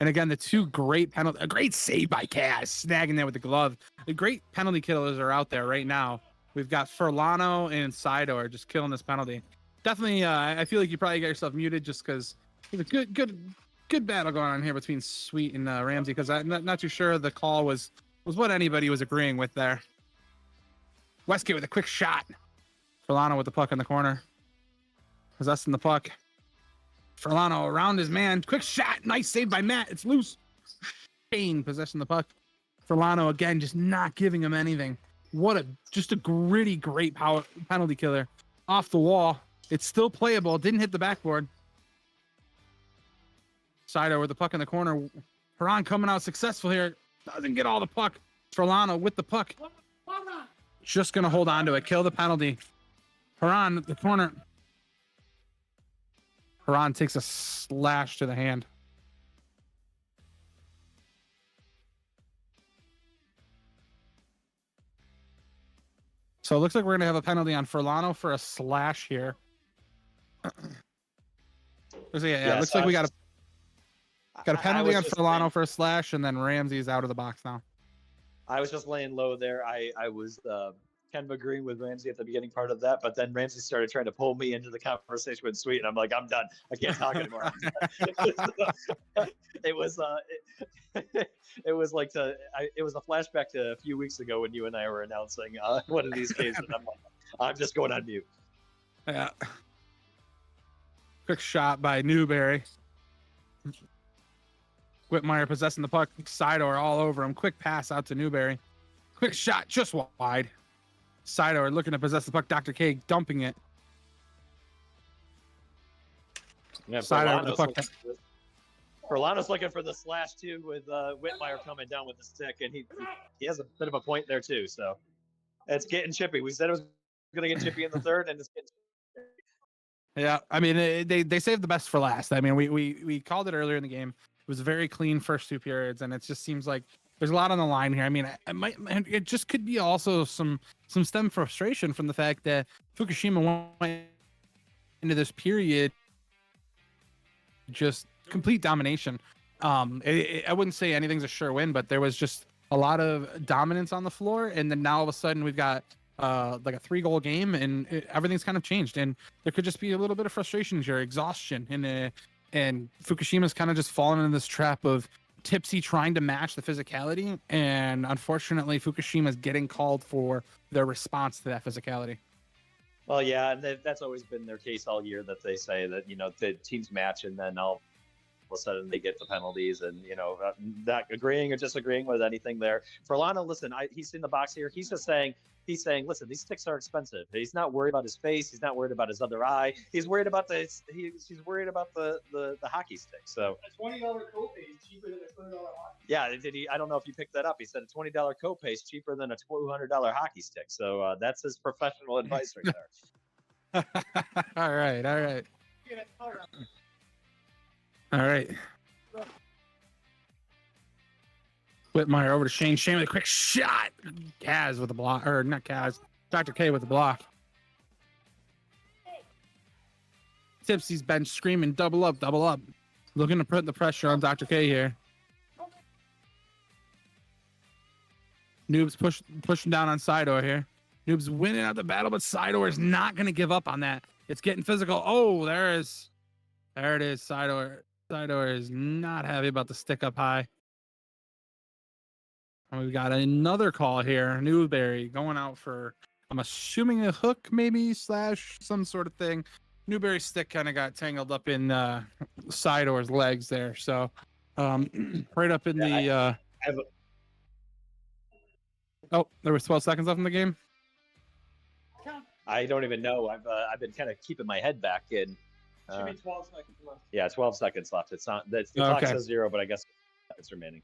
Speaker 7: And again, the two great penalty, a great save by Cass, snagging there with the glove. The great penalty killers are out there right now. We've got Furlano and Sidor just killing this penalty. Definitely, I feel like you probably got yourself muted just because there's a good battle going on here between Sweet and Ramsey. Because I'm not too sure the call was what anybody was agreeing with there. Westgate with a quick shot. Furlano with the puck in the corner, possessing the puck. Furlano around his man. Quick shot. Nice save by Matt. It's loose. Shane possessing the puck. Furlano again, just not giving him anything. Just a great power penalty killer. Off the wall. It's still playable. Didn't hit the backboard. Sido with the puck in the corner. Haran coming out successful here. Doesn't get all the puck. Furlano with the puck. Just going to hold on to it. Kill the penalty. Haran at the corner. Haran takes a slash to the hand. So it looks like we're going to have a penalty on Furlano for a slash here. It looks like we got a penalty on Furlano for a slash, and then Ramsey's out of the box now.
Speaker 10: I was just laying low there. I was kind of agreeing with Ramsey at the beginning part of that, but then Ramsey started trying to pull me into the conversation with Sweet, and I'm like, I'm done. I can't talk anymore. It was it was a flashback to a few weeks ago when you and I were announcing one of these games, and I'm like, I'm just going on mute.
Speaker 7: Yeah. Quick shot by Newberry. Whitmire possessing the puck. Sidor all over him. Quick pass out to Newberry. Quick shot just wide. Sidor looking to possess the puck. Dr. K dumping it.
Speaker 10: Yeah,
Speaker 7: Sidor with the puck.
Speaker 10: Furlano's looking for the slash too, with Whitmire coming down with the stick, and he has a bit of a point there too. So it's getting chippy. We said it was going to get chippy in the third, and it's getting chippy.
Speaker 7: Yeah, I mean they saved the best for last. I mean we called it earlier in the game. It was a very clean first two periods, and it just seems like there's a lot on the line here. I mean, it just could be also some stem frustration from the fact that Fukushima went into this period just complete domination. I wouldn't say anything's a sure win, but there was just a lot of dominance on the floor, and then now all of a sudden we've got like a 3-goal game, and everything's kind of changed, and there could just be a little bit of frustration here, exhaustion, and Fukushima's kind of just fallen into this trap of Tipsy trying to match the physicality, and unfortunately Fukushima's getting called for their response to that physicality.
Speaker 10: Well, yeah, and that's always been their case all year, that they say that, the teams match, and then all of a sudden they get the penalties, and, not agreeing or disagreeing with anything there. Furlano, listen, he's in the box here. He's saying, listen, these sticks are expensive. He's not worried about his face. He's not worried about his other eye. He's worried about he's worried about the hockey stick. So
Speaker 5: a $20 copay is cheaper than a $20 hockey.
Speaker 10: Yeah, I don't know if you picked that up. He said a $20 copay is cheaper than a $200 hockey stick. So that's his professional advice right there.
Speaker 7: All right. Whitmire over to Shane. Shane with a quick shot. Kaz with the block, or not Kaz. Dr. K with the block. Tipsy's bench screaming, double up. Looking to put the pressure on Dr. K here. Noob's pushing down on Sidor here. Noob's winning out the battle, but Sidor is not going to give up on that. It's getting physical. Oh, there it is. Sidor is not happy about the stick up high. And we've got another call here. Newberry going out for, I'm assuming a hook maybe / some sort of thing. Newberry's stick kind of got tangled up in Sidor's legs there. So right up in Oh, there was 12 seconds left in the game.
Speaker 10: I don't even know. I've been kind of keeping my head back in.
Speaker 5: Should be 12 seconds left.
Speaker 10: Yeah, 12 seconds left. It's not. The clock says 0, but I guess seconds remaining.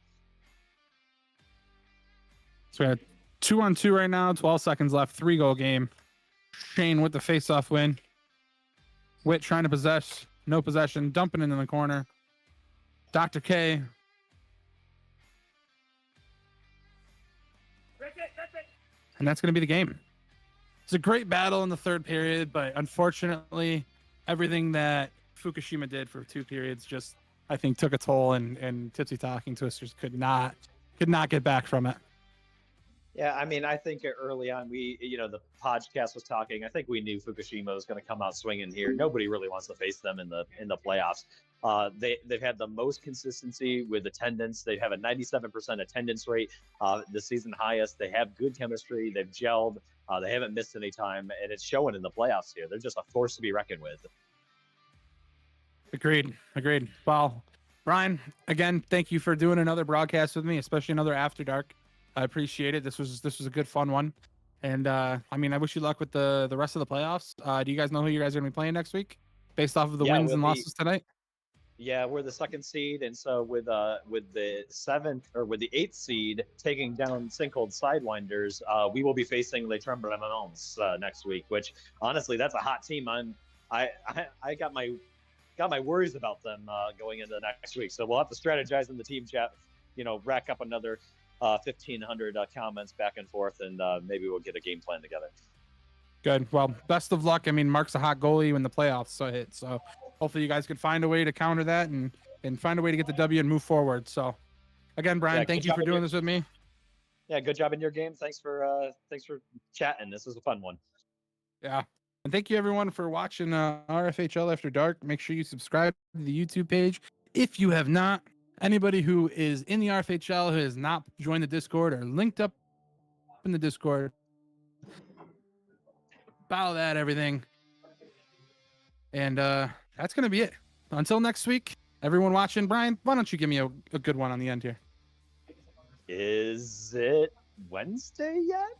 Speaker 7: So we have 2-on-2 right now. 12 seconds left. 3-goal game. Shane with the face-off win. Witt trying to possess. No possession. Dumping it in the corner. Dr. K. And that's going to be the game. was a great battle in the third period, but unfortunately, everything that Fukushima did for 2 periods just, I think, took a toll, and Tipsy Talking Twisters could not get back from it.
Speaker 10: Yeah, I mean, I think early on the podcast was talking. I think we knew Fukushima was going to come out swinging here. Nobody really wants to face them in the playoffs. They've had the most consistency with attendance. They have a 97% attendance rate, the season highest. They have good chemistry. They've gelled. They haven't missed any time, and it's showing in the playoffs here. They're just a force to be reckoned with.
Speaker 7: Agreed. Well, Brian, again, thank you for doing another broadcast with me, especially another After Dark. I appreciate it. This was a good fun one. And I mean, I wish you luck with the rest of the playoffs. Do you guys know who you guys are going to be playing next week based off of the wins and losses tonight?
Speaker 10: Yeah, we're the 2nd seed, and so with the 8th seed taking down Sinkhole Sidewinders, we will be facing Les Tremblements next week. Which honestly, that's a hot team. I got my worries about them going into next week. So we'll have to strategize in the team chat. Rack up another 1,500 comments back and forth, and maybe we'll get a game plan together.
Speaker 7: Good. Well, best of luck. I mean, Mark's a hot goalie when the playoffs hit, so hopefully you guys can find a way to counter that and find a way to get the W and move forward. So, again, Brian, thank you for doing this with me.
Speaker 10: Yeah, good job in your game. Thanks for chatting. This was a fun one.
Speaker 7: Yeah. And thank you everyone for watching RFHL After Dark. Make sure you subscribe to the YouTube page if you have not. Anybody who is in the RFHL who has not joined the Discord or linked up in the Discord, follow that, everything. And that's going to be it. Until next week, everyone watching, Brian, why don't you give me a good one on the end here?
Speaker 10: Is it Wednesday yet?